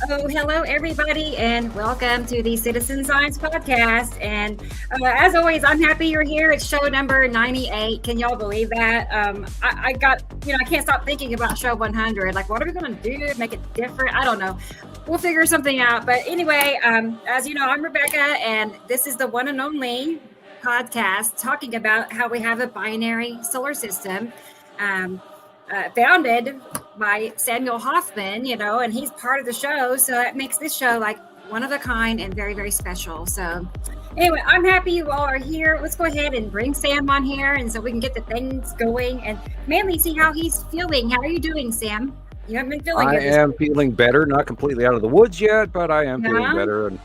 Oh, hello, everybody, and welcome to the Citizen Science Podcast. And as always, I'm happy you're here. It's show number 98. Can y'all believe that? I got, I can't stop thinking about show 100. Like, what are we going to do to make it different? I don't know. We'll figure something out. But anyway, as you know, I'm Rebecca, and this is the one and only podcast talking about how we have a binary solar system. Founded by Samuel Hofman, and he's part of the show. So that makes this show like one of a kind and very, very special. So anyway, I'm happy you all are here. Let's go ahead and bring Sam on here and so we can get the things going and mainly see how he's feeling. How are you doing, Sam? You haven't been feeling good. I am feeling better, not completely out of the woods yet, but I am feeling better. And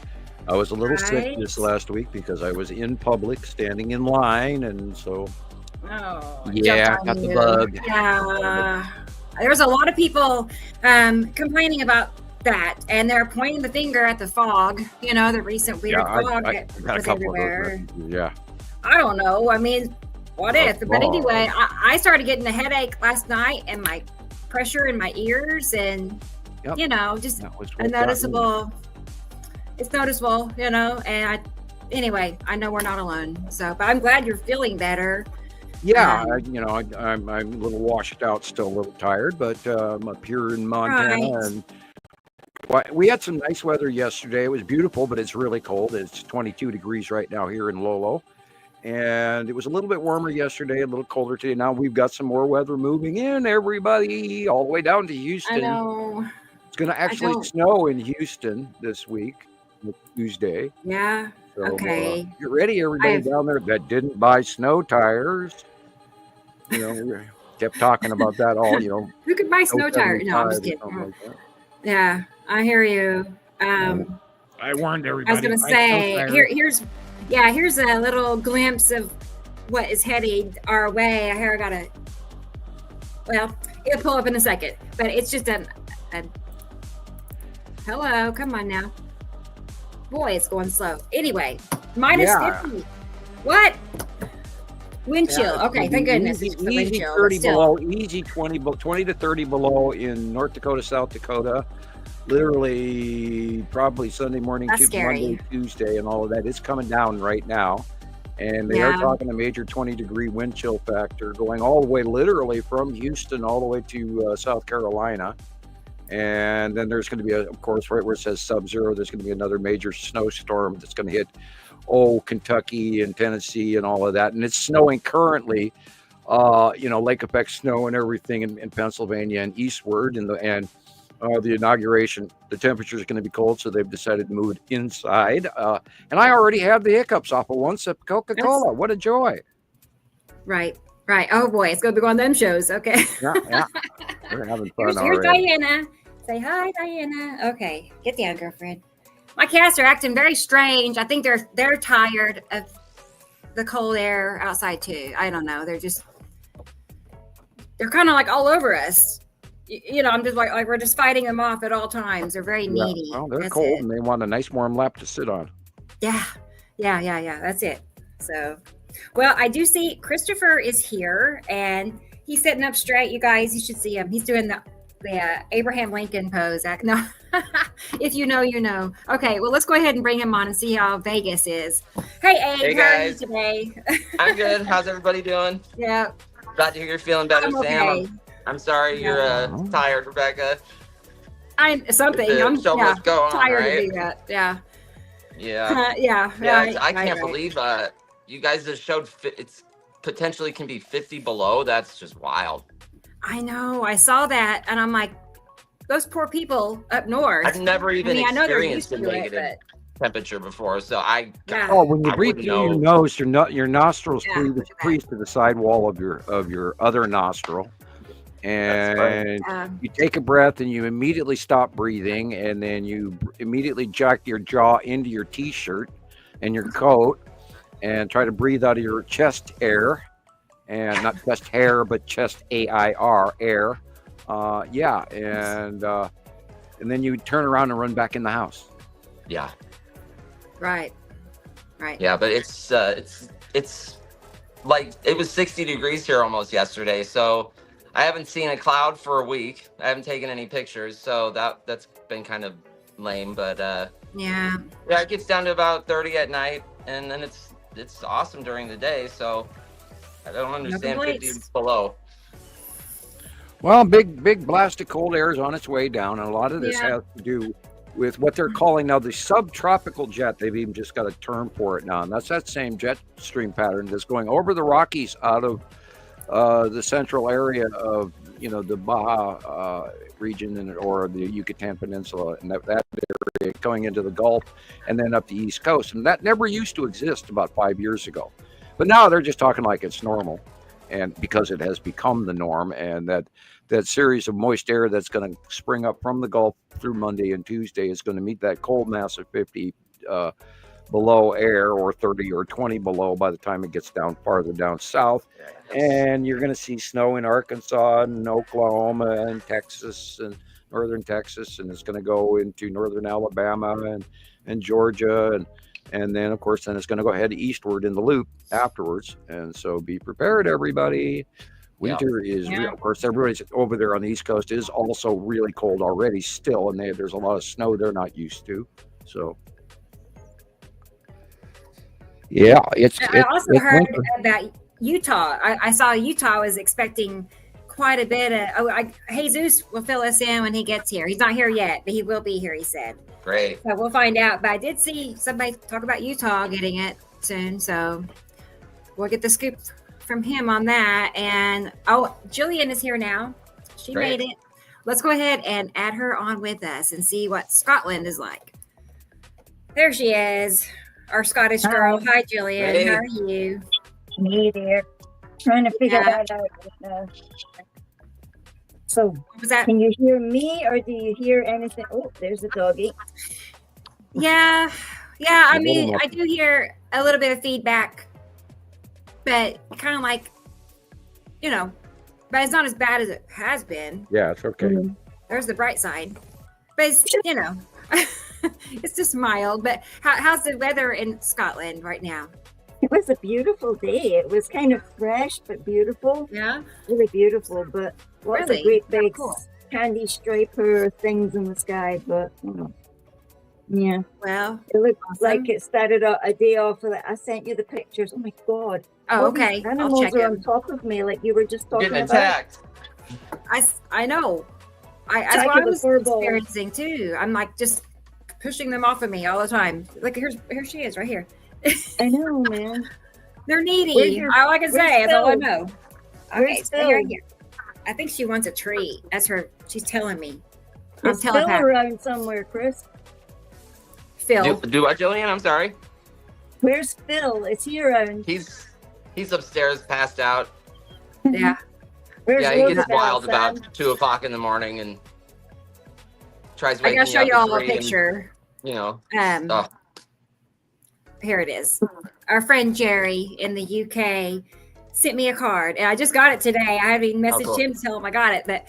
I was a little sick this last week because I was in public, standing in line, and so yeah, got the bug. Yeah, there's a lot of people complaining about that, and they're pointing the finger at the fog. The recent weird fog that was everywhere. Yeah, I don't know. I mean, what if? But anyway, I started getting a headache last night, and my pressure in my ears, and just a noticeable. It's noticeable, and anyway, I know we're not alone. So, but I'm glad you're feeling better. Yeah, I'm a little washed out, still a little tired, but I'm up here in Montana, and we had some nice weather yesterday. It was beautiful, but it's really cold. It's 22 degrees right now here in Lolo, and it was a little bit warmer yesterday, a little colder today. Now we've got some more weather moving in, everybody, all the way down to Houston. I know. It's going to actually snow in Houston this week, Tuesday. Yeah. So, okay. Get ready, everybody down there that didn't buy snow tires. We kept talking about that all, Who could buy snow tires? No, I'm just kidding. Like yeah, I hear you. I warned everybody. I was going to say, here's a little glimpse of what is heading our way. I got it'll pull up in a second, but it's just hello, come on now. Boy, it's going slow. Anyway, minus 50. What? Wind chill. Okay, thank goodness. Easy 30 below, easy 20 to 30 below in North Dakota, South Dakota. Literally, probably Sunday morning to Monday, Tuesday, and all of that. It's coming down right now. And they are talking a major 20-degree wind chill factor going all the way, literally, from Houston all the way to South Carolina. And then there's going to be, of course, right where it says sub-zero, there's going to be another major snowstorm that's going to hit, Kentucky and Tennessee and all of that. And it's snowing currently, lake effect snow and everything in Pennsylvania and eastward. And the inauguration, the temperature is going to be cold, so they've decided to move it inside. And I already have the hiccups off of one sip of Coca-Cola. What a joy. Right. Oh, boy, it's going to be one of them shows. Okay. Yeah. We're having fun Here's Diana. Say hi, Diana. Okay, get down, girlfriend. My cats are acting very strange. I think they're tired of the cold air outside too. I don't know. They're kind of like all over us. I'm just like we're just fighting them off at all times. They're very needy. Well, they're cold and they want a nice warm lap to sit on. Yeah. That's it. So, well, I do see Christoper is here and he's sitting up straight. You guys, you should see him. He's doing the Abraham Lincoln pose. No, if you know, you know. Okay, well, let's go ahead and bring him on and see how Vegas is. Hey, Abe, hey how are you today? I'm good. How's everybody doing? Yeah. Glad to hear you're feeling better, I'm Sam. okay. I'm sorry you're tired, Rebecca. I'm going tired on, right? to do that. Yeah. Yeah. I can't believe you guys just showed it's potentially can be 50 below. That's just wild. I know. I saw that, and I'm like, those poor people up north. I've never even experienced a negative temperature before, so when you breathe through your nose, your nostrils freeze to the sidewall of your other nostril, and you take a breath, and you immediately stop breathing, and then you immediately jack your jaw into your t-shirt and your coat, and try to breathe out of your chest air. And not chest hair, but chest AIR, air. And then you turn around and run back in the house. Yeah. Right. Yeah, but it's like it was 60 degrees here almost yesterday, so I haven't seen a cloud for a week. I haven't taken any pictures, so that's been kind of lame, but yeah, it gets down to about 30 at night, and then it's awesome during the day. So I don't understand 50 below. Well, big blast of cold air is on its way down, and a lot of this has to do with what they're calling now the subtropical jet. They've even just got a term for it now, and that's that same jet stream pattern that's going over the Rockies out of the central area of the Baja region or the Yucatan Peninsula, and that area going into the Gulf and then up the East Coast. And that never used to exist about 5 years ago. But now they're just talking like it's normal, and because it has become the norm, and that series of moist air that's going to spring up from the Gulf through Monday and Tuesday is going to meet that cold mass of 50 below air, or 30 or 20 below by the time it gets down farther down south. And you're going to see snow in Arkansas and Oklahoma and Texas and northern Texas, and it's going to go into northern Alabama and Georgia, and then of course it's going to go ahead eastward in the loop afterwards. And so be prepared, everybody. Winter is real. Of course, everybody's over there on the East Coast is also really cold already still, and there's a lot of snow they're not used to. So yeah, I also heard that Utah. I saw Utah was expecting quite a bit of. Jesus will fill us in when he gets here. He's not here yet, but he will be here, he said. Great. So we'll find out. But I did see somebody talk about Utah getting it soon, so we'll get the scoop from him on that. And Gillian is here now. She made it. Let's go ahead and add her on with us and see what Scotland is like. There she is. Our Scottish girl. Hi, Gillian. Hey. How are you? Me there. Trying to figure that out right now. So, What was that? can you hear me or do you hear anything? Oh, there's a doggy. Yeah. I mean, I do hear a little bit of feedback, but kind of like, but it's not as bad as it has been. Yeah, it's okay. There's the bright side, but it's, it's just mild. But how's the weather in Scotland right now? It was a beautiful day. It was kind of fresh, but beautiful. Yeah. Really beautiful, but lots Really? of great big Cool. candy striper things in the sky. But, yeah. Well, It looked Awesome. like it started out a day off of it. I sent you the pictures. Oh my God. oh, All these okay. I'll Animals check are it. on top of me, like you were just talking Getting about. attacked. I know. That's Attack what I of the was furball. experiencing too. I'm like just pushing them off of me all the time. Like here she is right here. I know, man. They're needy. Where's your- All I can where's say is all I Phil? know. Okay, Where's so here, Phil? here. I think she wants a treat. That's her. She's telling me. I'm There's Phil telepathic. around somewhere, Chris. Phil. Do what, Jillian? I'm sorry. Where's Phil? Is he around? He's upstairs, passed out. Yeah. Where's Yeah, he gets Roosevelt, wild Sam? about 2 o'clock in the morning and tries I waking gotta me show up you at all a 3 and, picture. oh, Here it is. Our friend Jerry in the UK sent me a card, and I just got it today. I haven't even messaged cool. him to tell him I got it, but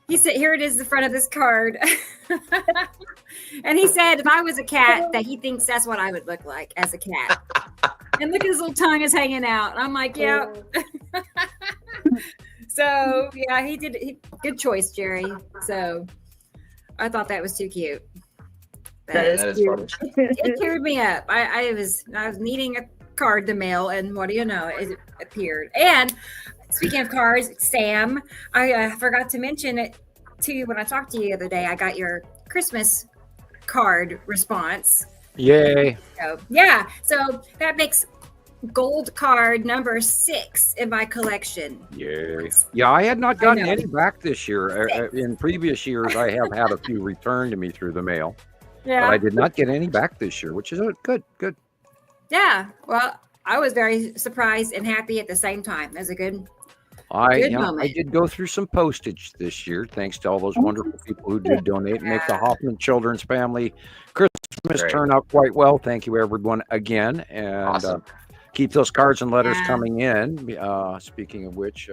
he said, "Here it is, the front of this card." And he said, if I was a cat, that he thinks that's what I would look like as a cat. And look, his little tongue is hanging out. And I'm like, yeah. So yeah, he did. Good choice, Jerry. So I thought that was too cute. That is that is cute. It teared me up. I was needing a card to mail, and what do you know? It appeared. And speaking of cards, Sam, I forgot to mention it to you when I talked to you the other day. I got your Christmas card response. Yay. So, yeah, so that makes gold card number 6 in my collection. Yay. Yeah, I had not gotten know. any back this year. In previous years, I have had a few returned to me through the mail. But I did not get any back this year, which is good. Yeah. Well, I was very surprised and happy at the same time. It was a good I moment. did go through some postage this year, thanks to all those wonderful people who did donate and make the Hofman Children's Family Christmas Great. turn out quite well. Thank you, everyone, again. And Awesome. keep those cards and letters Yeah. coming in. Speaking of which,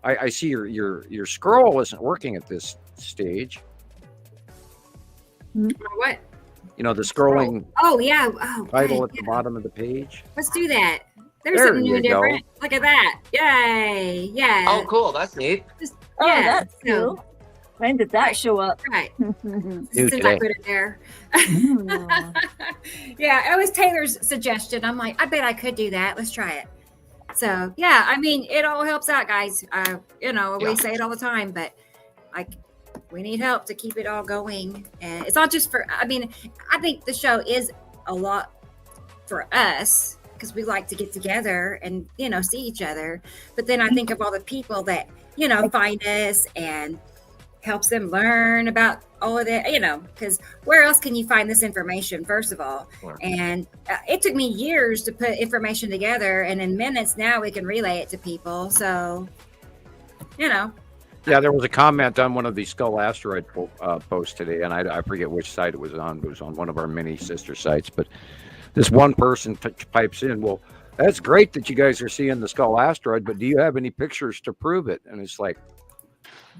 I see your scroll isn't working at this stage. What? You know, the scrolling Oh, yeah. Oh, title good. at the bottom of the page. Let's do that. There's There something new you and go. different. Look at that. Yay. Yeah. Oh, cool. That's neat. Just, Oh, yeah. that's So, cool. When did that show up? Right. New Since today. I put it there. Yeah, it was Taylor's suggestion. I'm like, I bet I could do that. Let's try it. So yeah, I mean, it all helps out, guys. We say it all the time, but like, we need help to keep it all going. And it's not just for. I mean, I think the show is a lot for us because we like to get together and see each other. But then I think of all the people that find us and helps them learn about all of that, because where else can you find this information, first of all? Sure. And it took me years to put information together, and in minutes now we can relay it to people. So, Yeah, there was a comment on one of the Skull Asteroid posts today, and I forget which site it was on. It was on one of our many sister sites, but this one person pipes in, well, that's great that you guys are seeing the Skull Asteroid, but do you have any pictures to prove it? And it's like,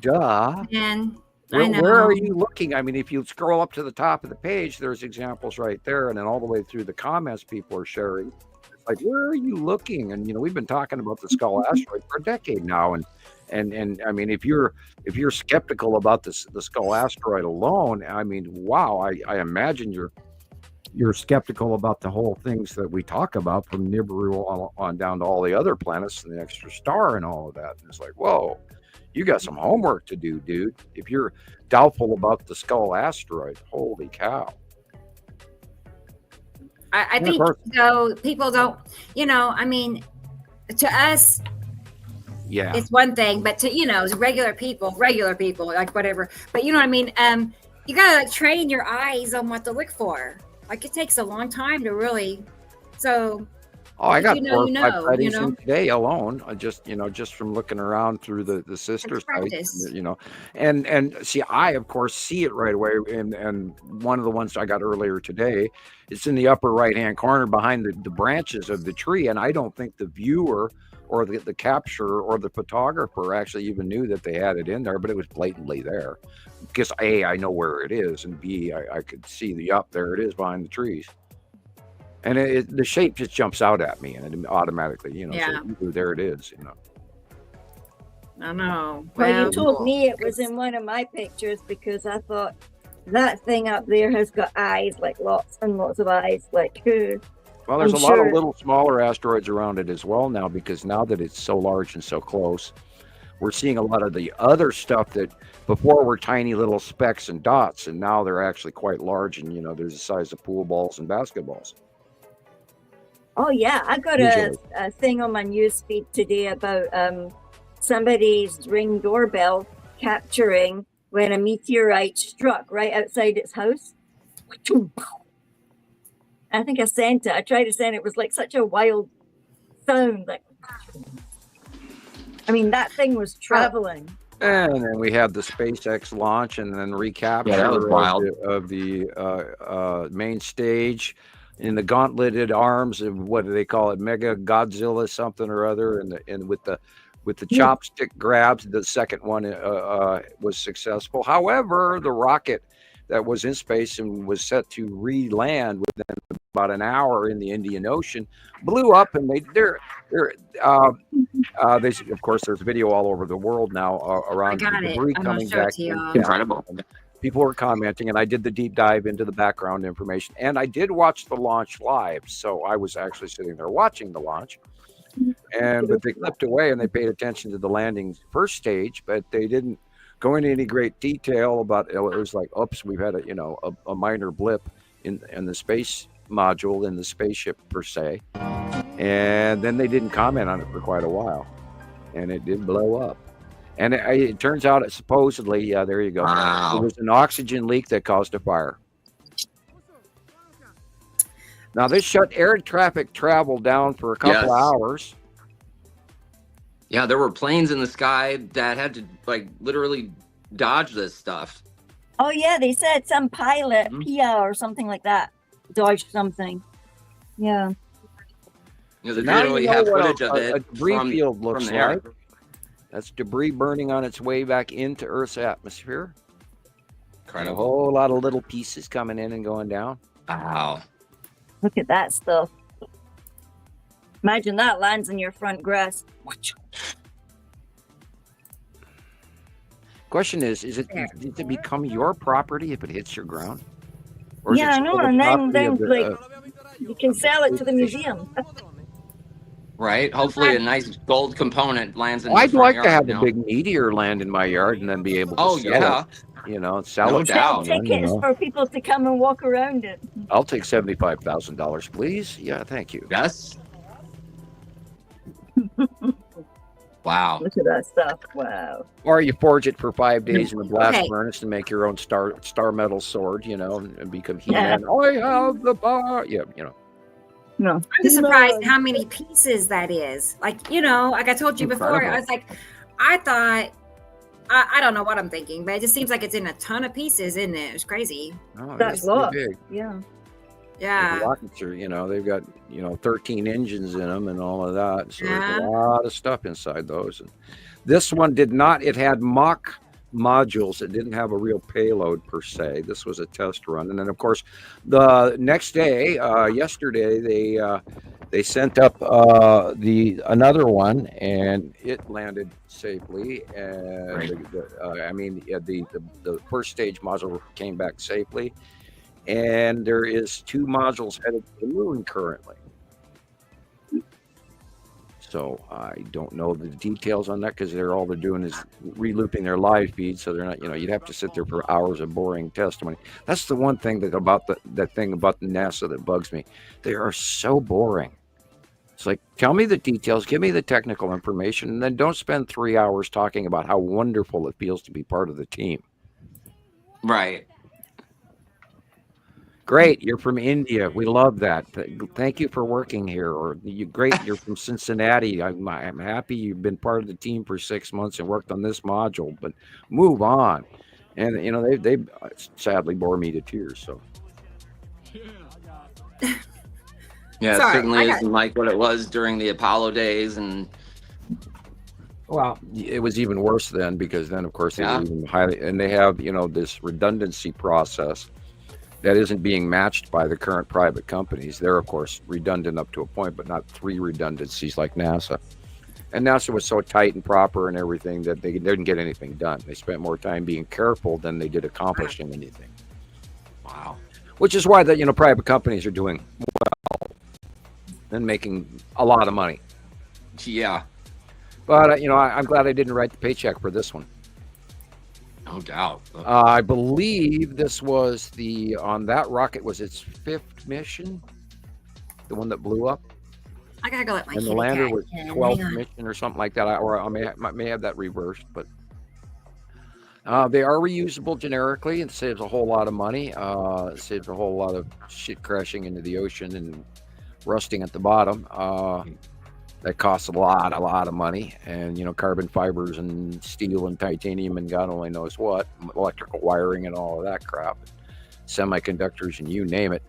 duh. And where are you looking? I mean, if you scroll up to the top of the page, there's examples right there, and then all the way through the comments people are sharing. It's like, where are you looking? And we've been talking about the Skull Asteroid for a decade now, and I mean, if you're skeptical about the Skull Asteroid alone, I mean, wow, I imagine you're skeptical about the whole things that we talk about, from Nibiru on down to all the other planets and the extra star and all of that. And it's like, whoa, you got some homework to do, dude. If you're doubtful about the Skull Asteroid, holy cow. I think though people don't, I mean, to us, yeah, it's one thing, but to regular people, like whatever. But you know what I mean? You gotta train your eyes on what to look for. Like, it takes a long time to really. So. Oh, I got 4 or 5 sightings in today alone. Just from looking around through the sister sites, and see, I of course see it right away. And one of the ones I got earlier today, it's in the upper right hand corner behind the branches of the tree, and I don't think the viewer or the capturer or the photographer actually even knew that they had it in there, but it was blatantly there. Because A, I know where it is, and B, I could see there it is behind the trees. And the shape just jumps out at me, and it automatically, so there it is, I know. Well, you told me it was in one of my pictures, because I thought that thing up there has got eyes, like lots and lots of eyes. Like, well, there's a lot of little smaller asteroids around it as well now, because now that it's so large and so close, we're seeing a lot of the other stuff that before were tiny little specks and dots, and now they're actually quite large, and they're the size of pool balls and basketballs. Oh yeah, I got a thing on my news feed today about somebody's Ring doorbell capturing when a meteorite struck right outside its house. I think I sent it. I tried to send it. It was like such a wild sound. Like, I mean, that thing was traveling. And then we had the SpaceX launch, and then recapture of the main stage. In the gauntleted arms of, what do they call it, Mega Godzilla something or other, and with the chopstick grabs, the second one was successful. However, the rocket that was in space and was set to re-land within about an hour in the Indian Ocean blew up, and of course, there's video all over the world now around the debris coming back. Incredible. People were commenting, and I did the deep dive into the background information, and I did watch the launch live. So I was actually sitting there watching the launch, but they clipped away and they paid attention to the landing first stage, but they didn't go into any great detail about it. It was like, oops, we've had a minor blip in the space module in the spaceship per se, and then they didn't comment on it for quite a while, and it did blow up. And it turns out, supposedly, there you go. Wow. It was an oxygen leak that caused a fire. Now, this shut air traffic travel down for a couple hours. Yeah, there were planes in the sky that had to, like, literally dodge this stuff. Oh, yeah, they said some pilot, Pia or something like that, dodged something. Yeah. They literally have footage of it. A debris field looks like. That's debris burning on its way back into Earth's atmosphere. Incredible. A whole lot of little pieces coming in and going down. Wow. Look at that stuff. Imagine that lands in your front grass. Question is it does it become your property if it hits your ground? Or yeah, no, and then like you can sell it to the museum. Right. Hopefully, a nice gold component lands in. I'd like to have a big meteor land in my yard and then be able to sell it. You know, sell it. Sell tickets for people to come and walk around it. I'll take $75,000, please. Yeah, thank you. Yes. Wow. Look at that stuff. Wow. Or you forge it for 5 days in the blast furnace to make your own star metal sword, you know, and become He-Man. I have the bar. Yeah, you know. No. I'm just surprised how many pieces that is. Like, you know, like I told you before, I was like, I thought, I don't know what I'm thinking, but it just seems like it's in a ton of pieces, isn't it? It's crazy. Oh, that's big. Yeah. Yeah. The rockets are, you know, they've got, 13 engines in them and all of that. So there's a lot of stuff inside those. And this one did not, it had mock modules. It didn't have a real payload per se. This was a test run. And then of course the next day, yesterday, they sent up another one and it landed safely. And the first stage module came back safely. And there is 2 modules headed to the moon currently. So I don't know the details on that because all they're doing is relooping their live feed. So they're not, you'd have to sit there for hours of boring testimony. That's the one thing about that thing about NASA that bugs me. They are so boring. It's like, tell me the details, give me the technical information, and then don't spend 3 hours talking about how wonderful it feels to be part of the team. Right. Great, you're from India. We love that. Thank you for working here. Or you're from Cincinnati. I'm happy you've been part of the team for 6 months and worked on this module. But move on. And they sadly bore me to tears. So. Yeah, it certainly isn't like what it was during the Apollo days, and. Well, it was even worse then because then, of course, they were even highly, and they have this redundancy process that isn't being matched by the current private companies. They're, of course, redundant up to a point, but not 3 redundancies like NASA. And NASA was so tight and proper and everything that they didn't get anything done. They spent more time being careful than they did accomplishing anything. Wow. Which is why the private companies are doing well and making a lot of money. Yeah. But, I'm glad I didn't write the paycheck for this one. No doubt. I believe this was on that rocket was its 5th mission, the one that blew up. I gotta go let my and the lander was 12th mission or something like that. I may have that reversed, but they are reusable generically and saves a whole lot of money. It saves a whole lot of shit crashing into the ocean and rusting at the bottom. That costs a lot of money, and carbon fibers and steel and titanium and God only knows what, electrical wiring and all of that crap, semiconductors and you name it,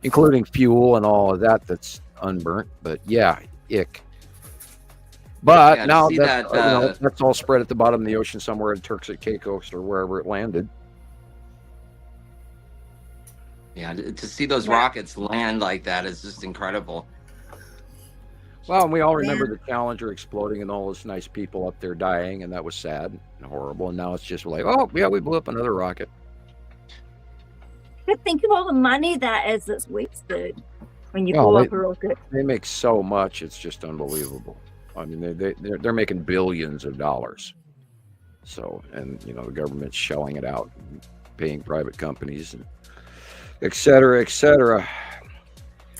including fuel and all of that's unburnt. But yeah, ick. But now that's all spread at the bottom of the ocean somewhere in Turks and Caicos or wherever it landed. Yeah, to see those rockets land like that is just incredible. Well, and we all remember the Challenger exploding and all those nice people up there dying, and that was sad and horrible. And now it's just like, oh, yeah, we blew up another rocket. But think of all the money that's wasted when you blow up a rocket. They make so much; it's just unbelievable. I mean, they're making billions of dollars. So, and the government's shelling it out, and paying private companies, and et cetera, et cetera.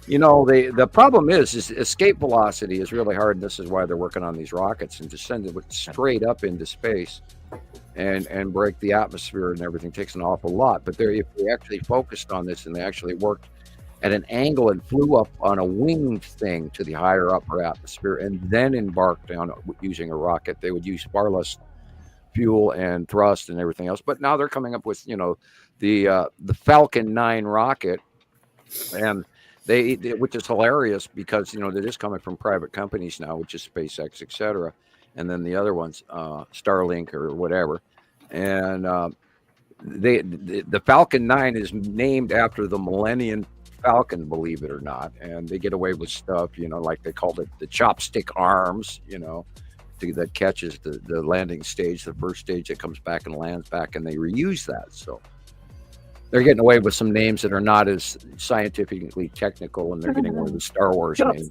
The problem is escape velocity is really hard. And this is why they're working on these rockets and to send it straight up into space and break the atmosphere and everything takes an awful lot. But if they actually focused on this and they actually worked at an angle and flew up on a winged thing to the higher upper atmosphere and then embarked on using a rocket, they would use far less fuel and thrust and everything else. But now they're coming up with, the Falcon 9 rocket, and which is hilarious because they're just coming from private companies now, which is SpaceX, etc., and then the other ones, Starlink or whatever. And the Falcon 9 is named after the Millennium Falcon, believe it or not, and they get away with stuff, like they called it the chopstick arms, that catches the landing stage, the first stage that comes back and lands back, and they reuse that. So they're getting away with some names that are not as scientifically technical, and they're getting away with Star Wars names.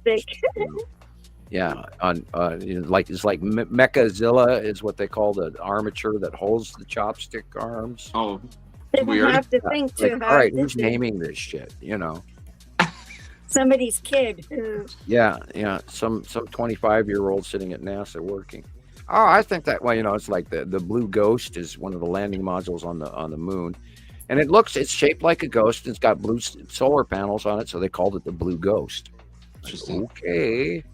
Yeah, it's like Mechazilla is what they call the armature that holds the chopstick arms. Oh, weird. You have to think too hard. All right, who's naming this shit? Somebody's kid. Yeah, some 25-year-old sitting at NASA working. Oh, I think that it's like the Blue Ghost is one of the landing modules on the moon, and it's shaped like a ghost. And it's got blue solar panels on it, so they called it the Blue Ghost. Okay.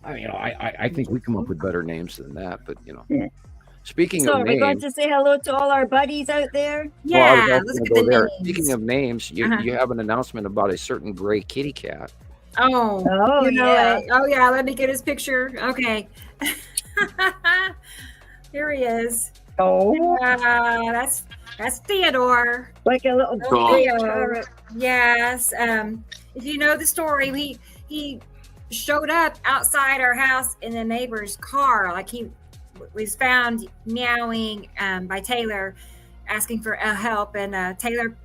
I think we come up with better names than that, but Yeah. Speaking so of are we names, going to say hello to all our buddies out there? Yeah, let's get the names. Speaking of names, you have an announcement about a certain gray kitty cat. Oh yeah. Oh yeah, let me get his picture. Okay. Here he is. Oh, that's Theodore. like a little Theo. Yes. If you know the story, he showed up outside our house in the neighbor's car. Like he was found meowing by Taylor, asking for help, and Taylor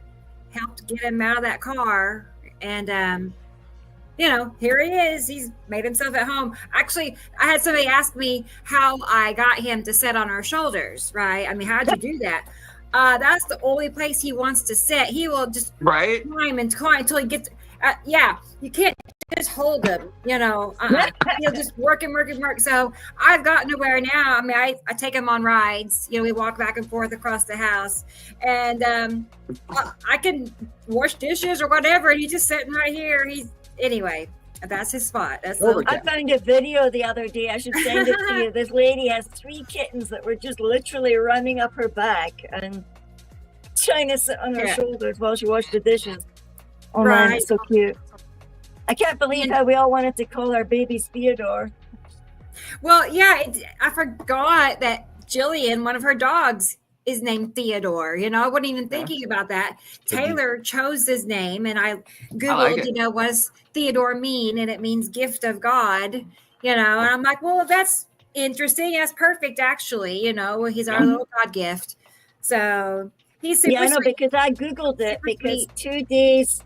helped get him out of that car. And here he is. He's made himself at home. Actually, I had somebody ask me how I got him to sit on our shoulders. Right? I mean, how'd you do that? That's the only place he wants to sit. He will just climb and climb until he gets. You can't just hold him, He'll just work and work and work. So I've gotten to where now, I mean, I take him on rides. We walk back and forth across the house, and I can wash dishes or whatever, and he's just sitting right here. Anyway, that's his spot. I found a video the other day. I should send it to you. This lady has 3 kittens that were just literally running up her back and trying to sit on her shoulders while she washed the dishes. Oh man, it's so cute. I can't believe how we all wanted to call our babies Theodore. Well, yeah, I forgot that Gillian, one of her dogs, is named Theodore. I wasn't even thinking about that. Taylor chose his name, and I Googled, what does Theodore mean? And it means gift of God, and I'm like, well, that's interesting. That's perfect, actually. He's our little God gift. So he's super I know, sweet. because I Googled it because 2 days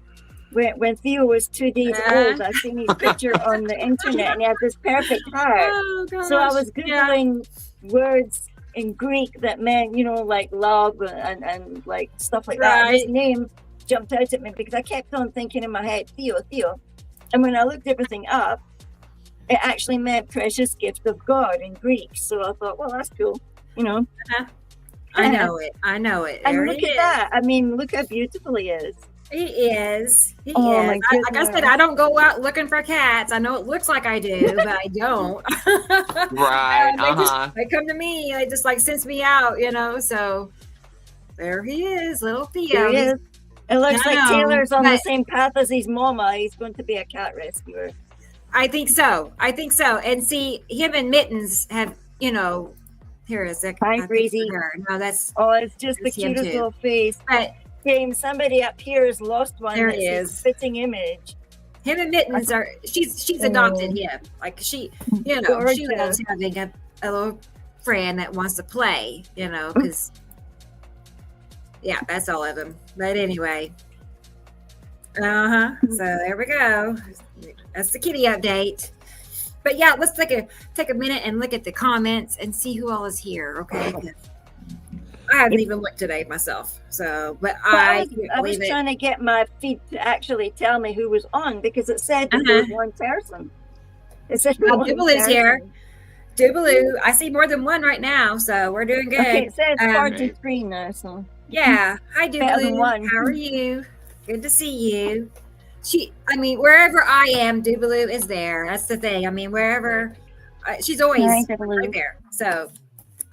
when Theo was 2 days old, I seen his picture on the internet, and he had this perfect hair. Oh, gosh. So I was Googling words in Greek that meant, like love and like stuff like that. And his name jumped out at me because I kept on thinking in my head, Theo. And when I looked everything up, it actually meant precious gift of God in Greek. So I thought, well, that's cool, I know it. And look at that. I mean, look how beautiful he is. He is. He is. Like I said, I don't go out looking for cats. I know it looks like I do, but I don't. Right. They come to me. They just sense me out, So there he is, little Theo. He is. It looks like Taylor's on the same path as his mama. He's going to be a cat rescuer. I think so. And see, him and Mittens have, here is it. Hi, Breezy. No, that's. Oh, it's just the cutest little face. But James, somebody up here has lost one. There he is. Fitting image. Him and Mittens are. She's adopted him. She loves having a little friend that wants to play. Because that's all of them. But anyway, So there we go. That's the kitty update. But yeah, let's take a minute and look at the comments and see who all is here. Okay. I haven't even looked today myself. So, but I was trying to get my feed to actually tell me who was on because it said there was one person. It said Dubalu's here. Dubaloo. I see more than one right now, so we're doing good. Okay, it says 43 now, so. Yeah. Hi, Dubaloo. How are you? Good to see you. Wherever I am, Dubaloo is there. That's the thing. Wherever, she's always right there. So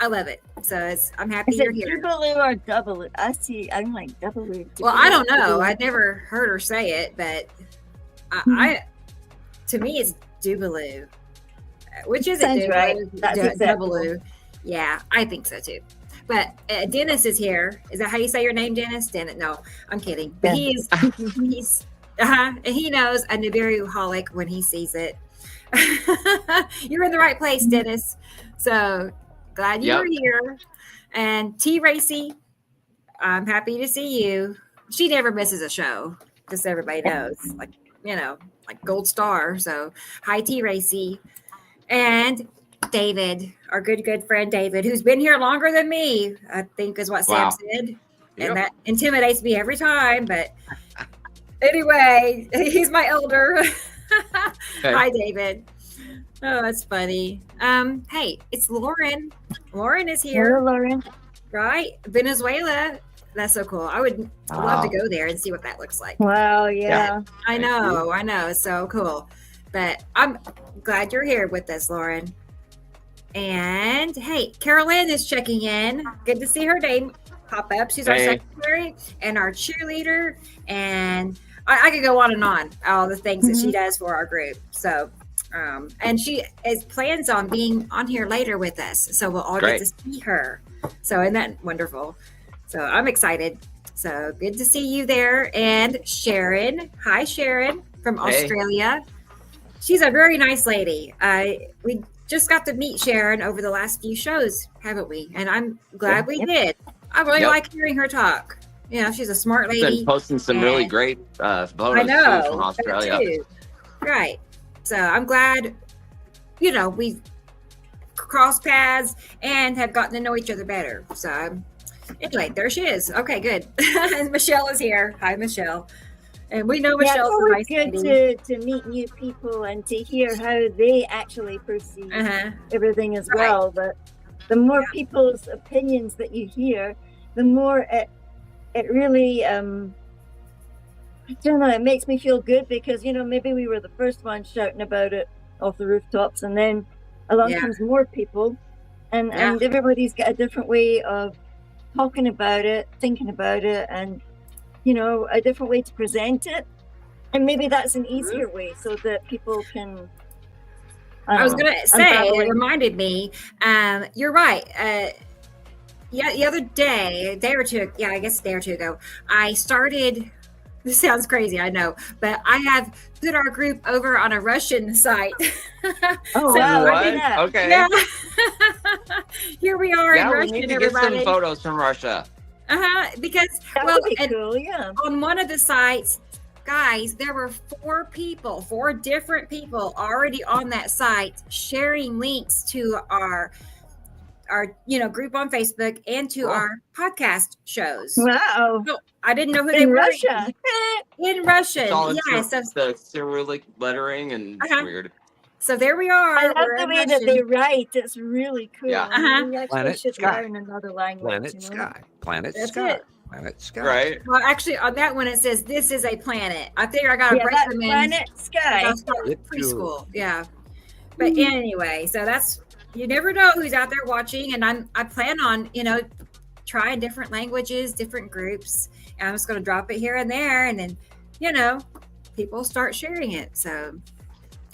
I love it. So I'm happy you're here. Dubaloo or double? I see. I'm like double. Well, I don't know. I've never heard her say it, but to me, it's Dubaloo. Which is it? Right. That's Dubaloo. Yeah, I think so too. But Dennis is here. Is that how you say your name, Dennis? No, I'm kidding. But he's and he knows a Nibiru holic when he sees it. You're in the right place, Dennis. So glad you were here. And T. Racy, I'm happy to see you. She never misses a show, just so everybody knows. Like, like gold star. So hi, T. Racy. And David, our good friend David, who's been here longer than me, I think is what Sam said. And that intimidates me every time. But anyway, he's my elder. Okay. Hi, David. Oh, that's funny. Hey, it's Lauren. Lauren is here. Hello, Lauren. Right? Venezuela. That's so cool. I would love to go there and see what that looks like. Wow, yeah. I know. It's so cool. But I'm glad you're here with us, Lauren. And hey, Carol Ann is checking in. Good to see her name pop up. She's our secretary and our cheerleader. And I could go on and on, all the things that she does for our group. So, and she plans on being on here later with us. So we'll all get to see her. So isn't that wonderful? So I'm excited. So good to see you there. And Sharon. Hi, Sharon from Australia. She's a very nice lady. We just got to meet Sharon over the last few shows, haven't we? And I'm glad we did. I really like hearing her talk. She's a smart lady. She's been posting some really great photos too from Australia. Right. So I'm glad, we've crossed paths and have gotten to know each other better. So anyway, there she is. Okay, good. And Michelle is here. Hi, Michelle. And we know Michelle's a nice good to meet new people and to hear how they actually perceive everything as well. But the more people's opinions that you hear, the more it really, I don't know, it makes me feel good because, maybe we were the first ones shouting about it off the rooftops, and then along comes more people, and everybody's got a different way of talking about it, thinking about it, and a different way to present it, and maybe that's an easier way so that people can. I was going to say, it reminded me. You're right. The other day, a day or two ago, I started. This sounds crazy, I know, but I have put our group over on a Russian site. Oh, wow. Okay. Yeah. Here we are in Russian, we need to get some photos from Russia. Because, on one of the sites, guys, there were four different people already on that site sharing links to our group on Facebook and to our podcast shows. Wow. So I didn't know who they were. Russia. In Russian. It's the Cyrillic lettering and it's weird. So there we are. I love the way that they write. It's really cool. Yeah. We actually should learn another language. Planet Sky. Right. Well, actually, on that one it says this is a planet. I figure I got to break them in. Planet Sky. I'll start with preschool. Yeah. But anyway, so that's, you never know who's out there watching, and I plan on trying different languages, different groups, and I'm just going to drop it here and there, and then people start sharing it. So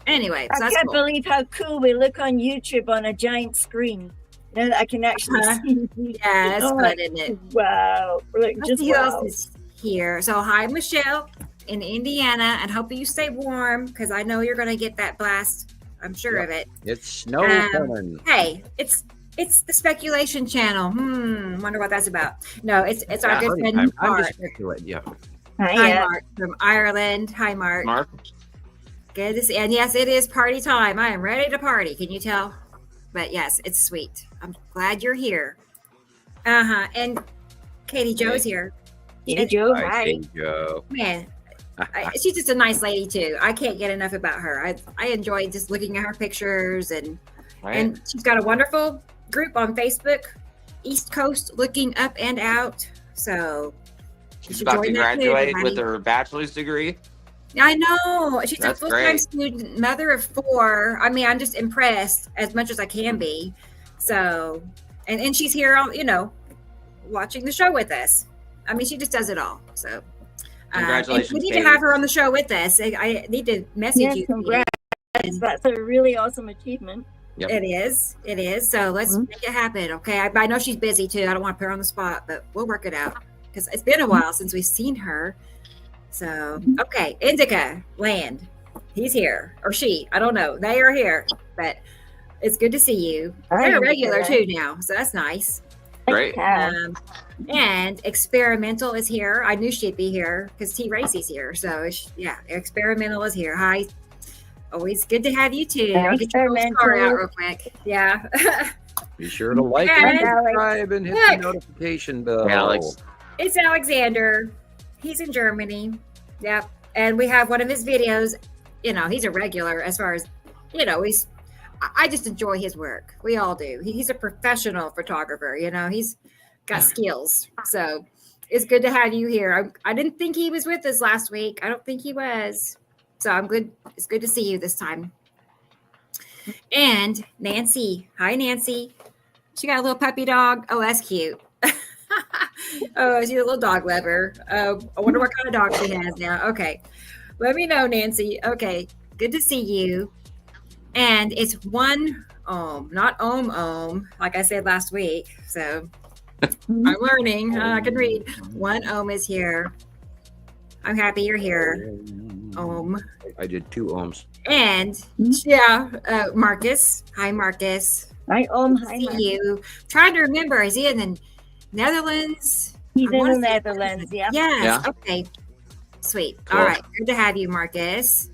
anyway, I can't believe how cool we look on YouTube on a giant screen. Now that I can actually see. Yeah, it's fun, isn't it? Wow. Let's see who else is here. So hi, Michelle in Indiana, and hope you stay warm because I know you're going to get that blast. I'm sure of it. It's snow coming. Hey, it's the speculation channel. Wonder what that's about. No, it's our good friend Mark. I'm just speculating. Yeah. Hi, Mark from Ireland. Hi, Mark. Mark. Good to see. And yes, it is party time. I am ready to party. Can you tell? But yes, it's sweet. I'm glad you're here. And Katie Jo's here. Katie Jo. Hi. Katie Jo. Man. She's just a nice lady too. I can't get enough about her. I enjoy just looking at her pictures and she's got a wonderful group on Facebook, East Coast Looking Up and Out. So she's about to graduate with her bachelor's degree. I know. She's a full-time student, mother of 4. I mean, I'm just impressed as much as I can be. So, and she's here, watching the show with us. I mean, she just does it all. So. Congratulations. We need to have her on the show with us. I need to message you. Congrats. That's a really awesome achievement. Yep. It is. So let's make it happen. Okay. I know she's busy too. I don't want to put her on the spot, but we'll work it out because it's been a while since we've seen her. So, okay. Indica land. he's here, or she. I don't know. They are here, but it's good to see you. They're a regular too now, so that's nice. Great. And Experimental is here. I knew she'd be here because T. Racy's here. So yeah, Experimental is here. Hi. Always good to have you too. I'll get your star out real quick. Yeah. Be sure to like and subscribe and hit the notification bell. Alex. It's Alexander. He's in Germany. Yep. And we have one of his videos. You know, he's a regular as far as, you know, I just enjoy his work. We all do. He's a professional photographer. You know, he's got skills. So it's good to have you here. I didn't think he was with us last week. I don't think he was. So I'm good. It's good to see you this time. And Nancy. Hi, Nancy. She got a little puppy dog. Oh, that's cute. Oh, she's a little dog lover. I wonder what kind of dog she has now. Okay. Let me know, Nancy. Okay. Good to see you. And it's one ohm, not ohm, like I said last week. So I'm learning. I can read. 1 ohm is here. I'm happy you're here. Ohm. I did 2 ohms. And yeah, Marcus. Hi, Marcus. Hi, Ohm. Hi, you. Trying to remember, is he in the Netherlands? He's in the Netherlands, yeah. Yes. Yeah. Okay. Sweet. Cool. All right. Good to have you, Marcus.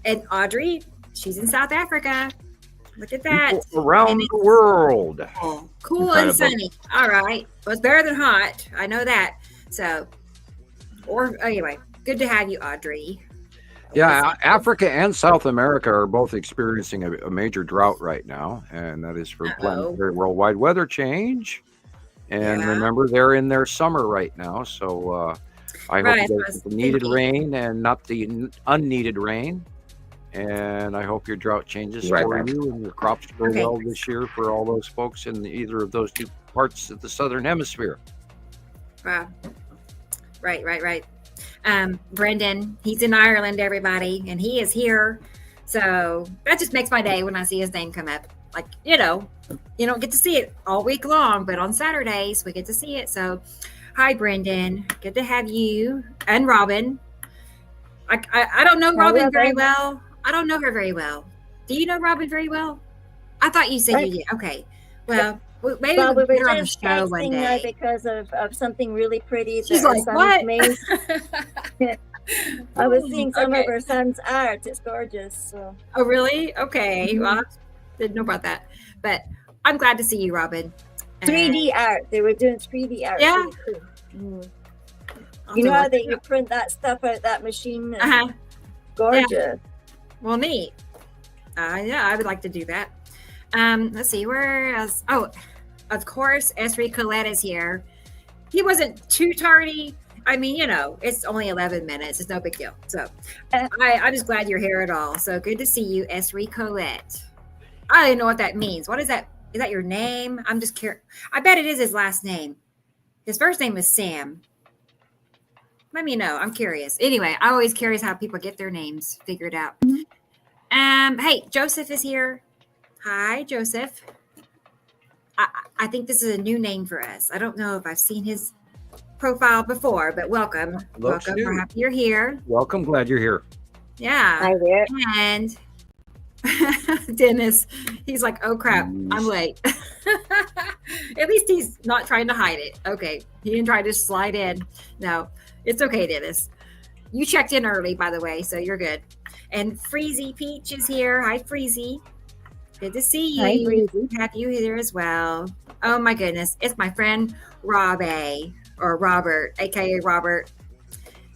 And Audrey, she's in South Africa. Look at that. People around the world. Cool Incredible. and sunny. All right. Well, it's better than hot. I know that. So, anyway, good to have you, Audrey. Yeah, Africa and South America are both experiencing a major drought right now, and that is for planetary worldwide weather change. And remember, they're in their summer right now, so I hope you get the needed rain and not the unneeded rain. And I hope your drought changes for you and your crops grow well this year for all those folks in either of those 2 parts of the southern hemisphere. Wow. Right. Brendan, he's in Ireland, everybody, and he is here. So that just makes my day when I see his name come up. Like, you know, you don't get to see it all week long, but on Saturdays we get to see it. So hi, Brendan. Good to have you. And Robin. I don't know Robin very well. I don't know her very well. Do you know Robin very well? I thought you said you did. Okay. Well, maybe we'll we put her were on the just show one texting day. because of something really pretty. She's that our like, son what? made. I was seeing some of her son's art. It's gorgeous. So. Oh, really? Okay. Well, I didn't know about that. But I'm glad to see you, Robin. 3D art. They were doing 3D art. Yeah. You know how you print that stuff out that machine? Gorgeous. Yeah. Well, neat. Yeah, I would like to do that. Let's see, where else? Oh, of course, Esri Colette is here. He wasn't too tardy. I mean, you know, it's only 11 minutes. It's no big deal. So I'm just glad you're here at all. So good to see you, Esri Colette. I don't even know what that means. What is that? Is that your name? I'm just curious. I bet it is his last name. His first name is Sam. Let me know. I'm curious. Anyway, I'm always curious how people get their names figured out. Hey, Joseph is here. Hi, Joseph. I think this is a new name for us. I don't know if I've seen his profile before, but welcome. Welcome. We're happy you're here. Welcome. Glad you're here. Yeah. Hi there. And Dennis, he's like, oh crap, I'm late. At least he's not trying to hide it. Okay. He didn't try to slide in. No, it's okay, Dennis. You checked in early, by the way, so you're good. And Freezy Peach is here. Hi, Freezy. Good to see you. Hi, Freezy. Have you here as well. Oh my goodness. It's my friend Robbie, or Robert, aka Robert.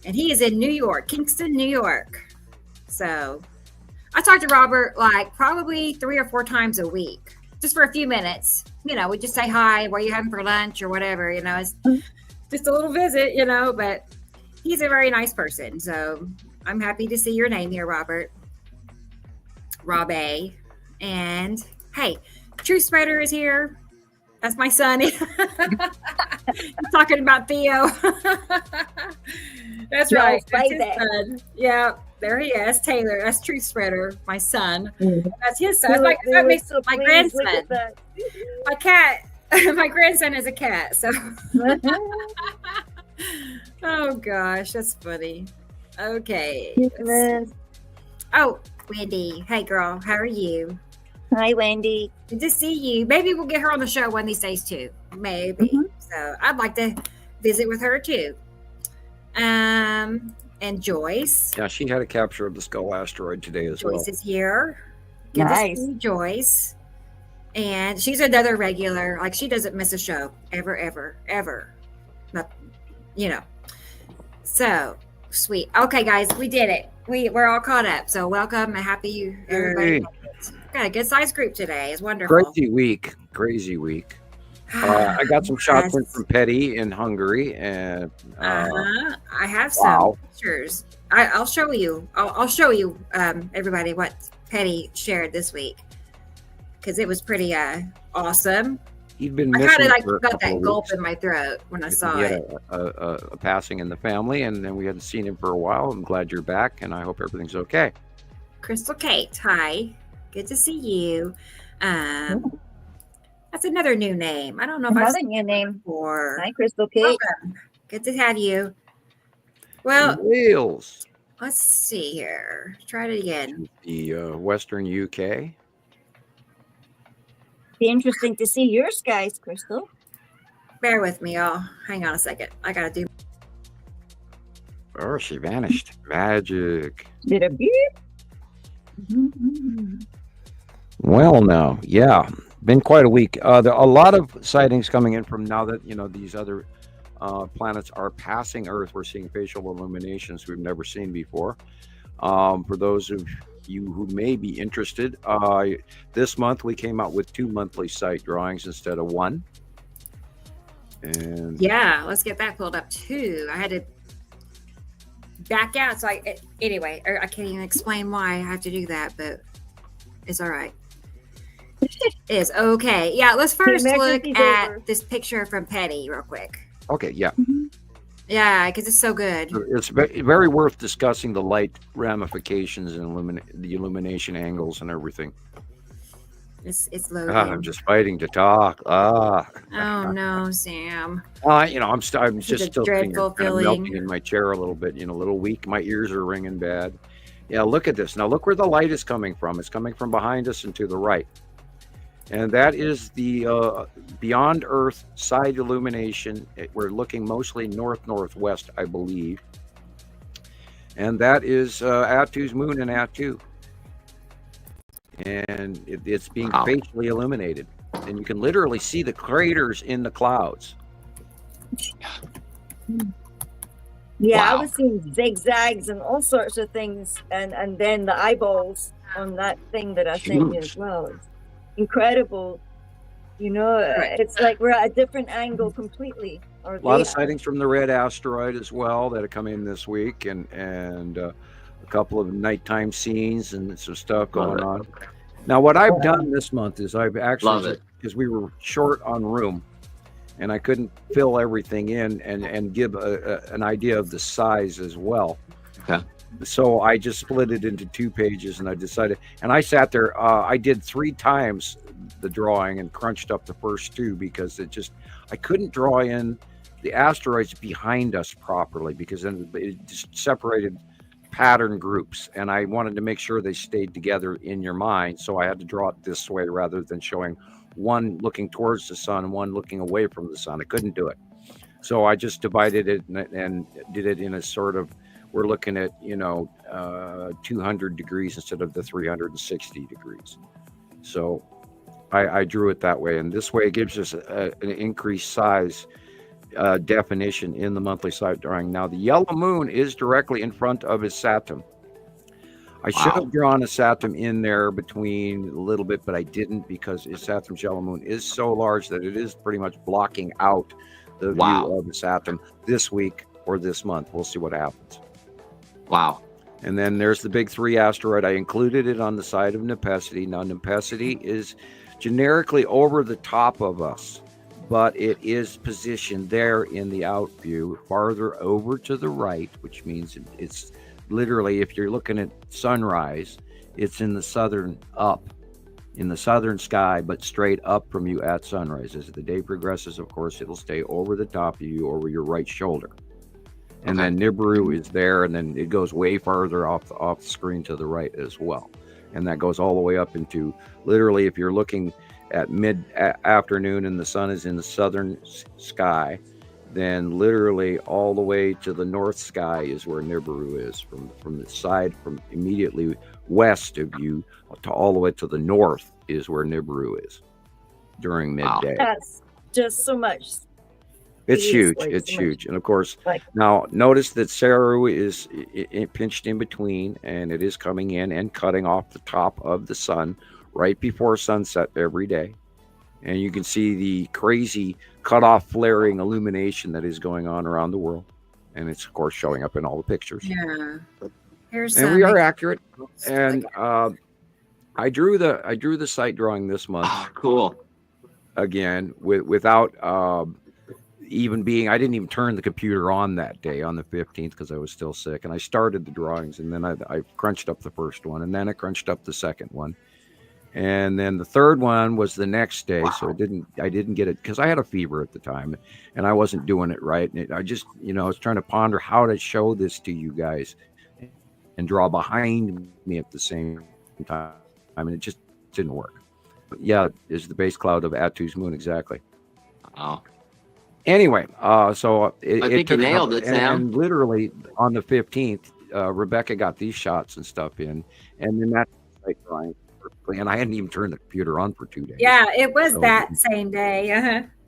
And he is in New York, Kingston, New York. So I talk to Robert like probably 3 or 4 times a week, just for a few minutes. You know, we just say hi, what are you having for lunch or whatever, you know, it's just a little visit, you know, but he's a very nice person. So I'm happy to see your name here, Robert. Robbie. And hey, True Spreader is here. That's my son. He's talking about Theo. That's right. That's his son. Yeah, there he is. Taylor. That's True Spreader, my son. That's his son. That makes my grandson. My cat. My grandson is a cat. So. Oh gosh, that's funny. Okay. Oh, Wendy. Hey, girl. How are you? Hi, Wendy. Good to see you. Maybe we'll get her on the show one of these days too. Maybe. Mm-hmm. So I'd like to visit with her too. And Joyce. Yeah, she had a capture of the Skull asteroid today as well. Joyce is here. Good to see you, Joyce. And she's another regular. Like, she doesn't miss a show ever. Not, So sweet. Okay, guys, we did it. We're all caught up. So welcome and happy everybody. Got a good sized group today. It's wonderful. Crazy week. I got some shots in from Petty in Hungary, and I have some pictures. I'll show you. I'll show you, everybody, what Petty shared this week, because it was pretty awesome. He'd been I kind of got that gulp in my throat when I saw it. A passing in the family, and then we hadn't seen him for a while. I'm glad you're back, and I hope everything's okay. Crystal Kate, hi. Good to see you. That's another new name. I don't know if I've seen your name before. Hi, Crystal Kate. Welcome. Good to have you. Well, Wales. Let's see here. Try it again. The Western UK. Be interesting to see your skies, Crystal. Bear with me, y'all. Hang on a second. I gotta do. Oh, she vanished. Magic. Did a beep? Well, now, yeah, been quite a week. There are a lot of sightings coming in from now that these other planets are passing Earth. We're seeing facial illuminations we've never seen before. For those of you who may be interested, this month we came out with 2 monthly sight drawings instead of 1. And yeah, let's get that pulled up too. I had to back out, so anyway, I can't even explain why I have to do that, but it's all right. It's okay. Yeah, let's first look at this picture from Petty real quick. Okay, yeah. Yeah, because it's so good. It's very worth discussing the light ramifications and the illumination angles and everything. It's loaded. I'm just fighting to talk. Oh no, Sam. I'm just still dreadful feeling. Melting in my chair a little bit. A little weak. My ears are ringing bad. Yeah, look at this. Now look where the light is coming from. It's coming from behind us and to the right. And that is the beyond Earth side illumination. We're looking mostly northwest, I believe. And that is Attu's moon and Attu. And it's being facially illuminated. And you can literally see the craters in the clouds. Yeah, I was seeing zigzags and all sorts of things. And then the eyeballs on that thing that I sent you as well. It's incredible. It's like we're at a different angle completely. A lot of sightings from the red asteroid as well that have come in this week, and a couple of nighttime scenes and some stuff going on. Now, what I've done this month is I've actually, because we were short on room, and I couldn't fill everything in and give an idea of the size as well. Okay. So I just split it into 2 pages, and I decided, and I sat there, I did 3 times the drawing and crunched up the first 2 because I couldn't draw in the asteroids behind us properly because then it just separated pattern groups, and I wanted to make sure they stayed together in your mind. So I had to draw it this way rather than showing one looking towards the sun and one looking away from the sun. I couldn't do it. So I just divided it and did it in a sort of, we're looking at 200 degrees instead of the 360 degrees. So I drew it that way, and this way it gives us an increased size definition in the monthly sight drawing. Now the yellow moon is directly in front of his Saturn. I should have drawn a Saturn in there between a little bit, but I didn't because his Saturn's yellow moon is so large that it is pretty much blocking out the view of the Saturn this week or this month. We'll see what happens. Wow. And then there's the big 3 asteroid. I included it on the side of Nepenthe. Now, Nepenthe is generically over the top of us, but it is positioned there in the out view, farther over to the right, which means it's literally, if you're looking at sunrise, it's in the southern sky, but straight up from you at sunrise. As the day progresses, of course, it'll stay over the top of you, over your right shoulder. And then Nibiru is there, and then it goes way farther off the screen to the right as well. And that goes all the way up into, literally, if you're looking at mid-afternoon and the sun is in the southern sky, then literally all the way to the north sky is where Nibiru is. From the side, from immediately west of you to all the way to the north is where Nibiru is during midday. That's just so much. It's huge. It's huge. And of course, now notice that Saru is pinched in between, and it is coming in and cutting off the top of the sun right before sunset every day. And you can see the crazy cutoff flaring illumination that is going on around the world. And it's, of course, showing up in all the pictures. Yeah. And we are accurate. And I drew the site drawing this month. Oh, cool. Again, without even being, I didn't even turn the computer on that day on the 15th because I was still sick. And I started the drawings, and then I crunched up the first one, and then I crunched up the second one. And then the third one was the next day. So I didn't get it because I had a fever at the time and I wasn't doing it right. And I just, I was trying to ponder how to show this to you guys and draw behind me at the same time. I mean, it just didn't work. But yeah, is the base cloud of Attu's moon. Exactly. Oh. Anyway, so I think you nailed it, Sam. And literally on the 15th, Rebecca got these shots and stuff in, and then that's like drawing. And I hadn't even turned the computer on for 2 days. Yeah, it was that same day.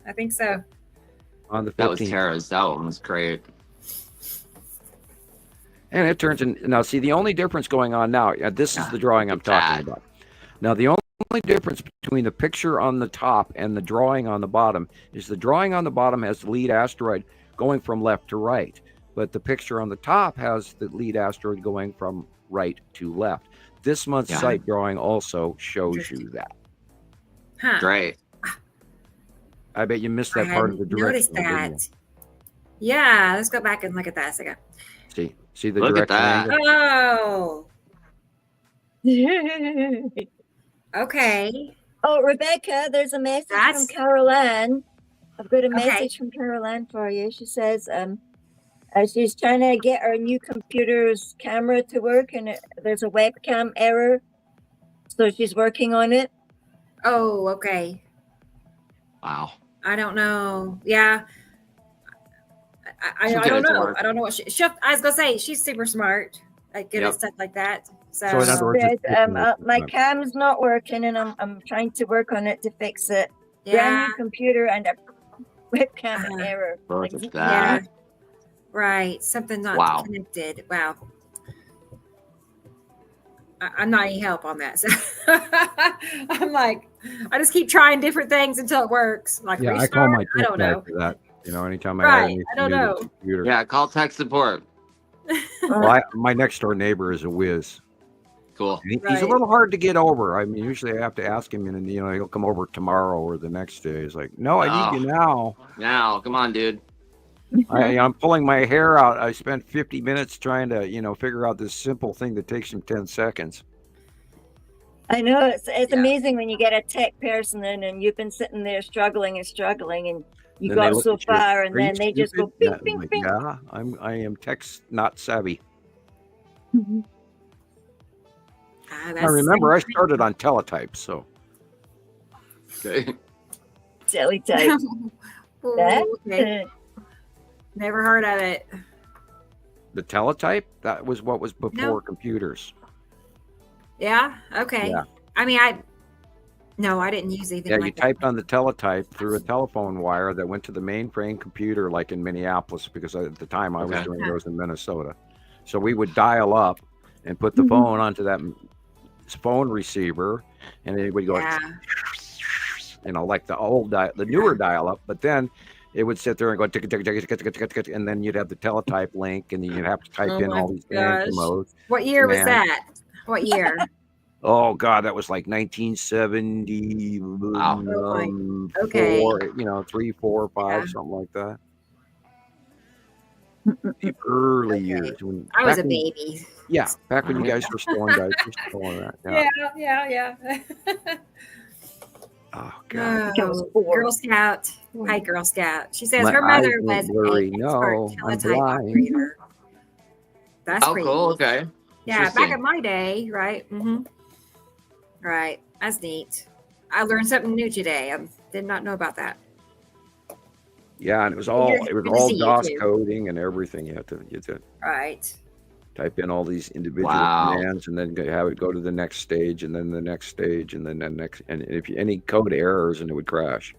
I think so. On the 15th. That was Tara's. That one was great. And it turns in. Now, see, the only difference going on now, this is the drawing I'm talking about. Now, the only difference between the picture on the top and the drawing on the bottom is the drawing on the bottom has the lead asteroid going from left to right. But the picture on the top has the lead asteroid going from right to left. This month's site drawing also shows you that. Huh. Great. I bet you missed that part of the direction. Noticed that. Yeah, let's go back and look at that a second. See the look direction. At that. Oh. Okay. Oh, Rebecca, there's a message from Carol Ann. I've got a message from Carol Ann for you. She says, she's trying to get her new computer's camera to work, and there's a webcam error. So she's working on it. Oh, okay. Wow. I don't know. Yeah. I don't know. I don't know what she I was going to say, she's super smart at good at stuff like that. So in other words, my cam's not working, and I'm trying to work on it to fix it. Yeah. Brand new computer and a webcam error. Yeah. Right. Something not connected. Wow. I'm not any help on that. So I'm like, I just keep trying different things until it works. Like, yeah, restart. I call my I don't know. for that. Anytime I don't know. Computer. Yeah, call tech support. Well, my next door neighbor is a whiz. Cool. He's a little hard to get over. I mean, usually I have to ask him, and he'll come over tomorrow or the next day. He's like, "No, I need you now." Now, come on, dude. I'm pulling my hair out. I spent 50 minutes trying to, figure out this simple thing that takes him 10 seconds. I know it's amazing when you get a tech person in, and you've been sitting there struggling, and you got so far, and then they just go bing, bing, bing. Yeah, I am tech not savvy. I remember I started on teletype, so. Okay. Teletype. Okay. Never heard of it. The teletype? That was what was before computers. Yeah? Okay. Yeah. I mean, I didn't use anything like that. You typed on the teletype through a telephone wire that went to the mainframe computer, like in Minneapolis, because at the time I was doing those in Minnesota. So we would dial up and put the phone onto that phone receiver, and it would go, like the newer dial up, but then it would sit there and go tick, tick, tick, tick, tick, tick, tick, and then you'd have the teletype link, and then you'd have to type in all these modes. What year was that? What year? Oh God, that was like 1970. Wow. Okay. 3, 4, 5, something like that. The early years when I was a baby. Yeah, back when you guys were still on that. Yeah. Oh God! Girl Scout. Hi, Girl Scout. She says her mother was blurry. an No, I'm teletype blind. operator. That's pretty cool. neat. Okay. Yeah, back in my day, right? Mm-hmm. Right. That's neat. I learned something new today. I did not know about that. Yeah, and it was all DOS coding and everything. You had to right. Type in all these individual commands and then have it go to the next stage and then the next stage and then the next. And if any code errors, and it would crash.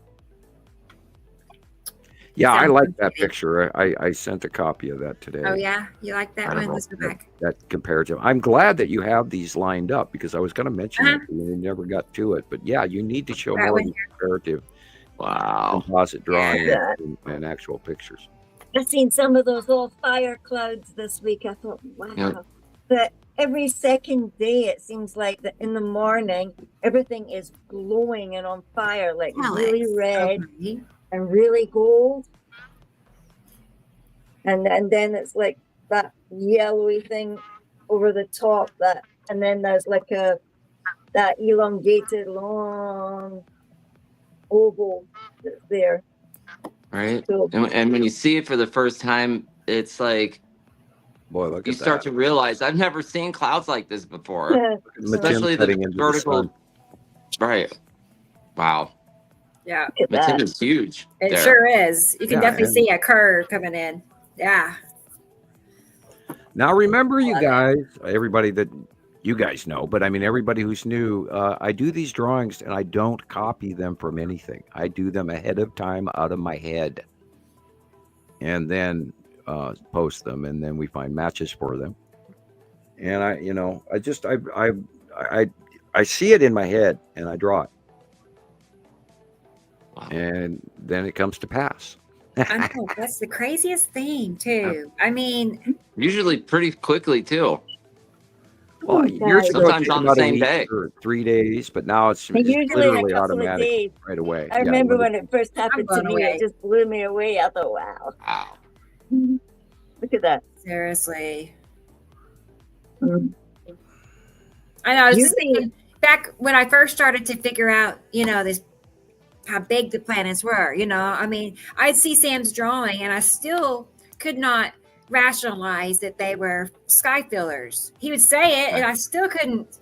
Yeah, I like that picture. I sent a copy of that today. Oh yeah, you like that one? Let's go back. That comparative. I'm glad that you have these lined up because I was going to mention it and we never got to it. But yeah, you need to show more of the comparative. Wow. Composite drawing and actual pictures. I've seen some of those little fire clouds this week. I thought, wow. Yep. But every second day, it seems like that in the morning, everything is glowing and on fire, like really red and really gold. And then it's like that yellowy thing over the top, and then there's like that elongated long oval that's there. Right. So, and when you see it for the first time, it's like, boy, look you at start that. to realize I've never seen clouds like this before. Especially the vertical. Right. Wow. Yeah. Matin is huge. It sure is. You can definitely see a curve coming in. Yeah. Now remember, you guys, everybody that you guys know, but I mean, everybody who's new, I do these drawings and I don't copy them from anything. I do them ahead of time out of my head and then post them, and then we find matches for them. And I see it in my head and I draw it. Wow. And then it comes to pass. I know, that's the craziest thing too. I mean, usually pretty quickly too. Well, you're sometimes on the same day for 3 days, but now it's literally automatic right away. I remember when it first happened to me, it just blew me away. I thought, wow. Look at that. Seriously. I know. I was just thinking back when I first started to figure out, how big the planets were. I mean, I'd see Sam's drawing and I still could not rationalize that they were sky fillers. He would say it and I still couldn't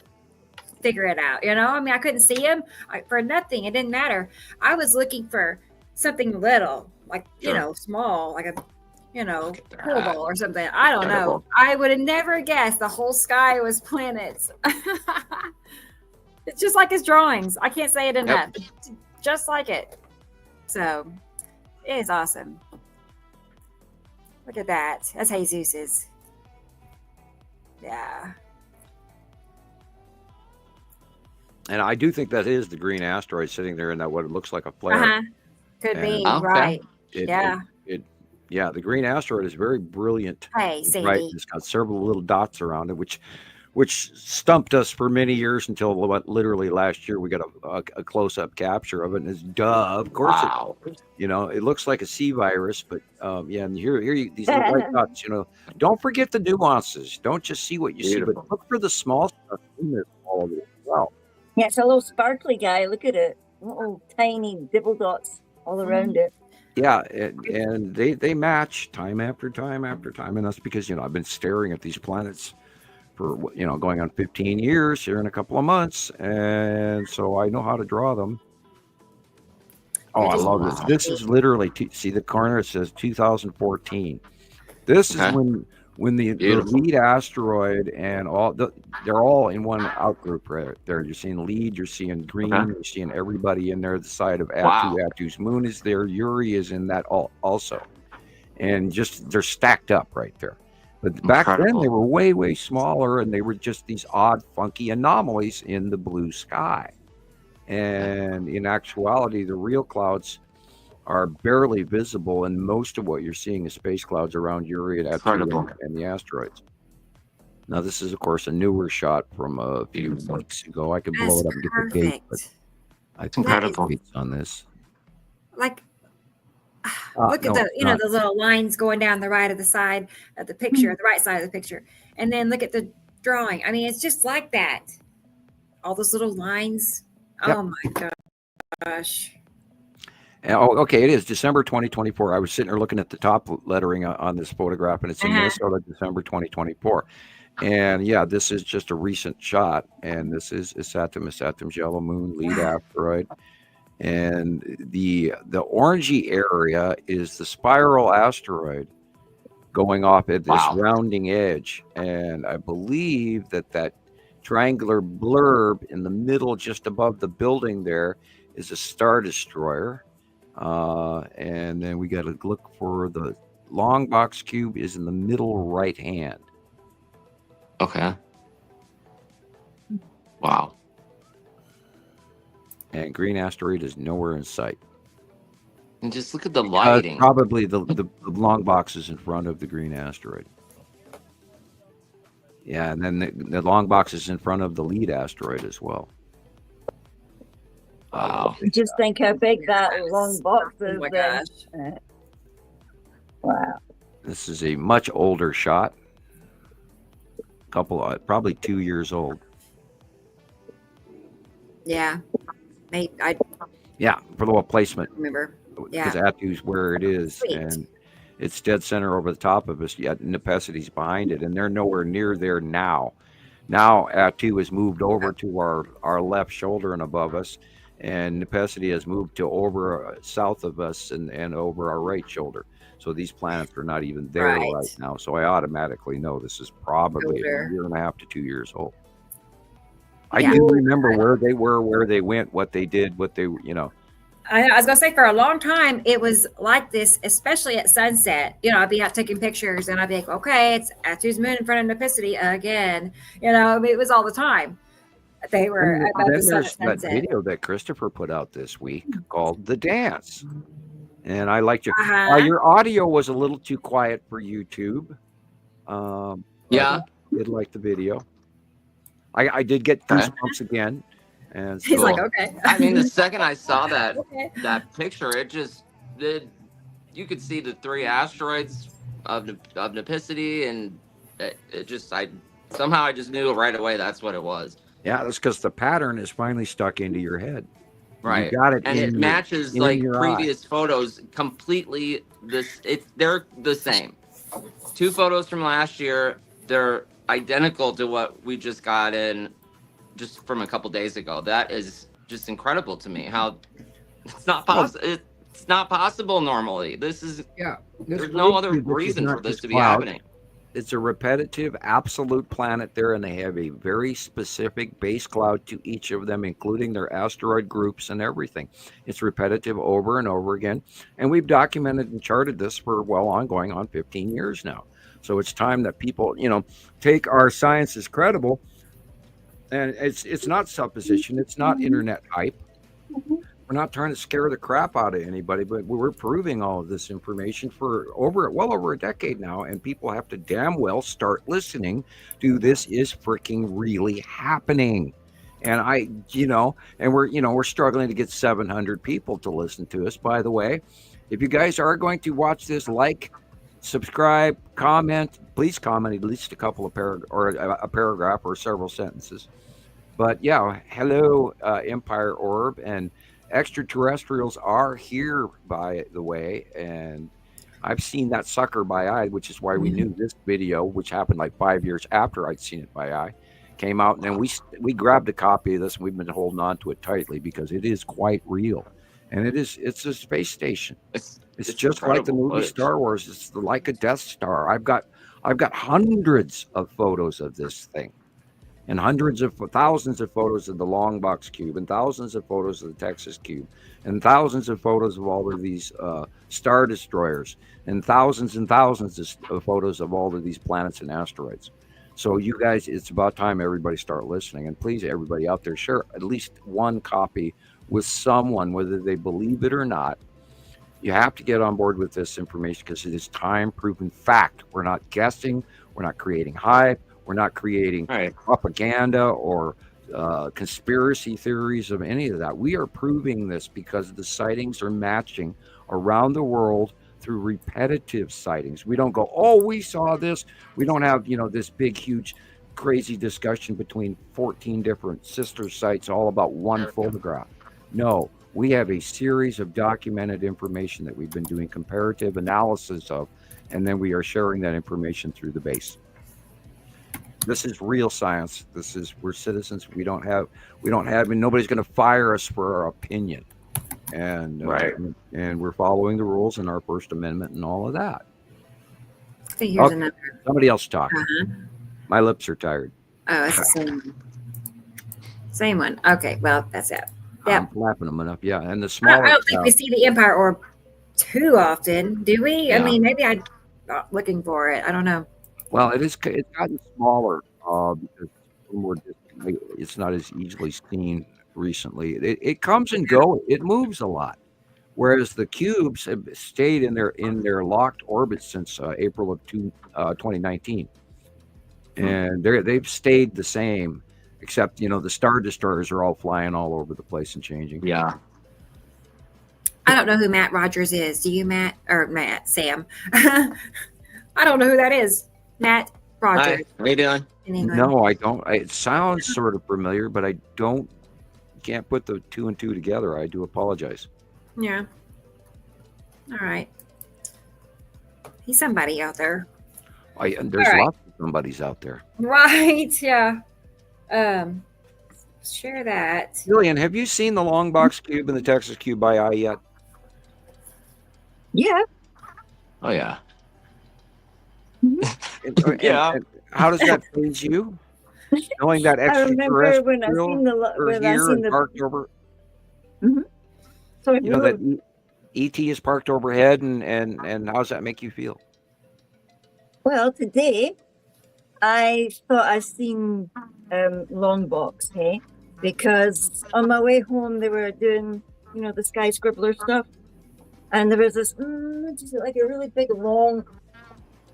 figure it out. I mean, I couldn't see him for nothing. It didn't matter. I was looking for something little, like, small, like a, pool ball or something. I don't know. I would have never guessed the whole sky was planets. It's just like his drawings. I can't say it enough. Just like it. So it is awesome. Look at that. That's Jesus's. Yeah. And I do think that is the green asteroid sitting there in that what it looks like a flare. Could be, right. Yeah, the green asteroid is very brilliant. Hey, Sadie. Right. It's got several little dots around it, which stumped us for many years until literally last year we got a close-up capture of it, and it's of course. Wow. It looks like a sea virus, but and here these little white dots. Don't forget the nuances. Don't just see what you see, but look for the small stuff in there all of it as well. Yeah, it's a little sparkly guy. Look at it, little tiny dibble dots all around it. Yeah, and they match time after time after time, and that's because I've been staring at these planets for going on 15 years here in a couple of months, and so I know how to draw them. Oh, I love this. This is literally see the corner. It says 2014. This is when the lead asteroid and they're all in one outgroup right there. You're seeing lead, you're seeing green, you're seeing everybody in there. The side of Atu. Atu's moon is there. Uri is in that also, and just they're stacked up right there. But back then they were way, way smaller, and they were just these odd, funky anomalies in the blue sky. And in actuality, the real clouds are barely visible, and most of what you're seeing is space clouds around Uri and the asteroids. Now, this is, of course, a newer shot from a few weeks ago. I could blow it up and get the date, but I think incredible on this. Like, look at the little lines going down the right of the side of the picture, the right side of the picture, and then look at the drawing. I mean, it's just like that. All those little lines. Yep. Oh my gosh. Oh, okay. It is December 2024. I was sitting there looking at the top lettering on this photograph, and it's in Minnesota, December 2024. And yeah, this is just a recent shot. And this is Saturn yellow moon, lead asteroid. And the orangey area is the spiral asteroid going off at this rounding edge. And I believe that triangular blurb in the middle, just above the building there, is a star destroyer. And then we got to look for the long box cube is in the middle right hand. Okay. Wow. And green asteroid is nowhere in sight. And just look at the lighting. Probably the long box is in front of the green asteroid. Yeah, and then the long box is in front of the lead asteroid as well. Wow. Just think how big that long box is. Oh my gosh. Wow. This is a much older shot. Probably 2 years old. Yeah. I Yeah, for the placement. remember. Because Yeah. Atu's where it is. Sweet. And it's dead center over the top of us, yet Nepesity's behind it, and they're nowhere near there now. Now Atu has moved over to our left shoulder and above us, and Nepesity has moved to over south of us and over our right shoulder. So these planets are not even there right now. So I automatically know this is probably a year and a half to 2 years old. I do remember where they were, where they went, what they did, what they, you know. I was gonna say for a long time it was like this, especially at sunset. You know, I'd be out taking pictures and I'd be like, okay, it's Atu's moon in front of Nepesity again. You know, I mean, it was all the time. They were about then to there's that sunset. video that Christoper put out this week called "The Dance," and I liked it. Your audio was a little too quiet for YouTube. Yeah, I did like the video. I did get goosebumps again. And so, He's like, okay. I mean, the second I saw that that picture, you could see the 3 asteroids of Nepesity, and it just somehow I just knew right away that's what it was. Yeah, that's because the pattern is finally stuck into your head. Right. You got it, and it matches like previous photos completely. They're the same. 2 photos from last year. They're identical to what we just got in just from a couple days ago. That is just incredible to me. How it's not possible. It's not possible normally. This is there's no other reason for this to be happening. It's a repetitive, absolute planet there, and they have a very specific base cloud to each of them, including their asteroid groups and everything. It's repetitive over and over again, and we've documented and charted this for ongoing on 15 years now. So it's time that people, take our science as credible. And it's not supposition. It's not internet hype. We're not trying to scare the crap out of anybody, but we're proving all of this information for well over a decade now, and people have to damn well start listening to this is freaking really happening. And we're struggling to get 700 people to listen to us. By the way, if you guys are going to watch this, like, subscribe, comment, please comment at least a couple of a paragraph or several sentences. But yeah, hello, Empire Orb, and extraterrestrials are here, by the way, and I've seen that sucker by eye, which is why we knew this video, which happened like 5 years after I'd seen it by eye, came out, and then we grabbed a copy of this, and we've been holding on to it tightly because it is quite real, and it's a space station. It's just like the movie Star Wars. It's like a Death Star. I've got hundreds of photos of this thing, and thousands of photos of the long box cube, and thousands of photos of the Texas cube, and thousands of photos of all of these star destroyers, and thousands of photos of all of these planets and asteroids. So you guys, it's about time everybody start listening, and please, everybody out there, share at least one copy with someone, whether they believe it or not. You have to get on board with this information because it is time-proven fact. We're not guessing. We're not creating hype. We're not creating propaganda or conspiracy theories of any of that. We are proving this because the sightings are matching around the world through repetitive sightings. We don't go, oh, we saw this. We don't have, this big, huge, crazy discussion between 14 different sister sites all about one photograph. No. We have a series of documented information that we've been doing comparative analysis of, and then we are sharing that information through the base. This is real science. We're citizens. We don't have, and nobody's going to fire us for our opinion. And and we're following the rules in our First Amendment and all of that. So here's another. Somebody else talk. My lips are tired. Oh, it's the same one. Same one. Okay, well, that's it. Yeah, I'm flapping them enough. Yeah, and the smaller. I don't think we see the Empire Orb too often, do we? Yeah. I mean, maybe I'm not looking for it. I don't know. Well, it's gotten smaller because it's not as easily seen recently. It comes and goes. It moves a lot, whereas the cubes have stayed in their locked orbit since April of 2019, and they've stayed the same, except the Star Destroyers are all flying all over the place and changing. Yeah. I don't know who Matt Rogers is. Do you, Matt? Or Matt, Sam? I don't know who that is. Matt Rogers. Hi, how you doing? No, I don't. It sounds sort of familiar, but I can't put the two and two together. I do apologize. Yeah. All right. He's somebody out there. There's lots of somebodies out there. Right. Yeah. Share that. Gillian, have you seen the long box cube and the Texas cube by eye yet? Yeah. Oh yeah. And how does that please you? Knowing that I remember when I seen the parked over. Mm-hmm. So that ET is parked overhead, and how does that make you feel? Well, today I thought I seen long box, hey, because on my way home they were doing the sky scribbler stuff, and there was this just like a really big long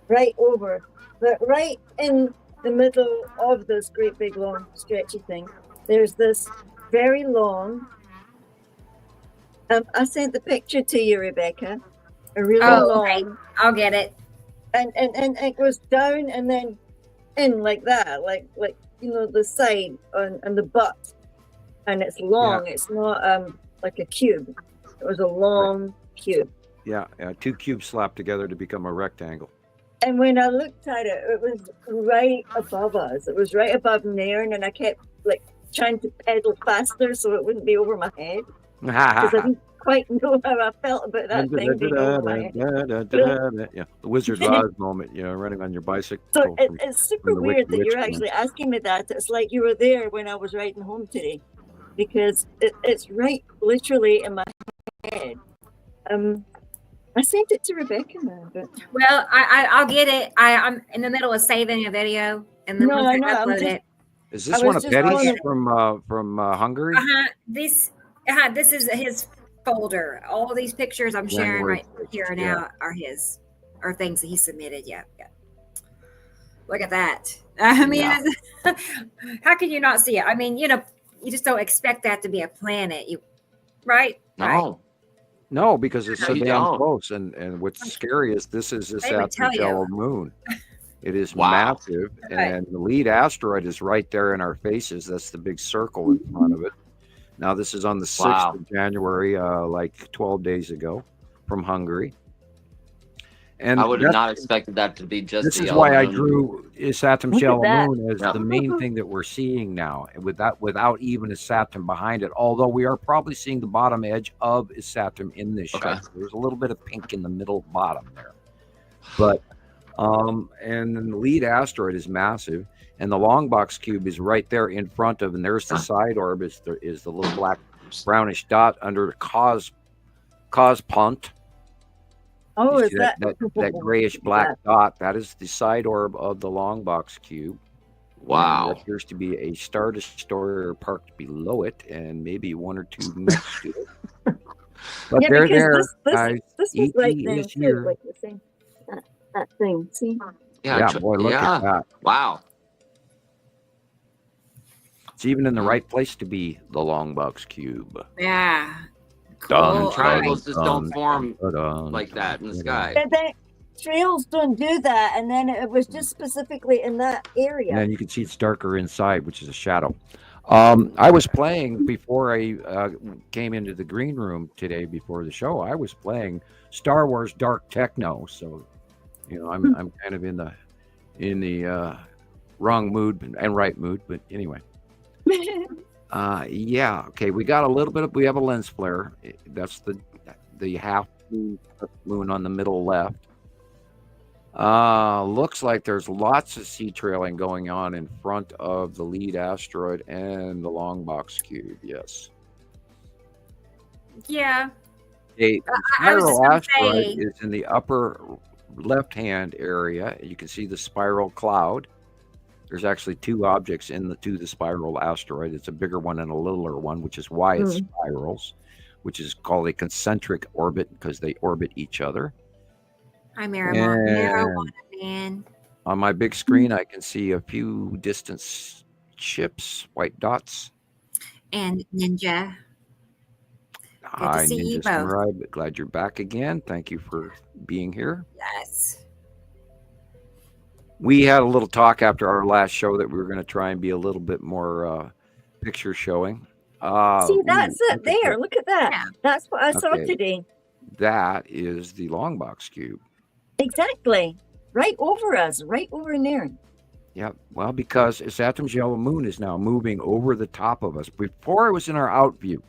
right over, but right in the middle of this great big long stretchy thing, there's this very long. I sent the picture to you, Rebecca. A really long. Okay. I'll get it. And it goes down and then in like that, like the side and the butt, and it's long. Yeah. It's not like a cube. It was a long cube. Yeah, two cubes slapped together to become a rectangle. And when I looked at it, it was right above us. It was right above Nairn, and I kept trying to pedal faster so it wouldn't be over my head. Because I didn't quite know how I felt about that thing being over my head. Yeah, the Wizard of Oz moment, running on your bicycle. So it's super weird that you're actually asking me that. It's like you were there when I was riding home today, because it's right literally in my head. I sent it to Rebecca now, but well, I'll get it. I'm in the middle of saving a video, and then once I upload it. Is this one of Betty's from Hungary? This is his folder. All of these pictures I'm sharing right here now are his, or things that he submitted. Yeah. Look at that. I mean, how can you not see it? I mean, you just don't expect that to be a planet. Right? No. Right. No, because it's so damn close. And what's scary is this is the Saturn's yellow moon. It is massive, and the lead asteroid is right there in our faces. That's the big circle in front of it. Now, this is on the 6th of January, 12 days ago, from Hungary. And I would have not expected that to be just. This is why I drew Saturn's yellow moon as the main thing that we're seeing now, without even a Saturn behind it. Although we are probably seeing the bottom edge of a Saturn in this shot. There's a little bit of pink in the middle bottom there, but and then the lead asteroid is massive, and the long box cube is right there in front of, and there's the side orbit. There is the little black brownish dot under the cos punt. Oh, is that grayish black dot? That is the side orb of the long box cube. Wow. There appears to be a Star Destroyer parked below it, and maybe one or two next to it. But they're there. This was right then too, like the same that thing. See? Yeah, boy, look at that. Wow. It's even in the right place to be the long box cube. Yeah. Cool. Triangles just don't form like that in the sky. Trails don't do that, and then it was just specifically in that area. And then you can see it's darker inside, which is a shadow. I was playing before I came into the green room today before the show. I was playing Star Wars Dark Techno, so I'm kind of in the wrong mood and right mood, but anyway. Yeah, okay. We got a little bit of. We have a lens flare. That's the half moon on the middle left. Looks like there's lots of sea trailing going on in front of the lead asteroid and the long box cube. Yes. Yeah. The spiral asteroid is in the upper left-hand area. You can see the spiral cloud. There's actually two objects to the spiral asteroid. It's a bigger one and a littler one, which is why it spirals, which is called a concentric orbit because they orbit each other. Hi, marijuana man. On my big screen, I can see a few distant ships, white dots. And Ninja. Hi, Ninja Samurai. But glad you're back again. Thank you for being here. Yes. We had a little talk after our last show that we were going to try and be a little bit more picture showing. See, that's it there. Look at that. Yeah. That's what I saw today. That is the long box cube. Exactly. Right over us, right over in there. Yeah. Well, because Saturn's yellow moon is now moving over the top of us. Before it was in our out view.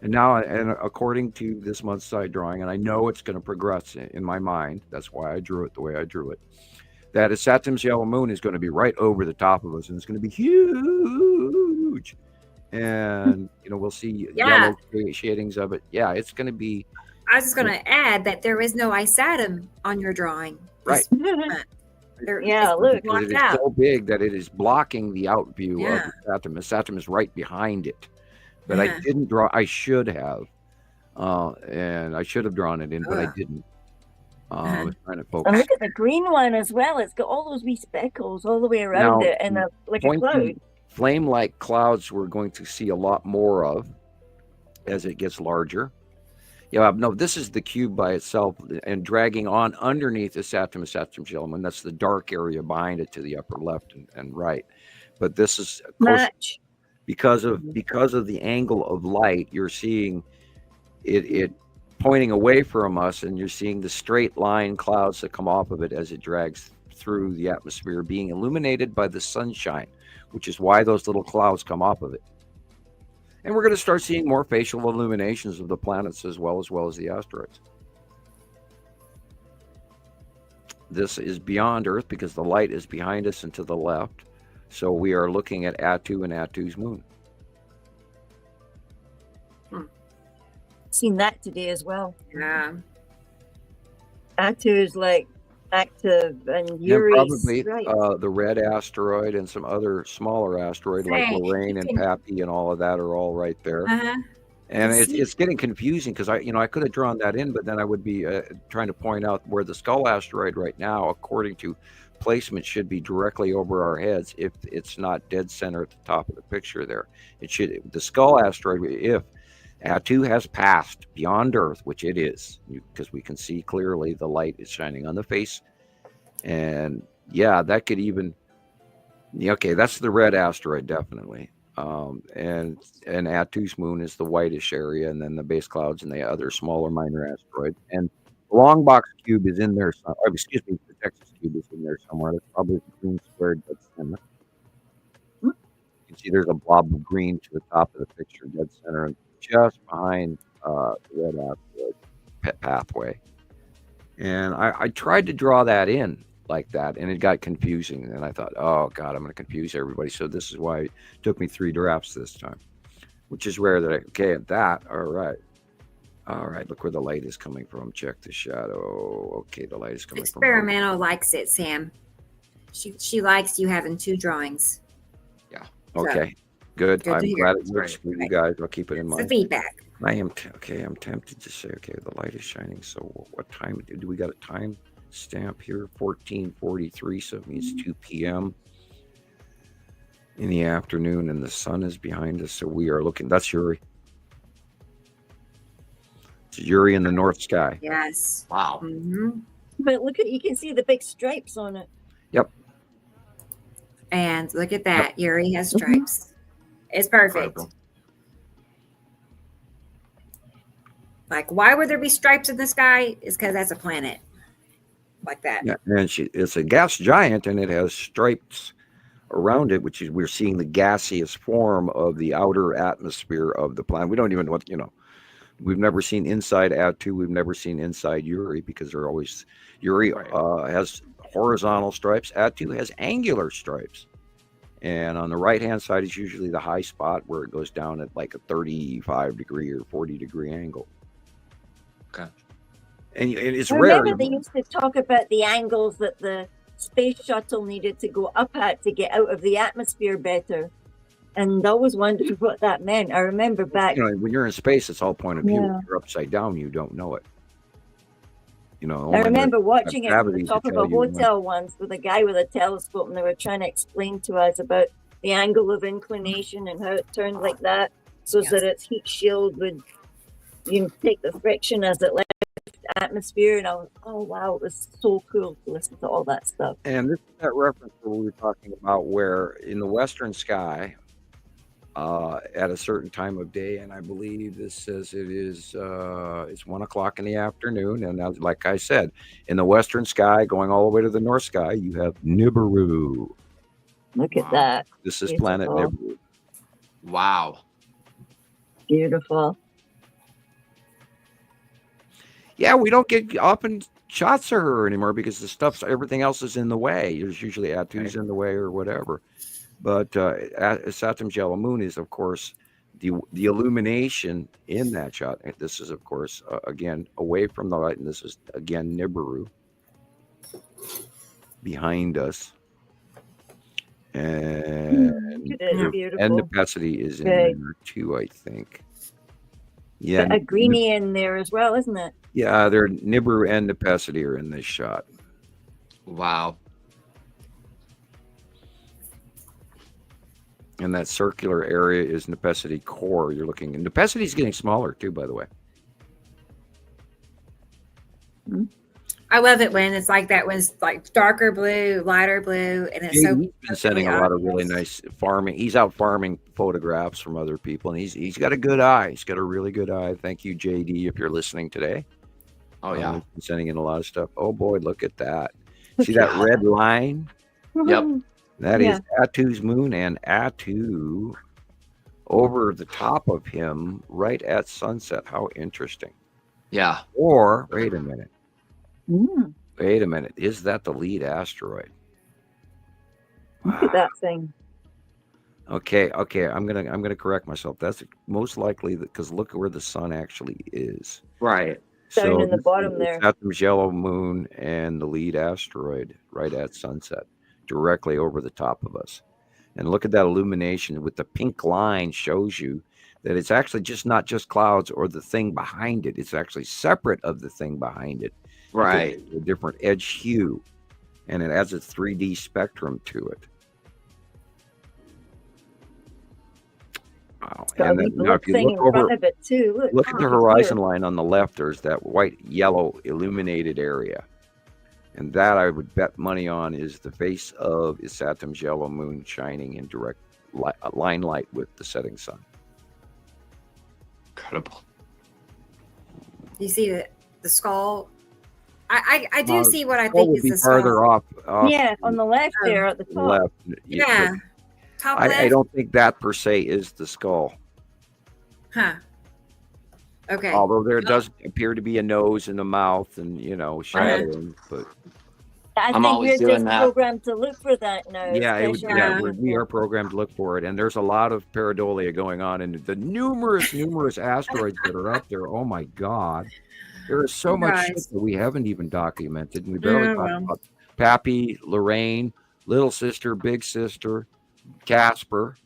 And now, and according to this month's side drawing, and I know it's going to progress in my mind. That's why I drew it the way I drew it. That Saturn's yellow moon is going to be right over the top of us, and it's going to be huge. And we'll see yellow shadings of it. Yeah, it's going to be. I was just going to add that there is no ice atom on your drawing. Right. Look. It is so big that it is blocking the out view of the Saturn. The Saturn is right behind it. But I didn't draw. I should have. And I should have drawn it in, but I didn't. I was trying to focus. And look at the green one as well. It's got all those wee speckles all the way around it and like a cloud. Flame-like clouds we're going to see a lot more of as it gets larger. Yeah, no, this is the cube by itself and dragging on underneath the Saturn's yellow moon. That's the dark area behind it to the upper left and right. But this is because of the angle of light, you're seeing it pointing away from us, and you're seeing the straight line clouds that come off of it as it drags through the atmosphere, being illuminated by the sunshine, which is why those little clouds come off of it. And we're going to start seeing more facial illuminations of the planets as well as the asteroids. This is beyond Earth because the light is behind us and to the left. So we are looking at Attu and Attu's moon. Seen that today as well. Yeah. Attu's like active and Uri's probably the red asteroid and some other smaller asteroid like Lorraine and Pappy and all of that are all right there. And it's getting confusing because I could have drawn that in, but then I would be trying to point out where the Skull asteroid right now, according to placement, should be directly over our heads if it's not dead center at the top of the picture there. The Skull asteroid, if Attu has passed beyond Earth, which it is, because we can see clearly the light is shining on the face. And yeah, that could even, that's the red asteroid, definitely. And Attu's moon is the whitish area, and then the base clouds and the other smaller minor asteroid. And the long box cube is in there. The Texas cube is in there somewhere. That's probably the green squared dead center. You can see there's a blob of green to the top of the picture, dead center, and just behind the red asteroid pathway. And I tried to draw that in like that, and it got confusing. And I thought, oh God, I'm going to confuse everybody. So this is why it took me 3 drafts this time, which is rare that all right, look where the light is coming from. Check the shadow. Okay, the light is coming from. Experimental likes it, Sam. She likes you having 2 drawings. Yeah. Okay. So, good. I'm glad it works for you guys. I'll keep it in mind. The feedback. I'm tempted to say, the light is shining. So what time do we got a time stamp here? 14:43. So it means 2 p.m. in the afternoon, and the sun is behind us. So we are looking. That's Uri. It's Uri in the north sky. Yes. Wow. Mm-hmm. But look you can see the big stripes on it. Yep. And look at that. Uri has stripes. It's perfect. Incredible. Like, why would there be stripes in the sky? Is because that's a planet like that. Yeah, and it's a gas giant, and it has stripes around it, which is we're seeing the gaseous form of the outer atmosphere of the planet. We don't even know what, we've never seen inside Atu. We've never seen inside Uri because they're always Uri has horizontal stripes. Atu has angular stripes. And on the right-hand side is usually the high spot where it goes down at like a 35-degree or 40-degree angle. Okay. And it's I rare. remember they used to talk about the angles that the space shuttle needed to go up at to get out of the atmosphere better. And I always wondered what that meant. I remember back. When you're in space, it's all point of view. Yeah. If you're upside down, you don't know it. I remember watching it from the gravity top to of tell a you when. hotel once with a guy with a telescope, and they were trying to explain to us about the angle of inclination and how it turned like that, so that its heat shield would take the friction as it left the atmosphere. And I was, oh wow, it was so cool to listen to all that stuff. And this is that reference where we were talking about where in the western sky, at a certain time of day, and I believe this says it is it's 1 o'clock in the afternoon, and like I said, in the western sky going all the way to the north sky, you have Nibiru. Look at that. This is planet Nibiru. Wow. Beautiful. Yeah, we don't get up and shots of her anymore because everything else is in the way. There's usually Atu's in the way or whatever. But Saturn's yellow moon is, of course, the illumination in that shot. This is, of course, again, away from the light. And this is, again, Nibiru behind us. And Nepacity is in there too, I think. Yeah, a greenie in there as well, isn't it? Yeah, Nibiru and Nepacity are in this shot. Wow. And that circular area is Nepacity core. You're looking, and Nepacity is getting smaller too, by the way. I love it when it's like that. When it's like darker blue, lighter blue, and it's He's so. been sending a lot of really nice farming. He's out farming photographs from other people, and he's got a good eye. He's got a really good eye. Thank you, JD, if you're listening today. Oh yeah, he's been sending in a lot of stuff. Oh boy, look at that! See that red line? Yep. That is Atu's moon, and Atu over the top of him right at sunset. How interesting. Yeah. Or, wait a minute. Wait a minute. Is that the lead asteroid? Look at that thing. Okay. I'm gonna correct myself. That's most likely because look at where the sun actually is. Right. Down in the bottom there. Saturn's yellow moon and the lead asteroid right at sunset, directly over the top of us. And look at that illumination with the pink line shows you that it's actually not just clouds or the thing behind it. It's actually separate of the thing behind it. Right. A different edge hue, and it adds a 3D spectrum to it. Wow. And then, now if you look over, of it too. look at the horizon line on the left, there's that white yellow illuminated area. And that I would bet money on is the face of Saturn's yellow moon shining in direct line light with the setting sun. Incredible. You see the skull. I do see what I think is the farther skull. off. Yeah, on the left there at the top. Left. Yeah. Top left. I don't think that per se is the skull. Huh. Okay. Although there does appear to be a nose and a mouth and, shadowing, but I I'm think always we're doing just that. programmed to look for that now. we are programmed to look for it. And there's a lot of pareidolia going on and the numerous asteroids that are up there. Oh my God. There is so much shit that we haven't even documented. And we barely talked about Pappy, Lorraine, Little Sister, Big Sister, Casper.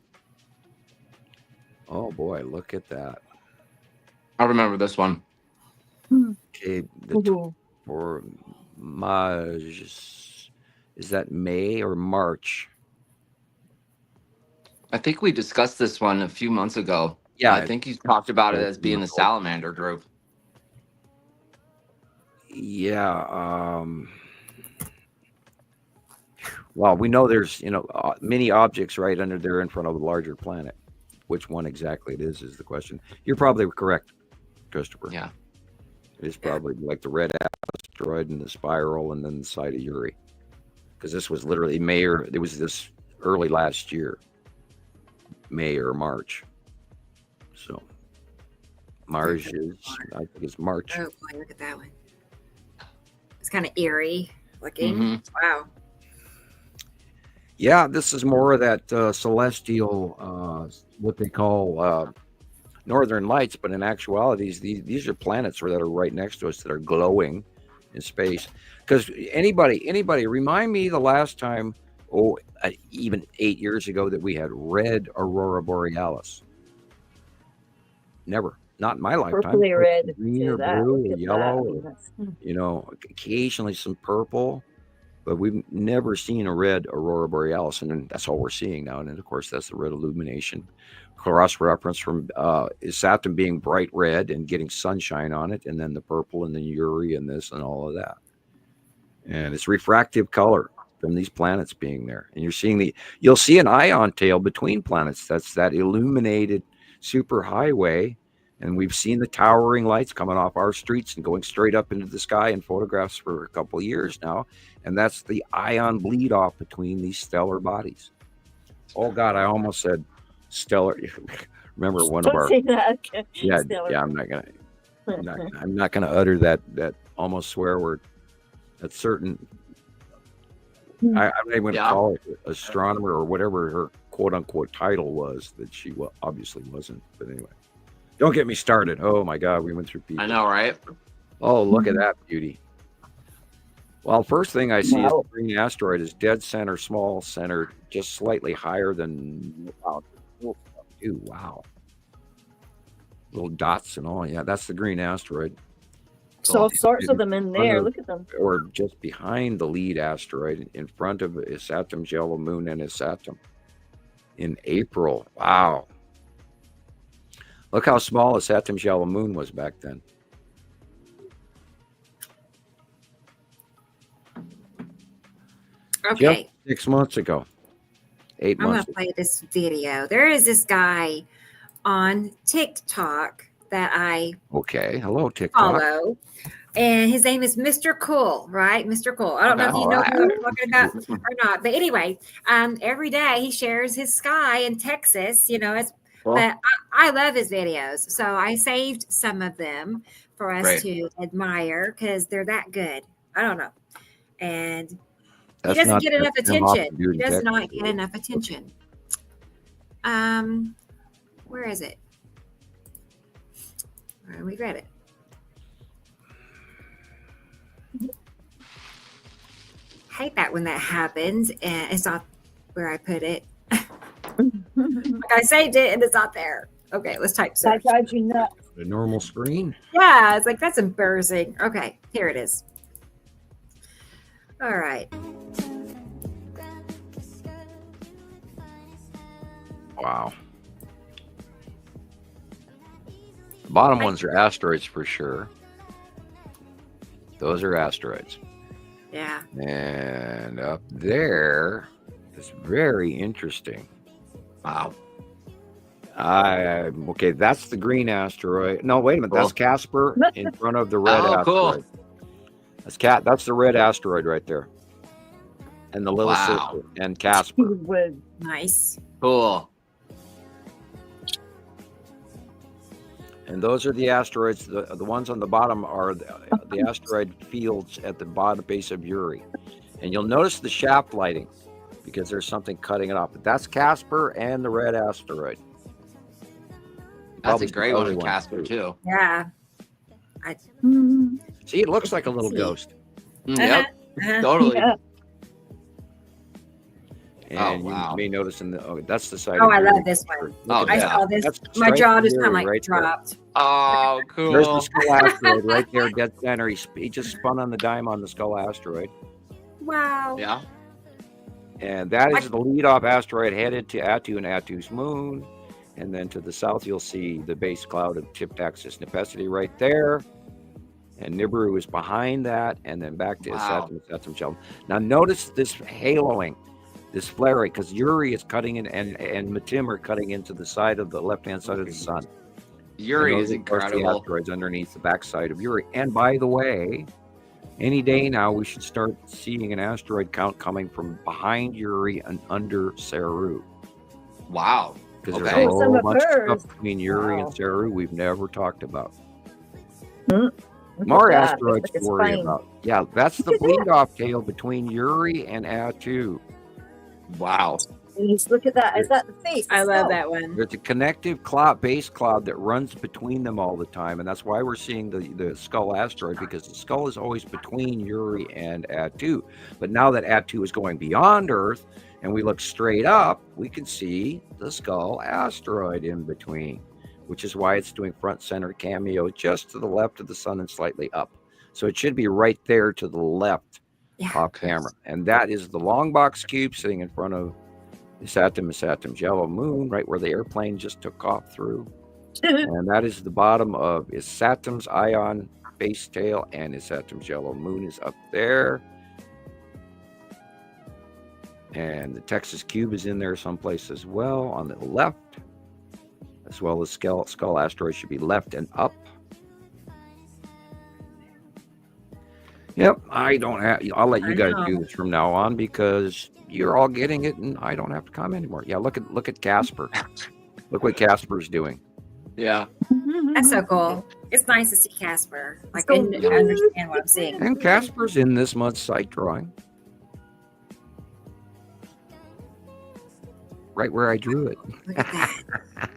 Oh boy, look at that. I remember this one. Okay, for Maj, is that May or March? I think we discussed this one a few months ago. Yeah, I think you talked about it as being the salamander group. Yeah. Well, we know there's many objects right under there in front of a larger planet. which one exactly it is the question. You're probably correct, Christopher. Yeah. It is probably like the red asteroid and the spiral and then the site of Uri. Because this was literally it was this early last year, May or March. So Mars is, I think it's March. Oh boy, look at that one. It's kind of eerie looking. Wow. Yeah, this is more of that celestial, what they call northern lights, but in actuality, these are planets that are right next to us that are glowing in space. Because anybody, remind me the last time, even 8 years ago, that we had red aurora borealis. Never, not in my lifetime. Purpley red, green or blue or yellow, or, occasionally some purple. But we've never seen a red aurora borealis, and that's all we're seeing now. And then, of course, that's the red illumination. Cross reference from Saturn being bright red and getting sunshine on it, and then the purple and the Uri and this and all of that. And it's refractive color from these planets being there. And you'll see an ion tail between planets. That's that illuminated superhighway. And we've seen the towering lights coming off our streets and going straight up into the sky in photographs for a couple of years now. And that's the ion bleed off between these stellar bodies. Oh God, I almost said stellar. Remember one of our, I'm not gonna utter that almost swear word. That certain, I'm not even going to call it astronomer or whatever her quote unquote title was that she obviously wasn't. But anyway, don't get me started. Oh my God, we went through people. I know, right? Oh, look at that beauty. Well, first thing I see is the green asteroid is dead center, small center, just slightly higher than, wow. Little dots and all. Yeah, that's the green asteroid. So all sorts of them in there. Look at them. Or just behind the lead asteroid, in front of Saturn's yellow moon and Saturn in April. Wow. Look how small Saturn's yellow moon was back then. Okay. Just 6 months ago. 8 months. I'm going to play this video. There is this guy on TikTok that I hello TikTok. follow, and his name is Mr. Cool, right? Mr. Cool. I don't know if you know who I'm talking about or not, but anyway, every day he shares his sky in Texas. But I love his videos, so I saved some of them for us to admire because they're that good. I don't know, and he doesn't get enough attention. He does not get enough attention. Where is it? We read it. I hate that when that happens and it's not where I put it. Like I saved it and it's not there. Okay, let's type search. That drives you nuts. The normal screen. Yeah, it's like that's embarrassing. Okay, here it is. All right. Wow. The bottom ones are asteroids for sure. Those are asteroids. Yeah. And up there is very interesting. Wow. Okay, that's the green asteroid. No, wait a minute. That's Casper in front of the red asteroid. Cool. That's the red asteroid right there. And the little sister and Casper. Nice. Cool. And those are the asteroids. The ones on the bottom are the asteroid fields at the bottom base of Uri. And you'll notice the shaft lighting because there's something cutting it off. But that's Casper and the red asteroid. That's a great one, Casper, too. Yeah. See, it looks like a little ghost. Yep, totally. Yeah. And you may notice that's the side. Oh, I love this one. I saw this. My jaw just kind of dropped. There. Oh, cool. There's the skull asteroid right there, dead center. He just spun on the dime on the skull asteroid. Wow. Yeah. And that is the lead-off asteroid headed to Attu and Attu's moon. And then to the south, you'll see the base cloud of Tiptaxis Nepesity right there. And Nibiru is behind that. And then back to Saturn. Now, notice this haloing. this flare because Uri is cutting in and Matim are cutting into the side of the left-hand side of the sun. Uri is incredible. The asteroids underneath the backside of Uri. And by the way, any day now we should start seeing an asteroid count coming from behind Uri and under Saru. Wow. Because there's a whole bunch of stuff between Uri and Saru we've never talked about. More asteroids to worry about. Yeah, that's the bleed-off tail between Uri and Atu. Wow. Look at that. Is that the face? I love that one. There's a connective cloud, base cloud that runs between them all the time, and that's why we're seeing the skull asteroid, because the skull is always between Uri and Atu. But now that Atu is going beyond Earth, and we look straight up, we can see the skull asteroid in between, which is why it's doing front center cameo just to the left of the sun and slightly up. So it should be right there to the left off camera. And that is the long box cube sitting in front of Saturn's yellow moon, right where the airplane just took off through. And that is the bottom of Saturn's ion base tail, and Saturn's yellow moon is up there. And the Texas cube is in there someplace as well on the left, as well as skull asteroid should be left and up. Yep, I'll let you guys do this from now on because you're all getting it and I don't have to comment anymore. Yeah, look at Casper. Look what Casper's doing. Yeah. That's so cool. It's nice to see Casper. Like, I understand what I'm seeing. And Casper's in this month's site drawing. Right where I drew it. Look at that.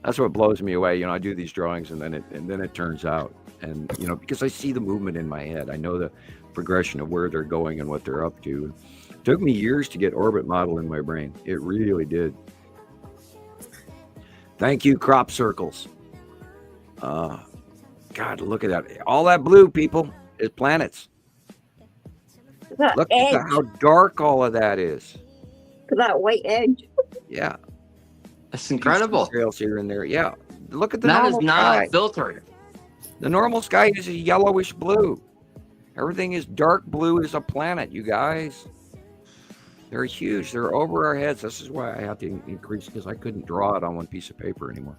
That's what blows me away. I do these drawings and then it turns out. And, because I see the movement in my head. I know the progression of where they're going and what they're up to. It took me years to get orbit model in my brain. It really did. Thank you, crop circles. God, look at that. All that blue, people, is planets. Look at how dark all of that is. Look at that white edge. Yeah. That's incredible. Trails here and there. Yeah. Look at the normal sky. That is not filtered. The normal sky is a yellowish blue. Everything is dark blue as a planet, you guys. They're huge. They're over our heads. This is why I have to increase, because I couldn't draw it on one piece of paper anymore.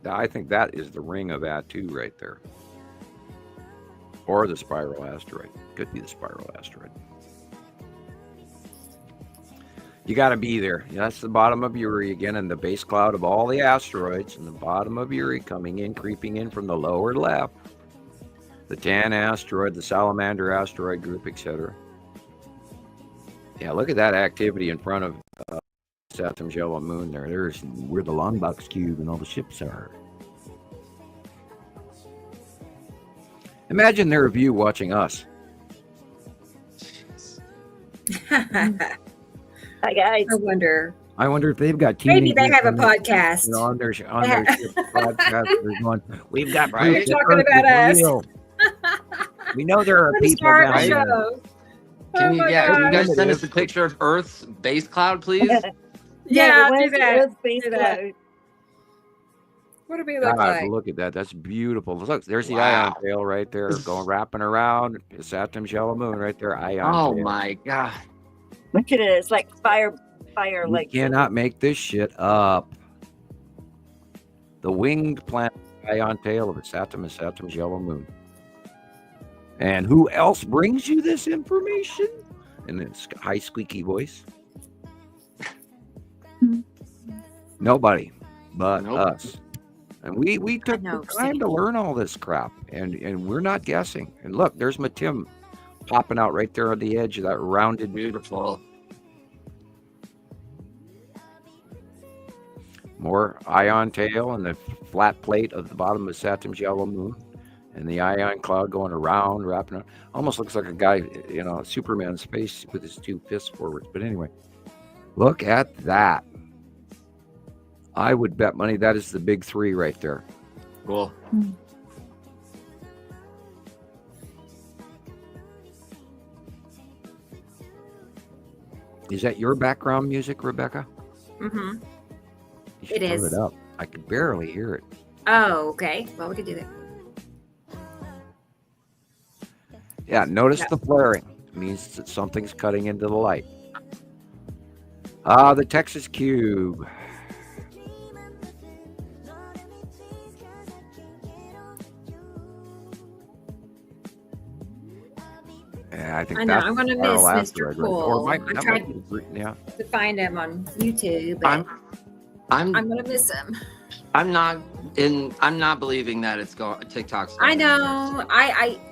I think that is the ring of Atu right there. Or the spiral asteroid. Could be the spiral asteroid. You got to be there. That's the bottom of Uri again, and the base cloud of all the asteroids, and the bottom of Uri coming in, creeping in from the lower left. The Tan asteroid, the Salamander asteroid group, etc. Yeah, look at that activity in front of Saturn's yellow moon there. There's where the long box cube and all the ships are. Imagine their view watching us. Hi guys. I wonder if they've got maybe they have a podcast. On their ship podcast. They're going, we've got they're talking about us. We know there are people down there. Can you guys send us a picture of Earth's base cloud, please? Yeah, do that. Earth's base cloud. What do we look like? Look at that. That's beautiful. Look, there's the ion tail right there, wrapping around. Saturn's yellow moon right there. Ion tail. My God. Look at it. It's like fire. You cannot make this shit up. The winged planet ion tail of Saturn's yellow moon. And who else brings you this information? In its high squeaky voice. Nobody but us. And we took the time to learn all this crap, and we're not guessing. And look, there's Matim popping out right there on the edge of that rounded, beautiful. More ion tail and the flat plate of the bottom of Saturn's yellow moon, and the ion cloud going around, wrapping around. Almost looks like a guy, Superman in space with his two fists forwards. But anyway, look at that. I would bet money that is the big three right there. Cool. Is that your background music, Rebecca? Mm-hmm. It is. It up. I could barely hear it. Oh, okay. Well, we could do that. Yeah, notice the flaring. It means that something's cutting into the light. The Texas Cube. Yeah, I think I'm going to miss Mr. Cool. I tried to find him on YouTube, but I'm going to miss him. I'm not believing that it's going TikTok's. I know.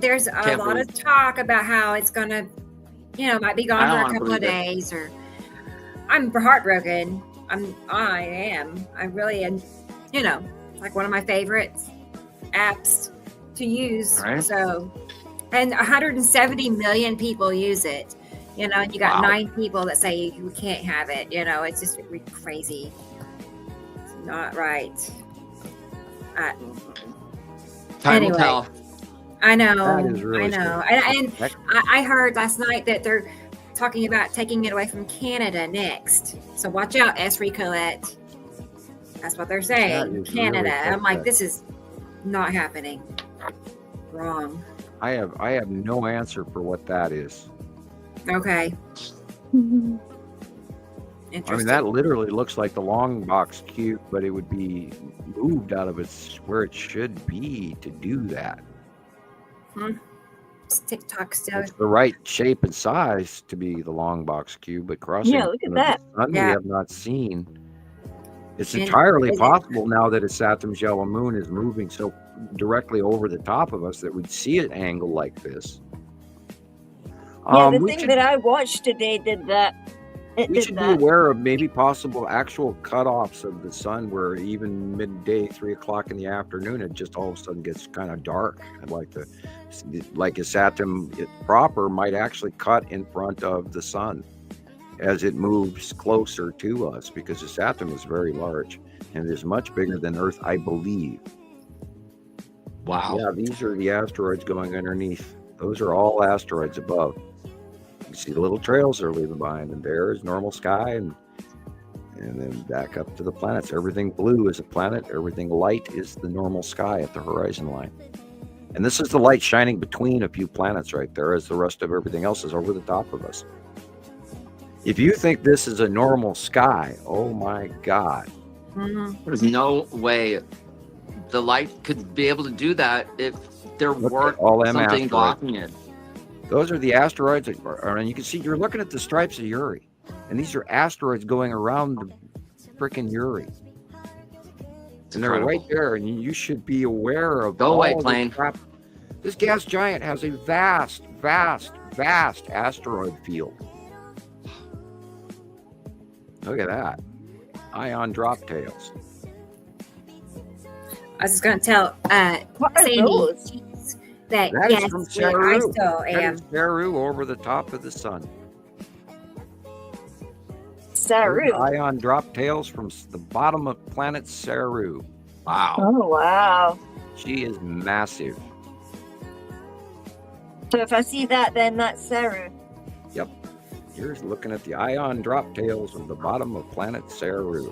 There's a lot of talk about how it's going to, might be gone for a couple of days, or I'm heartbroken. I am. I really am. Like one of my favorite apps to use. Right. So, and 170 million people use it. And you got 9 people that say you can't have it. It's just crazy. It's not right. Time will tell. I know. That is really I know. And I heard last night that they're talking about taking it away from Canada next. So watch out, Esri Colette. That's what they're saying. Canada. Really I'm like, this is not happening. Wrong. I have no answer for what that is. Okay. I mean, that literally looks like the long box cube, but it would be moved out of its where it should be to do that. It's TikTok still. It's the right shape and size to be the long box cube, but crossing look at that. the sun we have not seen. It's entirely possible now that a Saturn's yellow moon is moving so directly over the top of us that we'd see an angle like this. The thing that I watched today did that. We should be aware of maybe possible actual cutoffs of the sun where even midday, 3 o'clock in the afternoon, it just all of a sudden gets kind of dark. I'd like a Saturn proper might actually cut in front of the sun as it moves closer to us, because the Saturn is very large and is much bigger than Earth, I believe. Wow. Yeah, these are the asteroids going underneath. Those are all asteroids above. You see the little trails they're leaving behind, and there is normal sky, and then back up to the planets. Everything blue is a planet. Everything light is the normal sky at the horizon line. And this is the light shining between a few planets right there, as the rest of everything else is over the top of us. If you think this is a normal sky, oh my God. There's no way the light could be able to do that if there weren't something blocking it. Those are the asteroids, and you can see you're looking at the stripes of Uri, and these are asteroids going around the freaking Uri. And they're right there, and you should be aware of. Go away, plane. Crap. This gas giant has a vast, vast, vast asteroid field. Look at that. Ion drop tails. I was just going to tell Sandy that is from Saru. I still am. Saru over the top of the sun. Saru. Ion drop tails from the bottom of planet Saru. Wow. Oh, wow. She is massive. So if I see that, then that's Saru. Yep. You're looking at the ion drop tails of the bottom of planet Saru.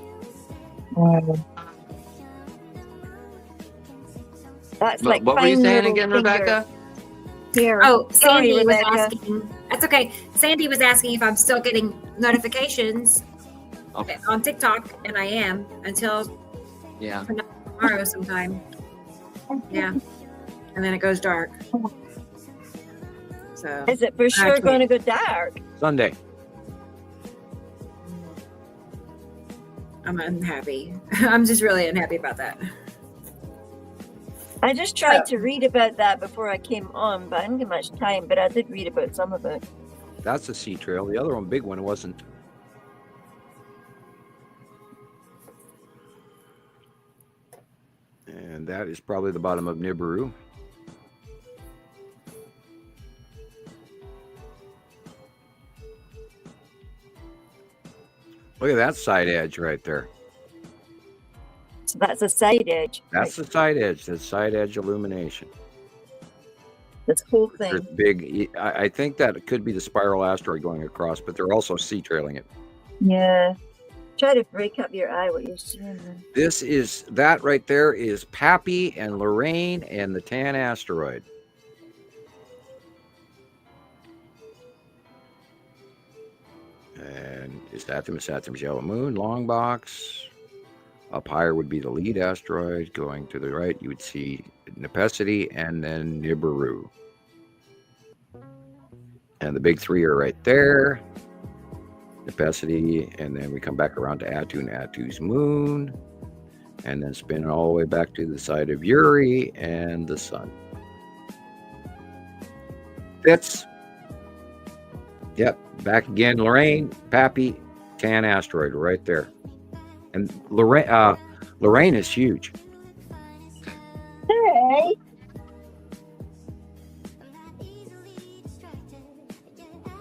Wow. That's what were you saying again, Rebecca? Here. Oh, Sorry, Sandy was Rebecca. asking. That's okay. Sandy was asking if I'm still getting notifications on TikTok, and I am until tomorrow sometime. Yeah, and then it goes dark. So is it for sure going to go dark? Sunday. I'm unhappy. I'm just really unhappy about that. I just tried to read about that before I came on, but I didn't get much time, but I did read about some of it. That's a sea trail. The other one, big one, wasn't. And that is probably the bottom of Nibiru. Look at that side edge right there. So that's a side edge. That's the side edge. That's side edge illumination. This whole thing. It's big. I think that it could be the spiral asteroid going across, but they're also sea trailing it. Yeah. Try to break up your eye, what you're seeing. That right there is Pappy and Lorraine and the Tan asteroid. And is Saturn's yellow moon, long box. Up higher would be the lead asteroid. Going to the right, you would see Nepesity and then Nibiru. And the big three are right there. Nepesity, and then we come back around to Attu and Attu's moon. And then spin all the way back to the side of Uri and the sun. Fits. Yep, back again. Lorraine, Pappy, Tan asteroid right there. And Lorraine is huge. Hey.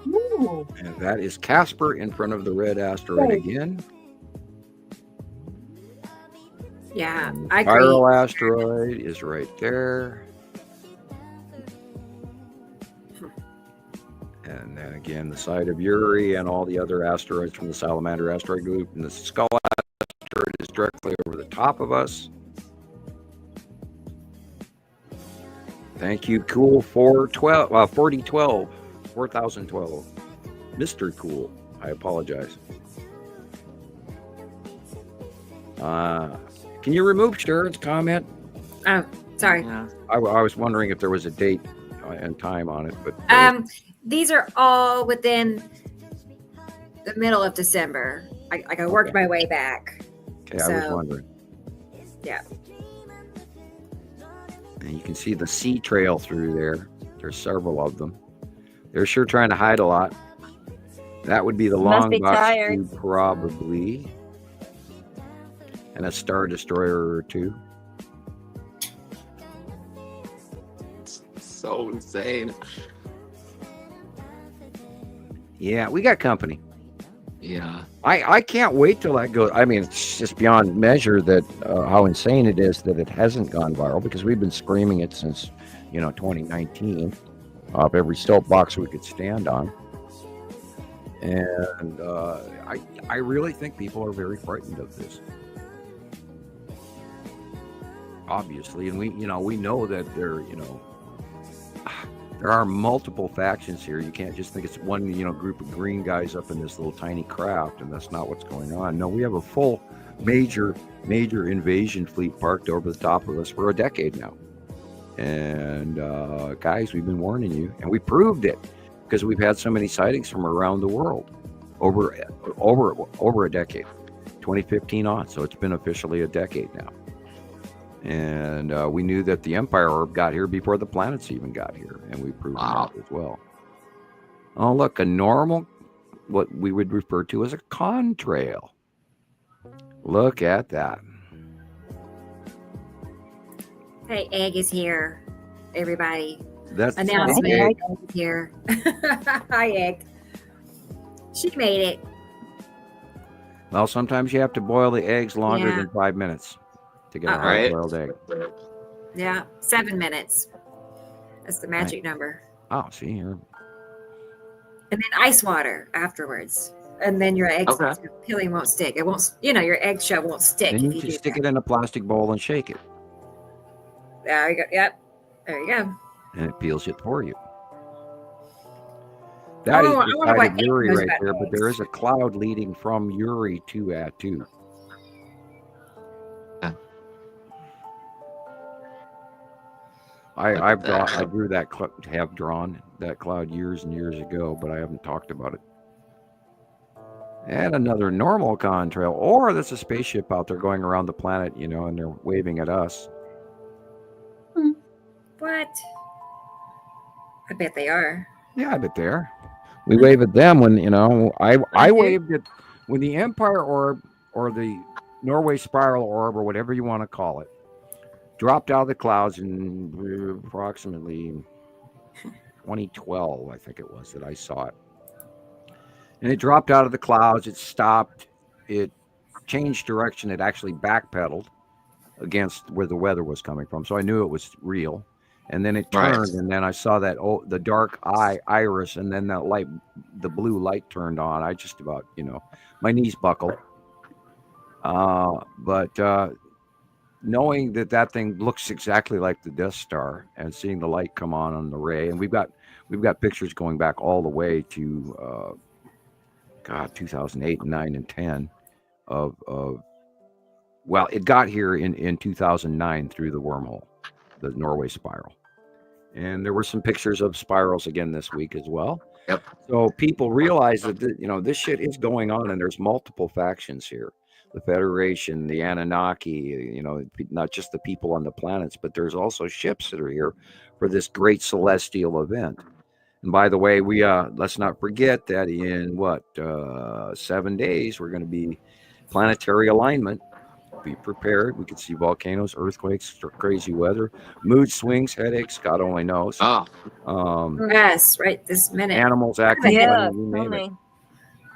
Ooh. And that is Casper in front of the red asteroid again. Yeah, and I agree. Spiral asteroid is right there. And then again, the side of Uri and all the other asteroids from the Salamander asteroid group. And the Skull asteroid is directly over the top of us. Thank you, Cool 4012. Mr. Cool. I apologize. Can you remove Sharon's comment? Oh, sorry. Yeah. I was wondering if there was a date and time on it, but these are all within the middle of December. I worked my way back. okay, I was wondering. Yeah. And you can see the sea trail through there. There's several of them. They're sure trying to hide a lot. That would be the Must long be box tired. cube, probably. And a Star Destroyer or two. It's so insane. Yeah, we got company. Yeah. I can't wait till that goes. I mean, it's just beyond measure that how insane it is that it hasn't gone viral, because we've been screaming it since 2019 off every soapbox we could stand on. And I really think people are very frightened of this. Obviously, and we know that there are multiple factions here. You can't just think it's one group of green guys up in this little tiny craft, and that's not what's going on. No, we have a full major invasion fleet parked over the top of us for a decade now. And guys, we've been warning you, and we proved it because we've had so many sightings from around the world over a decade, 2015 on. So it's been officially a decade now. And we knew that the Empire Orb got here before the planets even got here, and we proved that as well. Oh, look, a normal, what we would refer to as a contrail. Look at that. Hey, Egg is here, everybody. That's announcement. Egg. Egg is here. Hi, Egg. She made it. Well, sometimes you have to boil the eggs longer than 5 minutes to get a hard-boiled egg. Yeah, 7 minutes. That's the magic number. Oh, see here. And then ice water afterwards. And then your eggs peeling won't stick. It won't, your eggshell won't stick. Then you can stick it in a plastic bowl and shake it. There you go. Yep. There you go. And it peels it for you. That is the side of Uri right there, but there is a cloud leading from Uri to Attu. Yeah. I have drawn that cloud years and years ago, but I haven't talked about it. And another normal contrail, or there's a spaceship out there going around the planet, and they're waving at us. What? I bet they are. Yeah, I bet they are. We wave at them when, I waved at when the Empire Orb or the Norway Spiral Orb or whatever you want to call it dropped out of the clouds in approximately 2012, I think it was that I saw it. And it dropped out of the clouds. It stopped. It changed direction. It actually backpedaled against where the weather was coming from. So I knew it was real. And then it turned, and then I saw that the dark iris, and then that light, the blue light turned on. I just about, my knees buckled. But knowing that thing looks exactly like the Death Star and seeing the light come on the ray, and we've got pictures going back all the way to 2008 and 9 and 10 of well, it got here in 2009 through the wormhole, the Norway spiral. And there were some pictures of spirals again this week as well. Yep. So people realize that this shit is going on, and there's multiple factions here. The Federation, the Anunnaki, not just the people on the planets, but there's also ships that are here for this great celestial event. And by the way, we let's not forget that in 7 days we're going to be planetary alignment. Be prepared. We could see volcanoes, earthquakes, crazy weather, mood swings, headaches. God only knows. Yes, right this minute. Animals acting funny, you name it.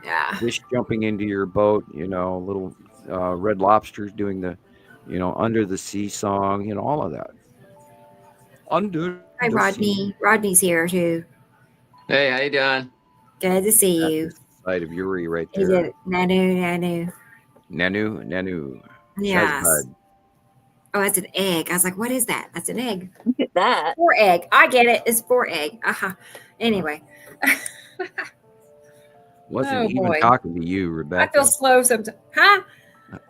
Yeah. Fish jumping into your boat. Little red lobsters doing the, under the sea song. All of that. Hi, Rodney. Rodney's here too. Hey, how you doing? Good to see you. Side of Yuri right Is there. it Nanu? Nanu. Yes. Oh, that's an egg. I was like, what is that? That's an egg. Look at that. 4 egg. I get it. It's 4 egg. Anyway. Wasn't even talking to you, Rebecca. I feel slow sometimes. Huh?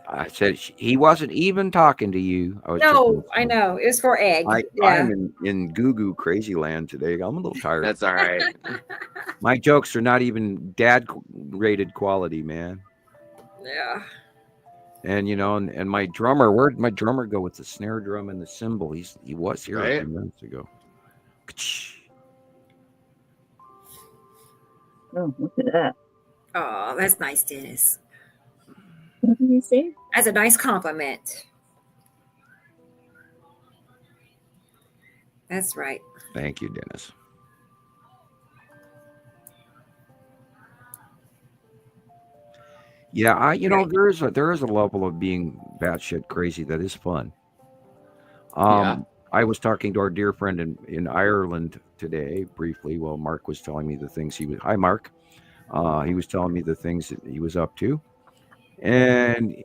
I said he wasn't even talking to you. No, I know. It was 4 egg. I'm in goo crazy land today. I'm a little tired. That's all right. My jokes are not even dad rated quality, man. Yeah. And and my drummer, where'd my drummer go with the snare drum and the cymbal? He was here a few minutes ago. Oh, look at that. Oh, that's nice, Dennis. What did you say? That's a nice compliment. That's right. Thank you, Dennis. Yeah, there is a level of being batshit crazy that is fun. I was talking to our dear friend in Ireland today briefly. Well, Mark was telling me the things hi, Mark. He was telling me the things that he was up to. And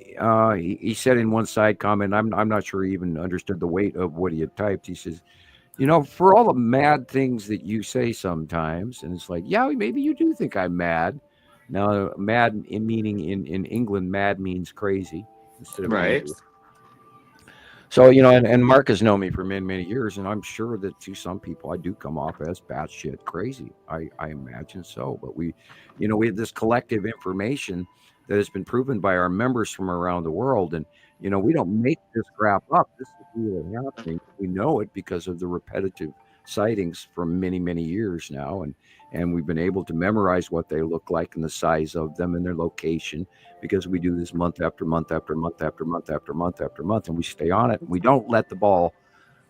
he said in one side comment, I'm not sure he even understood the weight of what he had typed. He says, for all the mad things that you say sometimes, and it's like, yeah, maybe you do think I'm mad. Now, mad meaning in England, mad means crazy instead of right. Angry. So, and Mark has known me for many, many years, and I'm sure that to some people I do come off as batshit crazy. I imagine so. But we have this collective information that has been proven by our members from around the world. And, we don't make this crap up. This is really happening. We know it because of the repetitive sightings from many, many years now. And we've been able to memorize what they look like and the size of them and their location because we do this month after month after month after month after month after month, and we stay on it. We don't let the ball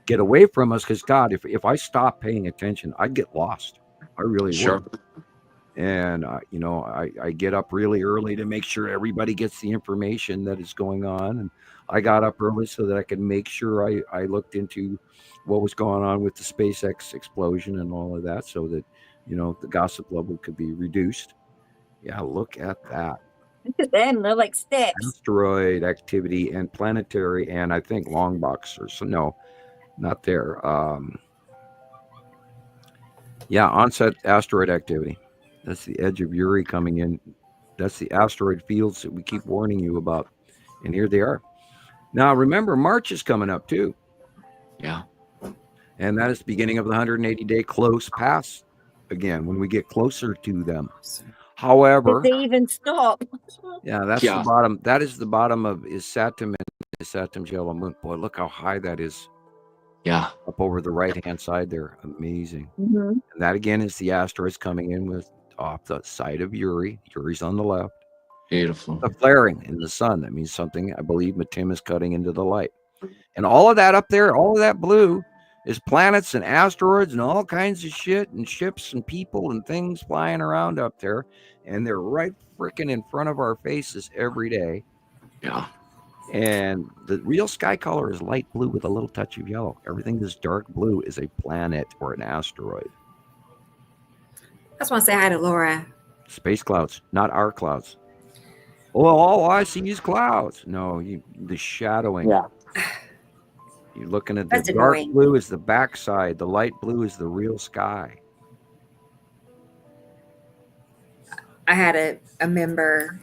get away from us because, God, if I stop paying attention, I'd get lost. I really would. And, I get up really early to make sure everybody gets the information that is going on. And I got up early so that I could make sure I looked into what was going on with the SpaceX explosion and all of that so that, the gossip level could be reduced. Yeah, look at that. Look at them. They're like sticks. Asteroid activity and planetary, and I think long box or so. No, not there. Onset asteroid activity. That's the edge of Uri coming in. That's the asteroid fields that we keep warning you about. And here they are. Now, remember, March is coming up too. Yeah. And that is the beginning of the 180-day close pass again, when we get closer to them. However, did they even stop? Yeah, that's the bottom. That is the bottom of Saturn and Saturn's yellow moon. Boy, look how high that is. Yeah. Up over the right-hand side there. Amazing. Mm-hmm. And that, again, is the asteroids coming in with off the side of Uri. Uri's on the left. Beautiful. The flaring in the sun. That means something, I believe, Matim is cutting into the light. And all of that up there, all of that blue, is planets and asteroids and all kinds of shit and ships and people and things flying around up there. And they're right freaking in front of our faces every day. Yeah. And the real sky color is light blue with a little touch of yellow. Everything that's dark blue is a planet or an asteroid. I just want to say hi to Laura. Space clouds, not our clouds. Well, all I see is clouds. No, the shadowing. Yeah. You're looking at That's the dark annoying. blue is the backside. The light blue is the real sky. I had a member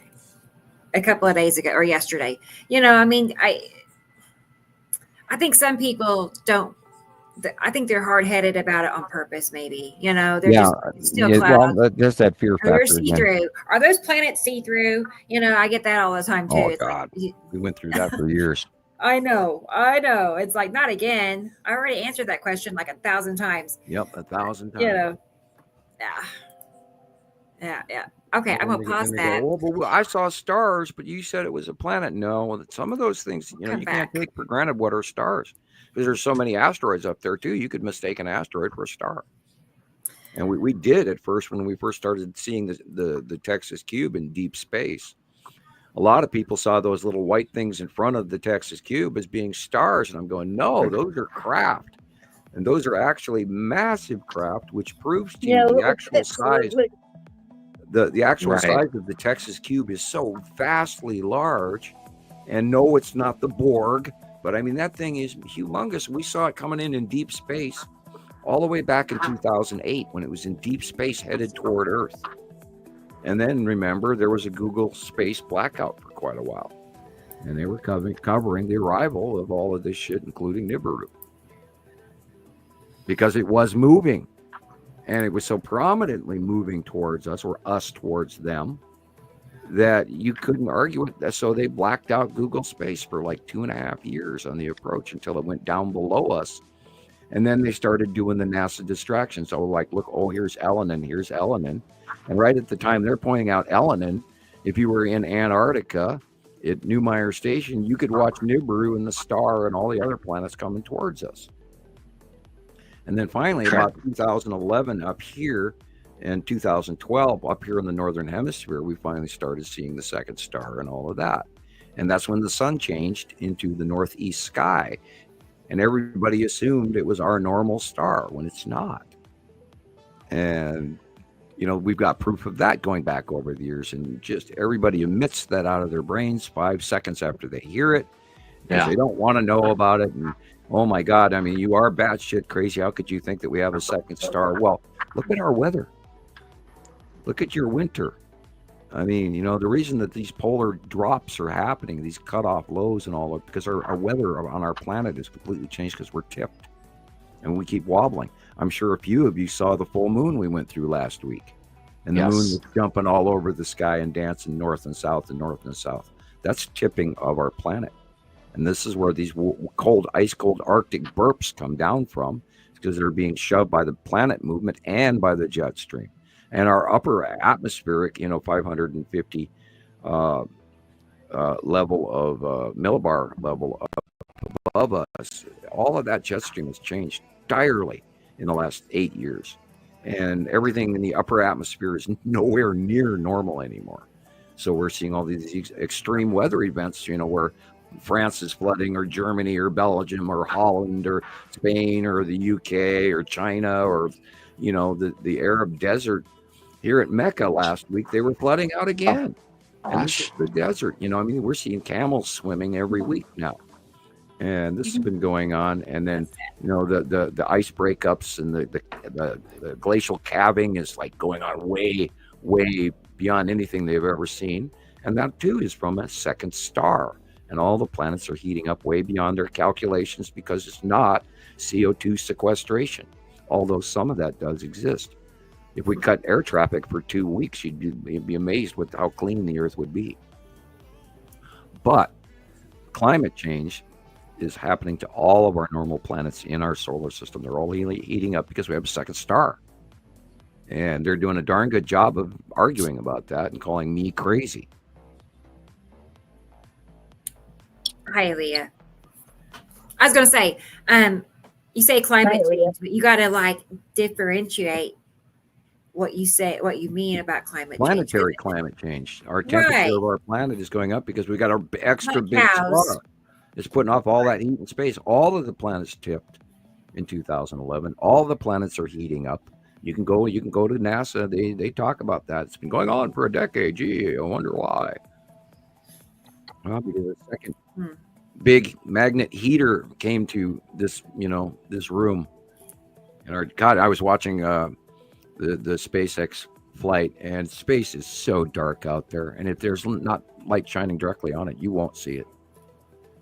a couple of days ago or yesterday. I mean, I think some people don't. I think they're hard headed about it on purpose. Maybe they're just still clouds. Well, just that fear Or they're factor see again. through. Are those planets see through? I get that all the time too. Oh It's God, like, we went through that for years. I know. It's like, not again. I already answered that question like 1,000 times. Yep, 1,000 times. Yeah. Okay, I'm gonna pause that. Go, but I saw stars, but you said it was a planet. No, some of those things, you can't take for granted what are stars, because there's so many asteroids up there too. You could mistake an asteroid for a star, and we did at first when we first started seeing the Texas cube in deep space. A lot of people saw those little white things in front of the Texas cube as being stars, and I'm going, no, those are craft, and those are actually massive craft, which proves to you the actual size. The actual size of the Texas cube is so vastly large, and no, it's not the Borg, but I mean, that thing is humongous. We saw it coming in deep space all the way back in 2008 when it was in deep space headed toward Earth. And then remember, there was a Google space blackout for quite a while, and they were covering the arrival of all of this shit, including Nibiru, because it was moving. And it was so prominently moving towards us, or us towards them, that you couldn't argue it. So they blacked out Google Space for like 2.5 years on the approach until it went down below us. And then they started doing the NASA distraction. So like, look, here's Elenin. And right at the time they're pointing out Elenin, if you were in Antarctica at Newmeyer Station, you could watch Nibiru and the star and all the other planets coming towards us. And then finally, about 2011 up here, and 2012 up here in the Northern Hemisphere, we finally started seeing the second star and all of that. And that's when the sun changed into the northeast sky. And everybody assumed it was our normal star when it's not. And, we've got proof of that going back over the years. And just everybody emits that out of their brains 5 seconds after they hear it. Because they don't want to know about it. And, oh my God, I mean, you are batshit crazy. How could you think that we have a second star? Well, look at our weather. Look at your winter. I mean, the reason that these polar drops are happening, these cutoff lows and all, because our weather on our planet is completely changed because we're tipped and we keep wobbling. I'm sure a few of you saw the full moon we went through last week, and the moon was jumping all over the sky and dancing north and south and north and south. That's tipping of our planet. And this is where these ice cold Arctic burps come down from, because they're being shoved by the planet movement and by the jet stream. And our upper atmospheric, 550 level of millibar level above us, all of that jet stream has changed entirely in the last 8 years. And everything in the upper atmosphere is nowhere near normal anymore. So we're seeing all these extreme weather events, where France is flooding, or Germany, or Belgium, or Holland, or Spain, or the UK, or China, or the Arab desert. Here at Mecca last week, they were flooding out again. And this is the desert. We're seeing camels swimming every week now, and this has been going on. And then the ice breakups and the glacial calving is like going on way beyond anything they've ever seen. And that too is from a second star. And all the planets are heating up way beyond their calculations, because it's not CO2 sequestration, although some of that does exist. If we cut air traffic for 2 weeks, you'd be amazed with how clean the Earth would be. But climate change is happening to all of our normal planets in our solar system. They're all heating up because we have a second star. And they're doing a darn good job of arguing about that and calling me crazy. Hi, Leah. I was going to say, you say climate change, but you got to differentiate what you mean about climate Planetary change. climate change. Our temperature of our planet is going up because we got our extra big star. It's putting off all that heat in space. All of the planets tipped in 2011. All the planets are heating up. You can go to NASA. They talk about that. It's been going on for a decade. Gee, I wonder why. Well, because the second big magnet heater came to this, this room. And I was watching the SpaceX flight, and space is so dark out there. And if there's not light shining directly on it, you won't see it.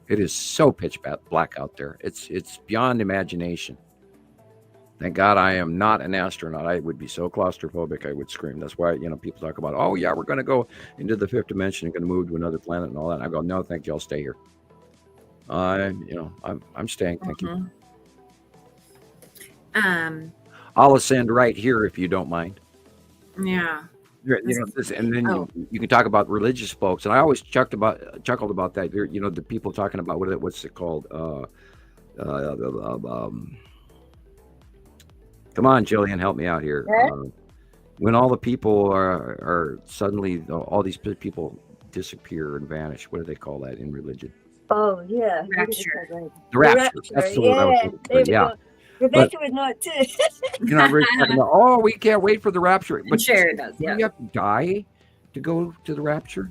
It is so pitch black out there. It's beyond imagination. Thank God I am not an astronaut. I would be so claustrophobic I would scream. That's why, people talk about, oh yeah, we're going to go into the fifth dimension and going to move to another planet and all that. And I go, no, thank you. I'll stay here. I'm staying. Thank you. I'll ascend right here if you don't mind. Yeah. And then you can talk about religious folks, and I always chuckled about that. The people talking about what's it called? Come on, Gillian, help me out here. When all the people are suddenly, all these people disappear and vanish. What do they call that in religion? Oh yeah, rapture. The rapture. That's the word I was looking for. Yeah. Rebecca was not too. Really talking about, oh, we can't wait for the rapture. But sure it does. Yeah. You have to die to go to the rapture.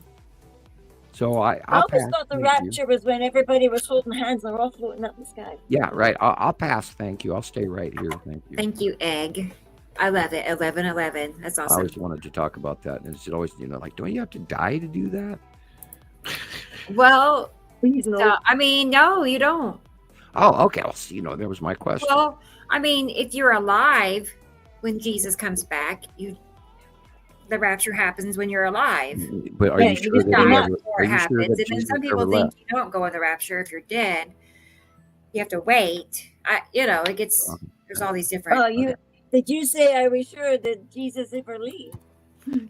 So I always thought the rapture was when everybody was holding hands and they're all floating up in the sky. Yeah, right. I'll pass. Thank you. I'll stay right here. Thank you. Thank you, Egg. I love it. 11:11. That's awesome. I always wanted to talk about that, and it's always, don't you have to die to do that? Well, please no. No, you don't. Oh, okay. Well, that was my question. Well, if you're alive when Jesus comes back, the rapture happens when you're alive. But are you sure that it happens? And then some people think you don't go in the rapture if you're dead. You have to wait. It gets. There's all these different. Did you say, are we sure that Jesus ever leave?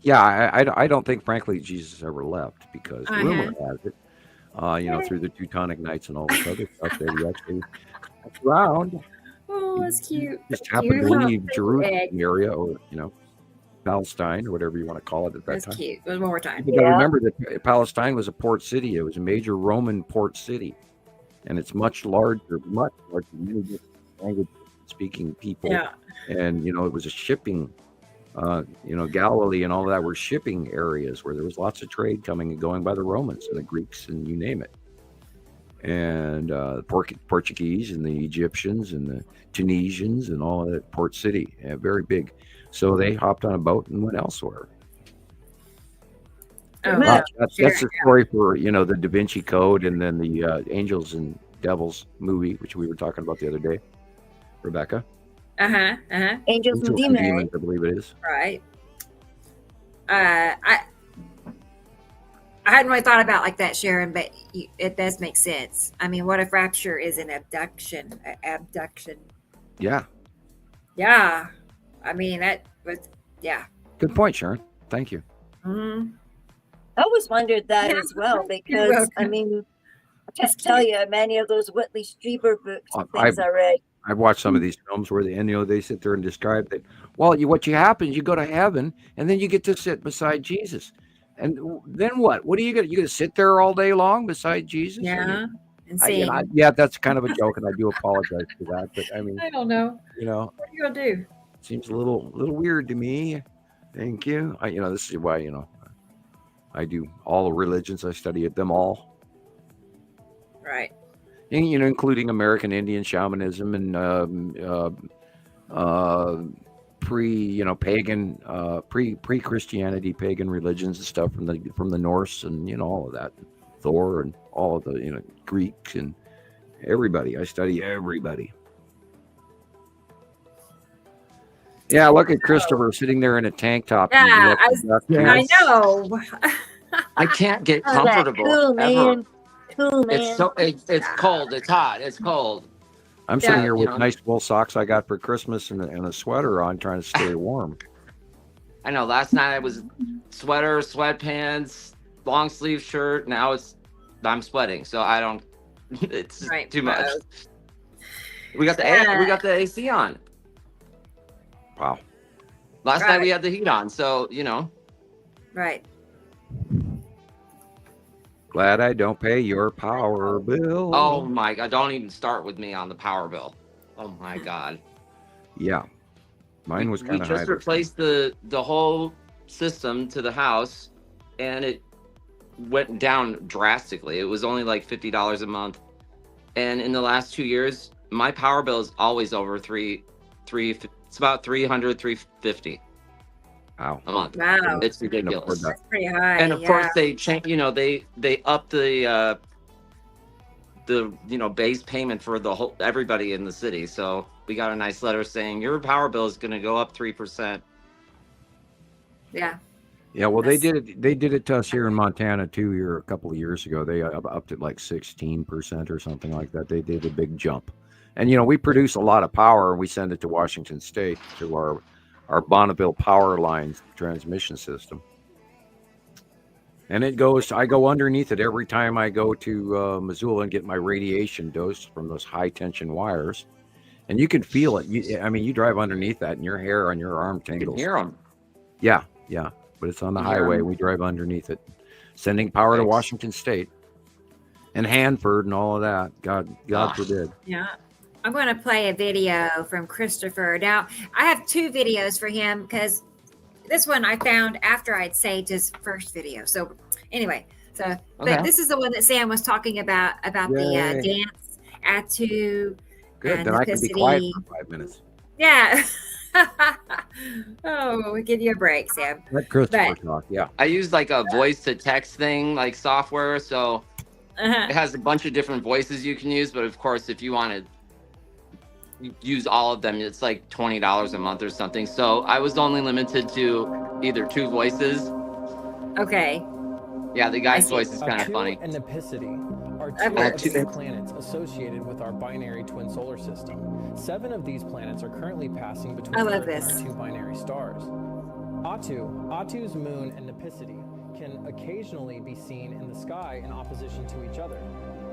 Yeah, I don't think, frankly, Jesus ever left, because rumor has it, through the Teutonic Knights and all this other stuff, that he actually went around. Oh, that's cute. Just happened to leave Jerusalem area, or Palestine, or whatever you want to call it at that time. That's cute. One more time. You got to remember that Palestine was a port city. It was a major Roman port city, and it's much larger than many different language-speaking people. Yeah. And it was a shipping. Galilee and all of that were shipping areas where there was lots of trade coming and going by the Romans and the Greeks and you name it. And the Portuguese and the Egyptians and the Tunisians and all of that port city, very big. So they hopped on a boat and went elsewhere. That's the story for, the Da Vinci Code, and then the Angels and Devils movie, which we were talking about the other day, Rebecca. Angels and Demons, I believe it is. Right. I hadn't really thought about like that, Sharon, but it does make sense. What if rapture is an abduction? Abduction. Yeah. Yeah. That was, yeah. Good point, Sharon. Thank you. Mm-hmm. I always wondered that as well, because, I can't tell you how many of those Whitley Strieber books and things I read. I've watched some of these films where they sit there and describe that. Well, what happens, you go to heaven, and then you get to sit beside Jesus, and then what? What are you gonna? You gonna sit there all day long beside Jesus? Yeah, that's kind of a joke, and I do apologize for that. But I don't know. What are you gonna do? Seems a little weird to me. Thank you. This is why I do all the religions. I study them all. Right. Including American Indian shamanism and pagan, pre-Christianity pagan religions and stuff from the Norse, and all of that, Thor and all of the Greeks and everybody. I study everybody. Yeah, look at Christopher sitting there in a tank top. Yeah, I know. I can't get comfortable. Cool, man. Cool, man. It's cold. It's hot. It's cold. I'm sitting here with nice wool socks I got for Christmas and a sweater on, trying to stay warm. I know. Last night I was sweater, sweatpants, long sleeve shirt. Now I'm sweating, so I don't. It's too much. We got the AC on. Wow. Last night we had the heat on, so Right. Glad I don't pay your power bill. Oh my God! Don't even start with me on the power bill. Oh my God. Yeah, mine was kind of high. We just replaced the whole system to the house, and went down drastically. It was only like $50 a month. And in the last 2 years, my power bill is always over it's about $300-350 Wow. a month. Wow. It's ridiculous. That's pretty high. And of course they change, they up the base payment for everybody in the city. So we got a nice letter saying your power bill is going to go up 3%. Yeah. Yeah, well, they did it to us here in Montana too. Here a couple of years ago, they upped it like 16% or something like that. They did a big jump, and we produce a lot of power, and we send it to Washington State to our Bonneville power lines transmission system, and I go underneath it every time I go to Missoula and get my radiation dose from those high tension wires, and you can feel it. You drive underneath that, and your hair on your arm tingles. You can hear them. Yeah. But it's on the highway. We drive underneath it, sending power to Washington State and Hanford and all of that. God forbid. Yeah. I'm going to play a video from Christoper. Now, I have 2 videos for him because this one I found after I'd saved his first video. So anyway, but this is the one that Sam was talking about the dance, Attu. Good. Then I can be quiet for 5 minutes. Yeah. Oh, we'll give you a break, Sam. Let Christoper talk. Yeah. I use like a voice to text thing, like software. So it has a bunch of different voices you can use. But of course, if you want to use all of them, it's like $20 a month or something. So I was only limited to either 2 voices. Okay. Yeah, the guy's voice is kind of funny. And Nipicity are 2 of 6 planets associated with our binary twin solar system. 7 of these planets are currently passing between Earth and our 2 binary stars. Attu's moon and Nipicity can occasionally be seen in the sky in opposition to each other.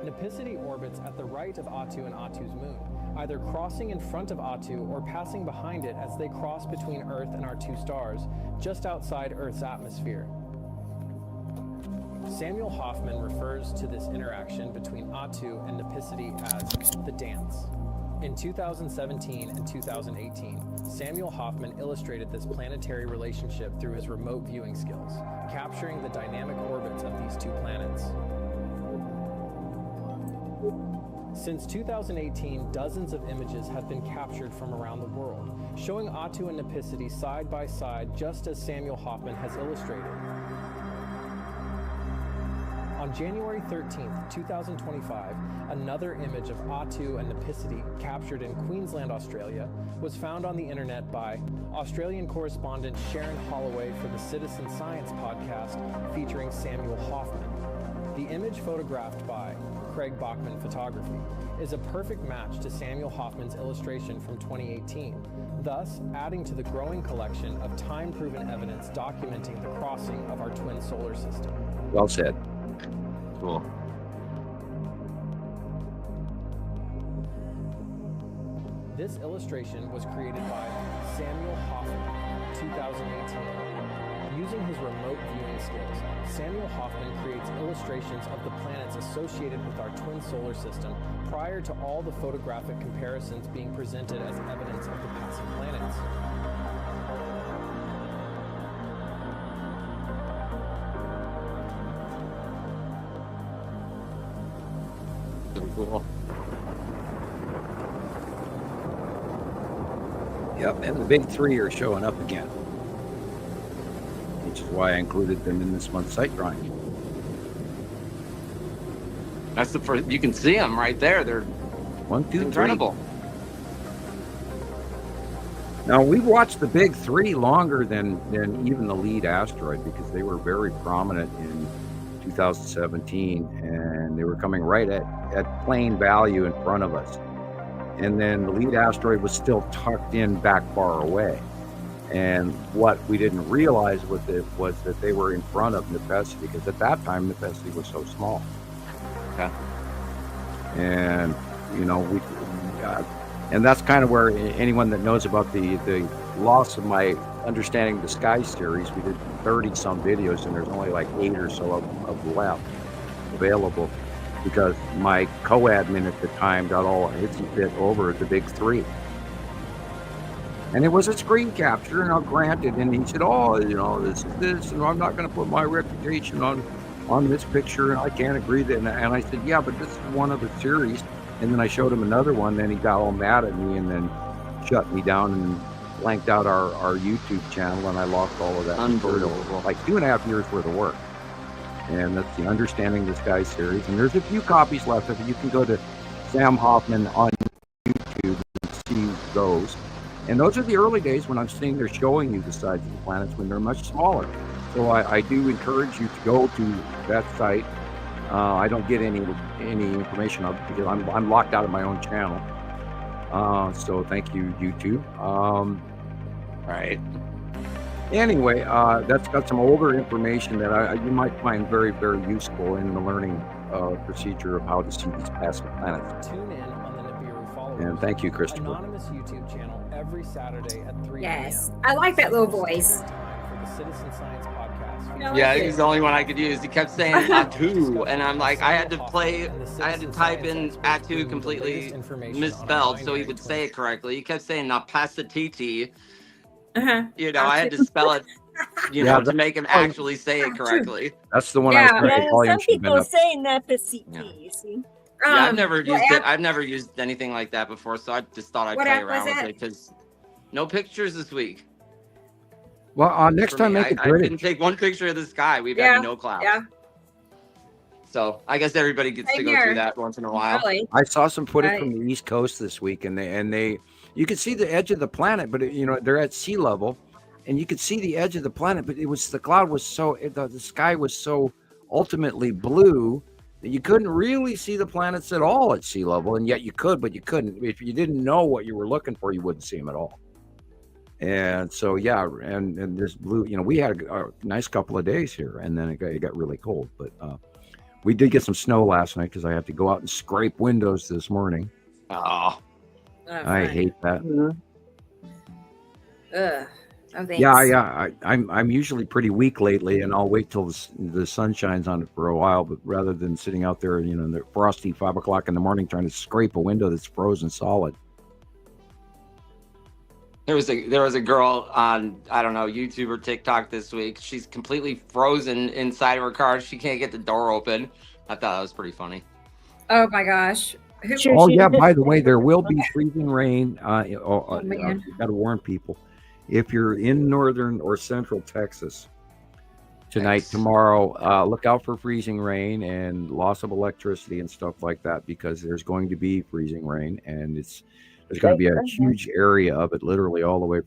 Nipicity orbits at the right of Attu and Attu's moon, either crossing in front of Attu or passing behind it as they cross between Earth and our 2 stars, just outside Earth's atmosphere. Samuel Hofman refers to this interaction between Attu and Nipicity as the dance. In 2017 and 2018, Samuel Hofman illustrated this planetary relationship through his remote viewing skills, capturing the dynamic orbits of these 2 planets. Since 2018, dozens of images have been captured from around the world, showing Attu and Nipicity side by side, just as Samuel Hofman has illustrated. On January 13th, 2025, another image of Attu and Nipicity captured in Queensland, Australia, was found on the internet by Australian correspondent Sharon Holloway for the Citizen Science podcast featuring Samuel Hofman. The image, photographed by Craig Bachman Photography, is a perfect match to Samuel Hofman's illustration from 2018, thus adding to the growing collection of time-proven evidence documenting the crossing of our twin solar system. Well said. Cool. This illustration was created by Samuel Hofman, 2018. Using his remote viewing skills, Samuel Hofman creates illustrations of the planets associated with our twin solar system prior to all the photographic comparisons being presented as evidence of the passing planets. Cool. Yep, and the big 3 are showing up again, which is why I included them in this month's sight drawing. That's the first. You can see them right there. They're 1, 2, incredible. 3. Now we've watched the big 3 longer than even the lead asteroid, because they were very prominent in 2017, and they were coming right at plain value in front of us. And then the lead asteroid was still tucked in back far away. And what we didn't realize was that they were in front of Nipicity, because at that time Nipicity was so small. Okay. And and that's kind of where anyone that knows about the loss of my Understanding the Sky series, we did 30 some videos, and there's only like 8 or so of left available, because my co-admin at the time got all hissy fit over the big 3. And it was a screen capture, and I'll grant it. And he said, this is this, and I'm not going to put my reputation on on this picture, and I can't agree that. And I said, yeah, but this is one of the series. And then I showed him another one. Then he got all mad at me and then shut me down and blanked out our YouTube channel, and I lost all of that material, like 2.5 years worth of work. And that's the Understanding the Sky series. And there's a few copies left of it. You can go to Sam Hofman on YouTube and see those. And those are the early days when I'm seeing they're showing you the size of the planets when they're much smaller. So I do encourage you to go to that site. I don't get any information of it because I'm locked out of my own channel. So thank you, YouTube. Right. Anyway, that's got some older information that you might find very, very useful in the learning procedure of how to see these passing planets. Tune in on the Nibiru Followers. And thank you, Christoper. Anonymous YouTube channel every Saturday at 3 Yes, p.m. I like that little voice. For the Citizen Science Podcast. Yeah, he's the only one I could use. He kept saying Atu, and I'm like, I had to type in Atu completely misspelled so he would say it correctly. He kept saying Napasatiti. You know, I had to spell it, to make him actually say it correctly. That's the one I was trying to call you. Some people say Napasiti, you see. I've never used it. I've never used anything like that before, so I just thought I'd play around with it because no pictures this week. Well, next time make it I pretty. didn't take one picture of the sky. We've had no clouds. Yeah. So I guess everybody gets to go through that once in a while. Really? I saw some footage from the East Coast this week, and they you could see the edge of the planet, but they're at sea level, and you could see the edge of the planet, but the cloud was so the sky was so ultimately blue that you couldn't really see the planets at all at sea level, and yet you could, but you couldn't. If you didn't know what you were looking for, you wouldn't see them at all. And so and this blue, we had a nice couple of days here, and then it got really cold, but we did get some snow last night because I had to go out and scrape windows this morning. Oh. I hate that. Oh, I'm usually pretty weak lately, and I'll wait till the sun shines on it for a while. But rather than sitting out there, in the frosty 5 o'clock in the morning trying to scrape a window that's frozen solid. There was a girl on, I don't know, YouTube or TikTok this week. She's completely frozen inside of her car. She can't get the door open. I thought that was pretty funny. Oh my gosh. Oh yeah, by the way, there will be freezing rain. You got to warn people. If you're in northern or central Texas tonight, tomorrow, look out for freezing rain and loss of electricity and stuff like that, because there's going to be freezing rain, and there's going to be a huge area of it, literally all the way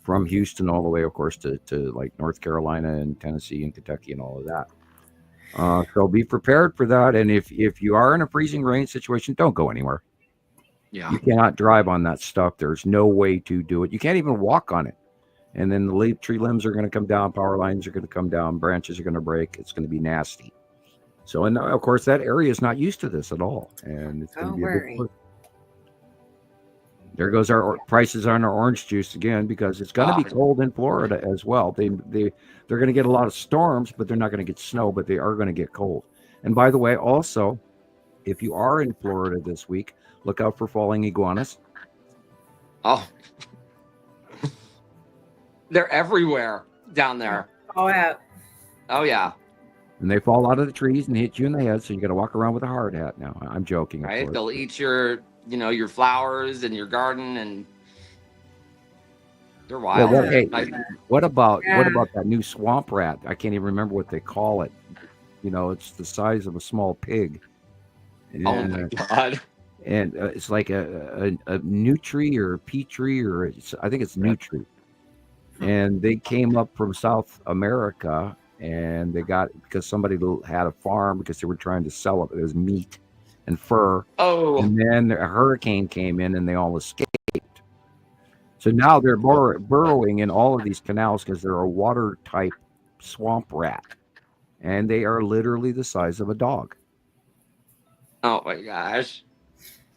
from Houston all the way, of course, to like North Carolina and Tennessee and Kentucky and all of that. So be prepared for that. And if you are in a freezing rain situation, don't go anywhere. Yeah. You cannot drive on that stuff. There's no way to do it. You can't even walk on it. And then the tree limbs are going to come down, power lines are going to come down, branches are going to break. It's going to be nasty. So, and of course, that area is not used to this at all. And it's going to be a big. There goes our prices on our orange juice again, because it's going to be cold in Florida as well. They're going to get a lot of storms, but they're not going to get snow, but they are going to get cold. And by the way, also, if you are in Florida this week, look out for falling iguanas. Oh, they're everywhere down there. Oh yeah. Oh yeah. And they fall out of the trees and hit you in the head, so you got to walk around with a hard hat now. I'm joking. Right? They'll eat your flowers and your garden, and they're wild. Well, hey, what about that new swamp rat? I can't even remember what they call it. It's the size of a small pig. And, oh my God. And it's like a nutri or a petri, or I think it's nutri. And they came up from South America, and they got, because somebody had a farm because they were trying to sell it. It was meat and fur. Oh. And then a hurricane came in and they all escaped. So now they're burrowing in all of these canals because they're a water type swamp rat. And they are literally the size of a dog. Oh my gosh.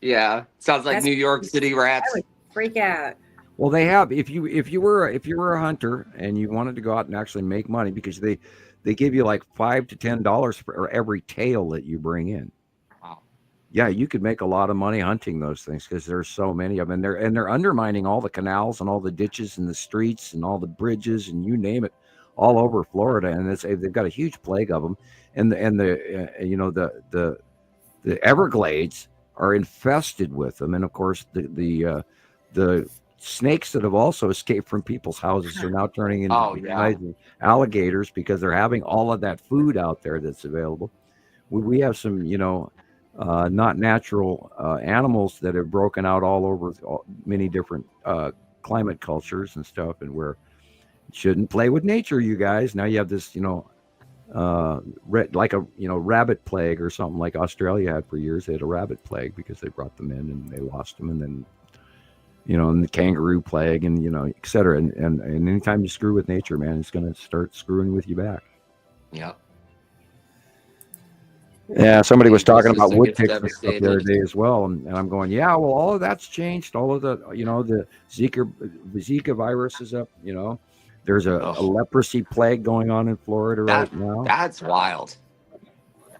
Yeah. Sounds like New York City rats. I would freak out. Well, they have, if you were a hunter and you wanted to go out and actually make money, because they give you like $5 to $10 for every tail that you bring in. Wow. Yeah, you could make a lot of money hunting those things because there's so many of them. They're undermining all the canals and all the ditches and the streets and all the bridges and you name it. all over Florida, and they've got a huge plague of them. And the Everglades are infested with them, and of course the snakes that have also escaped from people's houses are now turning into alligators because they're having all of that food out there that's available. We have some, not natural animals that have broken out all over many different climate cultures and stuff, and where you shouldn't play with nature, you guys. Now you have this, like a rabbit plague or something like Australia had for years. They had a rabbit plague because they brought them in and they lost them, and then and the kangaroo plague, and et cetera. And anytime you screw with nature, man, it's going to start screwing with you back. Yeah. Yeah, somebody was talking about wood ticks the other day as well, and I'm going, yeah, well, all of that's changed. All of the, the Zika virus is up. There's a leprosy plague going on in Florida right now. That's wild.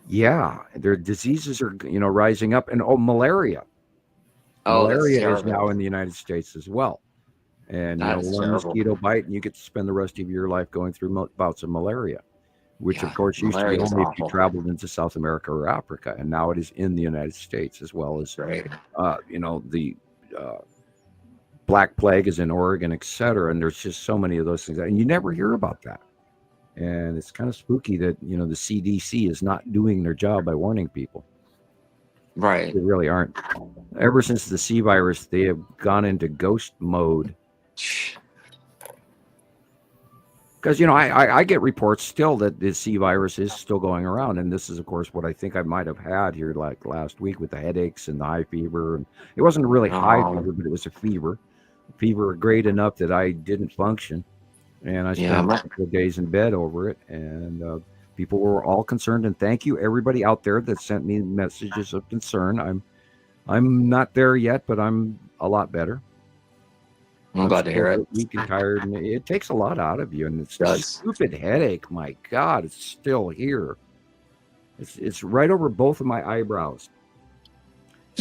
Yeah, their diseases are rising up, and malaria. Malaria is now in the United States as well, and one mosquito bite, and you get to spend the rest of your life going through bouts of malaria. Which, of course, used to be only if you traveled into South America or Africa, and now it is in the United States as well as, the Black Plague is in Oregon, et cetera. And there's just so many of those things, and you never hear about that. And it's kind of spooky that the CDC is not doing their job by warning people. Right? They really aren't. Ever since the C virus, they have gone into ghost mode. Because, I get reports still that the C virus is still going around. And this is, of course, what I think I might have had here like last week with the headaches and the high fever. And it wasn't a really high fever, but it was a fever. Fever great enough that I didn't function. And I spent a couple of days in bed over it. And people were all concerned. And thank you, everybody out there that sent me messages of concern. I'm not there yet, but I'm a lot better. I'm glad to hear it. Weak and tired, and it takes a lot out of you. And it's a stupid headache. My God, it's still here. It's right over both of my eyebrows.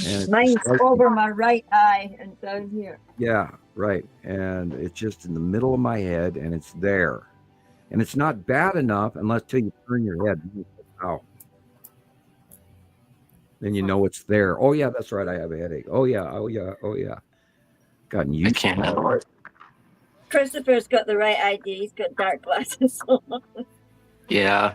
And mine's over my right eye and down here. Yeah, right. And it's just in the middle of my head, and it's there. And it's not bad enough unless till you turn your head. Ow. Then you know it's there. Oh yeah, that's right. I have a headache. Oh yeah. Gotten used to it. Christopher's got the right idea. He's got dark glasses on. Yeah.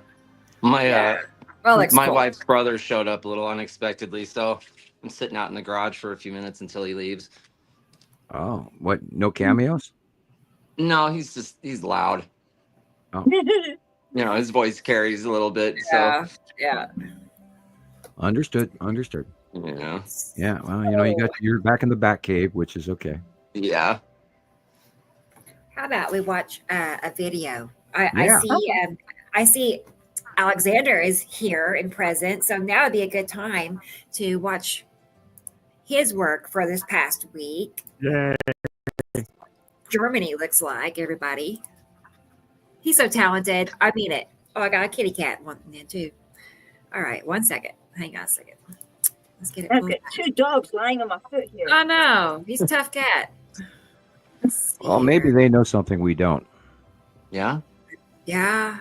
My wife's brother showed up a little unexpectedly, so I'm sitting out in the garage for a few minutes until he leaves. Oh, what? No cameos? No, he's loud. Oh. His voice carries a little bit. Yeah. So Yeah. Understood. Yeah. Yeah. Well, you're back in the back cave, which is okay. Yeah. How about we watch a video? I see Alexander is here and present, so now would be a good time to watch his work for this past week. Yay. Germany looks like, everybody. He's so talented. I mean it. Oh, I got a kitty cat one there too. All right, 1 second. Hang on a second. Let's get it. I've got 2 dogs lying on my foot here. Oh no, he's a tough cat. Well, maybe they know something we don't. Yeah. Yeah,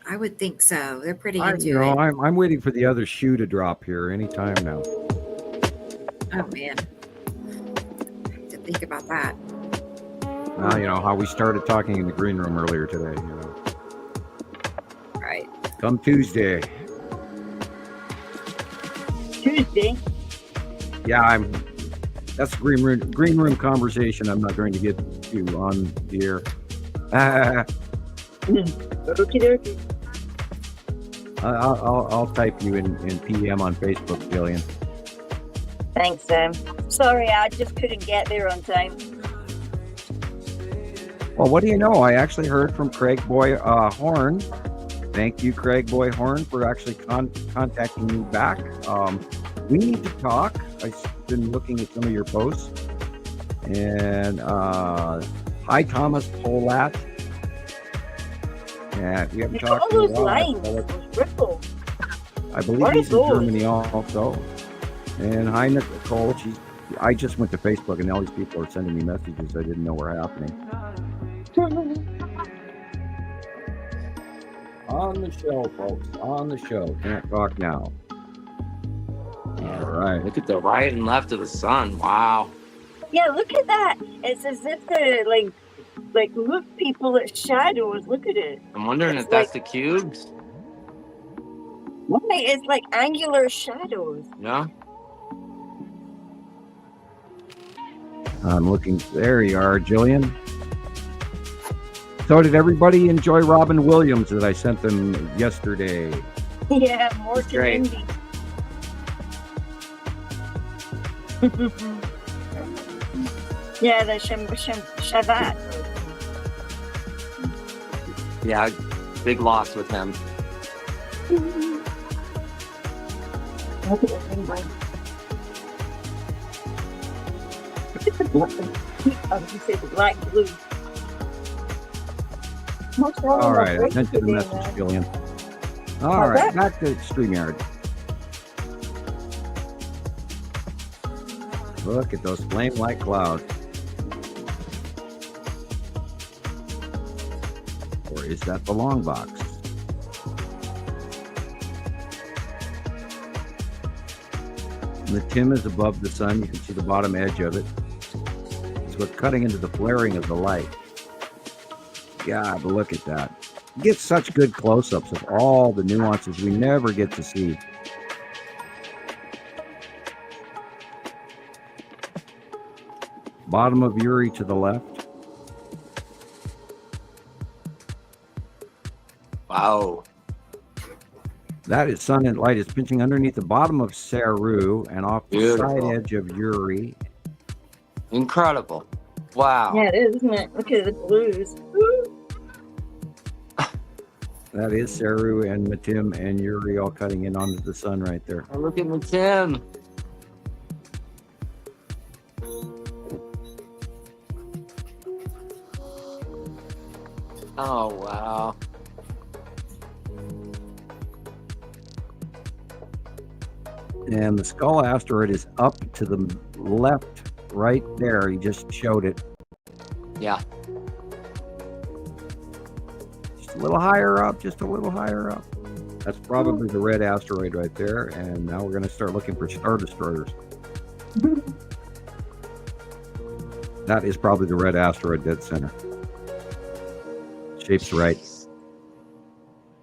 I would think so. They're pretty into it. I'm waiting for the other shoe to drop here anytime now. Oh man, I have to think about that. Now, how we started talking in the green room earlier today. Right. Come Tuesday. Yeah, that's green room conversation. I'm not going to get to on the air. Okie dokie. I'll type you in PM on Facebook, Gillian. Thanks, Sam. Sorry, I just couldn't get there on time. Well, what do you know? I actually heard from Craig Boy Horn. Thank you, Craig Boy Horn, for actually contacting me back. We need to talk. I've been looking at some of your posts. And hi, Thomas Polat. Yeah, we haven't talked all in a those while. lines, those ripples. I believe he's in Germany also. And hi, Nicole. I just went to Facebook, and all these people are sending me messages I didn't know were happening. On the show, folks. On the show. Can't talk now. All right. Look at the right and left of the sun. Wow. Yeah, look at that. It's as if they're like look people at shadows. Look at it. I'm wondering if that's the cubes. Right, it's like angular shadows. Yeah. I'm looking. There you are, Gillian. So did everybody enjoy Robin Williams that I sent them yesterday? Yeah, more to Great. Indy. Yeah, the Shavat. Yeah, big loss with him. Look at the thing, boy. I was going to say the black blue. All right, I sent you the message, Gillian. All right, back to StreamYard. Look at those flame-like clouds. Or is that the long box? And the Tim is above the sun. You can see the bottom edge of it. It's what's cutting into the flaring of the light. God, look at that. You get such good close-ups of all the nuances we never get to see. Bottom of Uri to the left. Wow. That is sun and light is pinching underneath the bottom of Saru and off the Beautiful. side edge of Uri. Incredible. Wow. Yeah, it is, isn't it? Look at the blues. That is Saru and Matim and Uri all cutting in onto the sun right there. Oh, look at the Tim. Oh, wow. And the Skull asteroid is up to the left right there. He just showed it. Yeah. Just a little higher up, just a little higher up. That's probably the red asteroid right there. And now we're going to start looking for star destroyers. That is probably the red asteroid dead center. Shape's right.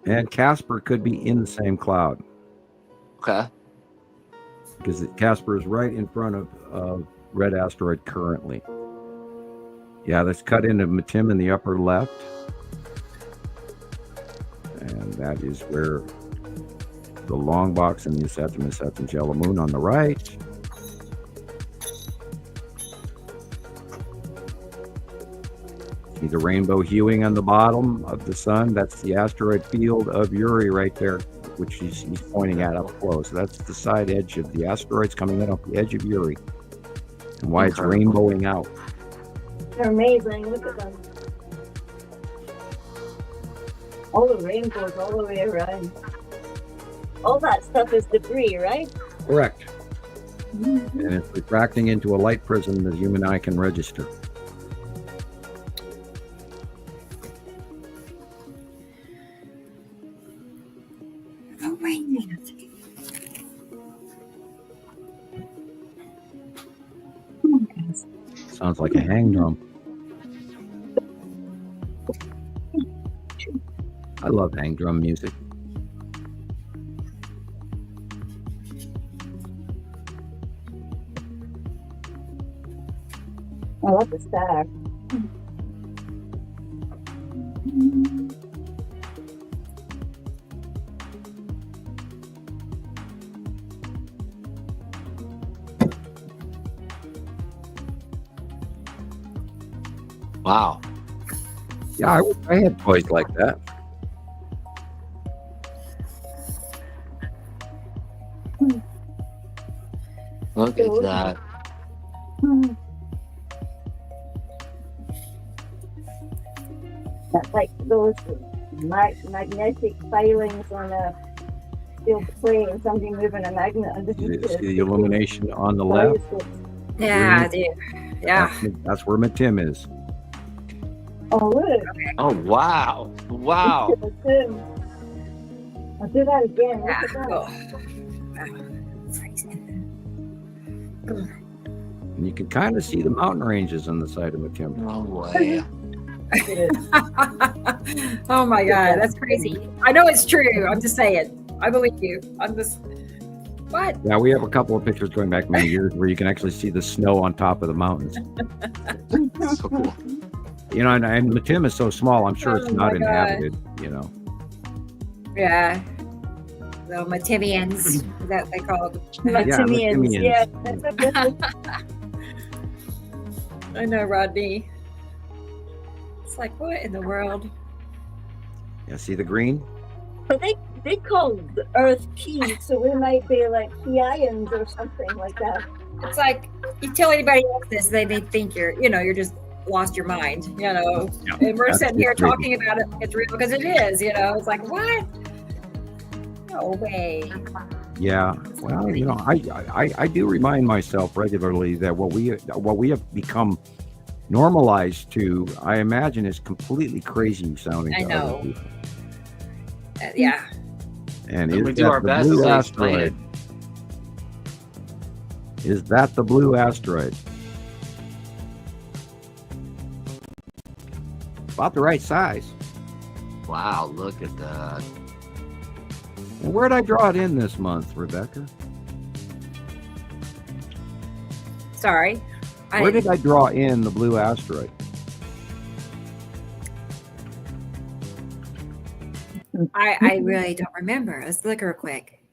And Casper could be in the same cloud. Okay. Because Casper is right in front of red asteroid currently. Yeah, let's cut into Matim in the upper left. And that is where the long box and the Septimus yellow moon on the right. See the rainbow hewing on the bottom of the sun? That's the asteroid field of Uri right there, which he's pointing at up close. That's the side edge of the asteroids coming in off the edge of Uri. And why it's rainbowing out. They're amazing. Look at them. All the rainbows all the way around. All that stuff is debris, right? Correct. Mm-hmm. And it's refracting into a light prism the human eye can register. Oh, wait a minute. Sounds like a hang drum. I love hang drum music. I love the star. Wow. Yeah, I wish I had toys like that. Look at that. That's like those magnetic filings on a steel plate and something moving a magnet underneath See the illumination on the left? Yeah, I do. Yeah. That's where Matim is. Oh, look. Oh, wow. Wow. Look at the I'll do that again. Yeah. Look at that. And you can kind of see the mountain ranges on the side of Matimba. No way. Oh my God, that's crazy. I know it's true. I'm just saying. I believe you. I'm just. What? Yeah, we have a couple of pictures going back many years where you can actually see the snow on top of the mountains. So cool. You know, and Matim is so small, I'm sure Oh it's not my God. inhabited, you know. Yeah. The Matimians, is that they call it? Matimians. Matimians. Yeah. I know, Rodney. It's like, what in the world? Yeah, see the green? But they call the Earth key, so we might be like Keyans or something like that. It's like, you tell anybody else this, they think you're just lost your mind, Yeah, and we're that's sitting here crazy. talking about it like it's real because it is, It's like, what? No way. Yeah, well, I do remind myself regularly that what we have become normalized to, I imagine, is completely crazy sounding. I to know. other people. Yeah. And We is do that our the best blue to explain asteroid? Is that the blue asteroid? About the right size. Wow, look at that. And where'd I draw it in this month, Rebecca? Sorry. Where did I draw in the blue asteroid? I really don't remember. Let's look real quick.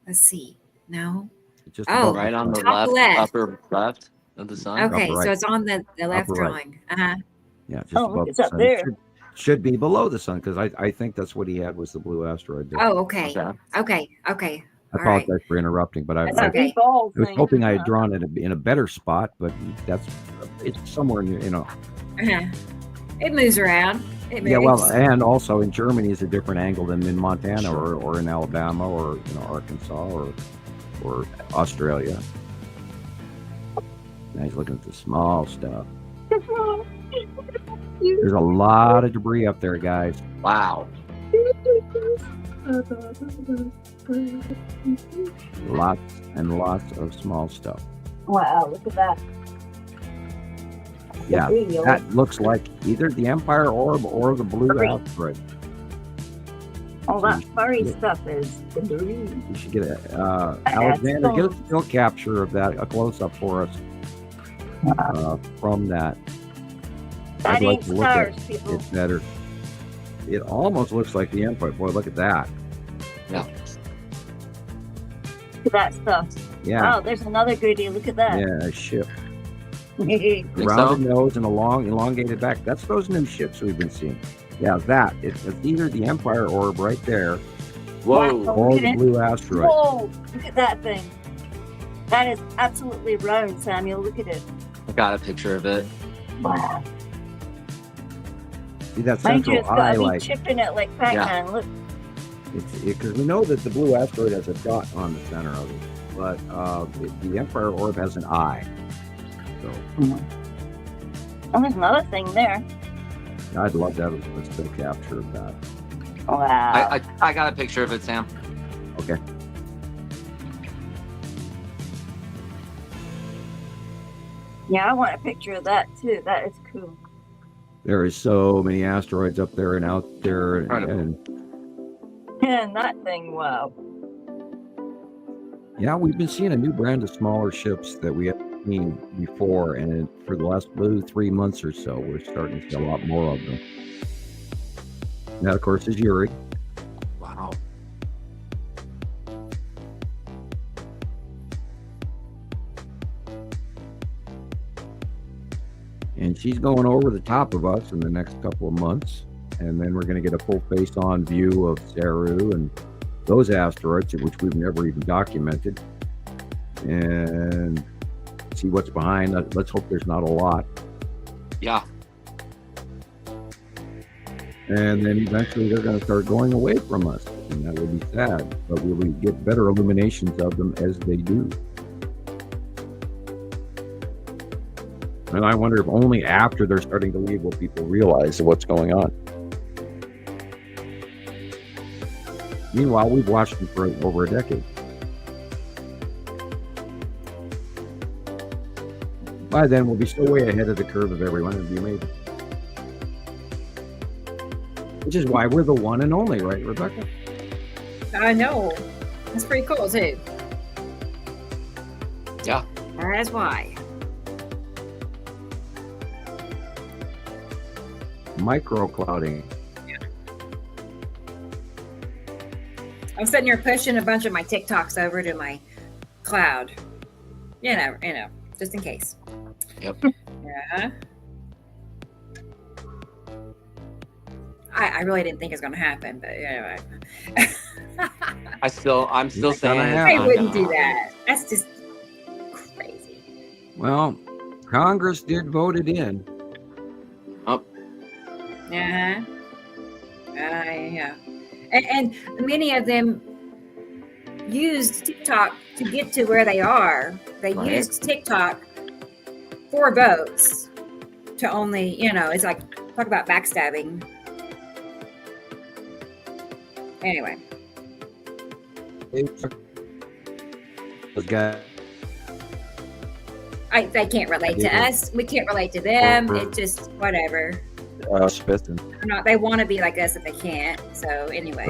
Let's see. No. Just Oh, above Right on the top left, left. upper left of the sun. Okay, Upper right. so it's on the left Upper right. drawing. Uh-huh. Yeah, just Oh, above it's the up sun. there. Should be below the sun, because I think that's what he had was the blue asteroid. There. Oh, okay. Okay. Okay. I All right. apologize for interrupting, but I That's That okay. big ball was thing. hoping I had drawn it in a better spot, but it's somewhere in, Uh-huh. It moves around. It moves. Yeah, well, and also in Germany is a different angle than in Montana or in Alabama or Arkansas or Australia. Now he's looking at the small stuff. There's a lot of debris up there, guys. Wow. Lots and lots of small stuff. Wow, look at that. Yeah, Debris, that looks like either the Empire Orb or the blue Debris. asteroid. All that furry stuff is debris. You should get Alexander, get a still capture of that, a close up for us from that. That I'd like ain't to look stars, at people. it better. It almost looks like the Empire. Boy, look at that. Yeah. Look at that stuff. Yeah, Oh, there's another goodie. Look at that. yeah, a ship. Think Rounded so? nose and a long, elongated back. That's those new ships we've been seeing. Yeah, that. It's either the Empire Orb right there Whoa. Wow. or Look the at it. blue asteroid. Whoa, look at that thing. That is absolutely round, Samuel. Look at it. I got a picture of it. Wow. See that Mind you, central it's got eye a light? chip in it like Pac-Man. Look. Because we know that the blue asteroid has a dot on the center of it, but the Empire Orb has an eye. So Oh, there's another thing there. I'd love to have a still capture of that. Wow. I got a picture of it, Sam. Okay. Yeah, I want a picture of that too. That is cool. There is so many asteroids up there and out there, Incredible. And that thing, wow. yeah, we've been seeing a new brand of smaller ships that we haven't seen before, and for the last 3 months or so, we're starting to see a lot more of them. And that, of course, is Yuri. Wow. And she's going over the top of us in the next couple of months. And then we're going to get a full face-on view of Saru and those asteroids, which we've never even documented. And see what's behind. Let's hope there's not a lot. Yeah. And then eventually they're going to start going away from us. And that will be sad. But we will get better illuminations of them as they do. And I wonder if only after they're starting to leave will people realize what's going on. Meanwhile, we've watched them for over a decade. By then, we'll be so way ahead of the curve of everyone. It'll be amazing. Which is why we're the one and only, right, Rebecca? I know. That's pretty cool, too. Yeah. That's why. Microclouding. I'm sitting here pushing a bunch of my TikToks over to my cloud. You know, just in case. Yep. Yeah. I really didn't think it was going to happen, but anyway. I'm still saying I wouldn't do that. That's just crazy. Well, Congress did vote it in. Oh. Yeah. Yeah. And many of them used TikTok to get to where they are. They used TikTok for votes to only, it's like, talk about backstabbing. Anyway. Those guys. They can't relate to us. We can't relate to them. It's just whatever. They want to be like us, but they can't. So anyway.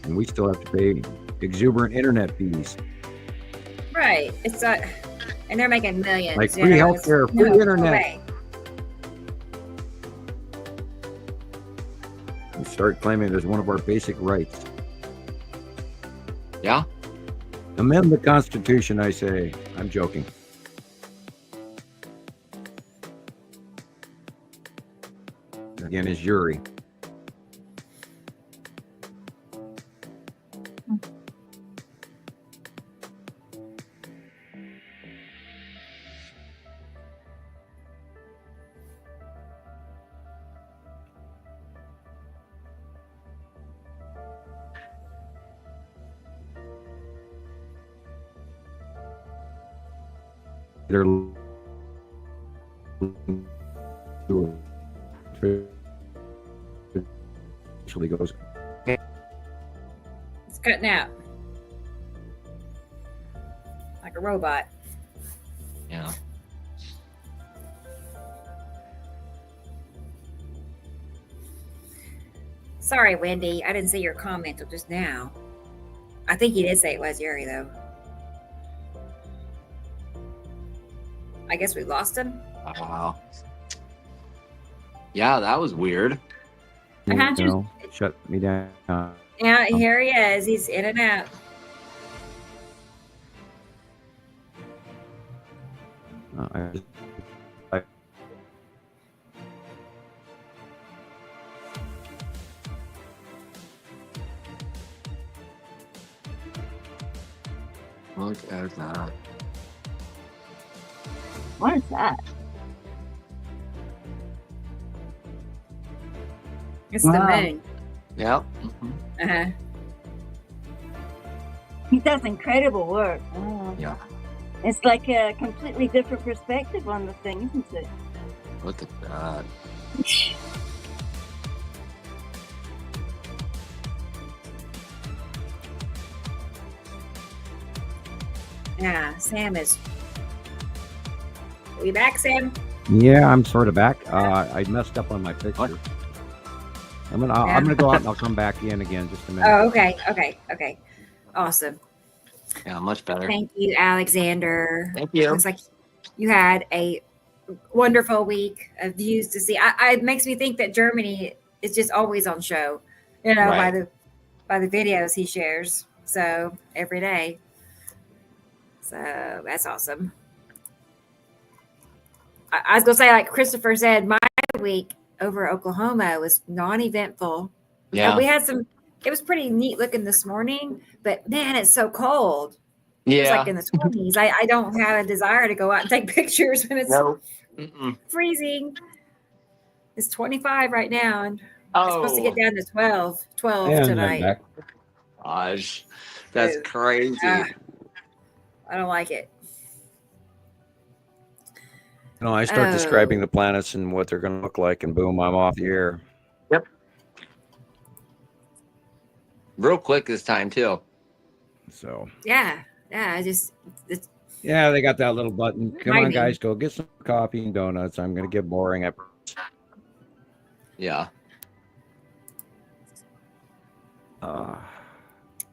And we still have to pay exuberant internet fees. Right. It's and they're making millions. Like free healthcare, free internet. We start claiming it as one of our basic rights. Yeah. Amend the Constitution, I say. I'm joking. Again, is Yuri. They're actually goes. It's cutting out like a robot. Yeah. Sorry, Wendy. I didn't see your comment till just now. I think you did say it was Yuri, though. I guess we lost him. Wow. Yeah, that was weird. Shut me down. Yeah, here he is. He's in and out. Look at that. What is that? It's the moon. Yep. Uh-huh. He does incredible work. Yeah. It's like a completely different perspective on the thing, isn't it? Look at that. Yeah, Sam is. Are you back, Sam? Yeah, I'm sort of back. I messed up on my picture. What? I'm gonna go out and I'll come back in again just a minute. Oh, okay. Awesome. Yeah, much better. Thank you, Alexander. Thank you. Looks like you had a wonderful week of views to see. It makes me think that Germany is just always on show, Right. by the videos he shares. So every day. So that's awesome. I was gonna say, like Christopher said, my week over Oklahoma was non-eventful. Yeah. We had it was pretty neat looking this morning, but man, it's so cold. Yeah. It's like in the 20s. I don't have a desire to go out and take pictures when it's freezing. It's 25 right now, and it's supposed to get down to 12 tonight. Gosh, that's crazy. I don't like it. I start describing the planets and what they're going to look like, and boom, I'm off the air. Yep. real quick this time too. So yeah, yeah, they got that little button. Come on, guys, go get some coffee and donuts. I'm gonna get boring. Yeah.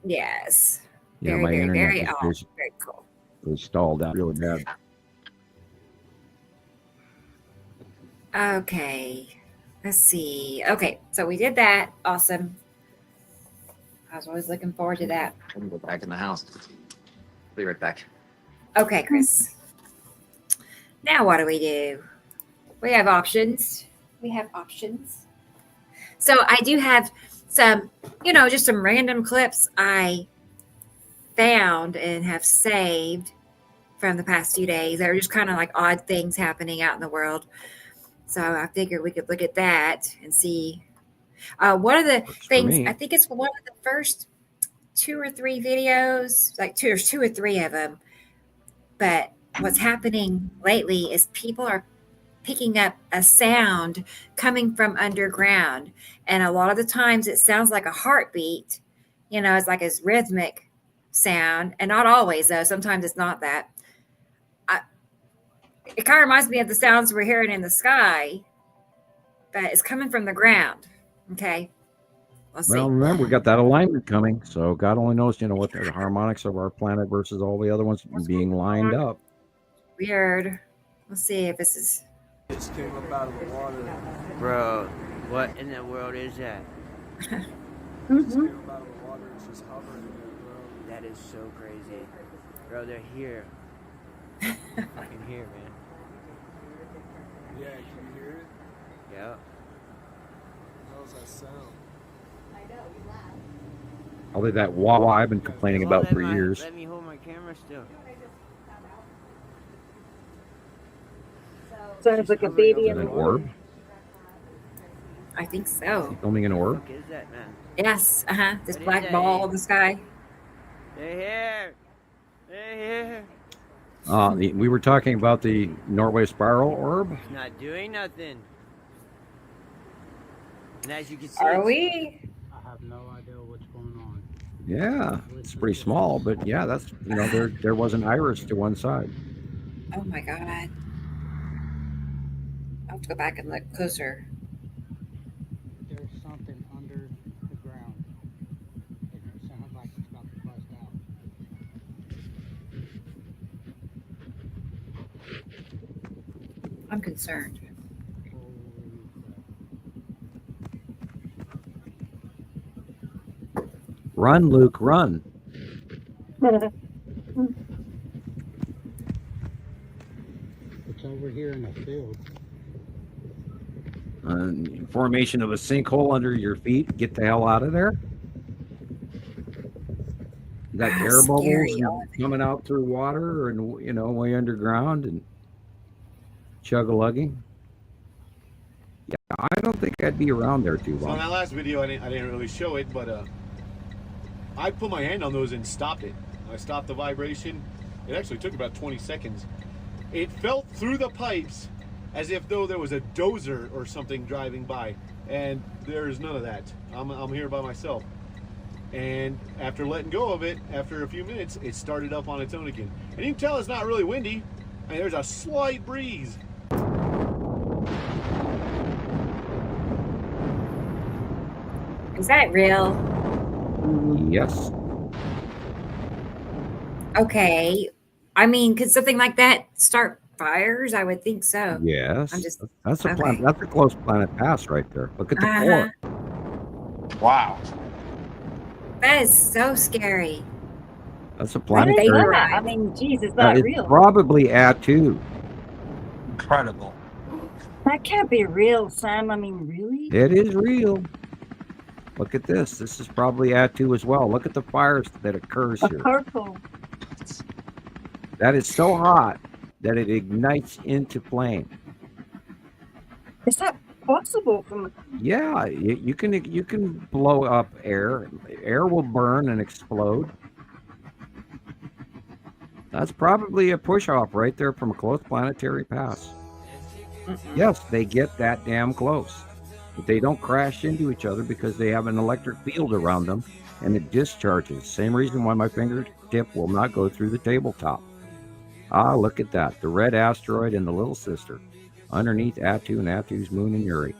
Yes. Yeah, very, my very, internet very, very cool. was stalled out really bad. Okay, let's see. Okay, so we did that. Awesome. I was always looking forward to that. I'm gonna go back in the house. Be right back. Okay, Chris. Now what do? We have options. So I do have some, just some random clips I found and have saved from the past few days that are just kind of like odd things happening out in the world. So I figured we could look at that and see. One of the things, I think it's one of the first 2 or 3 videos, there's 2 or 3 of them. But what's happening lately is people are picking up a sound coming from underground. And a lot of the times it sounds like a heartbeat, it's like a rhythmic sound. And not always, though. Sometimes it's not that. It kind of reminds me of the sounds we're hearing in the sky, but it's coming from the ground. Okay. Well, remember, we got that alignment coming. So God only knows, what the harmonics of our planet versus all the other ones being lined up. Weird. Let's see if this is. It just came up out of the water. Bro, what in the world is that? It just came up out of the water. It's just hovering there, bro. That is so crazy. Bro, they're here. I can hear, man. Yeah, can you hear it? Yeah. What was that sound? Probably that wah I've been complaining about for years. Let me hold my camera still. Sounds like a baby in An the water. orb? I think so. Filming an orb? What is that, man? Yes. This What is black that? ball in the sky. They're here. They're here. We were talking about the Norway spiral orb. It's not doing nothing. And as you can see, Are we? I have no idea what's going on. Yeah, it's pretty small, but yeah, that's there was an iris to one side. Oh my God. I'll have to go back and look closer. There's something under the ground. It sounds like it's about to bust out. I'm concerned. Run, Luke, run. It's over here in the field. Formation of a sinkhole under your feet. Get the hell out of there. You got air bubbles coming out through water and way underground and chug-a-lugging. Yeah, I don't think I'd be around there too long. So in that last video, I didn't really show it, but I put my hand on those and stopped it. I stopped the vibration. It actually took about 20 seconds. It felt through the pipes as if though there was a dozer or something driving by, and there's none of that. I'm here by myself. And after letting go of it, after a few minutes, it started up on its own again. And you can tell it's not really windy. I mean, there's a slight breeze. Is that real? Yes. Okay. I mean, could something like that start fires? I would think so. Yes. That's a okay. planet. That's a close planet pass right there. Look at the core. Wow. That is so scary. That's a Why planet. did they do that? I mean, geez, is that it's real? probably Atu. Incredible. That can't be real, Sam. I mean, really? It is real. Look at this. This is probably Atu as well. Look at the fires that occurs here. Purple. That is so hot that it ignites into flame. Is that possible? Yeah, you can blow up air. Air will burn and explode. That's probably a push-off right there from a close planetary pass. Yes, they get that damn close. But they don't crash into each other because they have an electric field around them and it discharges. Same reason why my fingertip will not go through the tabletop. Ah, look at that. The red asteroid and the little sister underneath Attu and Attu's moon and Uri.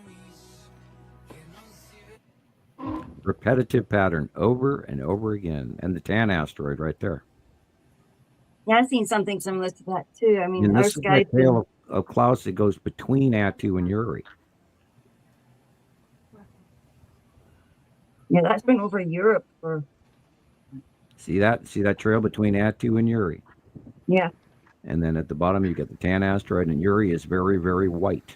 Repetitive pattern over and over again. And the tan asteroid right there. Yeah, I've seen something similar to that too. I mean, and our this is sky the tail of clouds that goes between Attu and Uri. Yeah, that's been over Europe for. See that trail between Attu and Uri? Yeah. And then at the bottom you get the tan asteroid, and Uri is very, very white.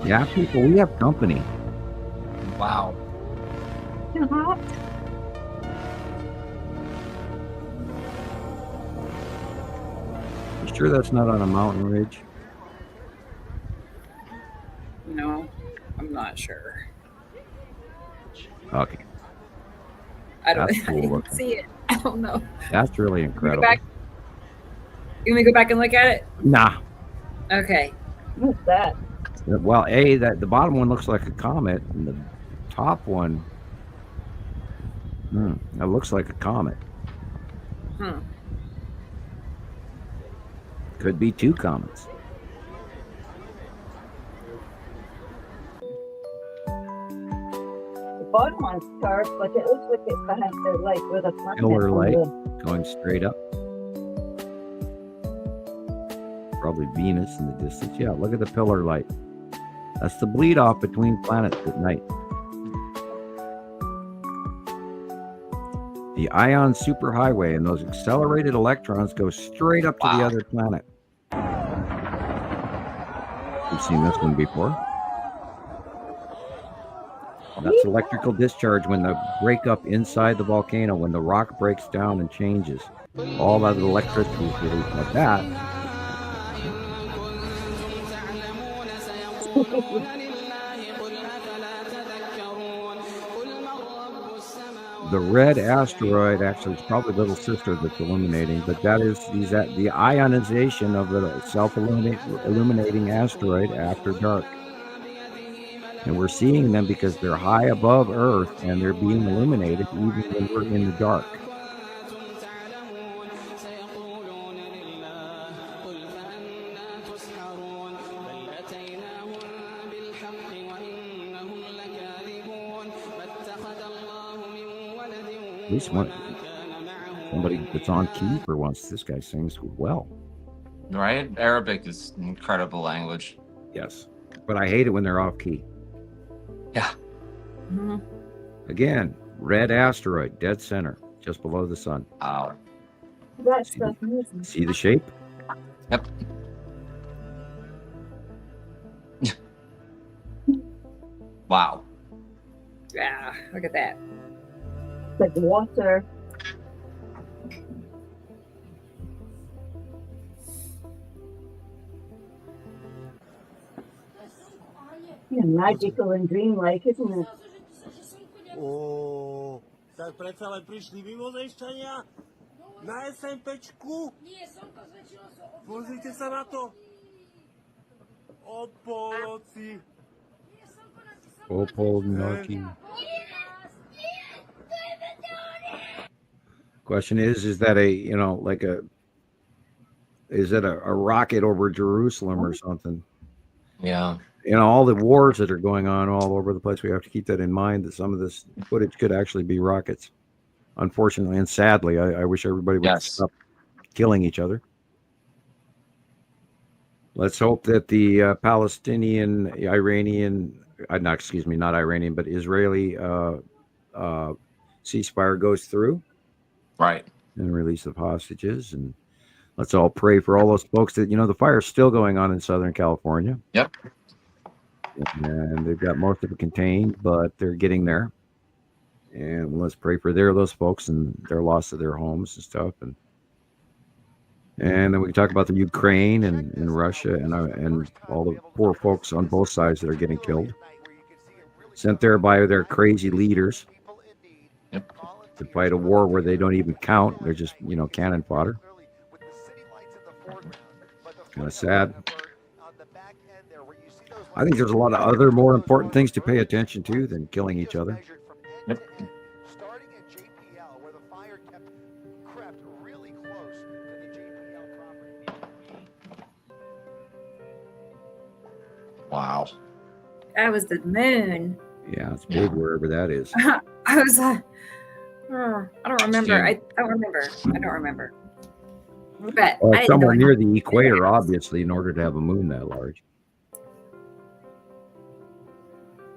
Yeah, people, we have company. Wow. Uh-huh. You sure that's not on a mountain ridge? No, I'm not sure. Okay. I don't That's cool looking. see it. I don't know. That's really incredible. You want me to go back and look at it? Nah. Okay. What's that? Well, that the bottom one looks like a comet, and the top one, that looks like a comet. Could be two comets. The bottom one's curved, but it looks like it's behind the light with a planet. Pillar light going straight up. Probably Venus in the distance. Yeah, look at the pillar light. That's the bleed off between planets at night. The ion superhighway, and those accelerated electrons go straight up to the other planet. You've seen this one before. That's electrical discharge when the breakup inside the volcano, when the rock breaks down and changes. All that electricity is released like that. The red asteroid actually is probably little sister that's illuminating, but that is the ionization of the self-illuminating asteroid after dark. And we're seeing them because they're high above Earth and they're being illuminated even when we're in the dark. At least somebody that's on key for once. This guy sings well. Right? Arabic is an incredible language. Yes. But I hate it when they're off key. Yeah. Mm-hmm. Again, red asteroid, dead center, just below the sun. Wow. That's amazing. See the shape? Yep. Wow. Yeah, look at that. Like water. Yeah, magical and dreamlike, isn't it? Ó, tak predsa len prišli mimozemšťania na SMPčku. Pozrite sa na to. O polnoci. O polnoci. Question is that is it a rocket over Jerusalem or something? Yeah. All the wars that are going on all over the place, we have to keep that in mind, that some of this footage could actually be rockets. Unfortunately and sadly, I wish everybody would stop killing each other. Let's hope that the Israeli ceasefire goes through. Right. And release of hostages. And let's all pray for all those folks that, the fire's still going on in Southern California. Yep. And they've got most of it contained, but they're getting there. And let's pray for those folks and their loss of their homes and stuff. And then we can talk about the Ukraine and Russia and all the poor folks on both sides that are getting killed. Sent there by their crazy leaders. Yep. To fight a war where they don't even count. They're just, cannon fodder. Kind of sad. I think there's a lot of other more important things to pay attention to than killing each other. Yep. Wow. That was the moon. Yeah, it's big wherever that is. I was I don't remember. I don't remember. But Well, it's somewhere near the equator, obviously, in order to have a moon that large.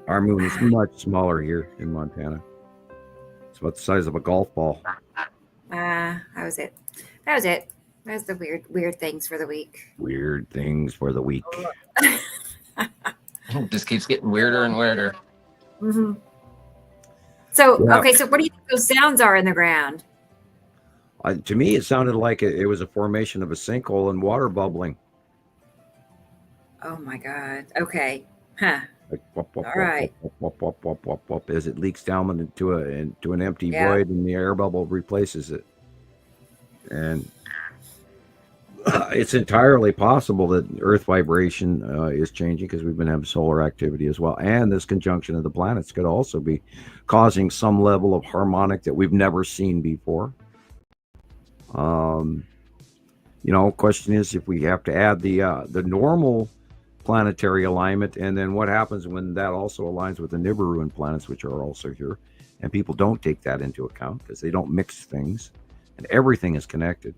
Our moon is much smaller here in Montana. It's about the size of a golf ball. That was it. That's the weird things for the week. Weird things for the week. Just keeps getting weirder and weirder. Mm-hmm. So, Yeah. okay, so what do you think those sounds are in the ground? To me, it sounded like it was a formation of a sinkhole and water bubbling. Oh my God. Okay. Huh. Like whoop, whoop, All whoop, right. whoop, whoop, whoop, whoop, whoop, whoop, as it leaks down into an empty Yeah. void, and the air bubble replaces it. And it's entirely possible that Earth vibration is changing because we've been having solar activity as well, and this conjunction of the planets could also be causing some level of harmonic that we've never seen before. Question is if we have to add the normal planetary alignment, and then what happens when that also aligns with the Nibiru planets, which are also here, and people don't take that into account because they don't mix things, and everything is connected.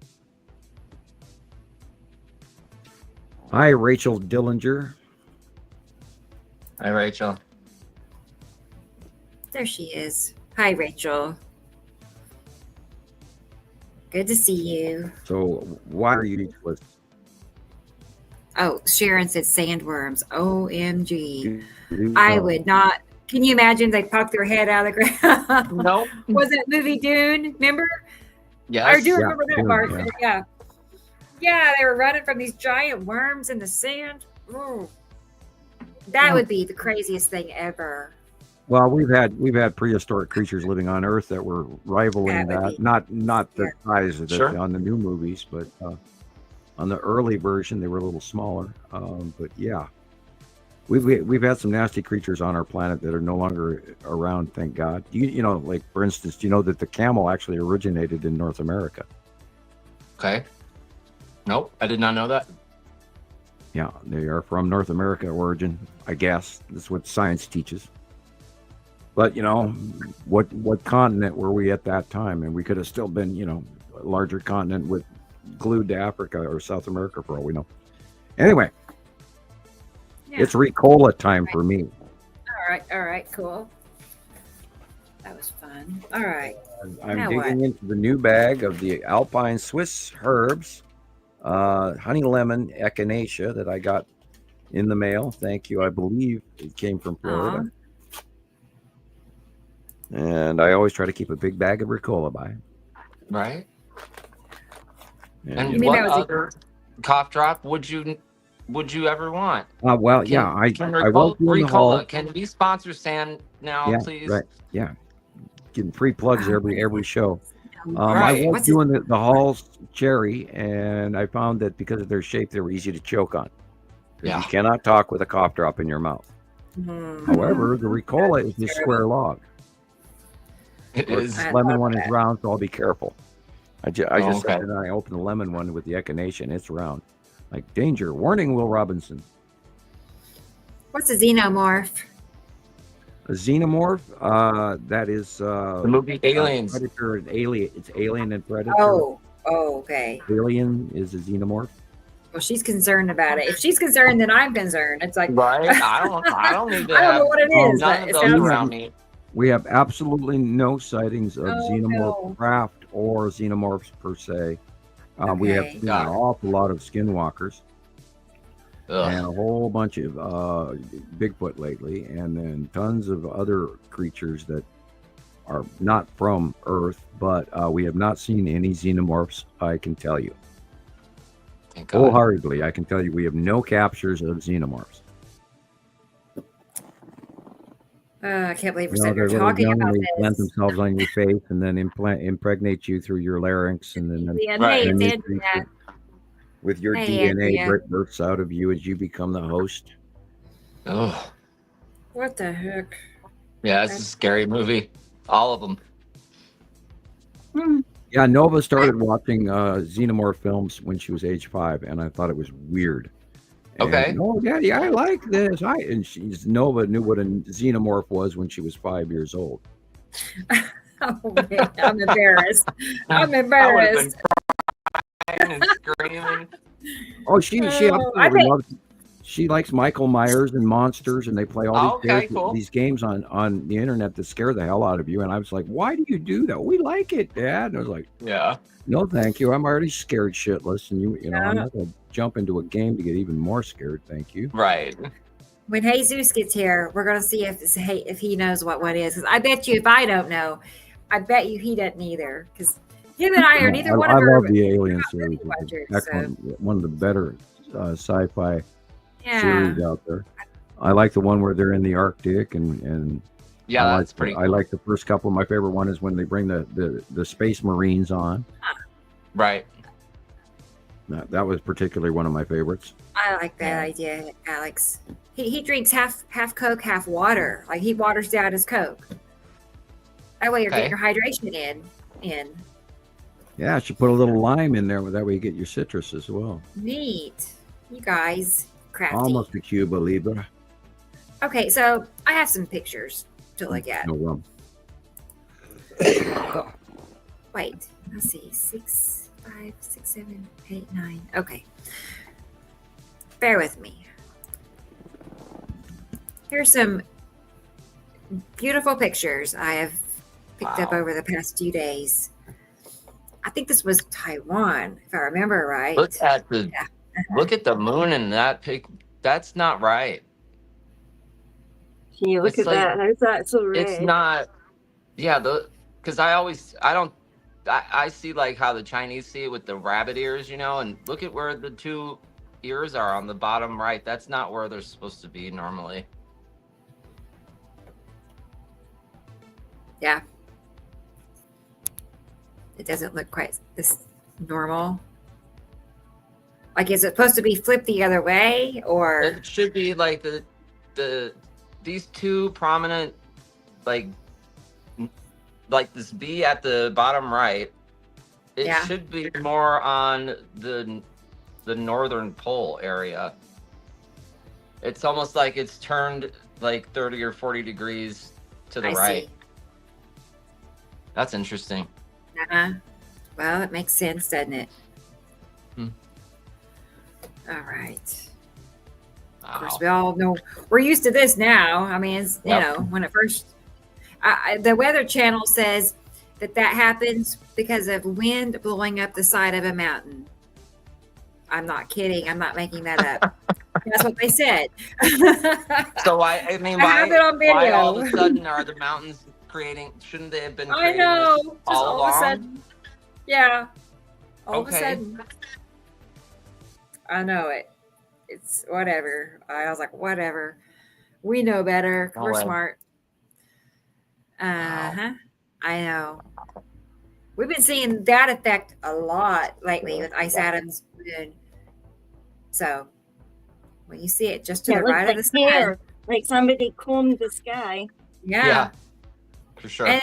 Hi, Rachel Dillinger. Hi, Rachel. There she is. Hi, Rachel. Good to see you. So why are you speechless? Oh, Sharon said sandworms. OMG. I would not. Can you imagine they poke their head out of the ground? Nope. Was that movie Dune? Remember? Yes. I do remember that Dune, part. yeah. Yeah. Yeah, they were running from these giant worms in the sand. Ooh. That would be the craziest thing ever. Well, we've had prehistoric creatures living on Earth that were rivaling that. Not the size of Sure. on the new movies, but on the early version they were a little smaller. But yeah, we've had some nasty creatures on our planet that are no longer around. Thank God. You know, like for instance, do you know that the camel actually originated in North America? Okay. Nope, I did not know that. Yeah, they are from North America origin, I guess. That's what science teaches. But, what continent were we at that time? And we could have still been, a larger continent with glued to Africa or South America for all we know. Anyway, It's Ricola time for me. All right, cool. That was fun. All right. I'm Now digging what? into the new bag of the Alpine Swiss herbs, honey lemon echinacea that I got in the mail. Thank you. I believe it came from Florida. And I always try to keep a big bag of Ricola by. Right. And And You mean what that was other cough drop would you ever want? well, Can- yeah, Can I won't do in the hall. Ricola, can we sponsor Sam now, Yeah, please? right. Yeah, getting free plugs every show. I Right. won't do in the Hall's cherry, and I found that because of their shape, they were easy to choke on. 'Cause Yeah. You cannot talk with a cough drop in your mouth. However, the Ricola is the square log. It Or is. the lemon one is round, so I'll be careful. I just okay. said that I opened the lemon one with the echinacea, and it's round. Like, danger, warning, Will Robinson. What's a xenomorph? A xenomorph, that is The movie Aliens. Predator and Alien. It's Alien and Predator. Oh, okay. Alien is a xenomorph. Well, she's concerned about it. If she's concerned, then I'm concerned. It's like Right? I don't need to I don't know have what it is, none but of it those sounds around me. We have absolutely no sightings of Oh, xenomorph no. craft or xenomorphs per se. We have Okay. seen an awful lot of skinwalkers Ugh. and a whole bunch of Bigfoot lately, and then tons of other creatures that are not from Earth, but we have not seen any xenomorphs, I can tell you. Thank God. Wholeheartedly, I can tell you we have no captures of xenomorphs. I can't believe we're You know, sitting here they're little talking young about and they plant this. themselves on your face and then impregnate you through your larynx, and then Yeah, Right. hey, then it's they Andrea. with your Hey, DNA Andrea. bursts out of you as you become the host. Oh, What the heck? yeah, it's a scary movie. All of them. Yeah, Nova started watching Xenomorph films when she was age 5, and I thought it was weird. Okay. And, oh, Daddy, I like this. Nova knew what a xenomorph was when she was 5 years old. Oh man, I'm embarrassed. I'm I would have embarrassed. been crying and screaming. Oh, she absolutely loves. She likes Michael Myers and monsters, and they play all these games on the internet that scare the hell out of you. And I was like, "Why do you do that?" We like it, Dad. And I was like, Yeah. "No, thank you. I'm already scared shitless, and you know, I'm not gonna jump into a game to get even more scared. Thank you." Right. When Jesus gets here, we're gonna see if he knows what one is. Because I bet you, if I don't know, I bet you he doesn't either. Because him and I are neither one of I our. love the Alien series. Watchers, Excellent. One of the better sci-fi yeah. series out there. I like the one where they're in the Arctic and yeah, that's pretty cool. I like the first couple. My favorite one is when they bring the Space Marines on. Right. That was particularly one of my favorites. I like that idea, Alex. He drinks half Coke, half water. Like he waters down his Coke. That way you're getting your hydration in. Yeah, I should put a little lime in there. That way you get your citrus as well. Neat. You guys, crafty. Almost a Cuba Libre. Okay, so I have some pictures to look at. No rum. Wait, let's see. 6, 5, 6, 7, 8, 9. Okay. Bear with me. Here's some beautiful pictures I have picked up over the past few days. I think this was Taiwan, if I remember right. Look at the moon in that pic. That's not right. Can you look at that? How's that so red? It's not. Yeah, because I see like how the Chinese see it with the rabbit ears, and look at where the two ears are on the bottom right. That's not where they're supposed to be normally. Yeah. It doesn't look quite this normal. Like, is it supposed to be flipped the other way, or it should be like these two prominent like this B at the bottom right. It should be more on the northern pole area. It's almost like it's turned like 30 or 40 degrees to the right. See. That's interesting. Well, it makes sense, doesn't it? All right. Wow. Of course, we all know we're used to this now. I mean, it's, when it first, the Weather Channel says that happens because of wind blowing up the side of a mountain. I'm not kidding. I'm not making that up. That's what they said. So why all of a sudden are the mountains creating? Shouldn't they have been creating this all along? Of a sudden. Yeah. All of a sudden. I know it. It's whatever. I was like, whatever. We know better. We're smart. I know. We've been seeing that effect a lot lately with Ice Adams Moon. So when you see it just to the right of the sun, like somebody combed the sky. Yeah. For sure. And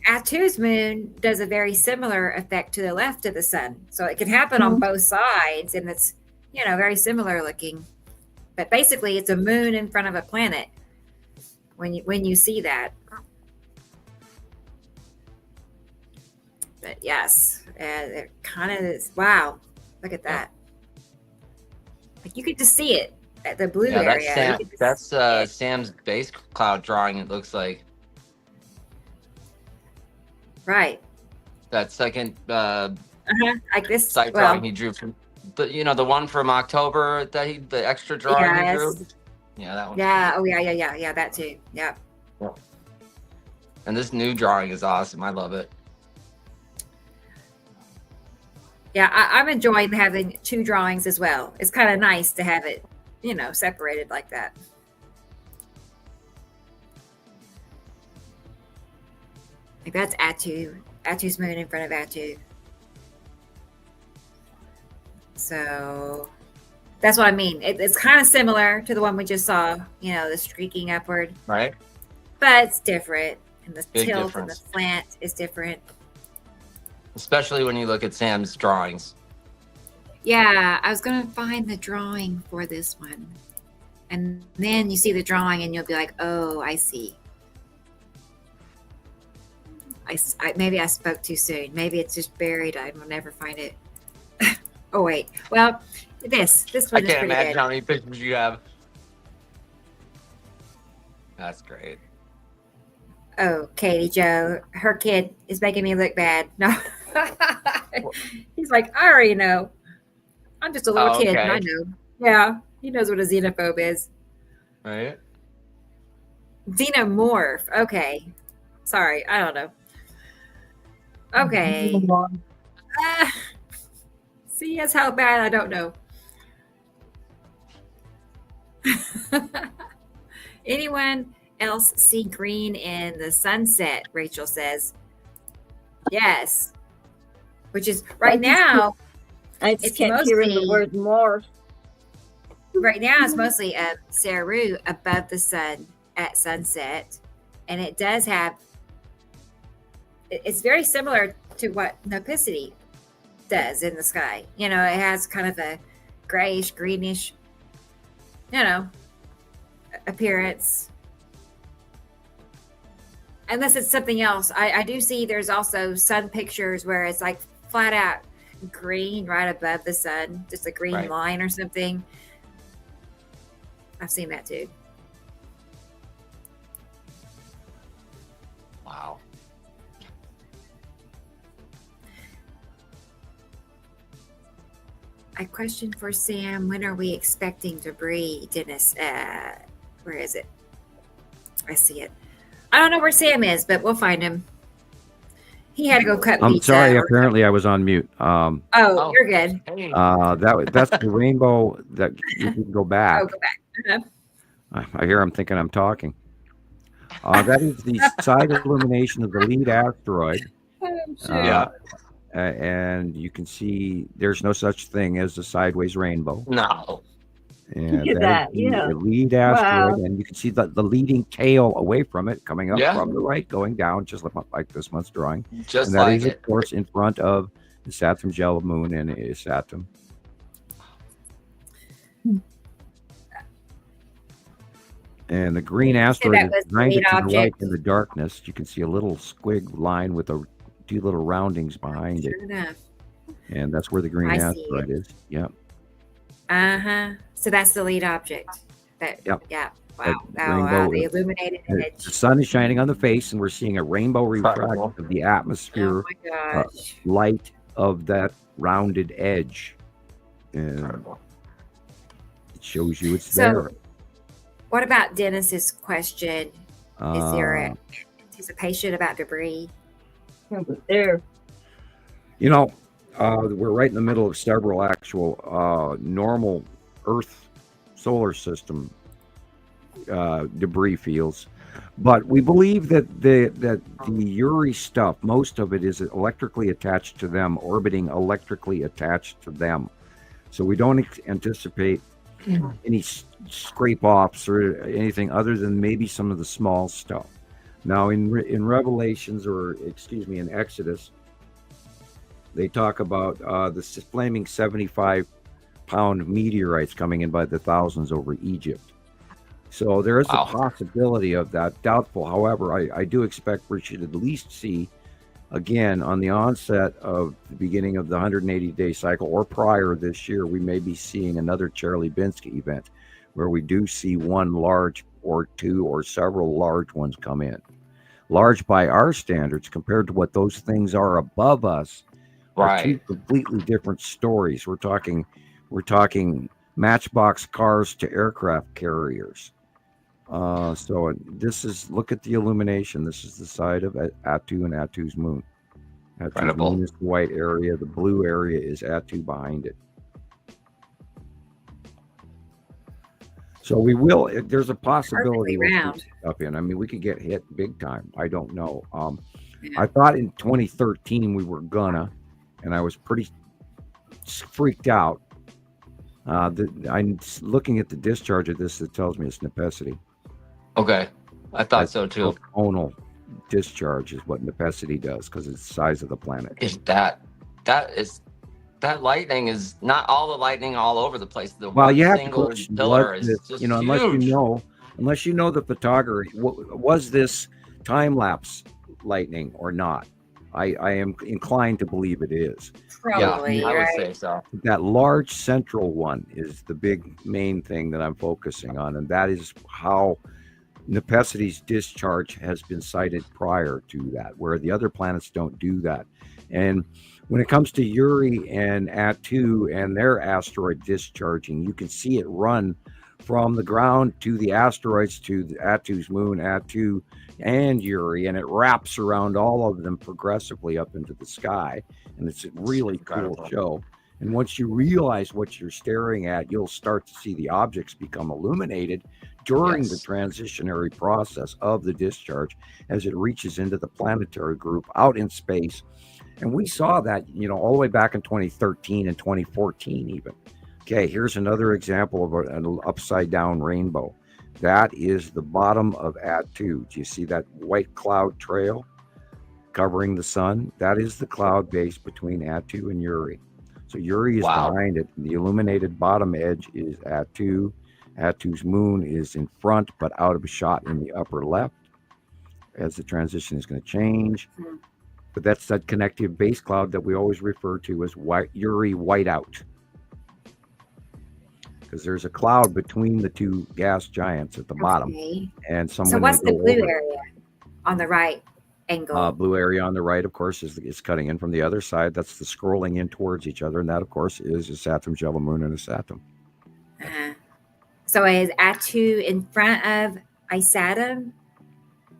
Atu's moon does a very similar effect to the left of the sun. So it can happen on both sides, and it's, very similar looking. But basically, it's a moon in front of a planet when you see that. But yes, it kind of is. Wow, look at that. Like you could just see it at the blue area. That's Sam's base cloud drawing, it looks like. Right. That second like this site drawing he drew from the one from October the extra drawing he drew. Yeah, that one. Yeah. Oh yeah, that too. Yeah. And this new drawing is awesome. I love it. Yeah, I'm enjoying having two drawings as well. It's kind of nice to have it, separated like that. Like that's Atu's moon in front of Atu. So that's what I mean. It's kind of similar to the one we just saw, the streaking upward. Right. But it's different. And the Big tilt difference. and the slant is different. Especially when you look at Sam's drawings. Yeah, I was going to find the drawing for this one. And then you see the drawing and you'll be like, oh, I see. Maybe I spoke too soon. Maybe it's just buried. I will never find it. Oh, wait. Well, this one is pretty good. I can't imagine how many pictures you have. That's great. Oh, Katie Joe, her kid is making me look bad. No. He's like, I already know. I'm just a little kid, and I know. Yeah, he knows what a xenophobe is. Right. Xenomorph. Okay. Sorry, I don't know. Okay. See, that's how bad I don't know. Anyone else see green in the sunset? Rachel says. Yes. Which is right now. I just kept hearing the word morph. Right now, it's mostly a Saru above the sun at sunset, and it does have. It's very similar to what Nopicity does in the sky. It has kind of a grayish, greenish, appearance. Unless it's something else. I do see there's also sun pictures where it's like flat out green right above the sun, just a green line or something. I've seen that too. Wow. A question for Sam. When are we expecting debris, Dennis? Where is it? I see it. I don't know where Sam is, but we'll find him. He had to go cut pizza. I'm sorry. Apparently, I was on mute. You're good. That's the rainbow that you can go back. Oh, go back. I hear I'm thinking I'm talking. That is the side illumination of the lead asteroid. Yeah. And you can see there's no such thing as a sideways rainbow. No. And Look at that. Yeah. The lead asteroid, Wow. and you can see the leading tail away from it coming up Yeah. from the right, going down, just like this month's drawing. Just and that like is, of course, in front of the Saturn gel moon and Saturn. And the green asteroid is grinded to the right in the darkness. You can see a little squig line with two little roundings behind it. Enough. And that's where the green asteroid is. Yep. So that's the lead object. Yep. Yeah. Wow. Rainbow The illuminated edge. The sun is shining on the face, and we're seeing a rainbow refraction of the atmosphere. Oh my gosh. Light of that rounded edge. And it shows you it's there. What about Dennis's question? Is there an anticipation about debris? There. We're right in the middle of several actual normal Earth solar system debris fields, but we believe that the Uri stuff, most of it is electrically attached to them, orbiting electrically attached to them. So we don't anticipate any scrape offs or anything other than maybe some of the small stuff. Now in Revelations, in Exodus, they talk about the flaming 75-pound meteorites coming in by the thousands over Egypt. So there is a possibility of that. Doubtful. However, I do expect we should at least see, again, on the onset of the beginning of the 180-day cycle or prior this year, we may be seeing another Chelyabinsk event where we do see one large or two or several large ones come in. Large by our standards compared to what those things are above us. Are two completely different stories. We're talking matchbox cars to aircraft carriers. So this is, look at the illumination. This is the side of Atu and Atu's moon. Atu's moon is the white area. The blue area is Atu behind it. So we will. There's a possibility we'll see stuff in. I mean, we could get hit big time. I don't know. I thought in 2013 we were gonna. And I was pretty freaked out I'm looking at the discharge of this. It tells me it's nepacity. Okay, I thought so too. Tonal discharge is what nepacity does because it's the size of the planet. Is that lightning is not all the lightning all over the place. The well, one you have single to pillar is just unless huge. unless you know the photography. Was this time lapse lightning or not? I am inclined to believe it is. Probably, I would say so. That large central one is the big main thing that I'm focusing on, and that is how Nepacity's discharge has been cited prior to that, where the other planets don't do that. And when it comes to Uri and Atu and their asteroid discharging, you can see it run from the ground to the asteroids to the Atu's moon, Atu and Uri, and it wraps around all of them progressively up into the sky. And it's a really cool show. And once you realize what you're staring at, you'll start to see the objects become illuminated during the transitionary process of the discharge as it reaches into the planetary group out in space. And we saw that, all the way back in 2013 and 2014 even. Okay, here's another example of an upside down rainbow. That is the bottom of Atu. Do you see that white cloud trail covering the sun? That is the cloud base between Atu and Uri. So Uri is behind it. The illuminated bottom edge is Atu. Atu's moon is in front, but out of shot in the upper left as the transition is going to change. But that's that connective base cloud that we always refer to as Uri whiteout. Because there's a cloud between the two gas giants at the bottom. And so what's the blue area on the right angle? Blue area on the right, of course, is cutting in from the other side. That's the scrolling in towards each other. And that, of course, is a Saturn, yellow moon, and a Saturn. So is Atu in front of Isatum?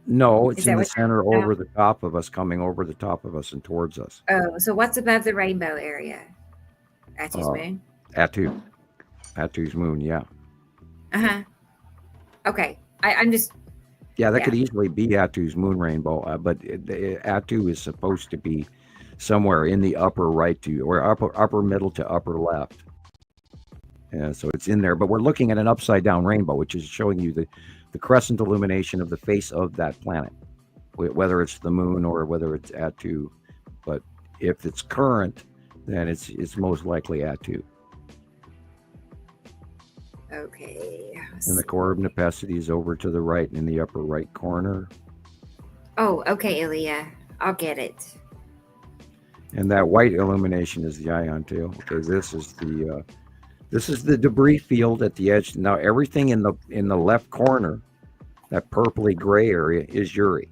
No, it's in the center over the top of us, coming over the top of us and towards us. Oh, so what's above the rainbow area? Atu's moon? Atu's moon, yeah. Okay. I'm just... Yeah, that could easily be Atu's moon rainbow, but Atu is supposed to be somewhere in the upper right or upper middle to upper left. And so it's in there, but we're looking at an upside down rainbow, which is showing you the crescent illumination of the face of that planet, whether it's the moon or whether it's Atu. But if it's current, then it's most likely Atu. Okay. And the core of Nepacity is over to the right in the upper right corner. Oh, okay, Ilya. I'll get it. And that white illumination is the ion tail. Okay, this is the debris field at the edge. Now everything in the left corner, that purpley gray area, is Uri.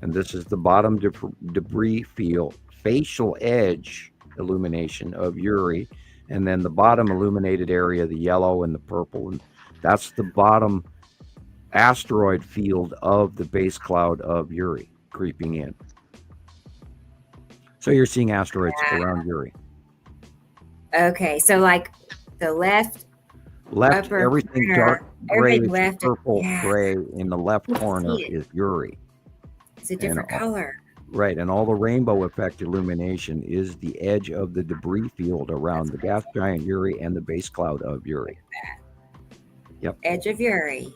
And this is the bottom debris field, facial edge illumination of Uri. And then the bottom illuminated area, the yellow and the purple, and that's the bottom asteroid field of the base cloud of Uri creeping in. So you're seeing asteroids around Uri. Okay, so like the left everything corner, dark gray with left, purple gray in the left corner is Uri. It's a different color. Right, and all the rainbow effect illumination is the edge of the debris field around the gas giant Uri and the base cloud of Uri. Yep. Edge of Uri.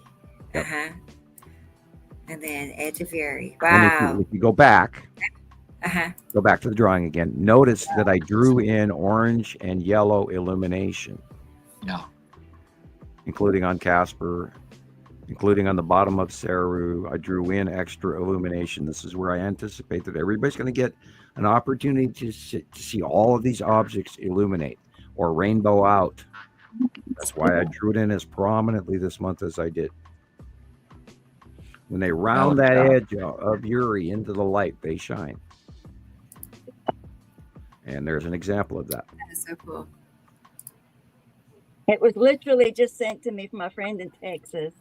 Yep. And then edge of Uri. Wow. And if you go back, go back to the drawing again. Notice that I drew in orange and yellow illumination. Yeah. Including on Casper, including on the bottom of Saru. I drew in extra illumination. This is where I anticipate that everybody's going to get an opportunity to see all of these objects illuminate or rainbow out. That's why I drew it in as prominently this month as I did. When they round that edge of Uri into the light, they shine. And there's an example of that. That is so cool. It was literally just sent to me from my friend in Texas.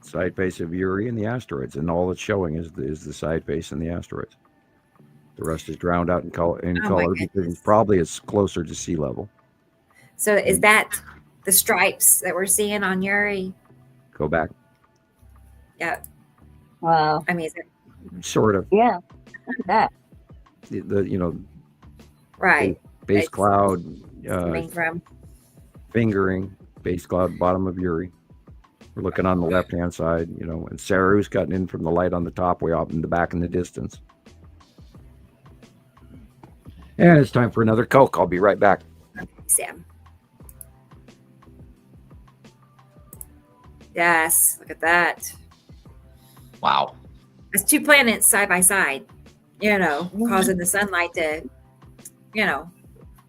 Side face of Uri and the asteroids, and all it's showing is the side face and the asteroids. The rest is drowned out in color because it's probably closer to sea level. So is that the stripes that we're seeing on Uri? Go back. Yeah. Wow. I mean, is it sort of? Yeah. That. The right. base cloud coming from. fingering, base cloud, bottom of Uri. We're looking on the left-hand side, you know, and Saru's cutting in from the light on the top, way off in the back in the distance. And it's time for another Coke. I'll be right back. Sam. Yes, look at that. Wow. It's two planets side by side, you know, causing the sunlight to, you know,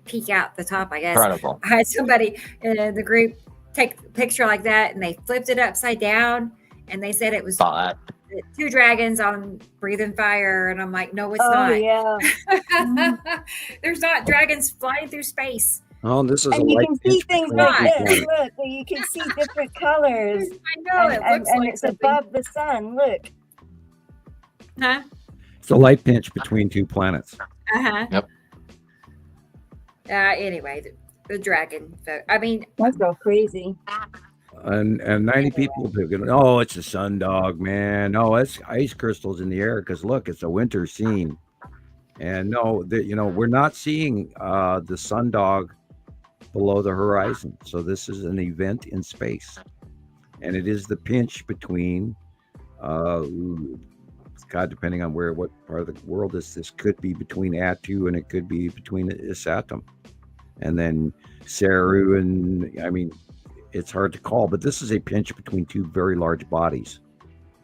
peek out the top, I guess. Incredible. I had somebody in the group take a picture like that, and they flipped it upside down, and they said it was two dragons on breathing fire, and I'm like, no, it's not. Yeah. There's not dragons flying through space. Oh, this is and you can see things like this. Look, you can see different colors. I know, and, it looks and like it's something. above the sun. Look. Huh? It's a light pinch between two planets. Uh-huh. Yep. Anyway, the dragon. I mean, that's so crazy. And 90 people thinking, oh, it's a sun dog, man. No, it's ice crystals in the air because look, it's a winter scene. And no, you know, we're not seeing the sun dog below the horizon. So this is an event in space, and it is the pinch between God, depending on what part of the world this could be between Atu, and it could be between Isatum, and then Saru, and I mean, it's hard to call, but this is a pinch between two very large bodies.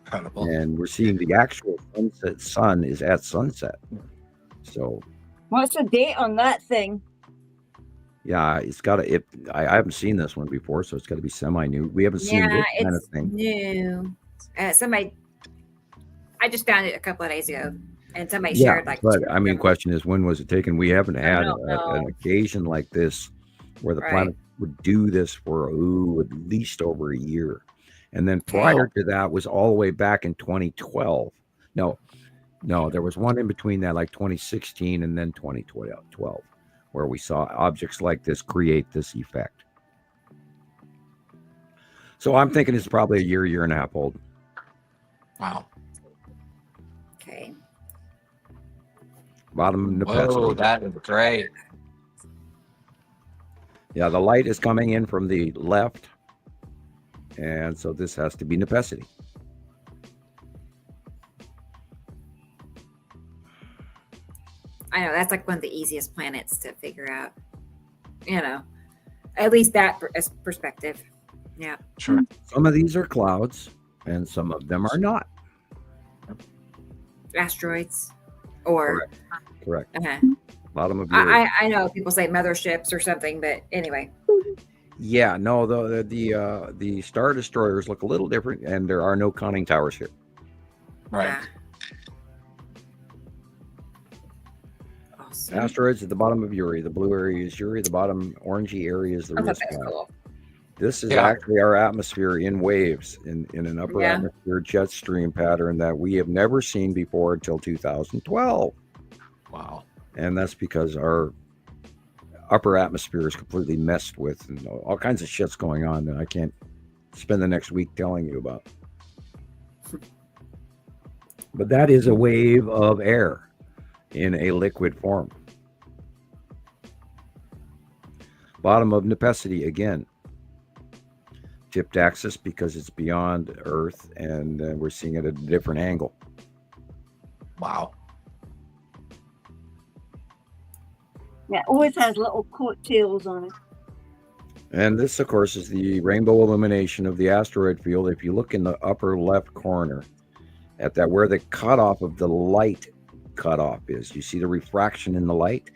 Incredible. And we're seeing the actual sun is at sunset. So what's the date on that thing? Yeah, it's got to. I haven't seen this one before, so it's got to be semi-new. We haven't seen this kind of thing. New. Somebody, I just found it a couple of days ago, and somebody shared like. But I mean, question is, when was it taken? We haven't had an occasion like this where the planet would do this for at least over a year, and then prior to that was all the way back in 2012. No, there was one in between that, like 2016 and then 2012. Where we saw objects like this create this effect. So I'm thinking it's probably a year and a half old. Wow. Okay. Bottom of Whoa, that is great. Yeah, the light is coming in from the left. And so this has to be necessity. I know that's like one of the easiest planets to figure out, you know, at least that perspective. Yeah. Sure. Some of these are clouds and some of them are not. Asteroids or. Correct. Uh-huh. Bottom of I know people say motherships or something, but anyway. Yeah, no, the Star Destroyers look a little different, and there are no conning towers here. Right. Yeah. Awesome. Asteroids at the bottom of Uri. The blue area is Uri. The bottom orangey area is the risk. Cool. This is actually our atmosphere in waves, in an upper atmosphere jet stream pattern that we have never seen before until 2012. Wow. And that's because our upper atmosphere is completely messed with, and all kinds of shit's going on that I can't spend the next week telling you about. But that is a wave of air in a liquid form. Bottom of necessity again. Tipped axis because it's beyond Earth, and we're seeing it at a different angle. Wow. Yeah, it always has little coattails on it. And this, of course, is the rainbow illumination of the asteroid field. If you look in the upper left corner at that, where the cutoff of the light cutoff is, you see the refraction in the light.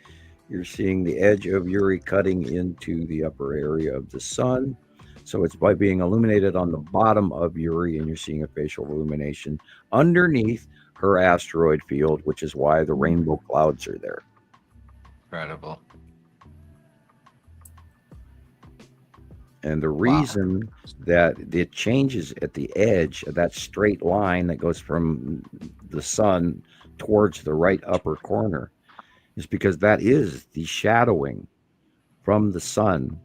You're seeing the edge of Uri cutting into the upper area of the sun. So it's by being illuminated on the bottom of Uri, and you're seeing a facial illumination underneath her asteroid field, which is why the rainbow clouds are there. Incredible. And the reason that it changes at the edge of that straight line that goes from the sun towards the right upper corner is because that is the shadowing from the sun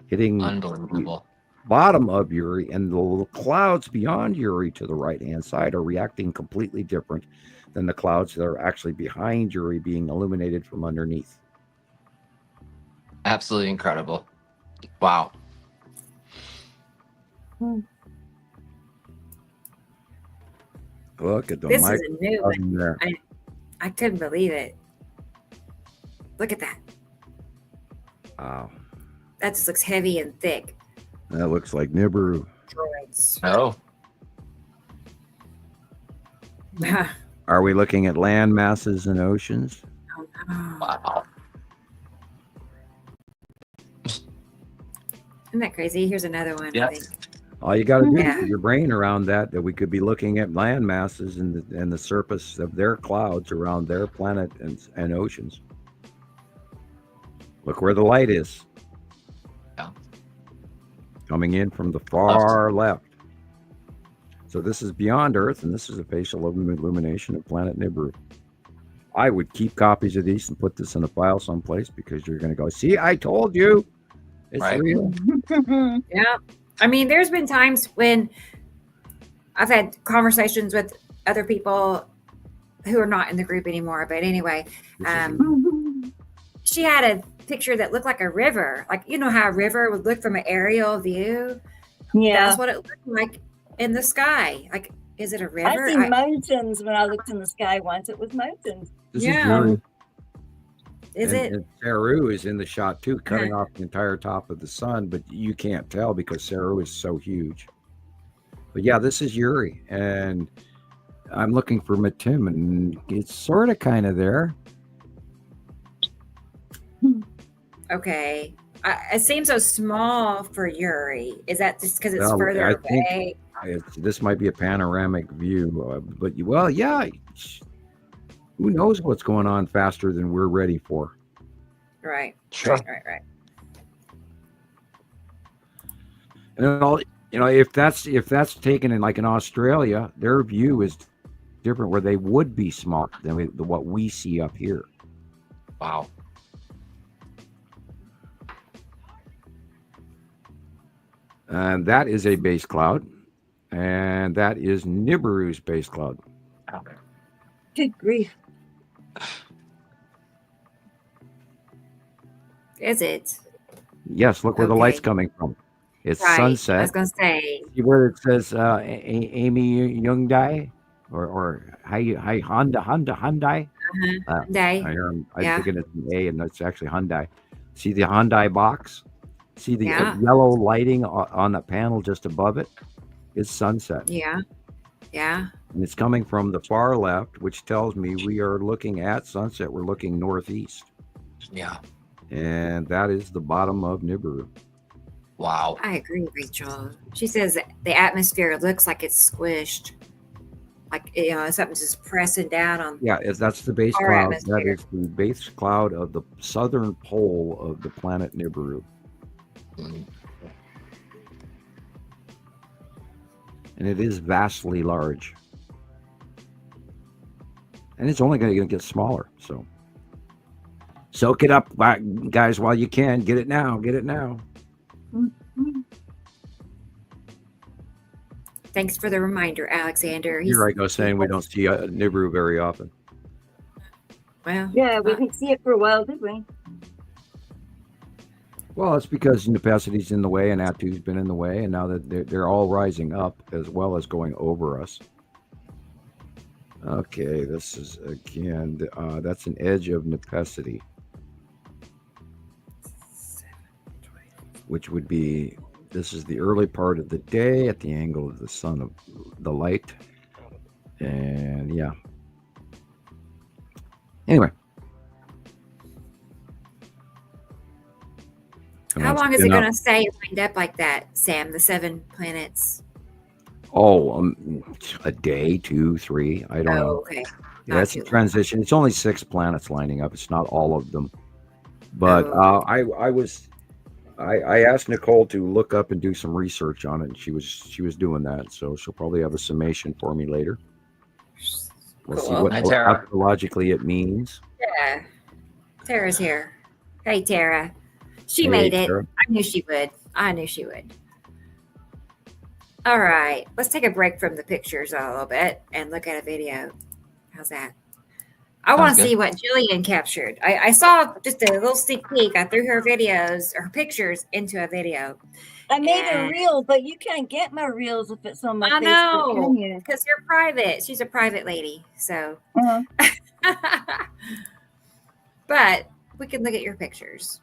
hitting Unbelievable. the bottom of Uri, and the little clouds beyond Uri to the right-hand side are reacting completely different than the clouds that are actually behind Uri being illuminated from underneath. Absolutely incredible. Wow. Look at the This is a new one. there. I couldn't believe it. Look at that. Wow. That just looks heavy and thick. That looks like Nibiru. Droids. Oh. Are we looking at land masses and oceans? Oh, no. Wow. Isn't that crazy? Here's another one. Yes. I think. All you got to do is Yeah. put your brain around that we could be looking at land masses and the surface of their clouds around their planet and oceans. Look where the light is. Yeah. Coming in from the far left. So this is beyond Earth, and this is a facial illumination of planet Nibiru. I would keep copies of these and put this in a file someplace because you're going to go, see, I told you. It's real. Yeah. I mean, there's been times when I've had conversations with other people who are not in the group anymore. But anyway, she had a picture that looked like a river. Like, you know how a river would look from an aerial view? Yeah. That's what it looked like in the sky. Like, is it a river? I seen mountains when I looked in the sky once. It was mountains. This Yeah. is Yuri. Is it? And Saru is in the shot too, cutting off the entire top of the sun, but you can't tell because Saru is so huge. But yeah, this is Yuri, and I'm looking for Matim, and it's sort of kind of there. Okay. It seems so small for Yuri. Is that just because it's Well, further I away? This might be a panoramic view, but well, yeah. Who knows what's going on faster than we're ready for? Right. Sure. Right. And all, if that's taken in like in Australia, their view is different, where they would be smaller than what we see up here. Wow. And that is a base cloud, and that is Nibiru's base cloud. Good grief. Is it? Yes, look where the light's coming from. It's sunset. I was going to say. See where it says Amy Hyundai or Hyundai? Hyundai. I'm thinking it's an A, and it's actually Hyundai. See the Hyundai box? See the yellow lighting on the panel just above it? It's sunset. Yeah. And it's coming from the far left, which tells me we are looking at sunset. We're looking northeast. Yeah. And that is the bottom of Nibiru. Wow. I agree, Rachel. She says the atmosphere looks like it's squished. Like, something's just pressing down on. Yeah, that's the base our cloud. atmosphere. That is the base cloud of the southern pole of the planet Nibiru. Mm-hmm. And it is vastly large. And it's only going to get smaller. So soak it up, guys, while you can. Get it now. Thanks for the reminder, Alexander. Here I go saying we don't see Nibiru very often. Well, yeah, we didn't see it for a while, did we? Well, it's because Nepesity's in the way and Atu's been in the way, and now that they're all rising up as well as going over us. Okay, this is again, that's an edge of Nepesity, which would be, this is the early part of the day at the angle of the sun of the light. And yeah. Anyway. how long is it going to stay lined up like that, Sam? The 7 planets? Oh, a day, 2, 3. I don't know. Okay. Yeah, that's a transition. It's only 6 planets lining up. It's not all of them. But I asked Nicole to look up and do some research on it, and she was doing that. So she'll probably have a summation for me later. We'll see what astrologically it means. Yeah. Tara's here. Hey, Tara. She made it. Tara. I knew she would. All right. Let's take a break from the pictures a little bit and look at a video. How's that? I want to see what Gillian captured. I saw just a little sneak peek. I threw her videos, her pictures into a video. I made a reel, but you can't get my reels if it's on my Facebook. I know, can you? because you're private. She's a private lady, so. But we can look at your pictures.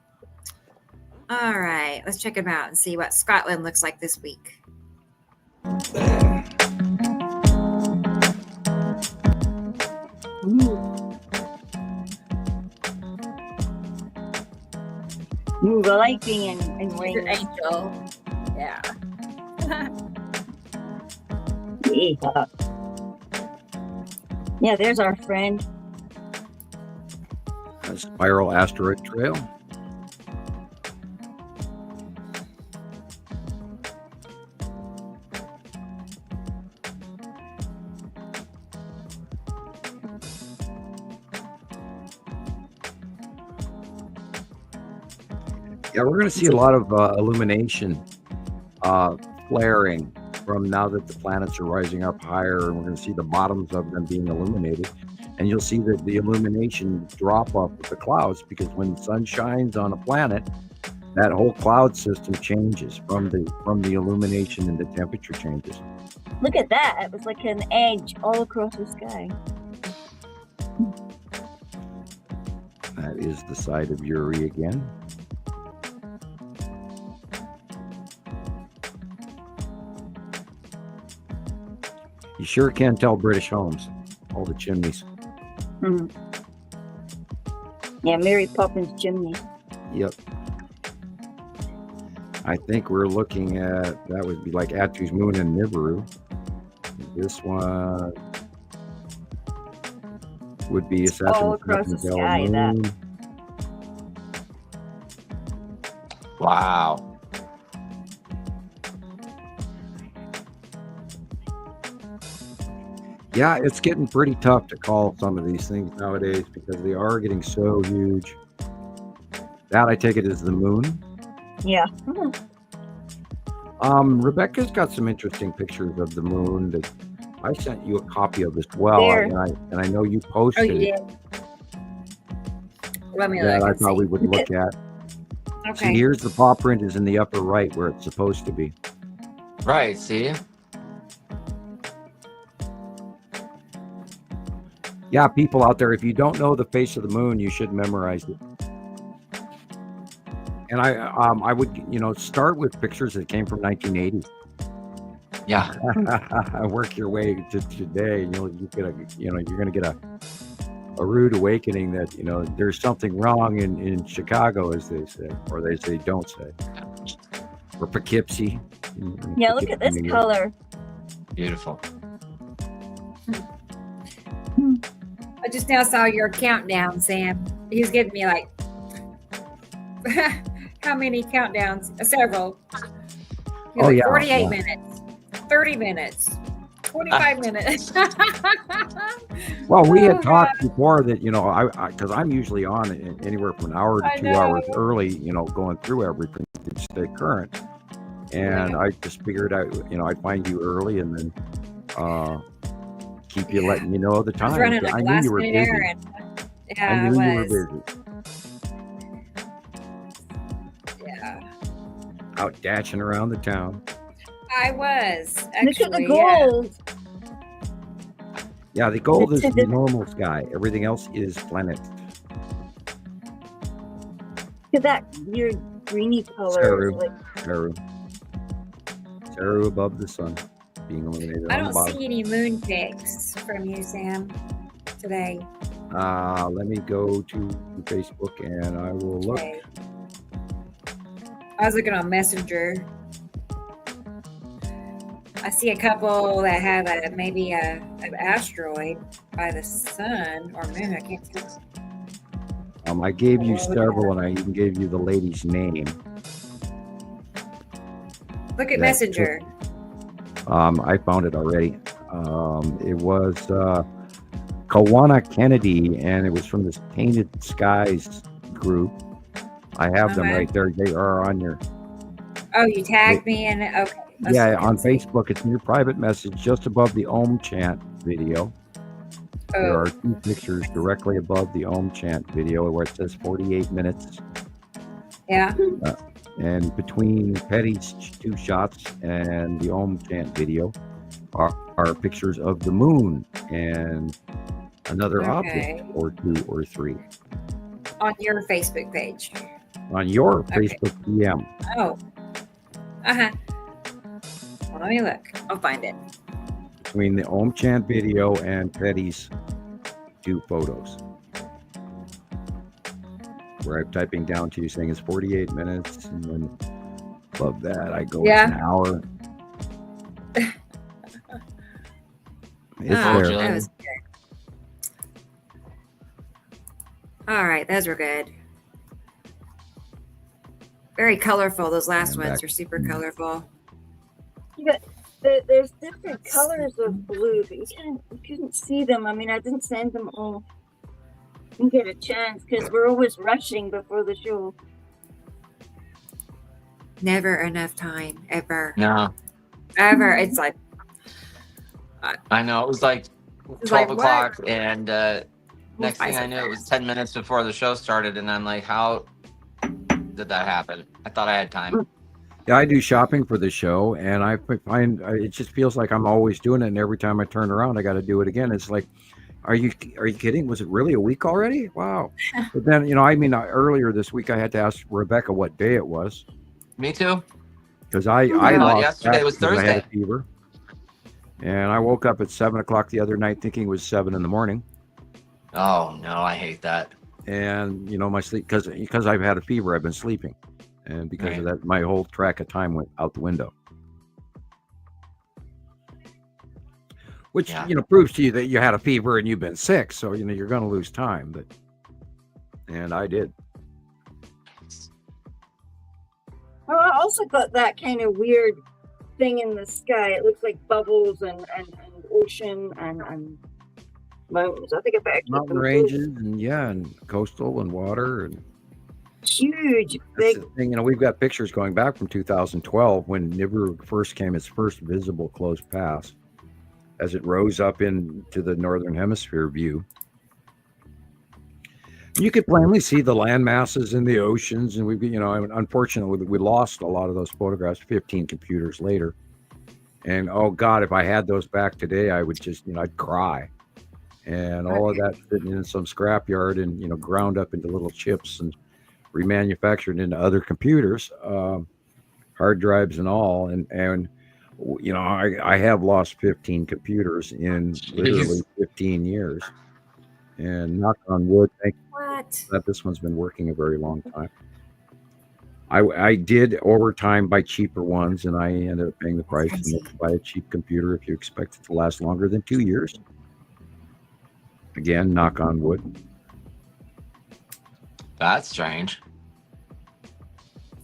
All right, let's check them out and see what Scotland looks like this week. Ooh, I like being in Your rings. angel. Yeah. Yeah, there's our friend. A spiral asteroid trail. Yeah, we're going to see a lot of illumination flaring from now that the planets are rising up higher, and we're going to see the bottoms of them being illuminated. And you'll see that the illumination drop off of the clouds, because when the sun shines on a planet, that whole cloud system changes from the illumination, and the temperature changes. Look at that. It was like an edge all across the sky. That is the side of Uri again. You sure can tell British homes, all the chimneys. Mm-hmm. Yeah, Mary Poppins chimney. Yep. I think we're looking at, that would be like Atu's moon and Nibiru. This one would be a Saturn all across the sky. moon. That. Wow. Yeah, it's getting pretty tough to call some of these things nowadays because they are getting so huge. That, I take it, is the moon. Yeah. Rebecca's got some interesting pictures of the moon that I sent you a copy of as well, and I know you posted. Oh, you did. Let me that look. I thought we would look at. Okay. See, here's the paw print is in the upper right where it's supposed to be. Right. See. Yeah, people out there, if you don't know the face of the moon, you should memorize it. And I would, start with pictures that came from 1980. Yeah. Work your way to today, and you're going to get a rude awakening that, there's something wrong in Chicago, as they say, or they say don't say. Or Poughkeepsie. Yeah, look at this color. Beautiful. I just now saw your countdown, Sam. He's giving me like how many countdowns? Several. Oh, yeah. 48 minutes, 30 minutes, 25 minutes. Well, we had talked before that, because I'm usually on anywhere from an hour to 2 hours early, going through everything to stay current. And I just figured I'd find you early and then keep you letting you know the time. I knew you were busy. Errand. Yeah, I knew you were busy. Yeah. Out dashing around the town. I was. Actually, look at the gold. Yeah, the gold is the normal sky. Everything else is planet. Look at that weird greeny color. Saru above the sun. Being illuminated. I don't see any moon pics from you, Sam, today. Let me go to Facebook and I will look. Okay. I was looking on Messenger. I see a couple that have maybe an asteroid by the sun or moon. I can't tell. I gave you several, and I even gave you the lady's name. Look at Messenger. I found it already. It was Kawana Kennedy, and it was from this Painted Skies group. I have them right there. They are on your. Oh, you tagged me in it? Okay. Yeah, on Facebook. It's in your private message just above the Om chant video. There are 2 pictures directly above the Om chant video where it says 48 minutes. Yeah. And between Petty's 2 shots and the Om chant video are pictures of the moon and another object or 2 or 3. On your Facebook page. On your Facebook DM. Oh. Uh-huh. Well, let me look. I'll find it. Between the Om chant video and Petty's 2 photos. Where I'm typing down to you saying it's 48 minutes, and then above that I go it's an hour. It's there. That was good. All right, those were good. Very colorful. Those last ones are super colorful. Yeah, there's different colors of blue, but you couldn't see them. I mean, I didn't send them all. Didn't get a chance because we're always rushing before the show. Never enough time, ever. No. Ever. It's like. I know. It was like 12 o'clock, and next thing I knew, it was 10 minutes before the show started, and I'm like, how did that happen? I thought I had time. Yeah, I do shopping for the show, and I find it just feels like I'm always doing it, and every time I turn around, I got to do it again. It's like, are you kidding? Was it really a week already? Wow. But then, earlier this week, I had to ask Rebecca what day it was. Me too. Because I lost yesterday was Thursday. I had a fever. And I woke up at 7 o'clock the other night thinking it was 7 in the morning. Oh, no, I hate that. And, my sleep, because I've had a fever, I've been sleeping. And because of that, my whole track of time went out the window. Which, proves to you that you had a fever and you've been sick. So, you're going to lose time. And I did. Well, I also got that kind of weird thing in the sky. It looks like bubbles and ocean and mountains. I think about mountain ranges and coastal and water and huge big thing. We've got pictures going back from 2012 when Nibiru first came its first visible close pass as it rose up into the northern hemisphere view. You could plainly see the land masses in the oceans, and unfortunately, we lost a lot of those photographs 15 computers later. And oh God, if I had those back today, I would just, I'd cry. And all of that sitting in some scrapyard and, ground up into little chips and remanufactured into other computers, hard drives and all. And I have lost 15 computers in literally 15 years. And knock on wood, thank you that this one's been working a very long time. I did overtime buy cheaper ones, and I ended up paying the price to buy a cheap computer if you expect it to last longer than 2 years. Again, knock on wood. That's strange.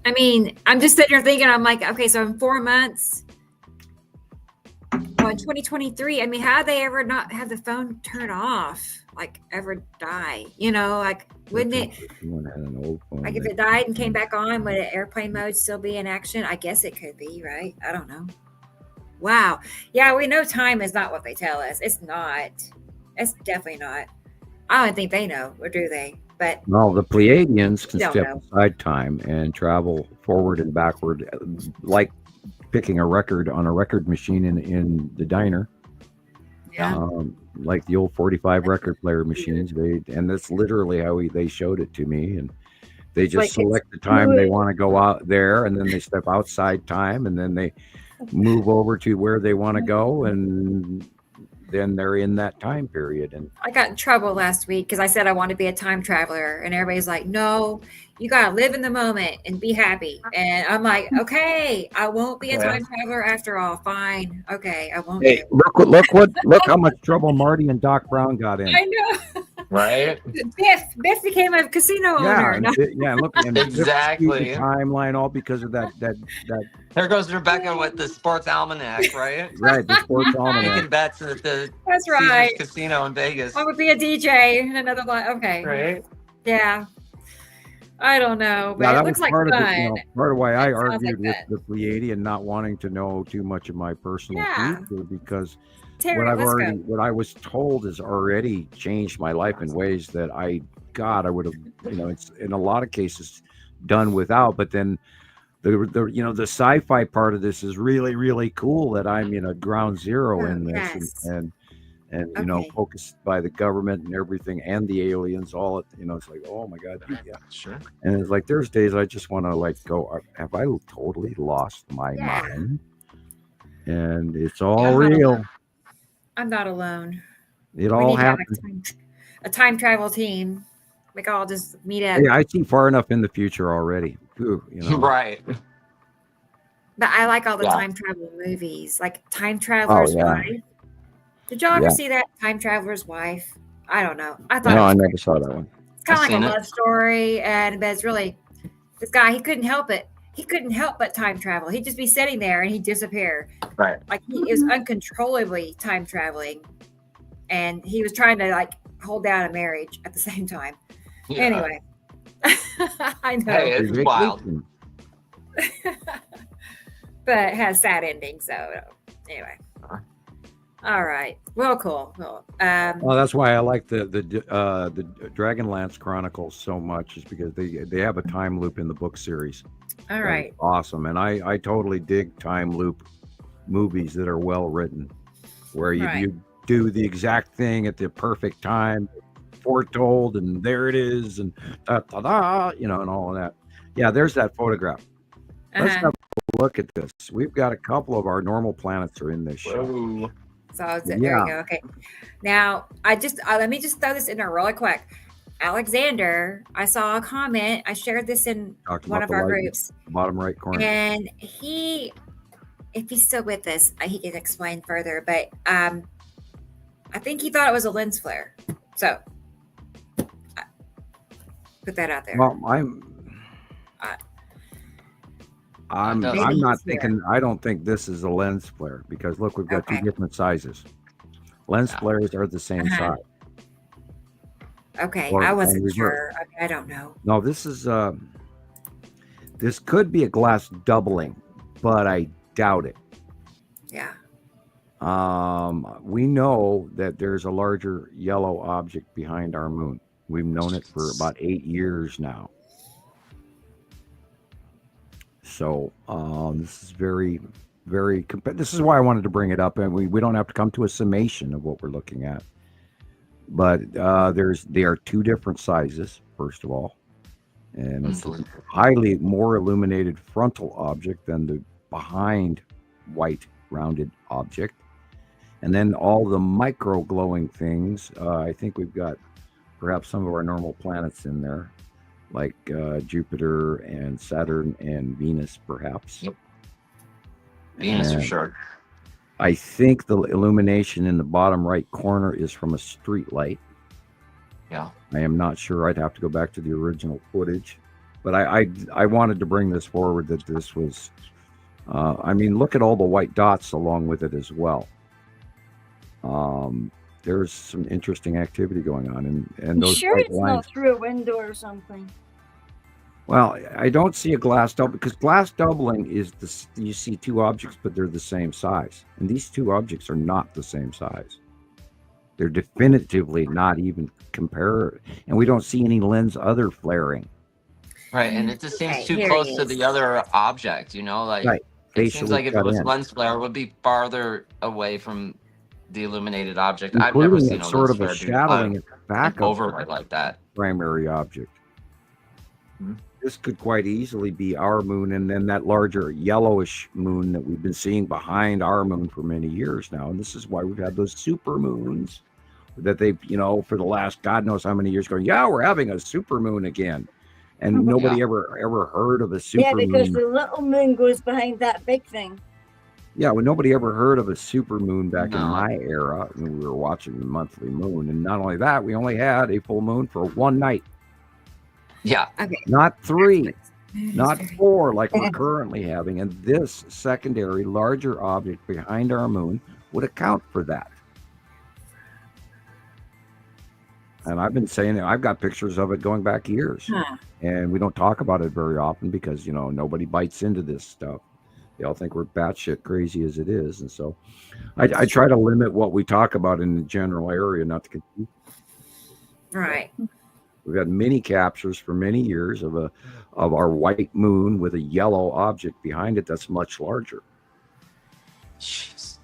I mean, I'm just sitting here thinking, I'm like, okay, so in 4 months, in 2023, I mean, how they ever not have the phone turn off? Like ever die, wouldn't it? Like if it died and came back on, would airplane mode still be in action? I guess it could be, right? I don't know. Wow. Yeah, we know time is not what they tell us. It's not. It's definitely not. I don't think they know, or do they? But no, the Pleiadians can step aside time and travel forward and backward, like picking a record on a record machine in the diner. Yeah. Like the old 45 record player machines, and that's literally how they showed it to me. And they just select the time they want to go out there, and then they step outside time, and then they move over to where they want to go, and then they're in that time period. And I got in trouble last week because I said I want to be a time traveler, and everybody's like, no, you got to live in the moment and be happy. And I'm like, okay, I won't be a time traveler after all. Fine. Okay. I won't. Hey, look how much trouble Marty and Doc Brown got in. I know. Right. Biff became a casino owner. Look, and exactly. The timeline, all because of that. There goes Rebecca with the sports almanac, right? Right, the sports almanac. Making bets at the That's right. Caesars Casino in Vegas. I would be a DJ in another line. Okay. Right. Yeah. I don't know, but it looks like fun. Part of why I argued with the Pleiadian not wanting to know too much of my personal future, because what I was told has already changed my life in ways that I would have, it's in a lot of cases done without. But then the sci-fi part of this is really, really cool that I'm ground zero in this, and focused by the government and everything, and the aliens, all it's like, oh my God, yeah, sure. And it's like there's days I just want to go, have I totally lost my mind? And it's all real. I'm not alone. It all happened. A time travel team. We can all just meet up. Hey, I see far enough in the future already. Right. But I like all the time travel movies, like Time Traveler's Wife. Did y'all ever see that? Time Traveler's Wife? I don't know. I thought I never saw that one. It's kind of like a love story, but it's really this guy. He couldn't help it. He couldn't help but time travel. He'd just be sitting there and he'd disappear. Right. Like he is uncontrollably time traveling, and he was trying to hold down a marriage at the same time. Yeah. Anyway, I know. Hey, it's wild. But it has sad ending. So anyway. All right. Well, cool. Well, that's why I like the Dragonlance Chronicles so much, is because they have a time loop in the book series. All right. Awesome. And I totally dig time loop movies that are well written, where you do the exact thing at the perfect time, foretold, and there it is, and and all of that. Yeah, there's that photograph. Let's have a look at this. We've got a couple of our normal planets are in this show. So there you go. Okay. Now let me just throw this in there really quick. Alexander, I saw a comment. I shared this in one of our groups. Bottom right corner. And if he's still with us, he can explain further. But I think he thought it was a lens flare. So put that out there. Well, I'm not thinking. I don't think this is a lens flare, because look, we've got two different sizes. Lens flares are the same size. Okay, I wasn't sure. I don't know. No, this is this could be a glass doubling, but I doubt it. Yeah. We know that there's a larger yellow object behind our moon. We've known it for about 8 years now. So this is very, very. This is why I wanted to bring it up, and we don't have to come to a summation of what we're looking at. But they are two different sizes, first of all, and it's a highly more illuminated frontal object than the behind white rounded object. And then all the micro glowing things. I think we've got perhaps some of our normal planets in there, like Jupiter and Saturn and Venus, perhaps. Yep. Venus for sure. I think the illumination in the bottom right corner is from a street light. Yeah. I am not sure. I'd have to go back to the original footage. But I wanted to bring this forward, that this was, look at all the white dots along with it as well. There's some interesting activity going on. And those sure it's not through a window or something? Well, I don't see a glass double, because glass doubling is you see two objects, but they're the same size. And these two objects are not the same size. They're definitively not even compare. And we don't see any lens other flaring. Right. And it just seems too close to the other object, Right. It seems like if it was lens flare, it would be farther away from the illuminated object. I've never seen a sort of a shadowing back overlay like that. Primary object. Mm-hmm. This could quite easily be our moon, and then that larger yellowish moon that we've been seeing behind our moon for many years now. And this is why we've had those super moons that they've, for the last God knows how many years going, we're having a super moon again. And nobody ever heard of a super moon. Yeah, because the little moon goes behind that big thing. Yeah, well, nobody ever heard of a super moon back in my era when we were watching the monthly moon. And not only that, we only had a full moon for one night. Yeah. Okay. Not 3, not 4 like we're currently having. And this secondary larger object behind our moon would account for that. And I've been saying that I've got pictures of it going back years. And we don't talk about it very often because, nobody bites into this stuff. They all think we're batshit crazy as it is. And so I try to limit what we talk about in the general area, not to confuse. Right. We've had many captures for many years of our white moon with a yellow object behind it that's much larger. Jeez.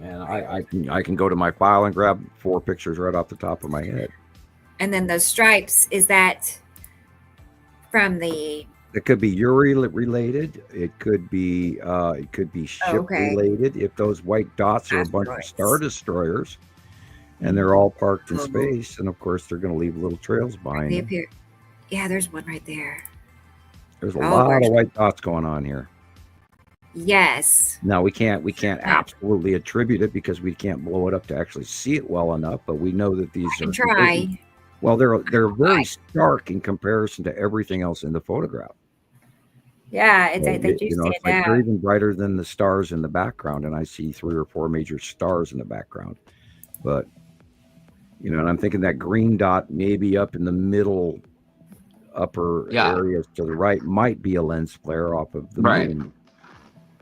And I can go to my file and grab 4 pictures right off the top of my head. And then those stripes, is that from the? It could be Uri related. It could be ship related. If those white dots are a bunch of star destroyers, and they're all parked in space, and of course they're going to leave little trails behind They them. appear. Yeah, there's one right there. There's a lot of white dots going on here. Yes. Now we can't absolutely attribute it because we can't blow it up to actually see it well enough, but we know that these are try. Well, they're very stark in comparison to everything else in the photograph. Yeah, they do it's stand like out. they're even brighter than the stars in the background, and I see 3 or 4 major stars in the background. But and I'm thinking that green dot maybe up in the middle upper areas to the right might be a lens flare off of the moon.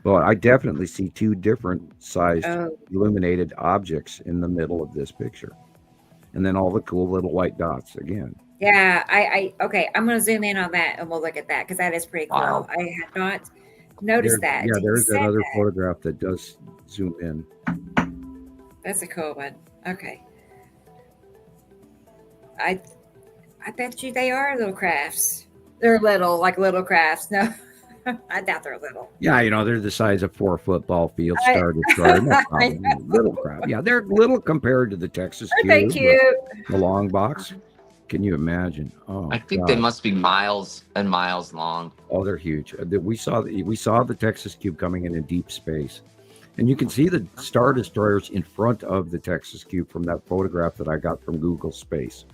But I definitely see 2 different sized illuminated objects in the middle of this picture. And then all the cool little white dots again. Yeah, okay, I'm going to zoom in on that and we'll look at that because that is pretty cool. Wow. I had not noticed that. Yeah, there's another photograph that does zoom in. That's a cool one. Okay. I bet you they are little crafts. They're little crafts. No, I doubt they're little. Yeah, they're the size of 4 football fields. Star Destroyer, no problem. Little craft. Yeah, they're little compared to the Texas Cube. They cute. The long box. Can you imagine? Oh, I think they must be miles and miles long. Oh, they're huge. We saw the Texas Cube coming in deep space, and you can see the Star Destroyers in front of the Texas Cube from that photograph that I got from Google Space.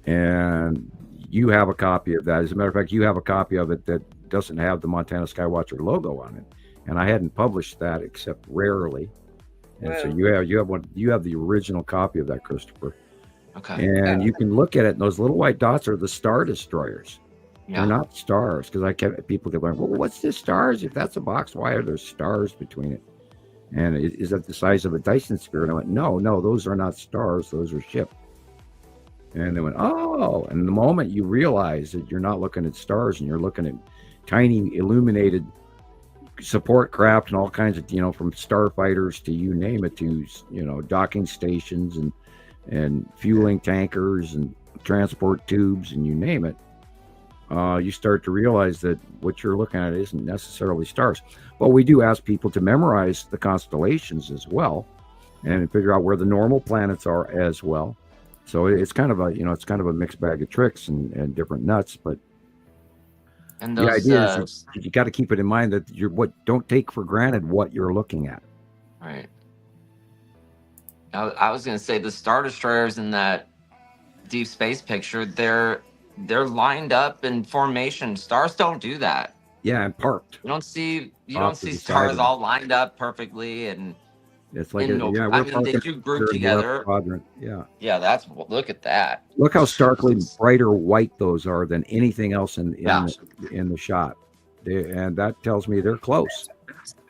And you have a copy of that. As a matter of fact, you have a copy of it that doesn't have the Montana Skywatcher logo on it, and I hadn't published that except rarely. And so you have the original copy of that, Christoper. Okay. And you can look at it, and those little white dots are the Star Destroyers. Yeah. They're not stars, because people kept going, well, what's this stars? If that's a box, why are there stars between it? And is that the size of a Dyson sphere? And I went, no, those are not stars. Those are ships. And they went, oh. And the moment you realize that you're not looking at stars and you're looking at tiny illuminated support craft and all kinds of, from starfighters to you name it, to, docking stations and fueling tankers and transport tubes and you name it, you start to realize that what you're looking at isn't necessarily stars. But we do ask people to memorize the constellations as well and figure out where the normal planets are as well. So it's kind of a mixed bag of tricks and different nuts, but the idea is you got to keep it in mind that don't take for granted what you're looking at. Right. I was going to say the Star Destroyers in that deep space picture, they're lined up in formation. Stars don't do that. Yeah, and parked. You don't see stars all lined up perfectly and it's like they do group together. Quadrant. Yeah. Yeah, look at that. Look how starkly brighter white those are than anything else in the shot. And that tells me they're close.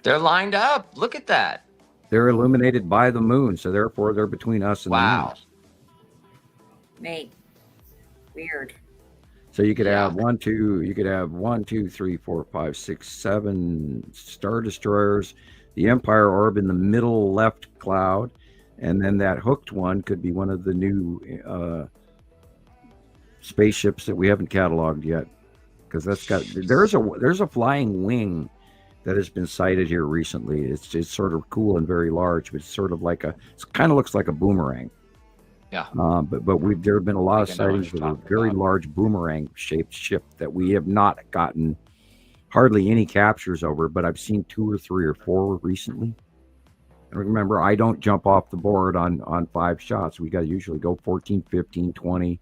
They're lined up. Look at that. They're illuminated by the moon, so therefore they're between us and the moon. Mate. Weird. So you could have 1, 2, 3, 4, 5, 6, 7 Star Destroyers. The Empire orb in the middle left cloud, and then that hooked one could be one of the new spaceships that we haven't cataloged yet, because there's a flying wing that has been sighted here recently. It's sort of cool and very large, but it's sort of like it kind of looks like a boomerang. Yeah. But there have been a lot of sightings of a very large boomerang shaped ship that we have not gotten hardly any captures over, but I've seen 2 or 3 or 4 recently. And remember, I don't jump off the board on 5 shots. We got to usually go 14, 15, 20.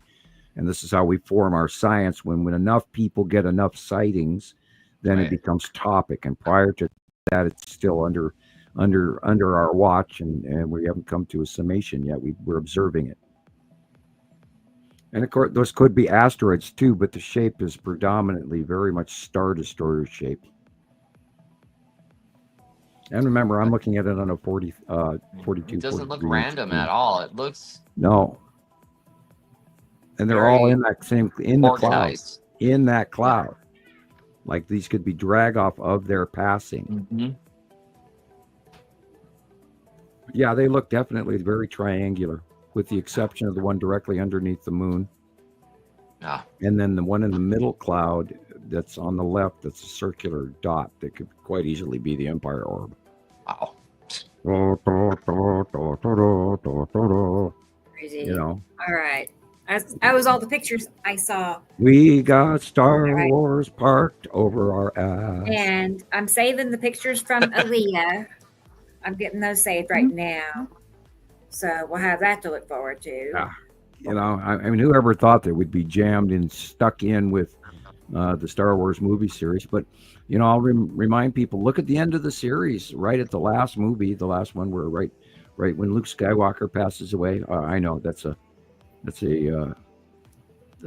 And this is how we form our science. When enough people get enough sightings, then it becomes topic. And prior to that, it's still under our watch, and we haven't come to a summation yet. We're observing it. And of course, those could be asteroids too, but the shape is predominantly very much Star Destroyer shape. And remember, I'm looking at it on a 42. It doesn't look 43 random screen. at all. It looks and they're all in that same organized. In that cloud. Like these could be drag off of their passing. Mm-hmm. Yeah, they look definitely very triangular, with the exception of the one directly underneath the moon. Yeah. And then the one in the middle cloud that's on the left, that's a circular dot that could quite easily be the Empire orb. Wow. Crazy. You know. All right. That was all the pictures I saw. We got Star Wars parked over our ass. And I'm saving the pictures from Aaliyah. I'm getting those saved right now. So we'll have that to look forward to. Yeah. You know, I mean, whoever thought that we'd be jammed and stuck in with the Star Wars movie series? But, you know, I'll remind people, look at the end of the series, right at the last movie, the last one where right when Luke Skywalker passes away. I know that's a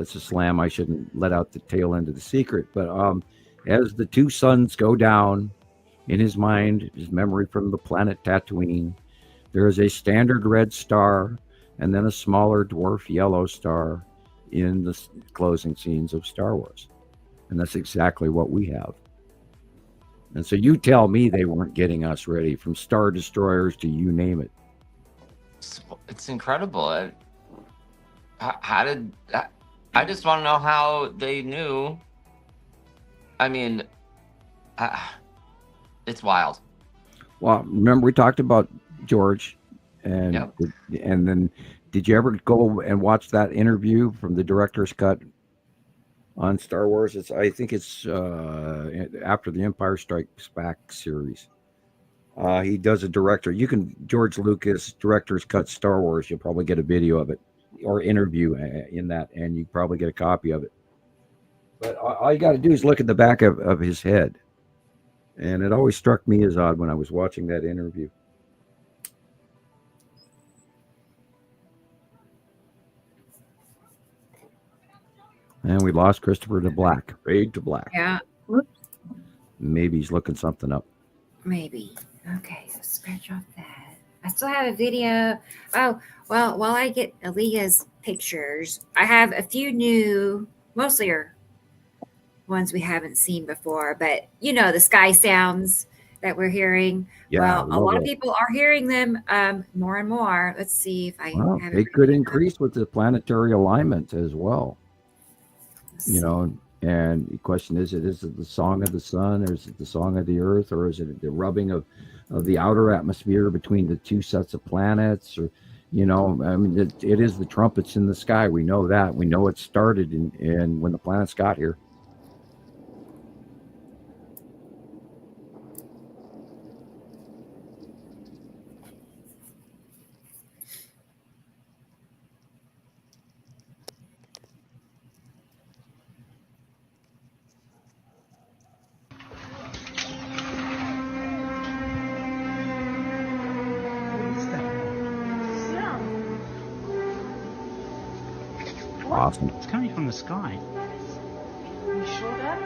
slam. I shouldn't let out the tail end of the secret. But as the two suns go down in his mind, his memory from the planet Tatooine, there is a standard red star and then a smaller dwarf yellow star in the closing scenes of Star Wars. And that's exactly what we have. And so you tell me they weren't getting us ready, from Star Destroyers to you name it. It's incredible. How did I just want to know how they knew. I mean, it's wild. Well, remember we talked about George, and Yep. and then did you ever go and watch that interview from the director's cut on Star Wars? I think it's after the Empire Strikes Back series. He does a director. George Lucas director's cut Star Wars. You'll probably get a video of it or interview in that, and you probably get a copy of it. But all you got to do is look at the back of his head. And it always struck me as odd when I was watching that interview. And we lost Christoper to black. Fade to black. Yeah. Maybe he's looking something up. Maybe. Okay, so scratch off that. I still have a video. Oh, well, while I get Aaliyah's pictures, I have a few new, mostly are ones we haven't seen before, but you know, the sky sounds that we're hearing. Yeah, well, a lot of people are hearing them more and more. Let's see if I have it could increase with the planetary alignment as well. You know, and the question is it the song of the sun, or is it the song of the earth, or is it the rubbing of the outer atmosphere between the two sets of planets? Or, you know, I mean, it is the trumpets in the sky. We know that. We know it started in when the planets got here. Awesome. It's coming from the sky. Are you sure that?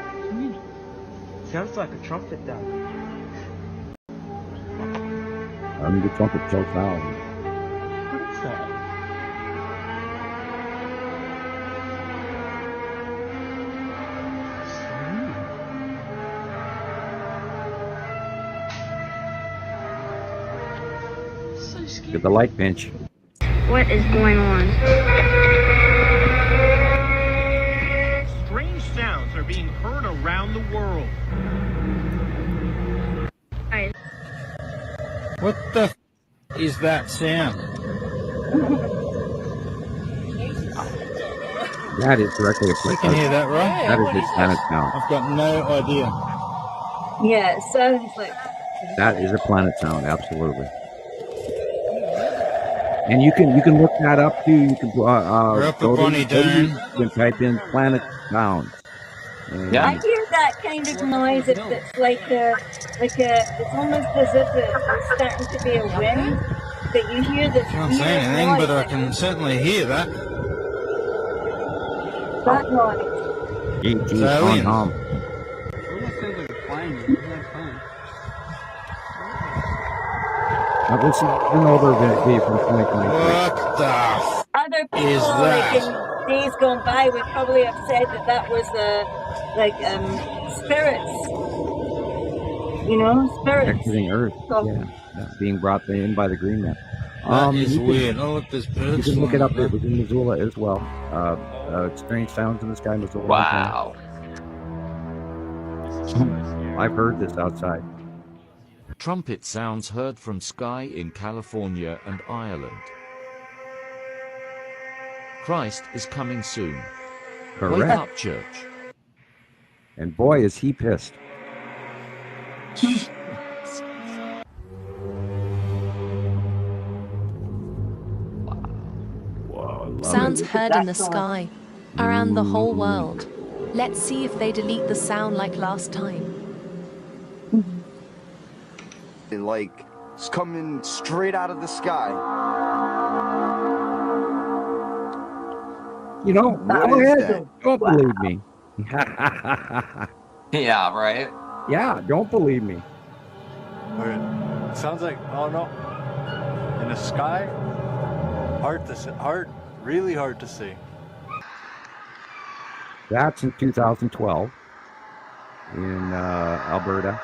Sounds like a trumpet does. I mean, the trumpet chokes out. What is that? So scary. Get the light pinch. What is going on? Strange sounds are being heard around the world. What the is that sound? That is directly a You can hear that, right? That is a planet sound. I've got no idea. Yeah, it sounds like. That is a planet sound, absolutely. And you can look that up too. You can you can type in planet sound. I hear that kind of noise. If it's like a, it's almost as if it's starting to be a wind. But you hear this. I can't say anything, but I can certainly hear that. That noise. It's alien. Almost sounds like a plane. Isn't that funny? Now, this is another video from 2023. What the Other people, is like that? in days gone by, would probably have said that was spirits. You know, spirits. Exiting Earth. So, Yeah, being brought in by the Green Man. That is You can- weird. Oh, look, there's You birds can look it flying up. there. It was in Missoula as well. Strange sounds in the sky, Missoula. Wow. I've heard this outside. Trumpet sounds heard from sky in California and Ireland. Christ is coming soon. Correct. Wake up, church. And boy, is he pissed. Whoa, Sounds heard in the sky, around the whole world. Let's see if they delete the sound like last time. Like, it's coming straight out of the sky. You know, What go is ahead. that? Don't Wow. believe me. Yeah, right? Yeah, don't believe me. Alright. Sounds like, oh no. In the sky? Hard to see. Really hard to see. That's in 2012 in Alberta.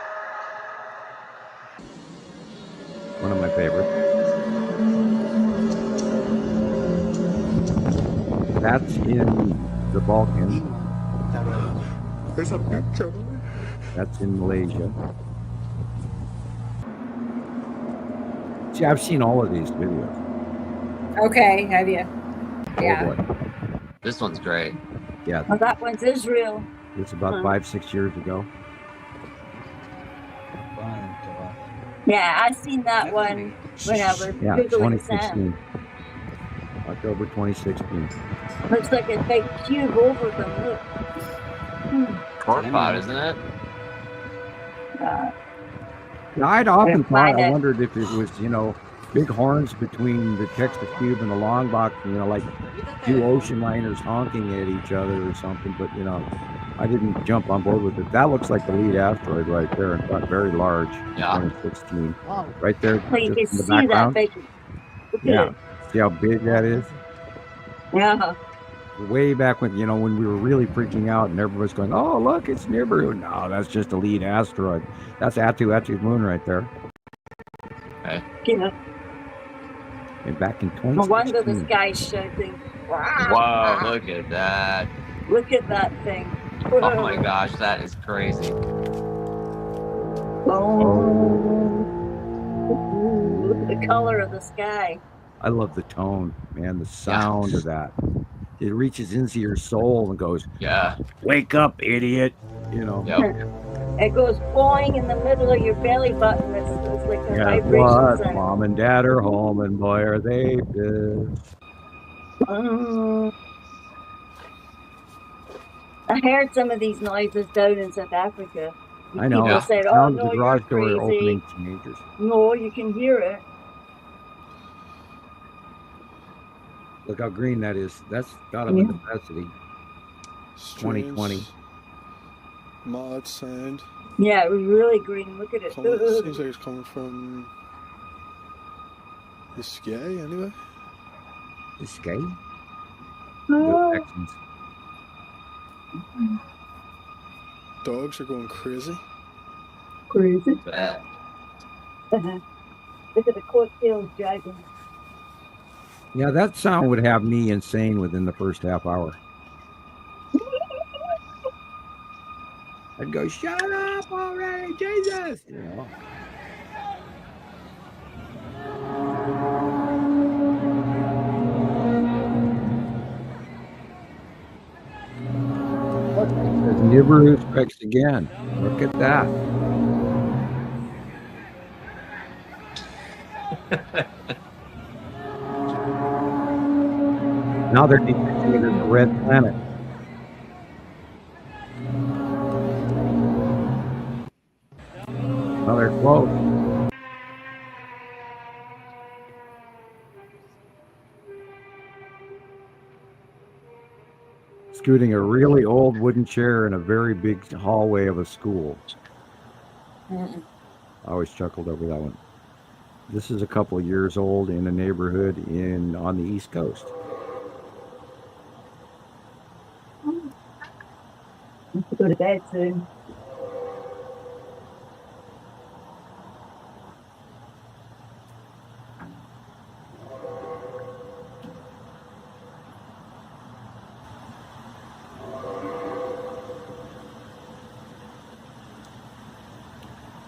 One of my favorites. That's in the Balkans. There's a picture. That's in Malaysia. See, I've seen all of these videos. Okay, have you? Yeah. Oh boy. This one's great. Yeah, well, that one's Israel. it's about 5-6 years ago. Yeah, I seen that one when I was Yeah, Googling 2016. October 2016. sand. Looks like a big cube over them. Look. Cork pot, isn't it? Uh, Now, I'd often find thought, I it. wondered if it was, big horns between the Texas Cube and the long box, like two ocean liners honking at each other or something, but, I didn't jump on board with it. That looks like the lead asteroid right there, and very large, Yeah. 2016. Right there, well, you can just in the see that background. big. Look at Yeah, it. see how big that is? Yeah. Way back when, when we were really freaking out and everybody's going, oh, look, it's Nibiru. No, that's just a lead asteroid. That's Atu's moon right there. Okay. Yeah. And back in No wonder the 2016. sky's shouting. Whoa, look at that. Look at that thing. Oh my gosh, that is crazy. Oh. Look at the color of the sky. I love the tone, man, the sound of that. It reaches into your soul and goes, Yeah. wake up, idiot. Yep. It goes boing in the middle of your belly button. It's like a Guess vibration what? sound. Mom and Dad are home, and boy, are they pissed. I heard some of these noises down in South Africa. I know. People said, "Oh Sound of no, the you're garage door crazy." opening teenagers. No, you can hear it. Look how green that is. That's got to be Yeah. necessity. Strange 2020. Mod sound. Yeah, it was really green. Look at it. Seems like it's coming from the sky anyway. The sky? Oh. Texans. Dogs are going crazy. Crazy. Bad. Look at the coattails dragging. Yeah, that sound would have me insane within the first half hour. I'd go, shut up already, Jesus! There's Nibiru strikes again. Look at that. Now they're detecting it as a red planet. Now they're close. Scooting a really old wooden chair in a very big hallway of a school. I always chuckled over that one. This is a couple of years old in a neighborhood on the East Coast. I have to go to bed soon.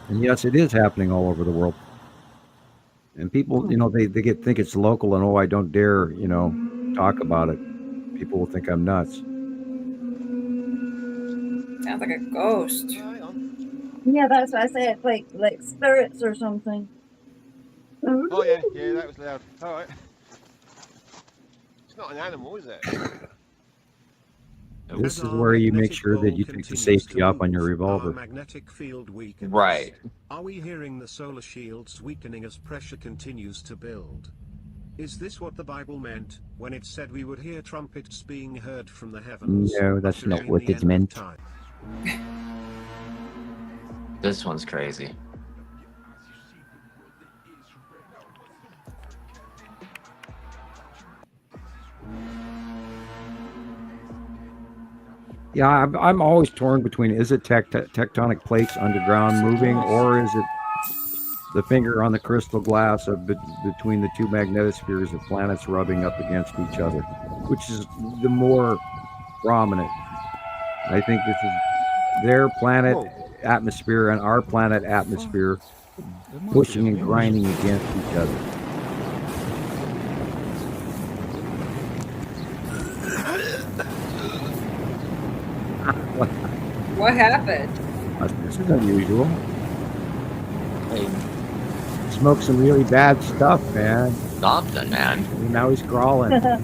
And yes, it is happening all over the world. And people, they think it's local, and I don't dare, talk about it. People will think I'm nuts. Sounds like a ghost. Yeah, that's what I said. It's like spirits or something. Oh yeah, that was loud. All right. It's not an animal, is it? This is where you make sure that you take the safety off on your revolver. Magnetic field weakens. Right. Are we hearing the solar shields weakening as pressure continues to build? Is this what the Bible meant when it said we would hear trumpets being heard from the heavens? No, that's not what it meant. This one's crazy. Yeah, I'm always torn between, is it tectonic plates underground moving, or is it the finger on the crystal glass between the two magnetospheres of planets rubbing up against each other, which is the more prominent. I think this is their planet atmosphere and our planet atmosphere pushing and grinding against each other. What happened? This is unusual. Hey, smoked some really bad stuff, man. Something, man. And now he's crawling. What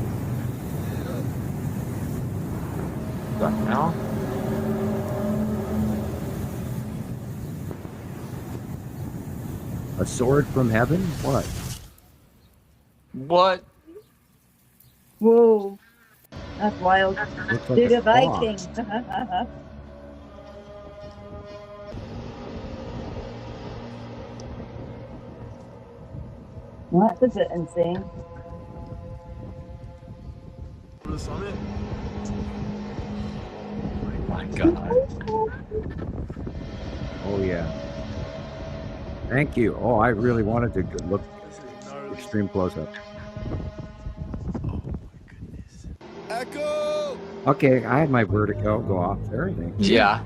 the hell? A sword from heaven? What? What? Whoa. That's wild. Looks like Dude, a a Viking. That's a bit insane. On it? Oh my God. Oh, yeah. Thank you. Oh, I really wanted to look extreme close-up. Echo! Okay, I had my vertigo go off there. Yeah.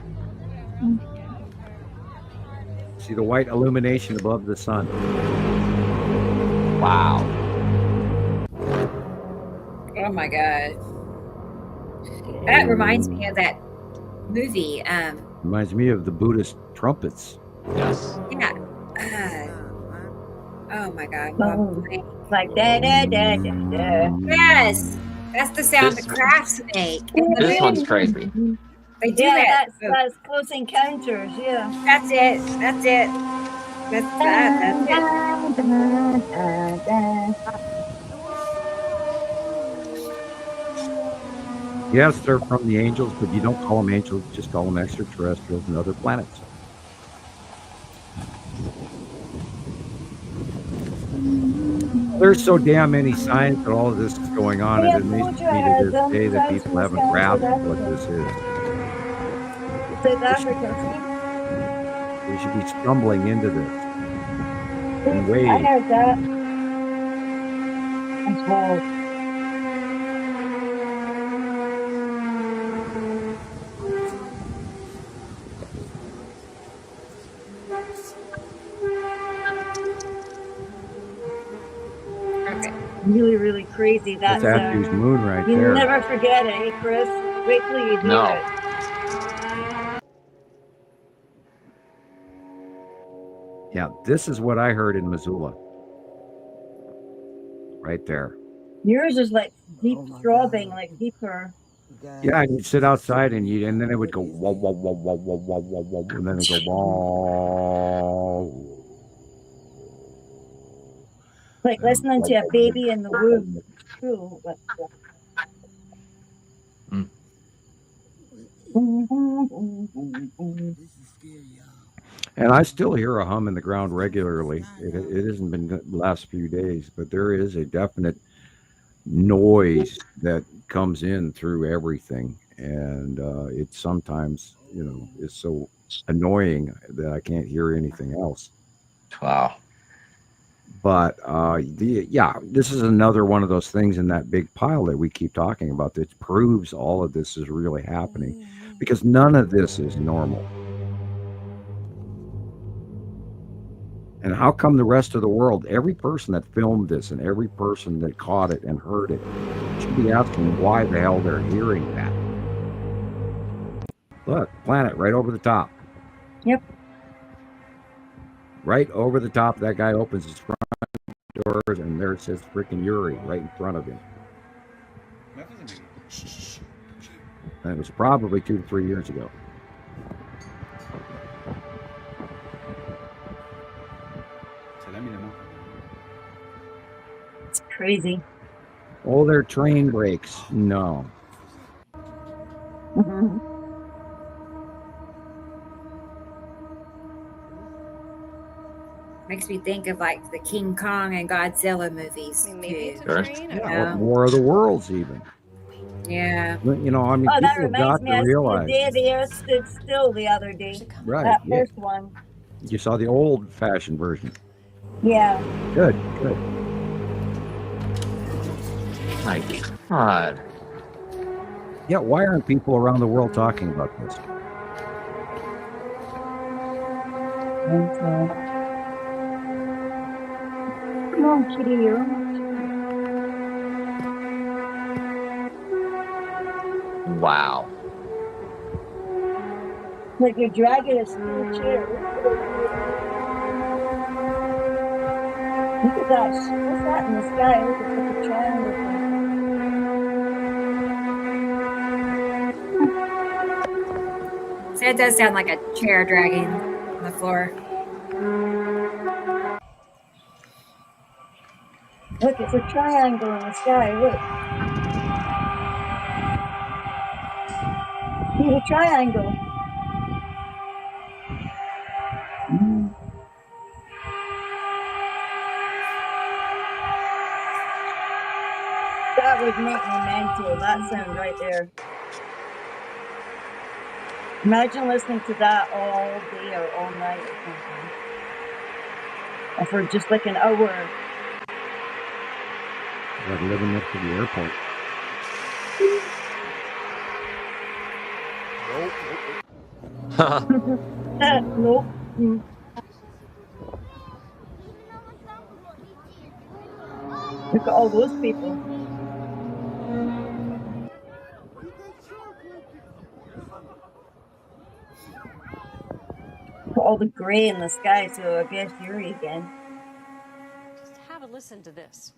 See the white illumination above the sun. Wow. Oh my God. That reminds me of that movie. Reminds me of the Buddhist trumpets. Yes. Yeah. Oh my God. It's like da da da da da. Yes. That's the sound the crafts make. This one's crazy. They do that. That's Close Encounters, yeah. That's it. That's it. That's Yes, they're from the angels, but you don't call them angels, just call them extraterrestrials and other planets. There's so damn many signs that all of this is going on, and it amazes me to this day that people haven't grasped what this is. South Africa. We should be stumbling into this. And I heard that. As well. Really, really crazy. That's Andrew's moon right you there. You never forget it, hey, Chris? Wait till you do it. Yeah, this is what I heard in Missoula. Right there. Yours is like deep throbbing, like deeper. Yeah, and you'd sit outside and then it would go whoa, whoa, whoa, whoa, whoa, whoa, whoa, whoa, and then it would go whoa. Like listening to a baby in the womb. True. And I still hear a hum in the ground regularly. It hasn't been the last few days, but there is a definite noise that comes in through everything. And it sometimes, is so annoying that I can't hear anything else. Wow. But this is another one of those things in that big pile that we keep talking about that proves all of this is really happening, because none of this is normal. And how come the rest of the world, every person that filmed this and every person that caught it and heard it, should be asking why the hell they're hearing that? Look, planet right over the top. Yep. Right over the top. That guy opens his front doors and there says freaking Yuri right in front of him. And it was probably 2 to 3 years ago. It's crazy. Oh, they're train brakes. No. Mm-hmm. Makes me think of like the King Kong and Godzilla movies. Maybe it's a Sure. train. Yeah, War of the Worlds even. Yeah. I mean, Oh, that people have reminds got me to of realize. the day the earth stood still the other day. Right. That Yeah. first one. You saw the old-fashioned version. Yeah. Good. My God. Yeah, why aren't people around the world talking about this? Come on, kitty, you're on. Wow. Like you're dragging a steel chair. Look at that. What's that in the sky? Look, it's like a triangle thing. So it does sound like a chair dragging on the floor. Look, it's a triangle in the sky. Look. See the triangle. That would make me mental. That sound right there. Imagine listening to that all day or all night or something. Or for just like an hour. Like living next to the airport. Nope. Look at all those people. All the gray in the sky, so I guess Yuri again. Just have a listen to this.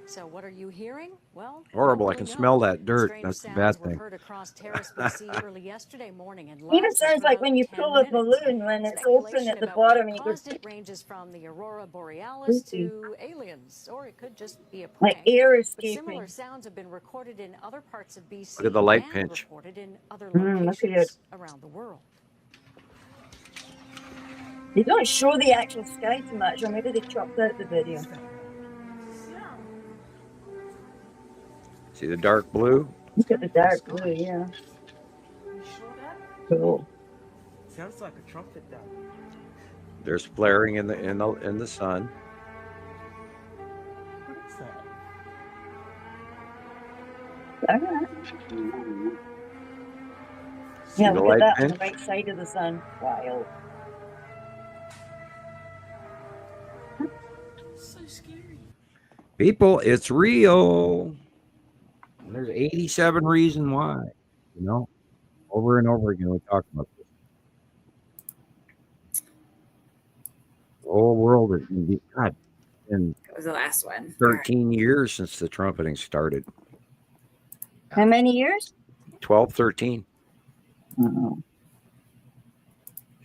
So what are you hearing? Well, horrible. I can smell that dirt. That's the bad thing. Even sounds like when you pull a balloon when it's open at the bottom and you go. It ranges from the aurora borealis to aliens, or it could just be a prank. Like air But escaping. similar sounds have been recorded in other parts of BC. Look at the light and pinch. reported in other Look at locations it. around the world. They don't show the actual sky too much, or maybe they chopped out the video. See the dark blue? Look at the dark blue, yeah. Cool. Sounds like a trumpet down. There's flaring in the sun. What's that? See Yeah, the look at light that on pinch? the right side of the sun. Wild. So scary. People, it's real. And there's 87 reasons why. Over and over again we talk about this. The whole world is going to be, God, in That was the last one. 13 years since the trumpeting started. How many years? 12, 13. Uh-oh.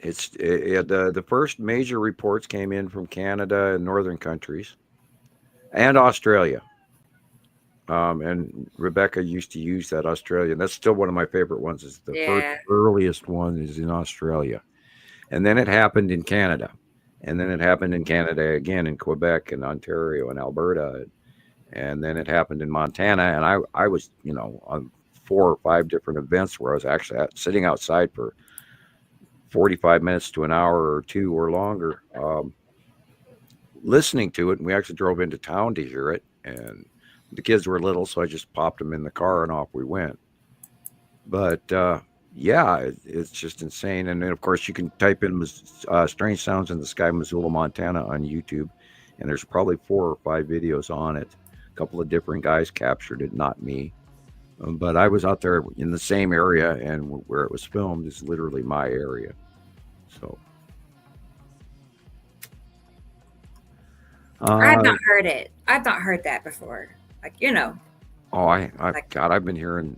The first major reports came in from Canada and northern countries and Australia. And Rebecca used to use that Australian. That's still one of my favorite ones. Is the first earliest one is in Australia, and then it happened in Canada, and then it happened in Canada again in Quebec and Ontario and Alberta, and then it happened in Montana. And I was on 4 or 5 different events where I was actually sitting outside for 45 minutes to an hour or 2 or longer, listening to it. And we actually drove into town to hear it, and the kids were little, so I just popped them in the car and off we went. But it's just insane. And then, of course, you can type in Strange Sounds in the Sky, Missoula, Montana on YouTube, and there's probably 4 or 5 videos on it. A couple of different guys captured it, not me. But I was out there in the same area, and where it was filmed is literally my area. So I've not heard it. I've not heard that before. Oh, I've been hearing.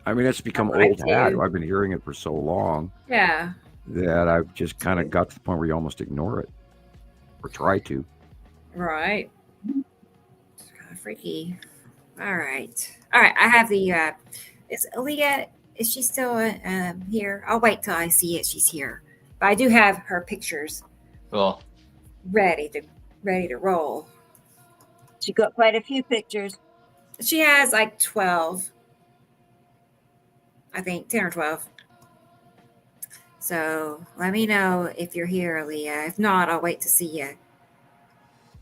I mean, it's become old hat. I've been hearing it for so long. Yeah. That I've just kind of got to the point where you almost ignore it, or try to. Right. It's kind of freaky. All right. I have the. Is Aaliyah? Is she still here? I'll wait till I see it. She's here, but I do have her pictures. Cool. Ready to roll. She got quite a few pictures. She has like 12. I think 10 or 12. So let me know if you're here, Aaliyah. If not, I'll wait to see you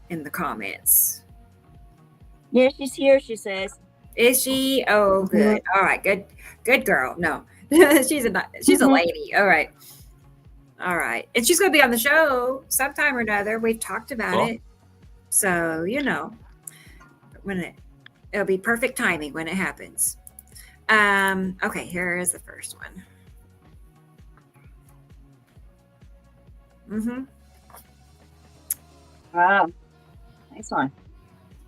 in the comments. Yeah, she's here, she says. Is she? Oh, good. All right, good girl. No, she's a lady. All right. And she's going to be on the show sometime or another. We've talked about it. So, when it'll be perfect timing when it happens. Okay, here is the first one. Wow. Nice one.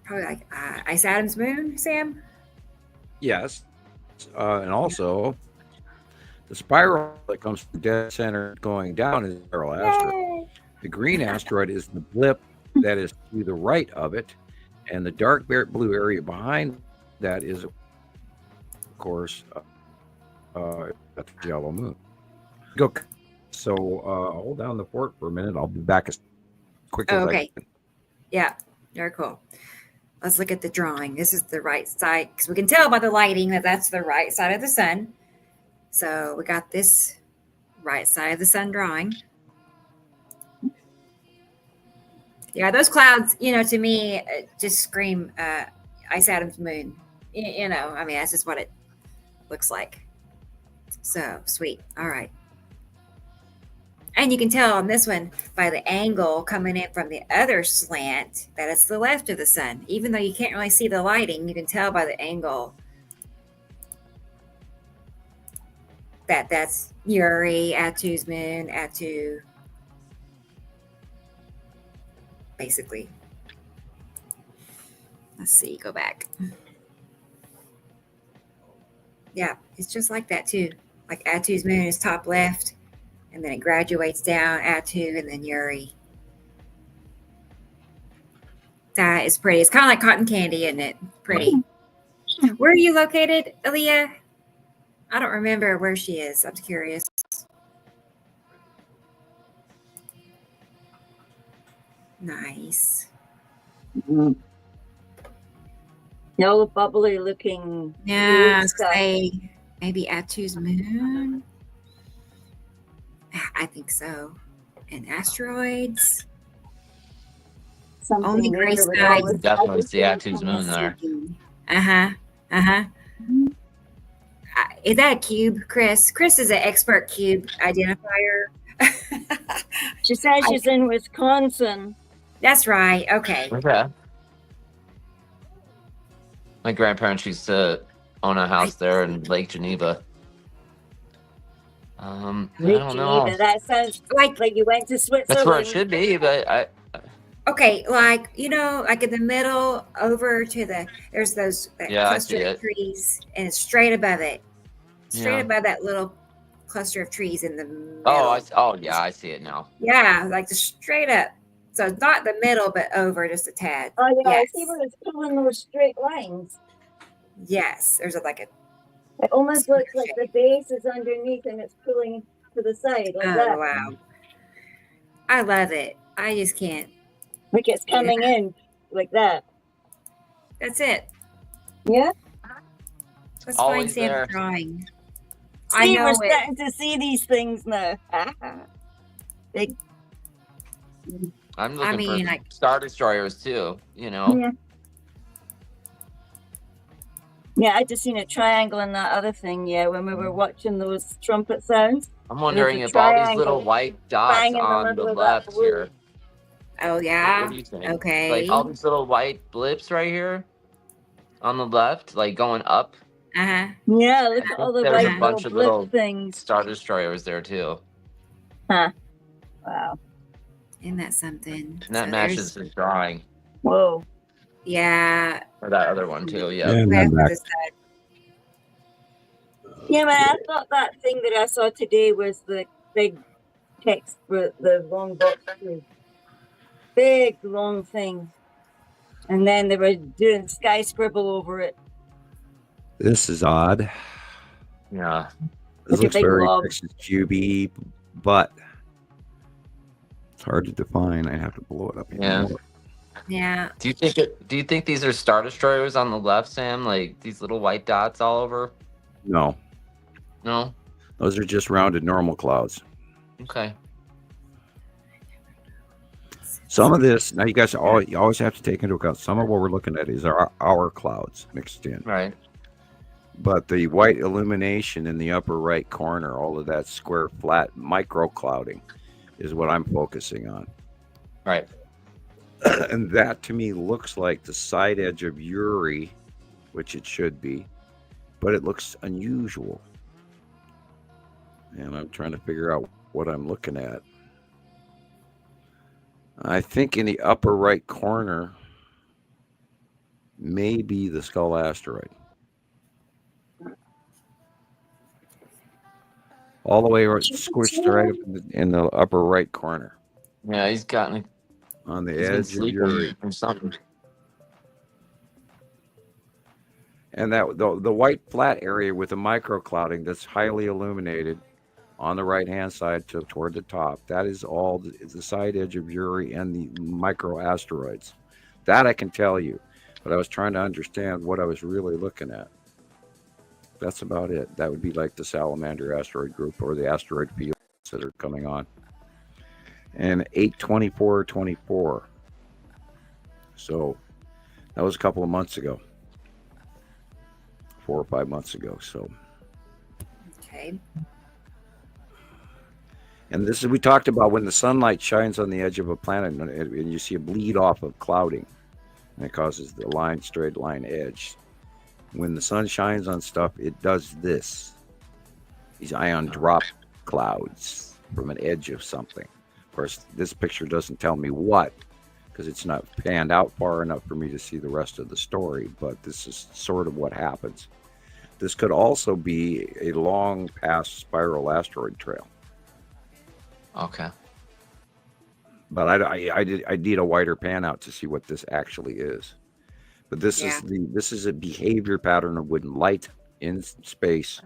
Probably like Ice Adam's moon, Sam? Yes. And also, the spiral that comes from dead center going down is a spiral asteroid. The green asteroid is the blip that is to the right of it, and the dark blue area behind that is, of course, the yellow moon. Go. So hold down the fort for a minute. I'll be back as quick as I can. Yeah, very cool. Let's look at the drawing. This is the right side, because we can tell by the lighting that that's the right side of the sun. So we got this right side of the sun drawing. Yeah, those clouds, to me, just scream Ice Adam's moon. I mean, that's just what it looks like. So sweet. All right. And you can tell on this one by the angle coming in from the other slant that it's the left of the sun. Even though you can't really see the lighting, you can tell by the angle that that's Uri, Atu's moon, Atu. Basically. Let's see, go back. Yeah, it's just like that too. Like Atu's moon is top left, and then it graduates down, Atu, and then Uri. That is pretty. It's kind of like cotton candy, isn't it? Pretty. Where are you located, Aaliyah? I don't remember where she is. I'm curious. Nice. No bubbly looking. Yeah, say maybe Atu's moon. I think so. And asteroids. Something only gray sky. Definitely see Atu's moon there. Is that a cube, Chris? Chris is an expert cube identifier. She says she's in Wisconsin. That's right. Okay. My grandparents used to own a house there in Lake Geneva. I don't know. That sounds like you went to Switzerland. That's where it should be, but Okay, like like in the middle, over to there's that cluster of trees, and it's straight above it, above that little cluster of trees in the middle. Oh, I see it now. Yeah, like just straight up So it's not the middle, but over just a tad. Oh yeah, Yes. I see where it's pulling those straight lines. Yes, there's like a. It almost looks like the base is underneath and it's pulling to the side like that. Wow. I love it. I just can't. Like it's coming in like that. That's it. Yeah. Let's Always find Sam's there. drawing. See, we're starting to see these things now. Big. I'm looking for Star Destroyers too, you know. Yeah. Yeah, I just seen a triangle in that other thing, when we were watching those trumpet sounds. I'm wondering if all these little white dots on the left here. Oh, yeah? What do you think? Okay. Like all these little white blips right here on the left, like going up. Uh-huh. Yeah, look at all the There's white a bunch of blip little things. Star Destroyers there too. Huh. Wow. Isn't that something? And that matches his drawing. Whoa. Yeah. Or that other one too, yeah. Yeah, man, I thought that thing that I saw today was the big text for the long box too. Big, long thing. And then they were doing sky scribble over it. This is odd. Yeah. This looks very Texas QB, but it's hard to define. I have to blow it up. Yeah. Yeah. Do you think these are Star Destroyers on the left, Sam? Like these little white dots all over? No. No? Those are just rounded normal clouds. Okay. Some of this, now you guys you always have to take into account, some of what we're looking at is our clouds mixed in. Right. But the white illumination in the upper right corner, all of that square flat micro clouding is what I'm focusing on. Right. And that to me looks like the side edge of Uri, which it should be, but it looks unusual. And I'm trying to figure out what I'm looking at. I think in the upper right corner may be the Skull asteroid. All the way squished right up in the upper right corner. Yeah, he's gotten on the edge of Uri or something. And that the white flat area with the micro clouding that's highly illuminated on the right hand side toward the top, that is all the side edge of Uri and the micro asteroids. That I can tell you, but I was trying to understand what I was really looking at. That's about it. That would be like the salamander asteroid group or the asteroid fields that are coming on. And 8/24/24. So that was a couple of months ago. 4 or 5 months ago. So okay. And this is, we talked about when the sunlight shines on the edge of a planet and you see a bleed off of clouding, and it causes the straight line edge. When the sun shines on stuff, it does this. These ion drop clouds from an edge of something. Of course, this picture doesn't tell me what, because it's not panned out far enough for me to see the rest of the story, but this is sort of what happens. This could also be a long past spiral asteroid trail. Okay. But I need a wider pan out to see what this actually is. But this is a behavior pattern of when light in space.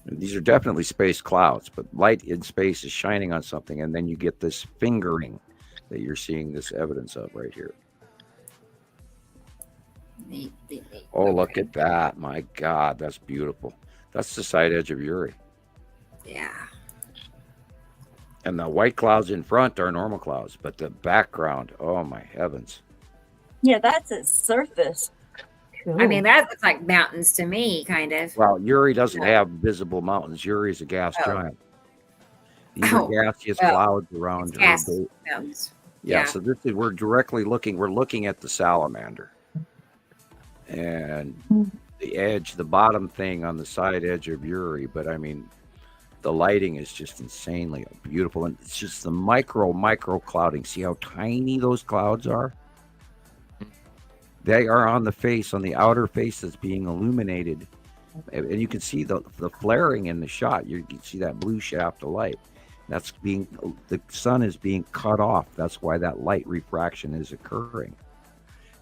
And these are definitely space clouds, but light in space is shining on something, and then you get this fingering that you're seeing this evidence of right here. Oh, look at that. My God, that's beautiful. That's the side edge of Uri. Yeah. And the white clouds in front are normal clouds, but the background, oh my heavens. Yeah, that's its surface. Cool. I mean, that looks like mountains to me, kind of. Well, Uri doesn't have visible mountains. Uri is a gas giant. These are gaseous clouds around gas mountains. Yeah, so this is, we're looking at the salamander. And the edge, the bottom thing on the side edge of Uri, but I mean, the lighting is just insanely beautiful. And it's just the micro clouding. See how tiny those clouds are? They are on the outer face that's being illuminated. And you can see the flaring in the shot. You can see that blue shaft of light. That's the sun is being cut off. That's why that light refraction is occurring.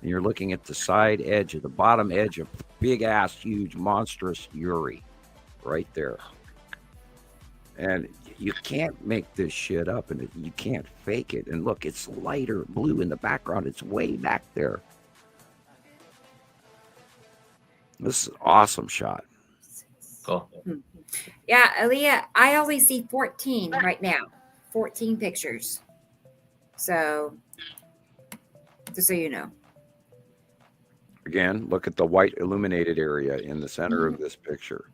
And you're looking at the side edge of the bottom edge of big ass, huge, monstrous Uri right there. And you can't make this shit up, and you can't fake it. And look, it's lighter blue in the background. It's way back there. This is an awesome shot. Cool. Yeah, Aaliyah, I only see 14 right now. 14 pictures. So, just so you know. Again, look at the white illuminated area in the center of this picture.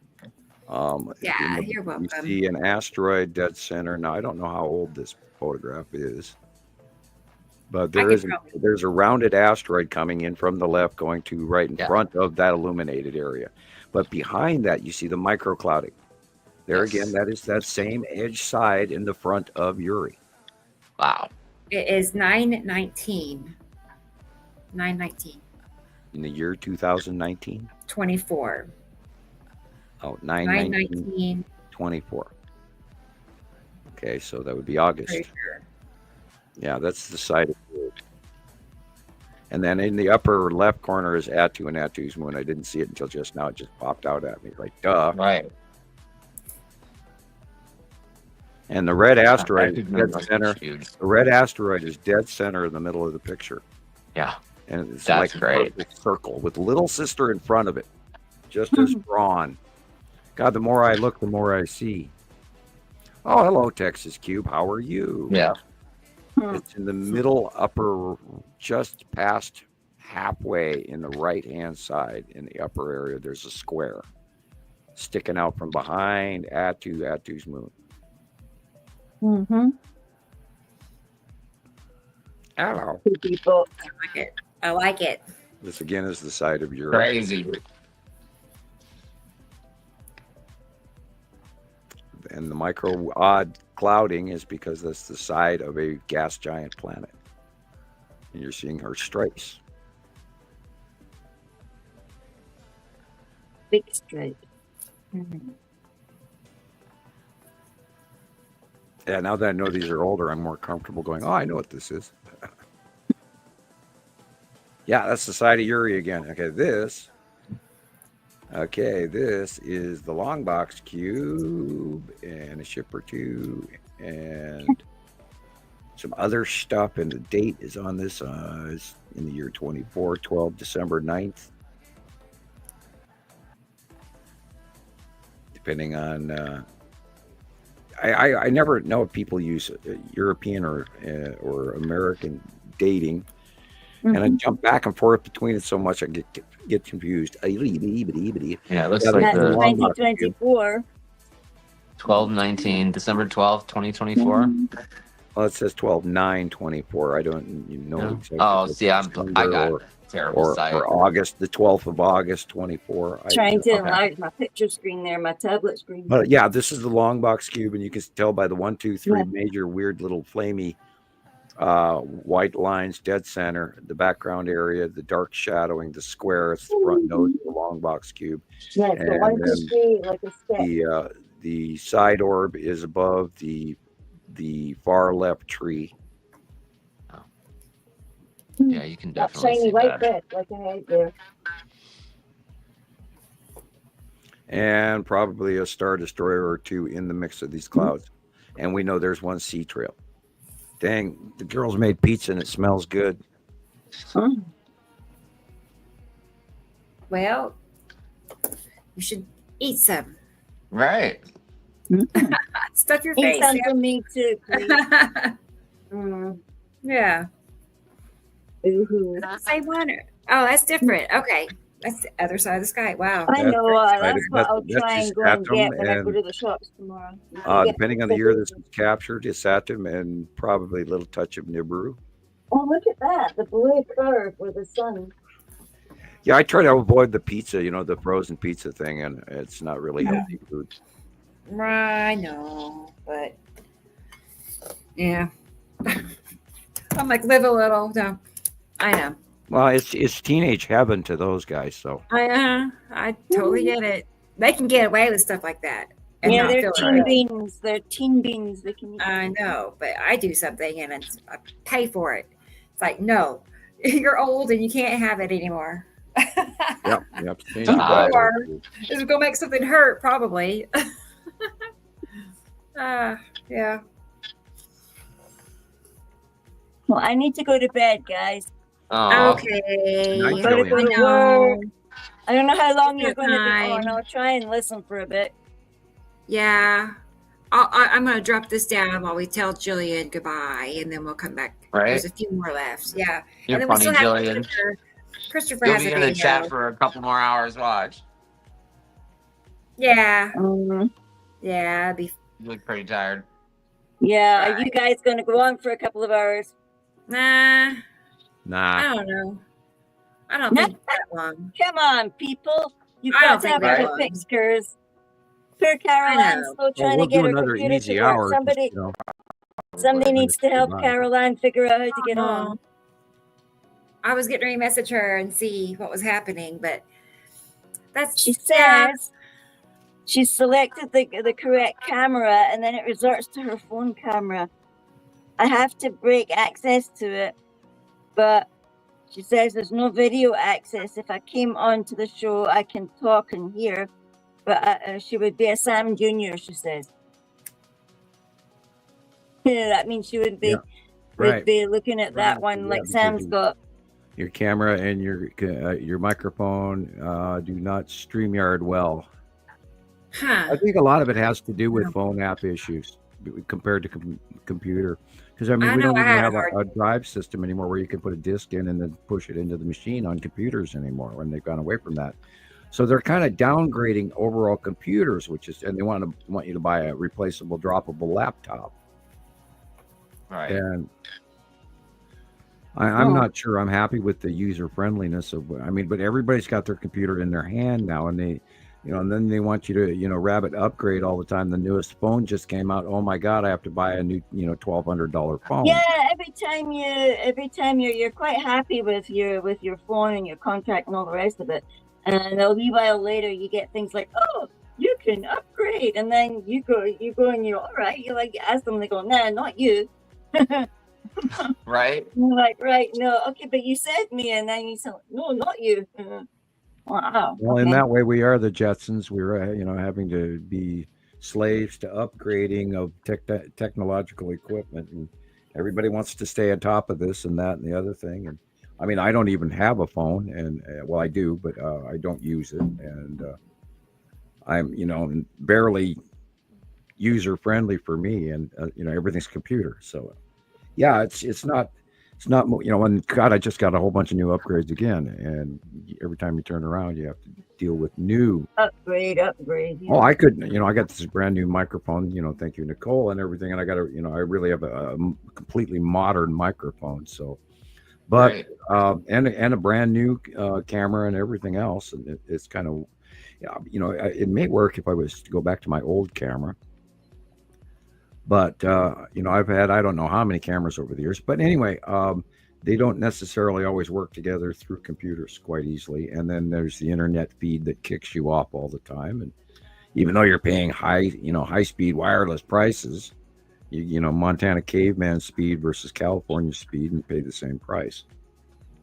Yeah, you're welcome. You see an asteroid dead center. Now, I don't know how old this photograph is, but there's a rounded asteroid coming in from the left, going to right in front of that illuminated area. But behind that, you see the microclouding. There again, that is that same edge side in the front of Uri. Wow. It is 9/19. 9/19. In the year 2019? 24. Oh, 9/19. 24. Okay, so that would be August. Sure. Yeah, that's the side of Uri. And then in the upper left corner is Attu and Attu's moon. I didn't see it until just now. It just popped out at me. Like, duh. Right. And the red asteroid is dead center. The red asteroid is dead center in the middle of the picture. Yeah. And it's That's like great. a perfect circle with little sister in front of it, just as drawn. God, the more I look, the more I see. Oh, hello, Texas Cube. How are you? Yeah. It's in the middle upper, just past halfway in the right-hand side in the upper area. There's a square sticking out from behind Attu's moon. Mm-hmm. Hello. People. I like it. I like it. This again is the side of Europe. Crazy. And the micro odd clouding is because that's the side of a gas giant planet. And you're seeing her stripes. Big stripes. Mm-hmm. Yeah, now that I know these are older, I'm more comfortable going, oh, I know what this is. Yeah, that's the side of Uri again. Okay, this is the long box cube and a ship or two and some other stuff. And the date is on this is in the year 2412, December 9th. Depending on... I never know if people use European or American dating, and I jump back and forth between it so much I get confused. Yeah, it looks That's like the 2024. 12/19, December 12th, 2024. Well, it says 12/9/24. I don't know exactly. Oh, see, I got it. Terrible sight. Or August, the 12th of August, 24. Trying to enlarge my picture screen there, my tablet screen. But yeah, this is the long box cube, and you can tell by the 1, 2, 3 major weird little flamey white lines, dead center, the background area, the dark shadowing, the square. It's the front nose of the long box cube. Yeah, so 1, 2, 3, like a step. The side orb is above the far left tree. Yeah, you can definitely shiny see white that. bit, like I had there. And probably a star destroyer or two in the mix of these clouds. And we know there's one sea trail. Dang, the girls made pizza and it smells good. Well, you should eat some. Right. Stuff your Eat face. some for me too, please. Yeah. Ooh. Is that the same one? Oh, that's different. Okay. That's the other side of the sky. Wow. I know. That's what I'll that's try just and go and Saturn get when I go and, to the shops tomorrow. depending on the year this was captured, it's Saturn and probably a little touch of Nibiru. Oh, look at that. The blue curve with the sun. Yeah, I try to avoid the pizza, the frozen pizza thing, and it's not really healthy food. I know, but yeah. I'm like, live a little. No, I know. Well, it's teenage heaven to those guys, so. I totally get it. They can get away with stuff like that. and Yeah, not they're feel teen good. beans. They're teen beans. They can eat. I know, but I do something and I pay for it. It's like, no, you're old and you can't have it anymore. Yep. Or it's gonna make something hurt, probably. Yeah. Well, I need to go to bed, guys. Okay. I've got to go to work. I don't know how long you're going to be on. I'll try and listen for a bit. Yeah. I'm going to drop this down while we tell Gillian goodbye, and then we'll come back. Right. There's a few more left. Yeah. You're and then funny, Gillian. Christopher You'll has be a in the video. chat for a couple more hours. Watch. Yeah. Mm-hmm. Yeah. You look pretty tired. Yeah. Are you guys going to go on for a couple of hours? Nah. Nah. I don't know. I don't think that long. Come on, people. You've I got don't to have think that the long. pictures. Poor Caroline's still trying we'll to get do her another computer easy to work. hour. Somebody, Just, you know, somebody needs to help goodbye. Caroline figure out how to get on. I was getting ready to message her and see what was happening, but She says she selected the correct camera and then it resorts to her phone camera. I have to break access to it, but she says there's no video access. If I came on to the show, I can talk and hear, but she would be a Sam Jr., she says. Yeah, that means she would be, would be looking at that one like Sam's got. Your camera and your microphone do not StreamYard well. I think a lot of it has to do with phone app issues compared to computer. Because I mean, we don't even have a drive system anymore where you can put a disk in and then push it into the machine on computers anymore. When they've gone away from that, so they're kind of downgrading overall computers, and they want you to buy a replaceable, droppable laptop. Right. And I'm not sure I'm happy with the user friendliness of. I mean, but everybody's got their computer in their hand now, and they. And then they want you to, rabbit upgrade all the time. The newest phone just came out. Oh my God, I have to buy a new, $1,200 phone. Yeah, every time you're quite happy with your phone and your contract and all the rest of it, and a wee while later you get things like, oh, you can upgrade, and then you go and you're all right. You ask them, they go, nah, not you. Right. You're like, right, no, okay, but you said me, and then you said, no, not you. Wow. Well, in that way, we are the Jetsons. We're, having to be slaves to upgrading of technological equipment, and everybody wants to stay on top of this and that and the other thing. And I mean, I don't even have a phone, and well, I do, but I don't use it, and I'm, barely user friendly for me, and everything's computer. So, yeah, it's not. It's not, and God, I just got a whole bunch of new upgrades again. And every time you turn around, you have to deal with new. Upgrade. Yeah. Oh, I could, I got this brand new microphone, thank you, Nicole, and everything. And I got I really have a completely modern microphone. So, but, and a brand new camera and everything else. And it's kind of, it may work if I was to go back to my old camera. But, I've had, I don't know how many cameras over the years, but anyway, they don't necessarily always work together through computers quite easily. And then there's the internet feed that kicks you off all the time. And even though you're paying high speed wireless prices, Montana caveman speed versus California speed, and pay the same price.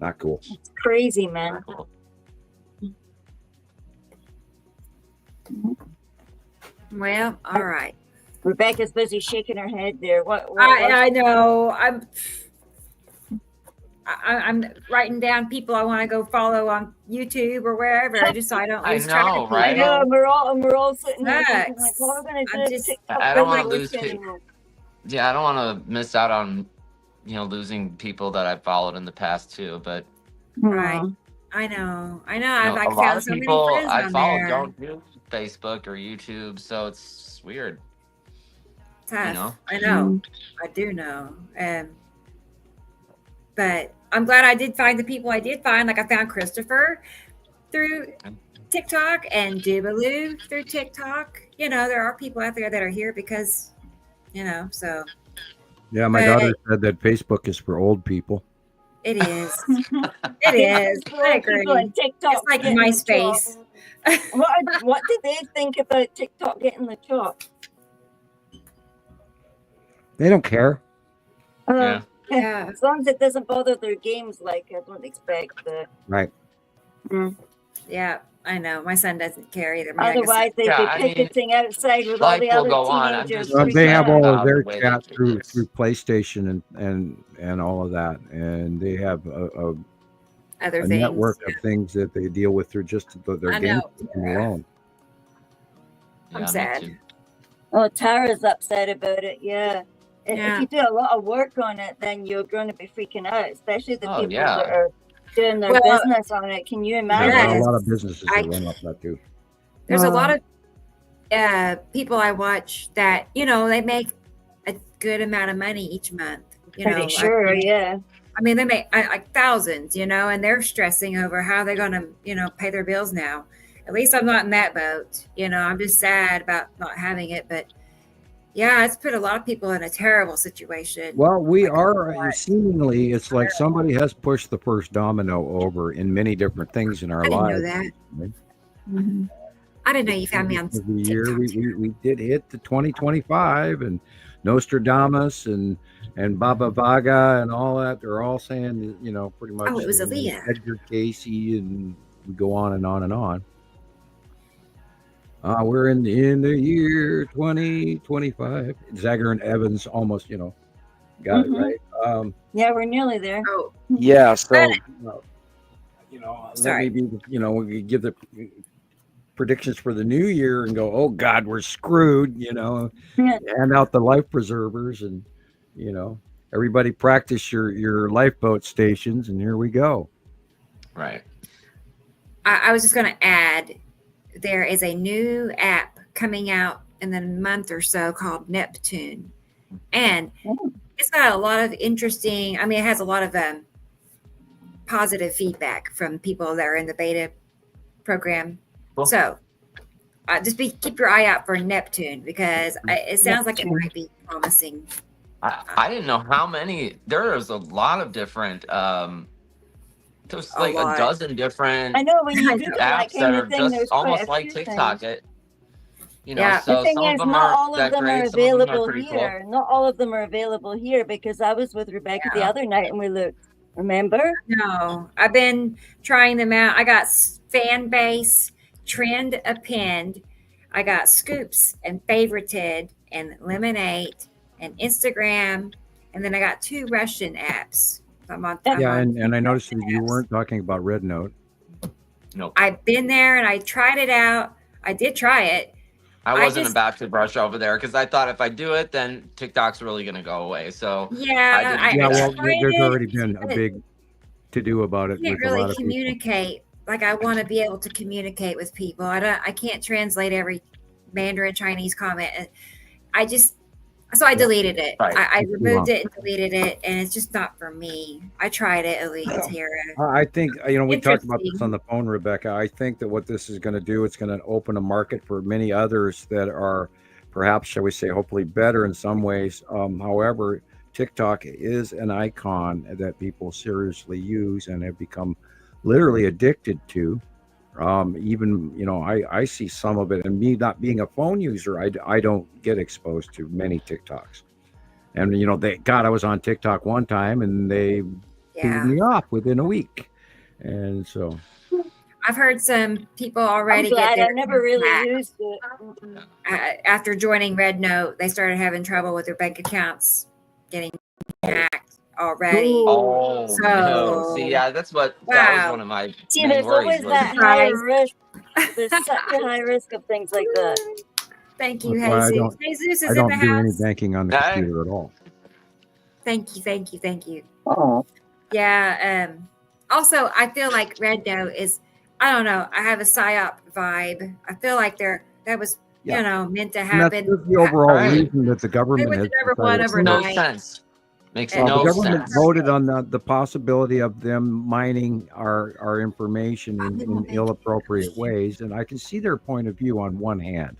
Not cool. It's crazy, man. Well, all right. Rebecca's busy shaking her head there. What I know. I'm writing down people I want to go follow on YouTube or wherever, just so I don't lose track of people. I know. We're all sitting there thinking, like, what are we gonna do? I don't want to lose people. Yeah, I don't want to miss out on losing people that I've followed in the past too. But right, I know. I've a lot found of so many people friends I on follow there. don't do Facebook or YouTube, so it's weird. Tough. I know. I do know. But I'm glad I did find the people I did find. Like I found Christopher through TikTok and Dybaloo through TikTok. There are people out there that are here because, so. Yeah, my daughter said that Facebook is for old people. It is. It is. I agree. On TikTok it's like MySpace. What did they think about TikTok getting the chop? They don't care. Yeah. Yeah. As long as it doesn't bother their games, like I don't expect that. Right. Yeah, I know. My son doesn't care either. I mean, Otherwise, they'd be picketing outside with all life the will other go on. I'm teenagers. just They have all of about their the way chat they do through this. PlayStation and all of that, and they have a other network of things that they deal with through just their I game know. system alone. I'm sad. Oh, Tara's upset about it. Yeah. Yeah. If you do a lot of work on it, then you're going to be freaking out, especially the Oh, people yeah. that are doing their Well, business on it. Can you imagine? There are a lot of businesses that run off that too. There's a lot of people I watch that, they make a good amount of money each month. Pretty sure, yeah. I mean, they make like thousands, and they're stressing over how they're going to, pay their bills now. At least I'm not in that boat. I'm just sad about not having it. But yeah, it's put a lot of people in a terrible situation. Well, we are seemingly, it's like somebody has pushed the first domino over in many different things in our I didn't lives. know that. I didn't know you found me on Every year we did hit the 2025 and Nostradamus and Baba Vaga and all that. They're all saying, pretty much. Oh, it was Aaliyah. Edgar Casey, and we go on and on and on. We're in the year 2025. Zagger and Evans almost, got it right. Yeah, we're nearly there. Oh, yeah. So, Sorry. maybe, we give the predictions for the new year and go, oh God, we're screwed, hand out the life preservers and, everybody practice your lifeboat stations. And here we go. Right. I was just going to add, there is a new app coming out in a month or so called Neptune. And it's got a lot of interesting, it has a lot of positive feedback from people that are in the beta program. Cool. So keep your eye out for Neptune because it sounds like it might be promising. I didn't know how many. There's a lot of different. There's like a dozen different. I know when you do apps that are just almost like TikTok. So the thing some is, of them not all are of them great, are some of them available pretty here. cool. Not all of them are available here because I was with Rebecca the other night and we looked. Remember? No, I've been trying them out. I got fan base, trend append. I got scoops and favorited and lemonade and Instagram, and then I got 2 Russian apps. And I noticed that you weren't talking about Red Note. Nope. I've been there and I tried it out. I did try it. I wasn't about to brush over there because I thought if I do it, then TikTok's really going to go away. So well, there's already been a big to do about it. I can't really communicate. Like I want to be able to communicate with people. I can't translate every Mandarin Chinese comment. So I deleted it. Right. I removed it and deleted it, and it's just not for me. I tried it, Elite Tara. I think, we talked about this on the phone, Rebecca. I think that what this is going to do, it's going to open a market for many others that are perhaps, shall we say, hopefully better in some ways. However, TikTok is an icon that people seriously use and have become literally addicted to. I see some of it, and me not being a phone user, I don't get exposed to many TikToks. And I was on TikTok one time and they threw me off within a week. And so I've heard some people already I never really used it. After joining Red Note, they started having trouble with their bank accounts getting hacked already. Oh, so no. See, that was one of my main worries. Always that high risk. There's such a high risk of things like that. Thank you, Jesus. Jesus is in the house. I don't do any house. banking on the computer at all. Thank you. Oh. Yeah. Also, I feel like Red Note is, I don't know, I have a PSYOP vibe. I feel like that was, meant to happen. That's the overall reason that the government has no sense. Makes no the government sense. voted on the possibility of them mining our information in ill-appropriate ways, and I can see their point of view on one hand,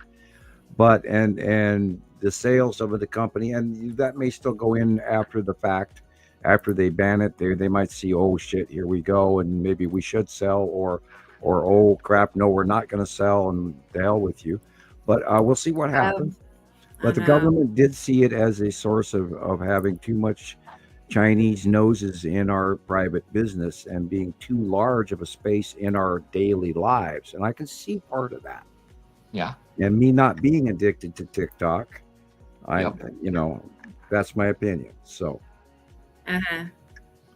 but and the sales of the company, and that may still go in after the fact, after they ban it, they might see, oh shit, here we go, and maybe we should sell, or oh crap, no, we're not going to sell, and the hell with you. But we'll see what happens. But the government did see it as a source of having too much Chinese noses in our private business and being too large of a space in our daily lives. And I can see part of that. Yeah. And me not being addicted to TikTok, that's my opinion. So.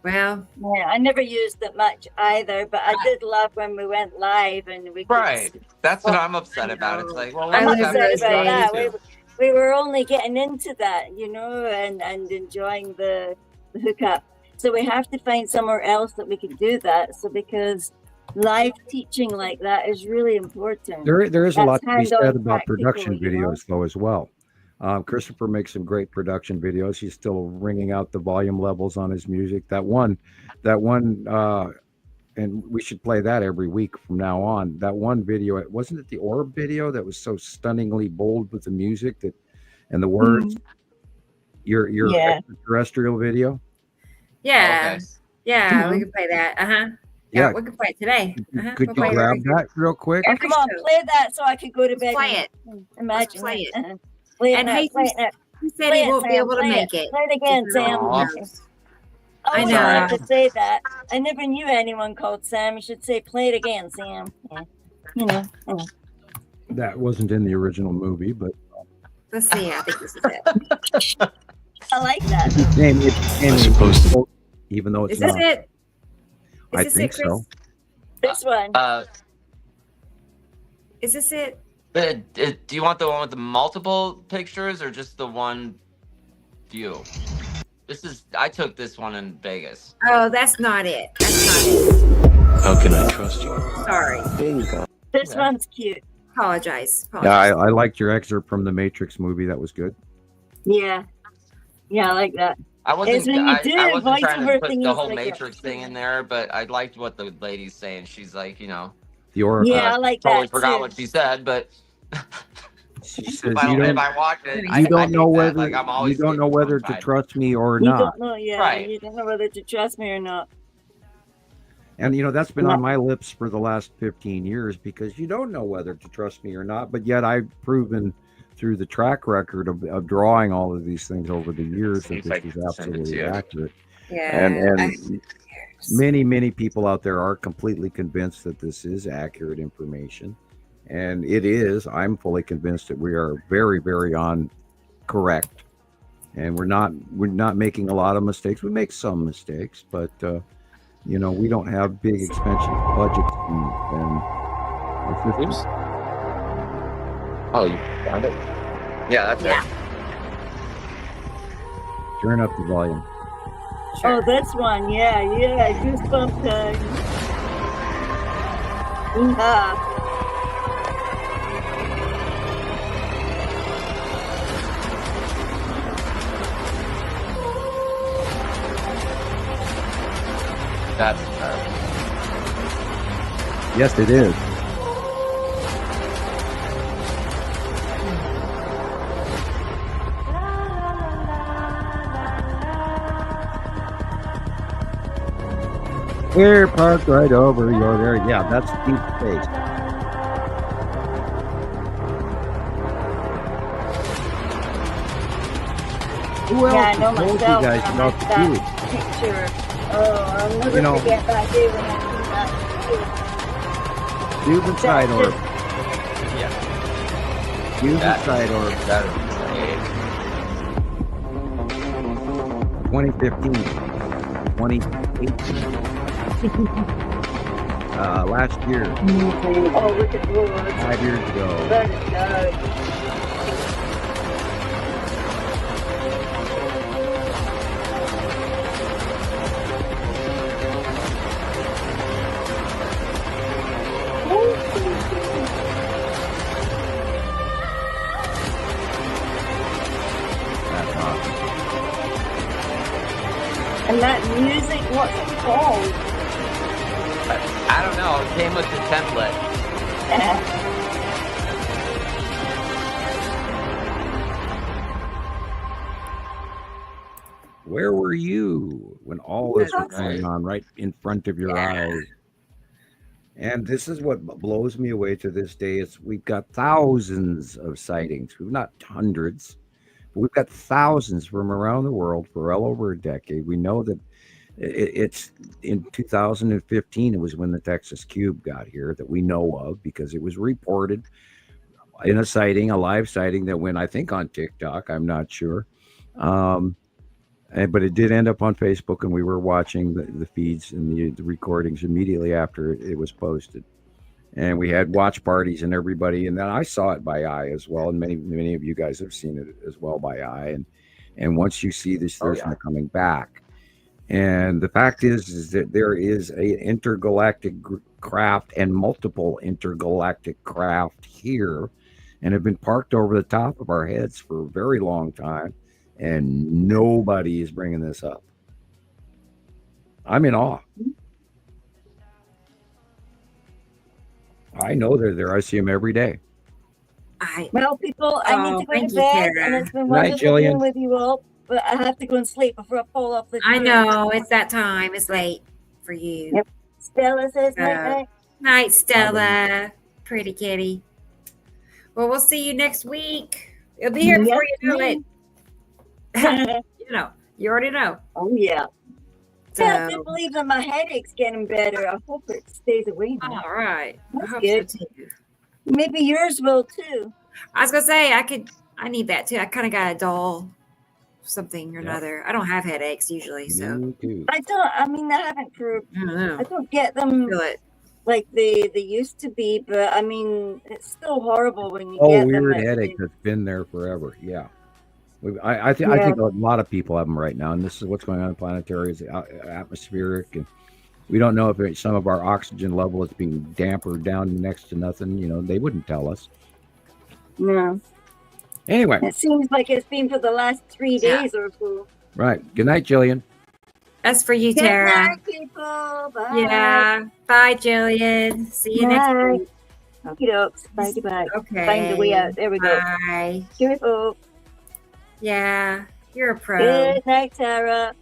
Well, yeah, I never used it much either, but I did love when we went live and we could That's what I'm upset about. It's like, well, I'm let's upset about that. too. We were only getting into that, and enjoying the hookup. So we have to find somewhere else that we can do that. So because live teaching like that is really important. There is a lot to be said about practical, production videos, though, as well. Christoper makes some great production videos. He's still ringing out the volume levels on his music. That one, and we should play that every week from now on. That one video, wasn't it the Orb video that was so stunningly bold with the music and the words? Your extraterrestrial video? Yeah. Okay. Yeah, we can play that. Yeah, we can play it today. Could you grab that real quick? Oh, come on, play that so I could go to bed. Play it. Imagine. Play it. Play And it. he said he won't be able to make it. Play it again, Sam. I know. I have to say that. I never knew anyone called Sam. You should say, play it again, Sam. Yeah. That wasn't in the original movie, but let's see. I think this is it. I like that. It's supposed to, even though it's not. Is this it? I think so. This one. Is this it? Do you want the one with the multiple pictures or just the one view? I took this one in Vegas. Oh, that's not it. That's not it. How can I trust you? Sorry. There you go. This one's cute. Apologize. Yeah, I liked your excerpt from the Matrix movie. That was good. Yeah. Yeah, I like that. I wasn't trying to put the whole like Matrix thing in there, but I liked what the lady's saying. She's like, the Oracle. Yeah, I like totally that. Forgot too. what she said, but she says if I watch it, you don't know whether like, I'm always you don't know whether to trust me or You not. don't know, yeah. Right. You don't know whether to trust me or not. And that's been on my lips for the last 15 years because you don't know whether to trust me or not. But yet I've proven through the track record of drawing all of these things over the years that this is absolutely accurate. Yeah. And many people out there are completely convinced that this is accurate information. And it is. I'm fully convinced that we are very, very correct. And we're not making a lot of mistakes. We make some mistakes, but we don't have big expensive budgets and Oh, you found it? Yeah, that's it. Turn up the volume. Sure. Oh, this one, yeah, goosebump time. That's Yes, it is. We're parked right over your there. Yeah, that's deep space. Who else I know told myself you guys when I about met the that cube? picture. Oh, I'll never forget that day when I see that. Cube and side orb. Yeah. Cube and side orb. That is 2015. 2018. Last year. Oh, look at those. 5 years ago. Look at those. That's awesome. And that music, what's it called? I don't know. It came with the template. Where were you when all this was going on right in front of your eyes? And this is what blows me away to this day is we've got thousands of sightings. We've not hundreds, but we've got thousands from around the world for well over a decade. We know that it's in 2015, it was when the Texas Cube got here that we know of because it was reported in a sighting, a live sighting that went, I think, on TikTok. I'm not sure. But it did end up on Facebook, and we were watching the feeds and the recordings immediately after it was posted. And we had watch parties and everybody, and then I saw it by eye as well, and many of you guys have seen it as well by eye. And once you see this, there's no coming back. And the fact is that there is a intergalactic craft and multiple intergalactic craft here, and have been parked over the top of our heads for a very long time. And nobody is bringing this up. I'm in awe. I know they're there. I see them every day. Well, people, I need to go to bed, and it's been wonderful being with you all. But I have to go and sleep before I fall off the chair. I know it's that time. It's late for you. Yep. Stella says night. Night, Stella. Pretty kitty. Well, we'll see you next week. It'll be here before you know it. You already know. Oh yeah. So, I can't believe that my headache's getting better. I hope it stays away now. All right. That's good. So too. Maybe yours will too. I was gonna say I need that too. I kind of got a dull something or another. I don't have headaches usually, so I haven't for I don't get them like they used to be, but I mean it's still horrible when you get them. Weird headache that's been there forever. Yeah. I think a lot of people have them right now, and this is what's going on in planetary is atmospheric, and we don't know if some of our oxygen level is being dampered down next to nothing. They wouldn't tell us. No. Anyway, it seems like it's been for the last 3 days or so. Right. Good night, Gillian. That's for you, Tara. Good night, people. Bye. Yeah. Bye, Jillian. See you next week. Okie dokes. Bye. Okay. Find the way out. There we go. Bye. Cheerful. Yeah, you're a pro. Good night, Tara.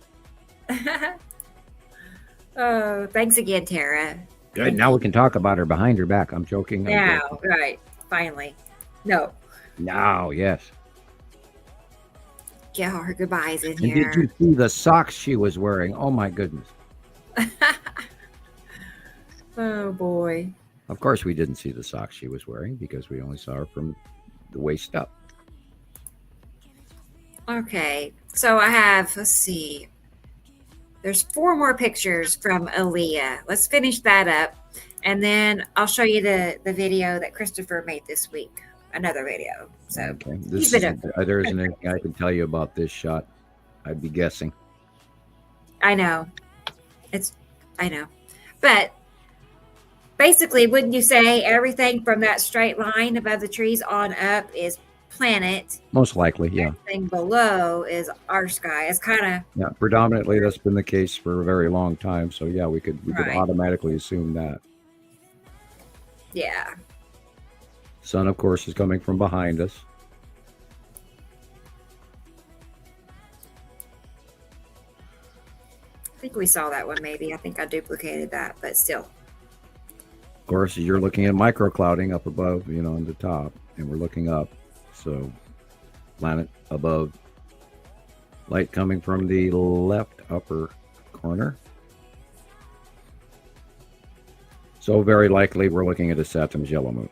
Oh, thanks again, Tara. Good. Now we can talk about her behind her back. I'm joking. Right. Finally. No. Now, yes. Get all her goodbyes in and here. Did you see the socks she was wearing? Oh, my goodness. Oh, boy. Of course, we didn't see the socks she was wearing because we only saw her from the waist up. Okay, so I have, let's see, there's 4 more pictures from Aaliyah. Let's finish that up, and then I'll show you the video that Christopher made this week, another video. So okay. There isn't anything I can tell you about this shot. I'd be guessing. I know. I know. But basically, wouldn't you say everything from that straight line above the trees on up is planet? Most likely, yeah. Everything below is our sky. It's kind of predominantly that's been the case for a very long time. So yeah, we could automatically assume that. Yeah. Sun, of course, is coming from behind us. I think we saw that one. Maybe I think I duplicated that, but still. Of course, you're looking at microclouding up above, on the top, and we're looking up. So, planet above, light coming from the left upper corner. So very likely we're looking at a Saturn's yellow moon.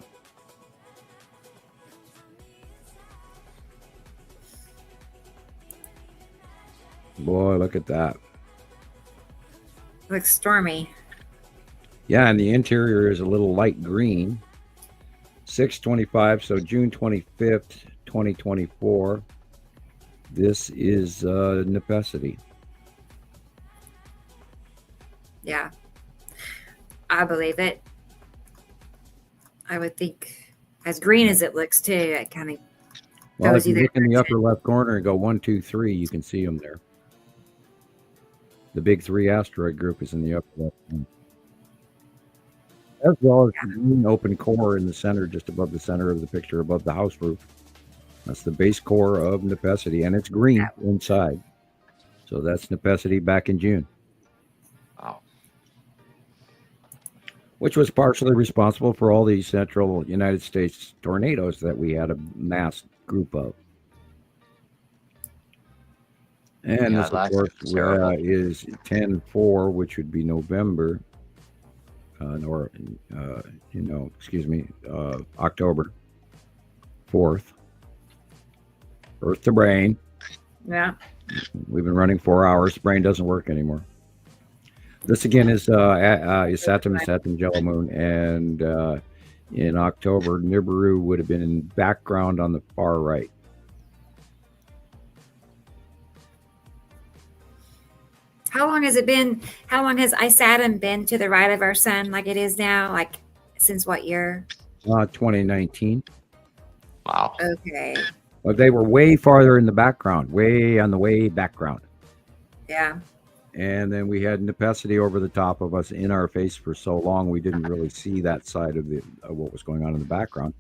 Boy, look at that. Looks stormy. Yeah, and the interior is a little light green. 6/25, so June 25th, 2024. This is Nepacity. Yeah, I believe it. I would think, as green as it looks too, it kind of well, if you look in the upper left corner and go 1, 2, 3, you can see them there. The big 3 asteroid group is in the upper left corner. As well as the green open core in the center, just above the center of the picture, above the house roof. That's the base core of Nepacity, and it's green inside. So that's Nepacity back in June. Wow. Which was partially responsible for all these central United States tornadoes that we had a mass group of. And Yeah, this, of last course, year was terrible. is 10/4, which would be November, October 4th. Earth to brain. Yeah. We've been running 4 hours. The brain doesn't work anymore. This again is Saturn Jello Moon, and in October, Nibiru would have been in background on the far right. How long has it been? How long has Saturn been to the right of our sun like it is now? Like since what year? 2019. Wow. Okay. Well, they were way farther in the background, way on the way background. Yeah. And then we had Nepacity over the top of us in our face for so long, we didn't really see that side of what was going on in the background.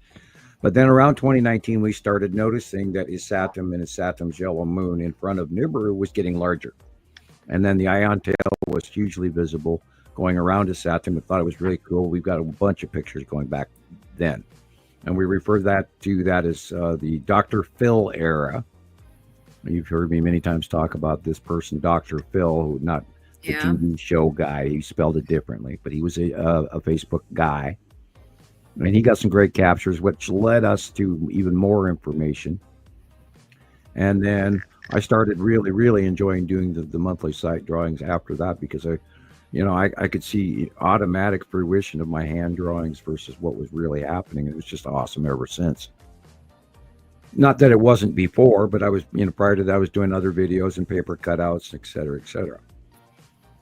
But then around 2019, we started noticing that Saturn and Saturn's yellow moon in front of Nibiru was getting larger. And then the ion tail was hugely visible going around Saturn. We thought it was really cool. We've got a bunch of pictures going back then. And we refer to that as the Dr. Phil era. You've heard me many times talk about this person, Dr. Phil, who not the TV show guy. He spelled it differently, but he was a Facebook guy. And he got some great captures, which led us to even more information. And then I started really, really enjoying doing the monthly site drawings after that, because I could see automatic fruition of my hand drawings versus what was really happening. It was just awesome ever since. Not that it wasn't before, but I was, prior to that, I was doing other videos and paper cutouts, et cetera, et cetera.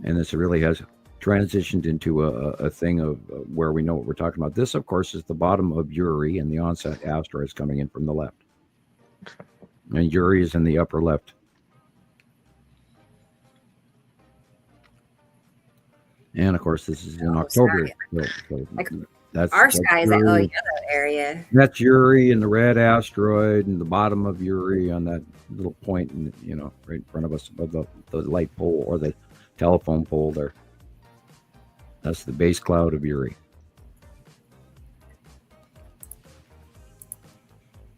And this really has transitioned into a thing of where we know what we're talking about. This, of course, is the bottom of Uri, and the onset asteroid is coming in from the left. And Uri is in the upper left. And of course, this is in October. That's our sky is that little yellow area. That's Uri and the red asteroid, and the bottom of Uri on that little point, right in front of us above the light pole or the telephone pole there. That's the base cloud of Uri.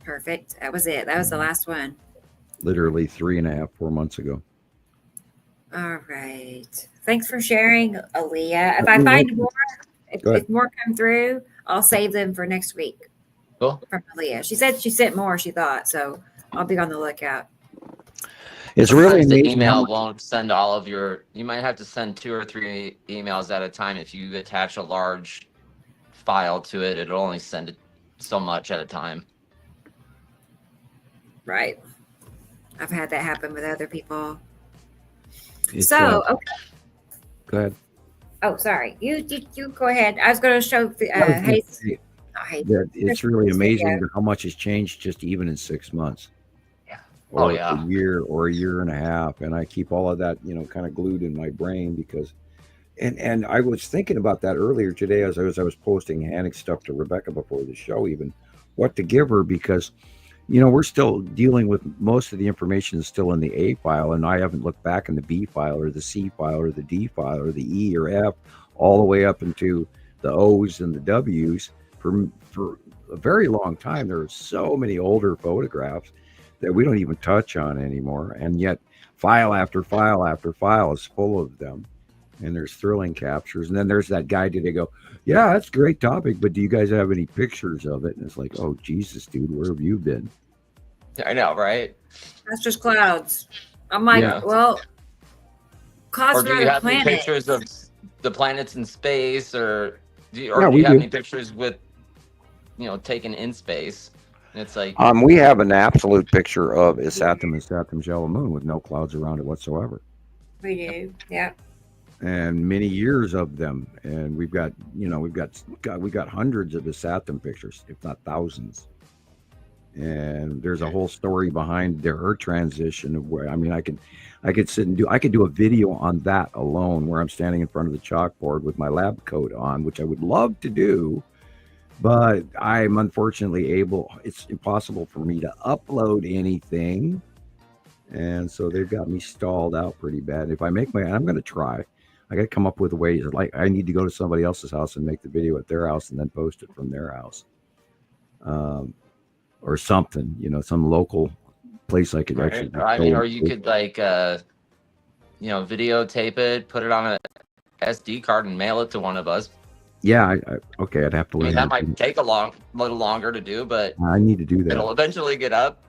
Perfect. That was it. That was the last one. Literally 3.5, 4 months ago. All right. Thanks for sharing, Aaliyah. If I find more, if more come through, I'll save them for next week. Cool. From Aaliyah. She said she sent more, she thought, so I'll be on the lookout. It's really the amazing. email won't send all of your. You might have to send 2 or 3 emails at a time. If you attach a large file to it, it'll only send it so much at a time. Right. I've had that happen with other people. It's, okay. Go ahead. Oh, sorry. You go ahead. I was going to show it's really amazing how much has changed just even in 6 months. Yeah. Or a year or a year and a half. And I keep all of that, kind of glued in my brain because, and I was thinking about that earlier today as I was posting handing stuff to Rebecca before the show, even what to give her, because we're still dealing with most of the information is still in the A file, and I haven't looked back in the B file or the C file or the D file or the E or F all the way up into the O's and the W's for a very long time. There are so many older photographs that we don't even touch on anymore, and yet file after file after file is full of them, and there's thrilling captures. And then there's that guy today go, yeah, that's a great topic, but do you guys have any pictures of it? And it's like, oh, Jesus, dude, where have you been? I know, right? That's just clouds. I'm like, well, clouds or do you have any pictures of the planets in space, or do you have any pictures with, taken in space? And it's like, we have an absolute picture of Saturn and Saturn's yellow moon with no clouds around it whatsoever. We do, yeah. And many years of them, and we've got hundreds of the Saturn pictures, if not thousands. And there's a whole story behind her transition of where, I could sit and do a video on that alone, where I'm standing in front of the chalkboard with my lab coat on, which I would love to do, but I'm unfortunately it's impossible for me to upload anything And so they've got me stalled out pretty bad. If I make I'm going to try. I got to come up with a way. Like I need to go to somebody else's house and make the video at their house and then post it from their house, or something. Some local place I could actually. Or you could videotape it, put it on a SD card, and mail it to one of us. Yeah. Okay. I'd have to learn. That might take a little longer to do, but I need to do that. It'll eventually get up.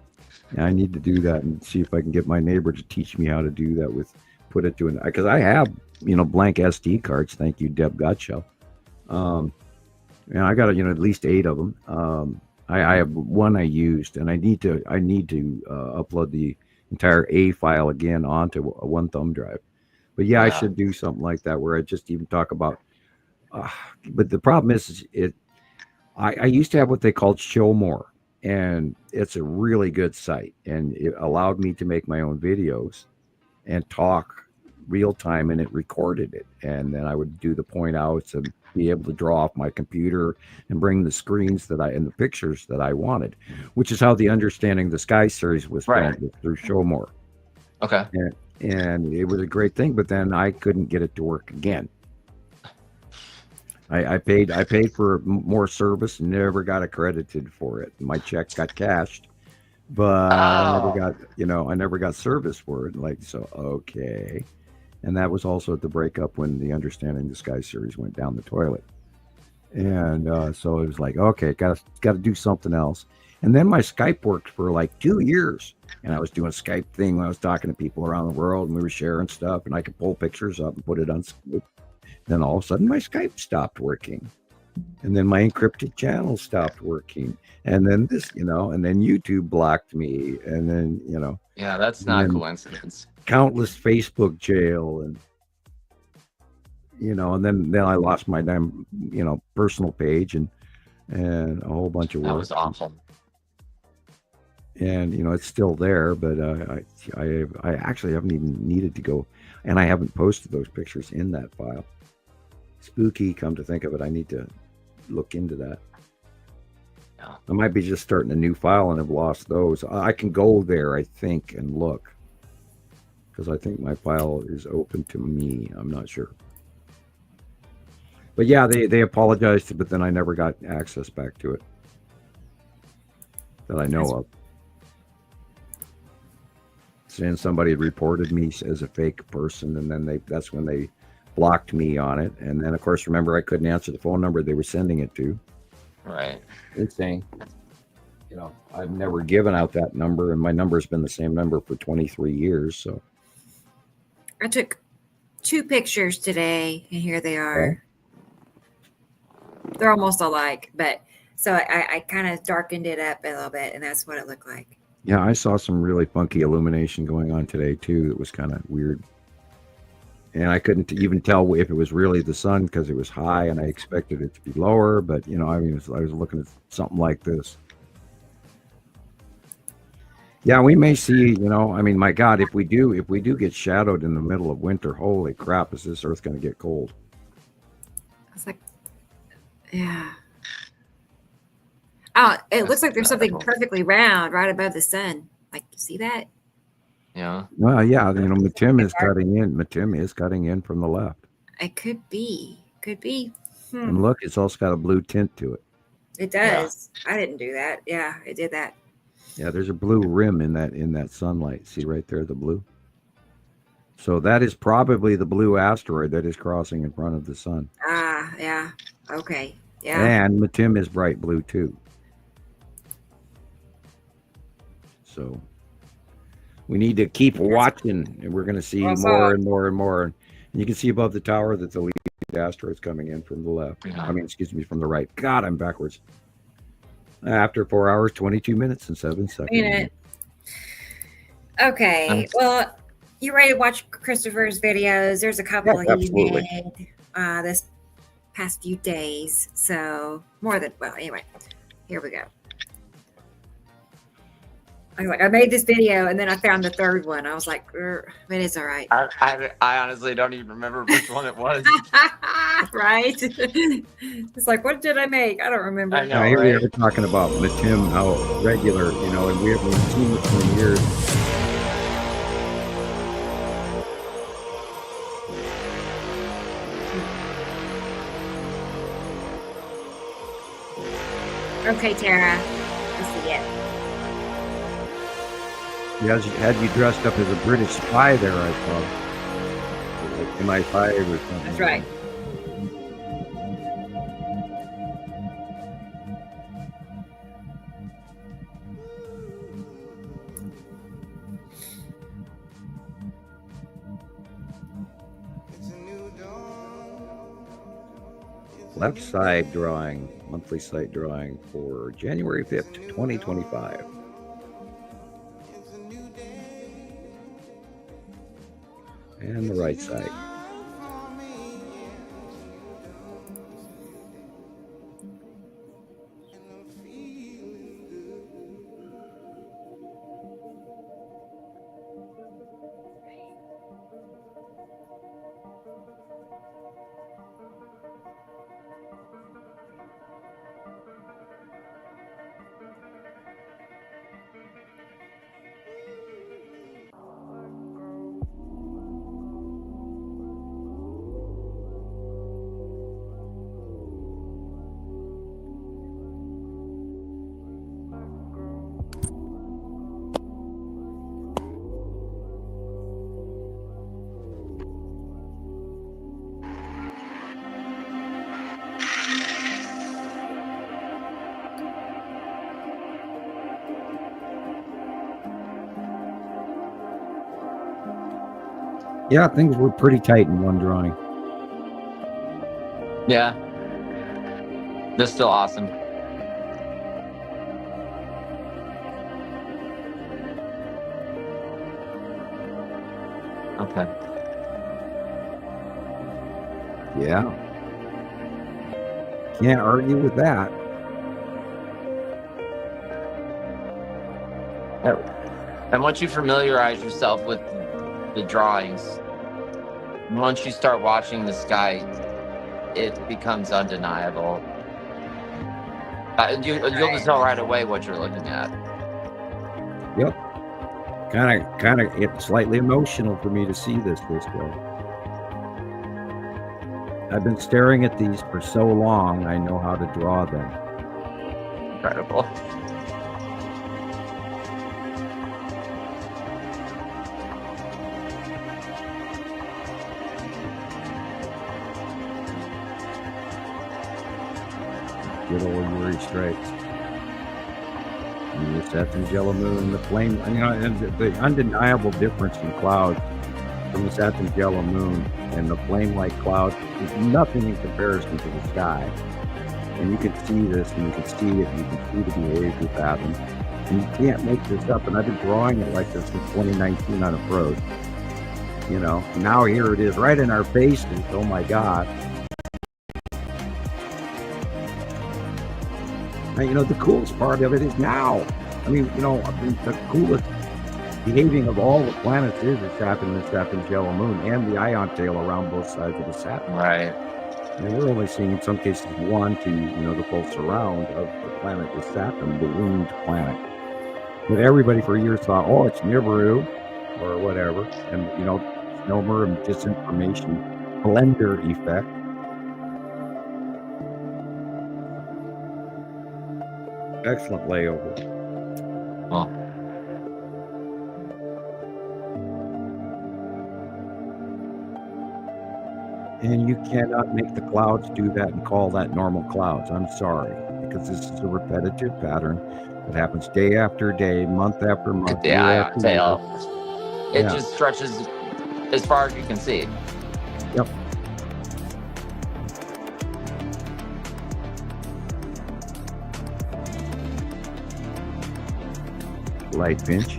Yeah, I need to do that and see if I can get my neighbor to teach me how to do that put it to because I have, blank SD cards. Thank you, Deb Gottschall. And I got, at least 8 of them. I have one I used, and I need to upload the entire A file again onto a one thumb drive. But yeah, I should do something like that where I just even talk about, but the problem is I used to have what they called Show More. And it's a really good site, and it allowed me to make my own videos and talk real time, and it recorded it. And then I would do the point outs and be able to draw off my computer and bring the screens and the pictures that I wanted, which is how the Understanding the Sky series was filmed through Show More. Okay. And it was a great thing, but then I couldn't get it to work again. I paid for more service and never got accredited for it. My check got cashed, but I never got service for it. Okay. And that was also at the breakup when the Understanding the Sky series went down the toilet. And so it was like, okay, got to do something else. And then my Skype worked for 2 years, and I was doing a Skype thing when I was talking to people around the world, and we were sharing stuff, and I could pull pictures up and put it on Skype. Then all of a sudden my Skype stopped working, and then my encrypted channel stopped working, and then this, and then YouTube blocked me, and then yeah, that's not a coincidence. Countless Facebook jail, and and then I lost my damn personal page and a whole bunch of work. That was awful. And it's still there, but I actually haven't even needed to go, and I haven't posted those pictures in that file. Spooky, come to think of it, I need to look into that. Yeah. I might be just starting a new file and have lost those. I can go there, I think, and look, because I think my file is open to me. I'm not sure. But yeah, they apologized, but then I never got access back to it that I know of. And somebody had reported me as a fake person, and then that's when they blocked me on it. And then, of course, remember, I couldn't answer the phone number they were sending it to. Right. Insane. I've never given out that number, and my number's been the same number for 23 years. So I took 2 pictures today, and here they are. Okay. They're almost alike, but so I kind of darkened it up a little bit, and that's what it looked like. Yeah, I saw some really funky illumination going on today too. It was kind of weird. And I couldn't even tell if it was really the sun because it was high, and I expected it to be lower. But I was looking at something like this. Yeah, we may see. My God, if we do get shadowed in the middle of winter, holy crap, is this Earth going to get cold? It's like, yeah. Oh, it looks like there's something perfectly round right above the sun. You see that? Yeah. Well, yeah. Matim is cutting in. Matim is cutting in from the left. It could be. And look, it's also got a blue tint to it. It does. Yeah. I didn't do that. Yeah, it did that. Yeah, there's a blue rim in that sunlight. See right there, the blue. So that is probably the blue asteroid that is crossing in front of the sun. Ah, yeah. Okay. Yeah. And Matim is bright blue too. So we need to keep watching, and we're going to see more and more and more. And you can see above the tower that the lead asteroid's coming in from the left. Yeah. From the right. God, I'm backwards. After 4 hours, 22 minutes, and 7 seconds. Okay. Well, you ready to watch Christopher's videos? There's a couple he made this past few days. So anyway, here we go. I made this video, and then I found the third one. I was like, it's all right. I honestly don't even remember which one it was. Right? It's like, what did I make? I don't remember. I know, here we are talking about Matim, how regular, and we haven't seen it for years. Okay, Tara. I see it. Yeah, she had you dressed up as a British spy there, I saw. Like MI5 or something. That's right. Left side drawing, monthly site drawing for January 5th, 2025. And the right side. Yeah, things were pretty tight in one drawing. Yeah. They're still awesome. Okay. Yeah. Can't argue with that. And once you familiarize yourself with the drawings, once you start watching the sky, it becomes undeniable. You'll just know right away what you're looking at. Yep. Kind of, it's slightly emotional for me to see this way. I've been staring at these for so long, I know how to draw them. Incredible. Good old Yuri stripes. And the Saturn yellow moon, the flame, and the undeniable difference in clouds from the Saturn yellow moon and the flame-like cloud is nothing in comparison to the sky. And you can see this, and you can see it, and you can see the behavior pattern. And you can't make this up. And I've been drawing it like this since 2019 on approach. Now here it is right in our faces. Oh my God. The coolest part of it is now. The coolest behaving of all the planets is Saturn, the Saturn's yellow moon, and the ion tail around both sides of the Saturn. Right. And we're only seeing, in some cases, one to, the full surround of the planet is Saturn, the winged planet. But everybody for years thought, oh, it's Nibiru or whatever. And, Snowmer and disinformation, blender effect. Excellent layover. Oh. And you cannot make the clouds do that and call that normal clouds. I'm sorry, because this is a repetitive pattern that happens day after day, month after month. The ion tail. It just stretches as far as you can see. Yep. Light pinch.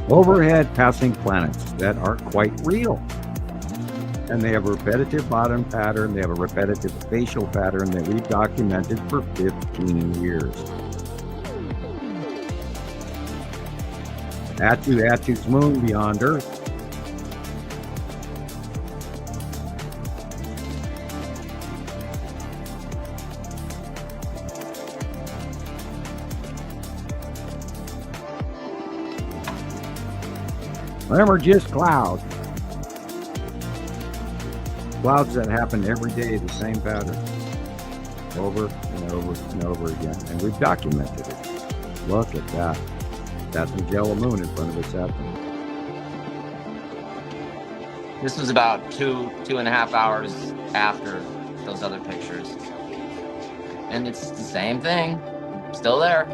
Overhead passing planets that are quite real. And they have a repetitive bottom pattern. They have a repetitive facial pattern that we've documented for 15 years. Atu's moon beyond Earth. Them are just clouds. Clouds that happen every day, the same pattern. Over and over and over again. And we've documented it. Look at that. That's a yellow moon in front of its Saturn. This was about 2.5 hours after those other pictures. And it's the same thing. Still there.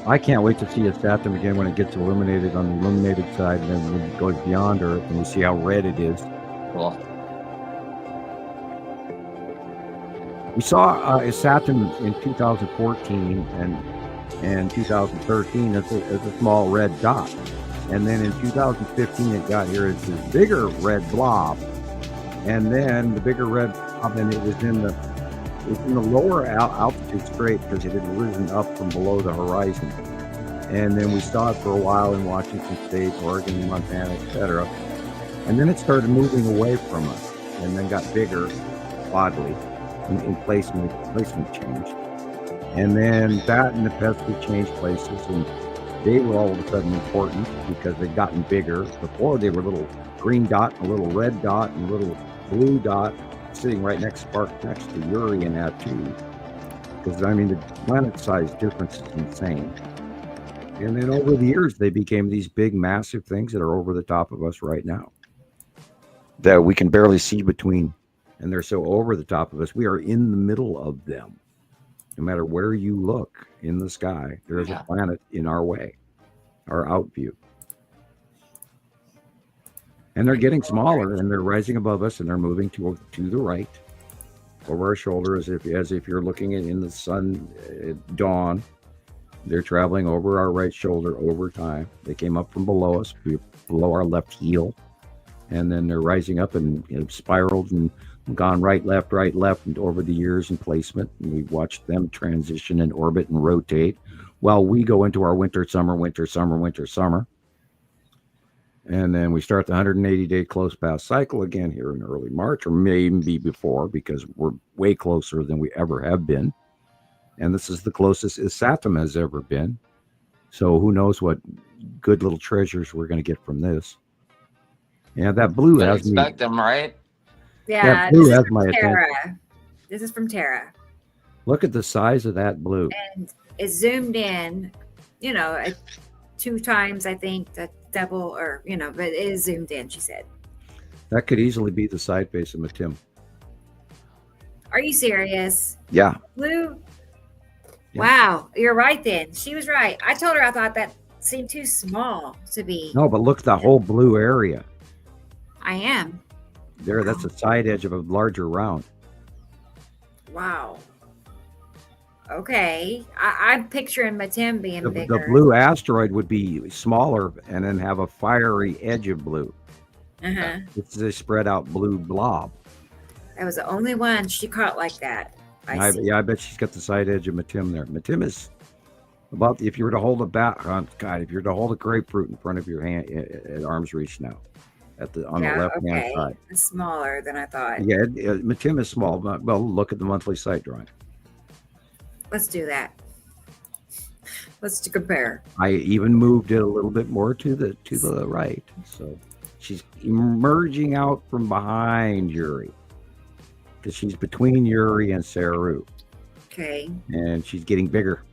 I can't wait to see a Saturn again when it gets illuminated on the illuminated side, and then when it goes beyond Earth and we see how red it is. Cool. We saw a Saturn in 2014 and 2013 as a small red dot. And then in 2015 it got here as this bigger red blob. And then the bigger red blob, and it was in the lower altitude straight because it had risen up from below the horizon. And then we saw it for a while in Washington State, Oregon, Montana, etc. And then it started moving away from us and then got bigger, oddly, in placement changed. And then that and the Pesky changed places, and they were all of a sudden important because they'd gotten bigger. Before they were a little green dot, a little red dot, and a little blue dot sitting right next to Uri and that too. Because I mean the planet size difference is insane. And then over the years they became these big massive things that are over the top of us right now that we can barely see between, and they're so over the top of us. We are in the middle of them. No matter where you look in the sky, there is a planet in our way, our out view. And they're getting smaller, and they're rising above us, and they're moving to the right, over our shoulder, as if you're looking in the sun at dawn. They're traveling over our right shoulder over time. They came up from below us, below our left heel, and then they're rising up and spiraled and gone right, left, and over the years in placement. And we've watched them transition and orbit and rotate while we go into our winter, summer. And then we start the 180-day close pass cycle again here in early March, or maybe before, because we're way closer than we ever have been. And this is the closest Saturn has ever been. So who knows what good little treasures we're going to get from this. Yeah, that blue has me. Expect them, right? Yeah, that blue has my attention. This is from Tara. Look at the size of that blue. And it's zoomed in, 2 times, I think, the double, or, but it is zoomed in, she said. That could easily be the side face of Matim. Are you serious? Yeah. Blue? Yeah. Wow, you're right then. She was right. I told her I thought that seemed too small to be. No, but look at the whole blue area. I am. There, that's the side edge of a larger round. Wow. Okay. I'm picturing Matim being bigger. The blue asteroid would be smaller and then have a fiery edge of blue. Uh-huh. It's a spread out blue blob. That was the only one she caught like that. I bet she's got the side edge of Matim there. Matim is about, if you were to hold if you were to hold a grapefruit in front of your hand at arm's reach now, on the left hand side. It's smaller than I thought. Yeah, Matim is small, but well, look at the monthly sight drawing. Let's do that. Let's compare. I even moved it a little bit more to the right, so she's emerging out from behind Uri, because she's between Uri and Saru. Okay. And she's getting bigger.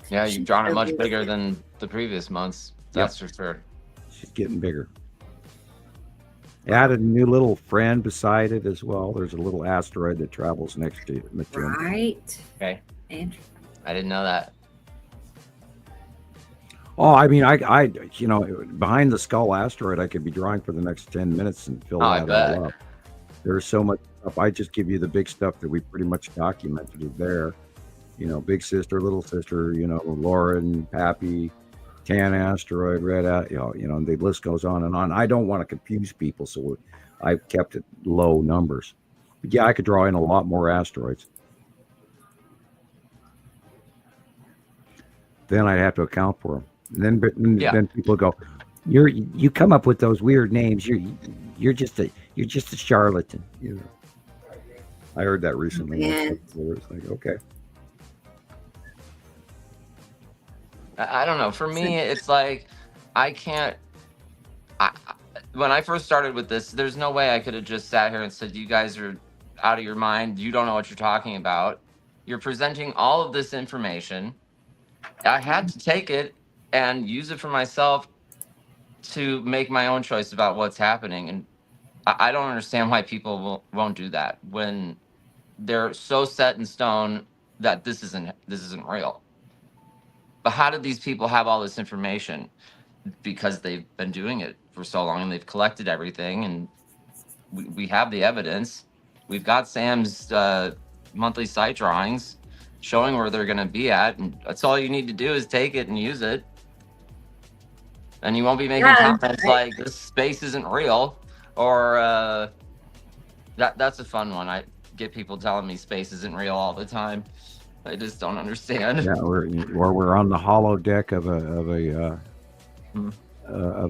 Yeah, you've drawn it much bigger than the previous months. That's for sure. She's getting bigger. Added a new little friend beside it as well. There's a little asteroid that travels next to it. Right. Okay. And I didn't know that. Oh, I mean, I behind the skull asteroid, I could be drawing for the next 10 minutes and fill that all up. There's so much stuff. I just give you the big stuff that we pretty much documented there. Big sister, little sister, Lauren, Pappy, tan asteroid, red, the list goes on and on. I don't want to confuse people, so I've kept it low numbers. But yeah, I could draw in a lot more asteroids. Then I'd have to account for them. And then people go, you come up with those weird names. You're just a charlatan. I heard that recently. Man. It's like, okay. I don't know. For me, it's like I can't. When I first started with this, there's no way I could have just sat here and said, "You guys are out of your mind. You don't know what you're talking about. You're presenting all of this information." I had to take it and use it for myself to make my own choice about what's happening. And I don't understand why people won't do that when they're so set in stone that this isn't real. But how did these people have all this information? Because they've been doing it for so long and they've collected everything, and we have the evidence. We've got Sam's monthly site drawings showing where they're going to be at, and that's all you need to do is take it and use it. And you won't be making comments like this space isn't real, or that's a fun one. I get people telling me space isn't real all the time. I just don't understand. Yeah, we're on the hollow deck of a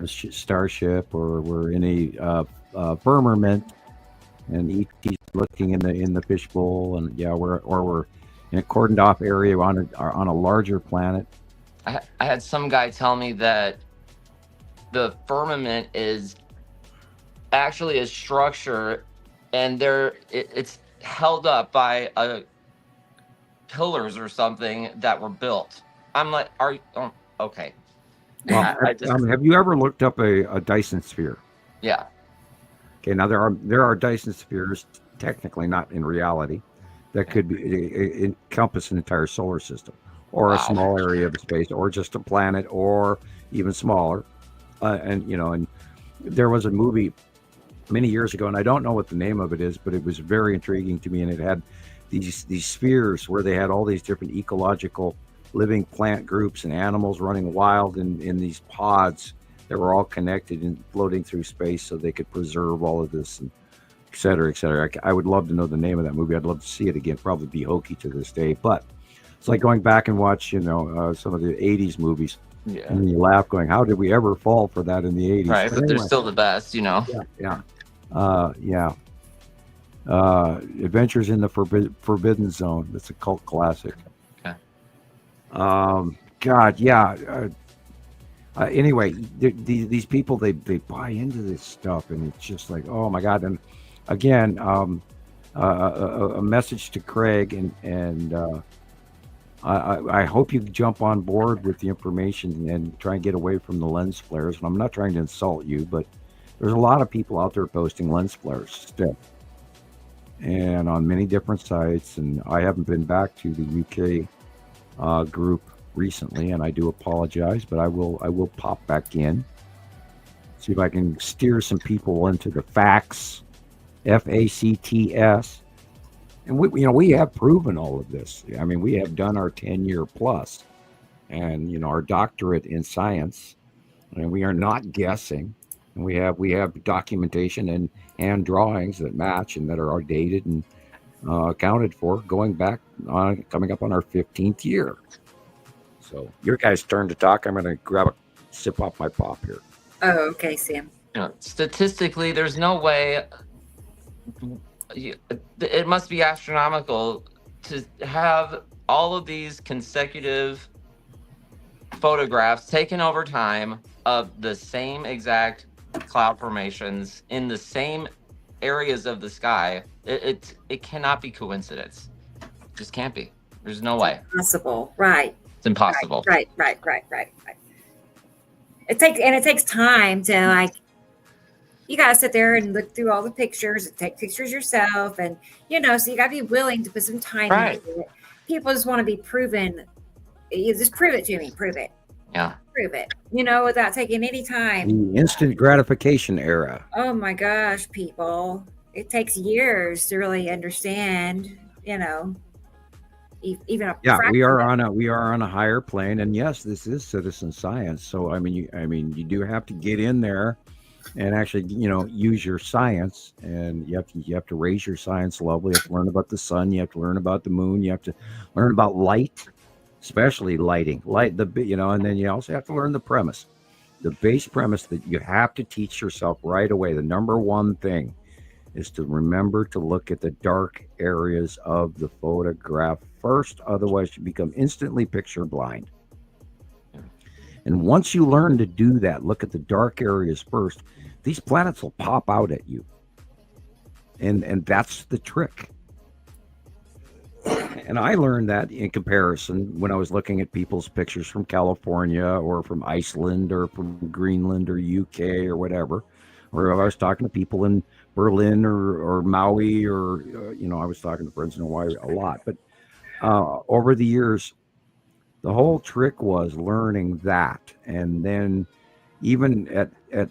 starship, or we're in a firmament, and ET's looking in the fishbowl, and we're in a cordoned off area on a larger planet. I had some guy tell me that the firmament is actually a structure, and it's held up by pillars or something that were built. I'm like, okay. Well, have you ever looked up a Dyson sphere? Yeah. Okay, now there are Dyson spheres, technically not in reality, that could encompass an entire solar system, or a small area of space, or just a planet, or even smaller. And there was a movie many years ago, and I don't know what the name of it is, but it was very intriguing to me, and it had these spheres where they had all these different ecological living plant groups and animals running wild in these pods that were all connected and floating through space, so they could preserve all of this, and et cetera, et cetera. I would love to know the name of that movie. I'd love to see it again. Probably be hokey to this day, but it's like going back and watch, some of the 80s movies. Yeah. And you laugh going, how did we ever fall for that in the 80s? Right, but they're still the best, Yeah. Adventures in the Forbidden Zone. That's a cult classic. Okay. God, yeah. Anyway, these people, they buy into this stuff, and it's just like, oh my God. And again, a message to Craig, and I hope you jump on board with the information and try and get away from the lens flares. And I'm not trying to insult you, but there's a lot of people out there posting lens flares still, and on many different sites. And I haven't been back to the UK group recently, and I do apologize, but I will pop back in, see if I can steer some people into the facts, FACTS. And we have proven all of this. I mean, we have done our 10-year plus, and our doctorate in science, and we are not guessing. And we have documentation and drawings that match and that are dated and accounted for, going back coming up on our 15th year. So your guys' turn to talk. I'm going to grab a sip off my pop here. Oh, okay, Sam. Statistically, there's no way. It must be astronomical to have all of these consecutive photographs taken over time of the same exact cloud formations in the same areas of the sky. It cannot be coincidence. It just can't be. There's no way. Impossible. Right. It's impossible. Right. It takes time to you gotta sit there and look through all the pictures and take pictures yourself, and so you gotta be willing to put some time into it. People just want to be proven. You just prove it to me. Prove it. Yeah. Prove it. Without taking any time. The instant gratification era. Oh my gosh, people! It takes years to really understand. Even we are on a higher plane, and yes, this is citizen science. So I mean, you do have to get in there and actually, use your science, and you have to raise your science level. You have to learn about the sun. You have to learn about the moon. You have to learn about light, especially lighting, and then you also have to learn the premise, the base premise that you have to teach yourself right away. The number one thing is to remember to look at the dark areas of the photograph first. Otherwise, you become instantly picture blind. And once you learn to do that, look at the dark areas first, these planets will pop out at you. And that's the trick. And I learned that in comparison when I was looking at people's pictures from California or from Iceland or from Greenland or UK or whatever, or I was talking to people in Berlin or Maui, or I was talking to friends in Hawaii a lot. But over the years, the whole trick was learning that. And then even at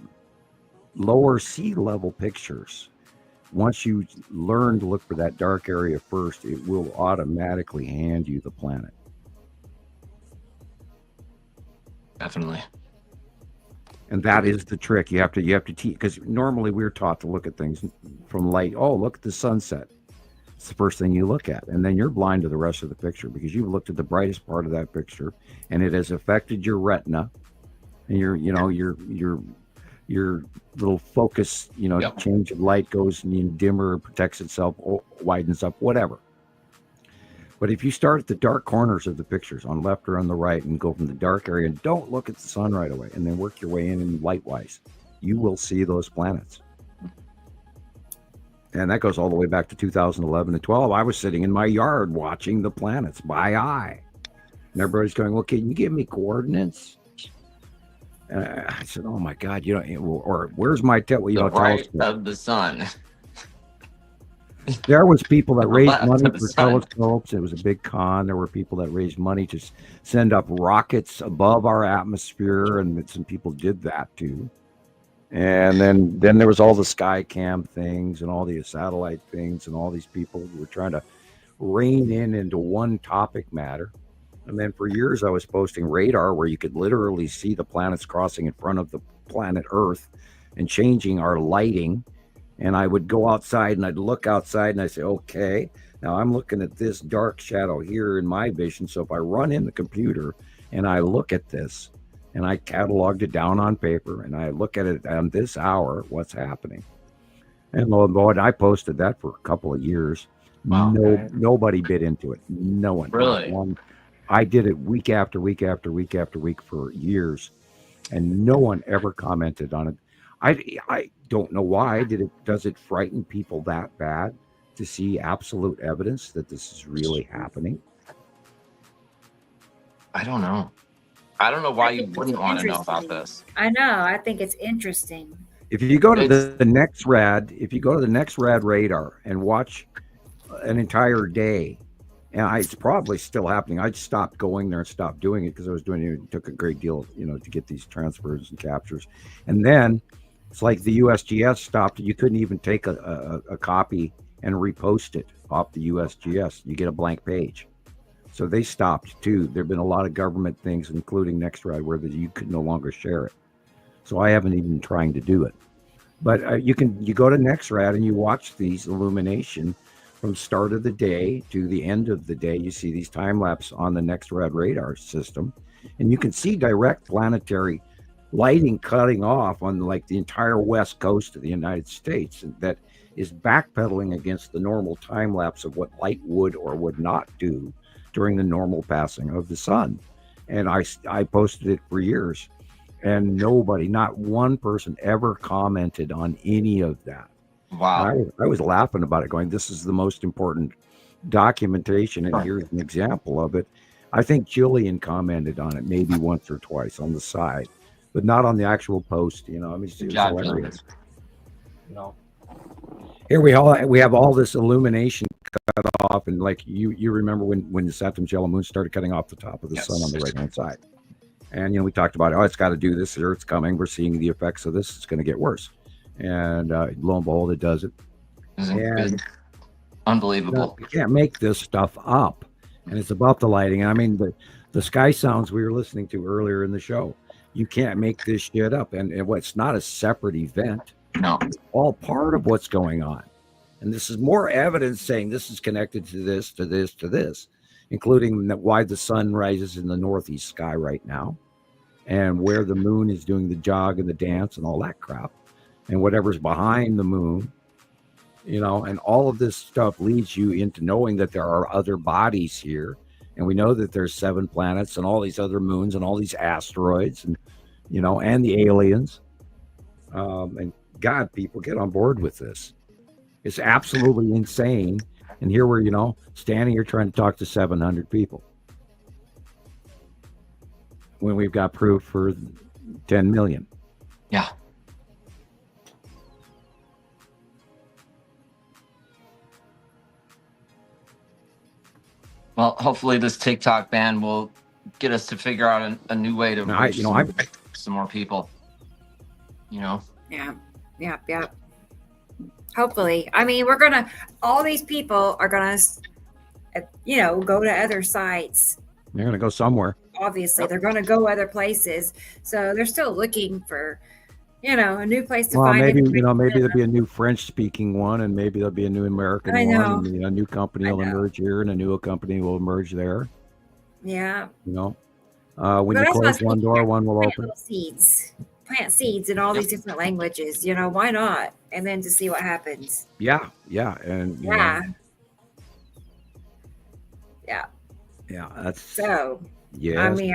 lower sea level pictures, once you learn to look for that dark area first, it will automatically hand you the planet. Definitely. And that is the trick. You have to teach, because normally we're taught to look at things from light. Oh, look at the sunset. It's the first thing you look at, and then you're blind to the rest of the picture because you've looked at the brightest part of that picture, and it has affected your retina, and your little focus, change of light goes dimmer, protects itself, widens up, whatever. But if you start at the dark corners of the pictures on left or on the right and go from the dark area and don't look at the sun right away and then work your way in light-wise, you will see those planets. And that goes all the way back to 2011 and 12. I was sitting in my yard watching the planets by eye. And everybody's going, well, can you give me coordinates? I said, oh my God, or where's my right of the sun? There was people that raised money for telescopes. It was a big con. There were people that raised money to send up rockets above our atmosphere, and some people did that too. And then there was all the sky cam things and all the satellite things, and all these people who were trying to rein into one topic matter. And then for years I was posting radar where you could literally see the planets crossing in front of the planet Earth and changing our lighting. And I would go outside and I'd look outside and I say, okay, now I'm looking at this dark shadow here in my vision. So if I run in the computer and I look at this and I cataloged it down on paper and I look at it on this hour, what's happening? And lo and behold, I posted that for a couple of years. Wow. Nobody bit into it. No one. Really? I did it week after week after week after week for years, and no one ever commented on it. I don't know why. Does it frighten people that bad to see absolute evidence that this is really happening? I don't know. I don't know why you wouldn't want to know about this. I know. I think it's interesting. If you go to the next rad radar and watch an entire day, and it's probably still happening. I stopped going there and stopped doing it because I was doing it. It took a great deal, to get these transfers and captures. And then it's like the USGS stopped. You couldn't even take a copy and repost it off the USGS. You get a blank page. So they stopped too. There've been a lot of government things, including NextRad, where you could no longer share it. So I haven't even trying to do it. But you go to NextRad and you watch these illumination from start of the day to the end of the day. You see these time lapse on the NextRad radar system, and you can see direct planetary lighting cutting off on the entire west coast of the United States, and that is backpedaling against the normal time lapse of what light would or would not do during the normal passing of the sun. And I posted it for years, and not one person ever commented on any of that. Wow. I was laughing about it, going, this is the most important documentation, and here's an example of it. I think Gillian commented on it maybe once or twice on the side, but not on the actual post. It's hilarious. Here we have all this illumination cut off, and you remember when the Saturn's yellow moon started cutting off the top of the sun on the right hand side, and we talked about it's got to do this. Earth's coming. We're seeing the effects of this. It's going to get worse. And lo and behold, it does it. And unbelievable. You can't make this stuff up. And it's about the lighting. I mean, the sky sounds we were listening to earlier in the show. You can't make this shit up. And it's not a separate event. No. It's all part of what's going on. And this is more evidence saying this is connected to this, to this, to this, including why the sun rises in the northeast sky right now, and where the moon is doing the jog and the dance and all that crap. And whatever's behind the moon And all of this stuff leads you into knowing that there are other bodies here. And we know that there's 7 planets and all these other moons and all these asteroids and, and the aliens. And God, people, get on board with this. It's absolutely insane. And here we're, standing here trying to talk to 700 people when we've got proof for 10 million. Yeah. Well, hopefully this TikTok ban will get us to figure out a new way to reach some more people. Yeah. Hopefully. I mean, all these people are gonna, go to other sites. They're gonna go somewhere. Obviously, they're gonna go other places. So they're still looking for, a new place to find. Maybe maybe there'll be a new French-speaking one, and maybe there'll be a new American one. And, a new company will emerge here, and a new company will emerge there. Yeah. When you close one door, one will open. Plant seeds in all these different languages. Why not? And then to see what happens. Yeah, and yeah. That's so. Yeah. I mean,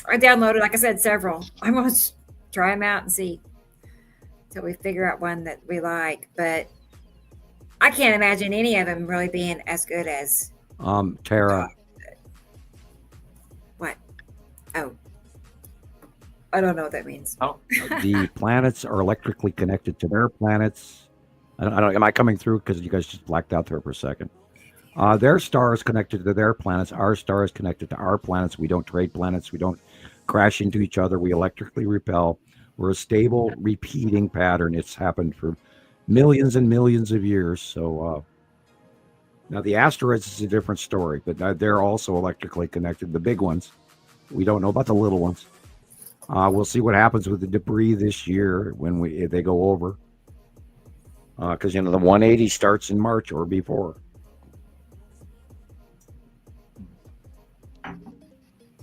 I downloaded, like I said, several. I'm gonna try them out and see till we figure out one that we like. But I can't imagine any of them really being as good as Terra. What? Oh, I don't know what that means. Oh, the planets are electrically connected to their planets. I don't. Am I coming through? Because you guys just blacked out there for a second. Their star is connected to their planets. Our star is connected to our planets. We don't trade planets. We don't crash into each other. We electrically repel. We're a stable, repeating pattern. It's happened for millions and millions of years. So now the asteroids is a different story, but they're also electrically connected. The big ones. We don't know about the little ones. We'll see what happens with the debris this year when they go over. Because the 180 starts in March or before.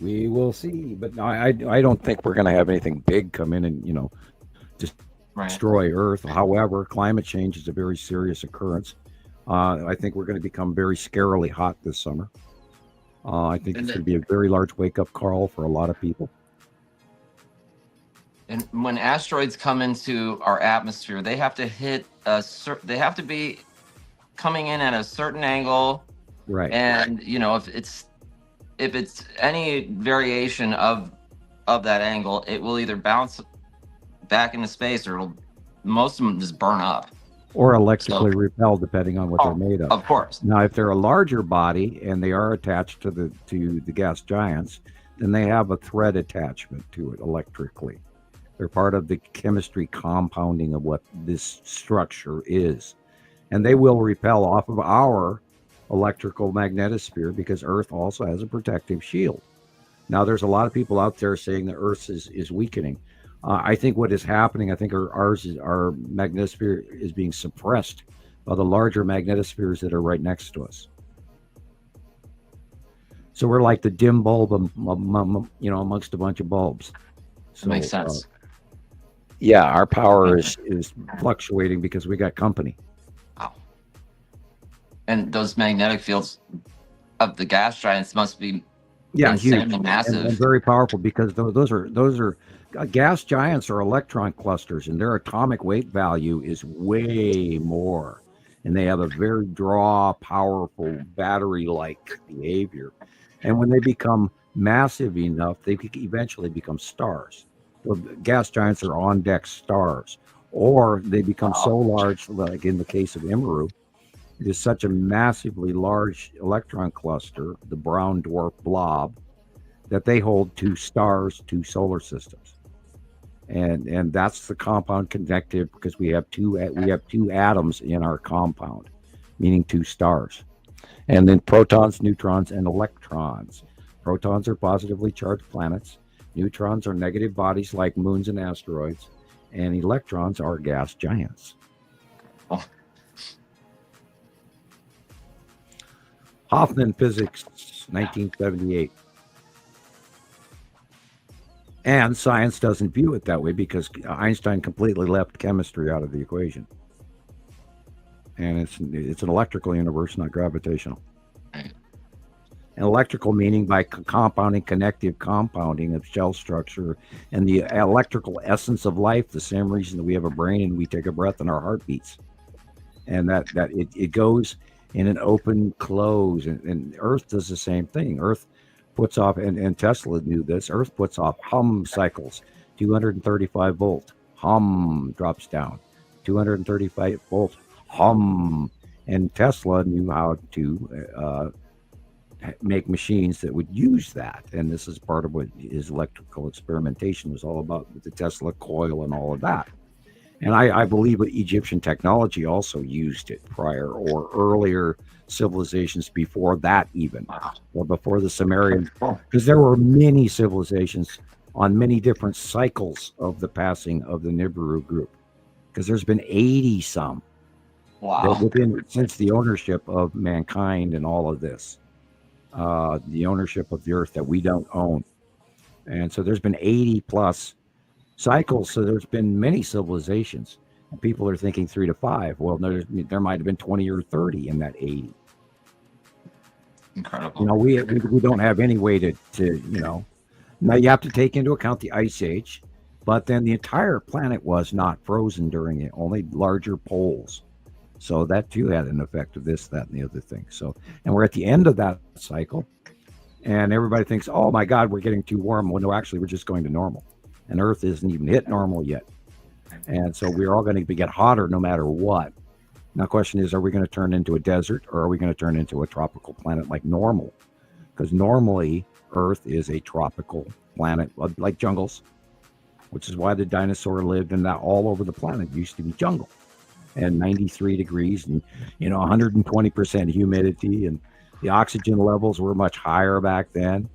We will see, but I don't think we're going to have anything big come in and destroy Earth. However, climate change is a very serious occurrence. I think we're going to become very scarily hot this summer. I think it's going to be a very large wake-up call for a lot of people. And when asteroids come into our atmosphere, they have to hit they have to be coming in at a certain angle, right? And if it's any variation of that angle, it will either bounce back into space, or most of them just burn up, or electrically repel, depending on what they're made of. Of course. Now, if they're a larger body and they are attached to the gas giants, then they have a thread attachment to it electrically. They're part of the chemistry compounding of what this structure is, and they will repel off of our electrical magnetosphere because Earth also has a protective shield. Now, there's a lot of people out there saying that Earth is weakening. I think what is happening, I think our magnetosphere is being suppressed by the larger magnetospheres that are right next to us. So we're like the dim bulb, amongst a bunch of bulbs. So, that makes sense. Yeah, our power is fluctuating because we got company. And those magnetic fields of the gas giants must be huge and massive, and very powerful, because those are gas giants are electron clusters, and their atomic weight value is way more, and they have a very powerful battery-like behavior. And when they become massive enough, they could eventually become stars. So gas giants are on-deck stars, or they become so large, like in the case of Nibiru. It is such a massively large electron cluster, the brown dwarf blob, that they hold 2 stars, 2 solar systems, and that's the compound connected, because we have two atoms in our compound, meaning 2 stars, and then protons, neutrons, and electrons. Protons are positively charged planets. Neutrons are negative bodies like moons and asteroids, and electrons are gas giants. Hofman Physics, 1978. And science doesn't view it that way because Einstein completely left chemistry out of the equation. and it's an electrical universe, not gravitational. And electrical meaning by compounding, connective compounding of shell structure and the electrical essence of life, the same reason that we have a brain and we take a breath and our heart beats. And that it goes in an open close. And Earth does the same thing. Earth puts off, and Tesla knew this, Earth puts off hum cycles, 235 volt, hum drops down, 235 volt, hum. And Tesla knew how to make machines that would use that, and this is part of what his electrical experimentation was all about, with the Tesla coil and all of that. And I believe Egyptian technology also used it prior or earlier civilizations before that, even or before the Sumerians, because there were many civilizations on many different cycles of the passing of the Nibiru group, because there's been 80 some since the ownership of mankind and all of this. The ownership of the earth that we don't own. And so there's been 80 plus cycles. So there's been many civilizations. And people are thinking 3 to 5. Well, there might have been 20 or 30 in that 80. Incredible. You know, we don't have any way to, you know, now you have to take into account the ice age, but then the entire planet was not frozen during it, only larger poles. So that too had an effect of this, that, and the other thing. So, and we're at the end of that cycle, and everybody thinks, oh my God, we're getting too warm. Well, no, actually, we're just going to normal, and Earth isn't even hit normal yet. And so we're all going to get hotter no matter what. Now, the question is, are we going to turn into a desert, or are we going to turn into a tropical planet like normal? Because normally Earth is a tropical planet, like jungles, which is why the dinosaur lived in that all over the planet. It used to be jungle. And 93 degrees and, you know, 120% humidity, and the oxygen levels were much higher back then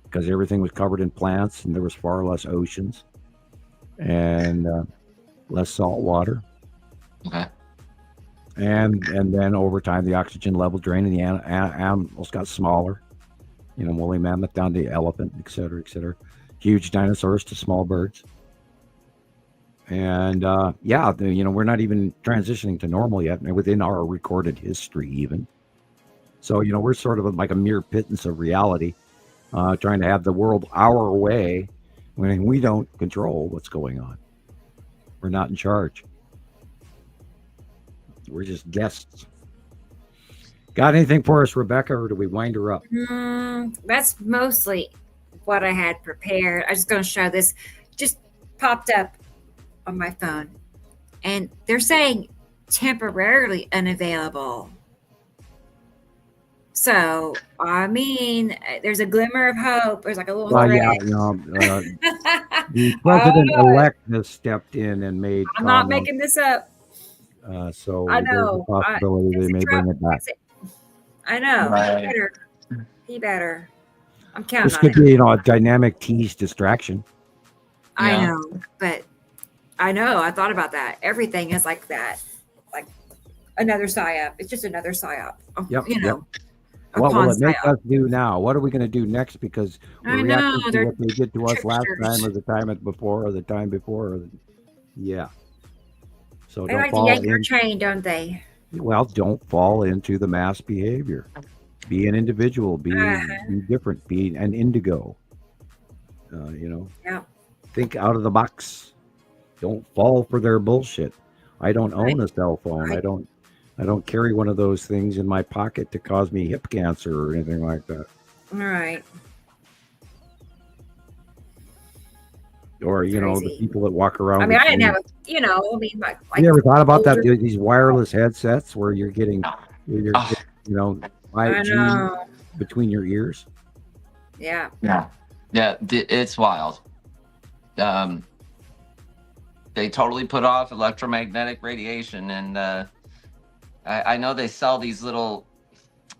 because everything was covered in plants and there was far less oceans and less salt water. Okay. And then over time, the oxygen level drained and the animals got smaller, you know, woolly mammoth down to elephant, et cetera, huge dinosaurs to small birds. And yeah, you know, we're not even transitioning to normal yet within our recorded history even. So, you know, we're sort of like a mere pittance of reality, trying to have the world our way when we don't control what's going on. We're not in charge. We're just guests. Got anything for us, Rebecca, or do we wind her up? That's mostly what I had prepared. I'm just going to show this. Just popped up on my phone, and they're saying temporarily unavailable. So, I mean, there's a glimmer of hope. There's like a little thread. Yeah, you know, the president-elect has stepped in and made I'm not making this up. So I know. there's a possibility they may bring it back. I know. Right. He better. I'm counting This on could it. be, you know, a dynamic tease distraction. I know, but I know. I thought about that. Everything is like that, like another psyop. It's just another psyop. Yep. You know. What will it make us do now? What are we going to do next? Because I we're know, reacting to they're what they did to us last tricksters. time, or the time before, or the time before. Or yeah. So They don't like to fall yank your in. chain, don't they? Well, don't fall into the mass behavior. Be an individual. Be different. Be an indigo. You know. Yeah. Think out of the box. Don't fall for their bullshit. I don't own a cell phone. I don't carry one of those things in my pocket to cause me hip cancer or anything like that. All right. Or, you know, the people that walk around. I mean, with I didn't things. have a, you know, I mean, like You ever thought about that? older- These wireless headsets where you're getting, you know, 5G between your ears. Yeah. It's wild. They totally put off electromagnetic radiation, and I know they sell these little,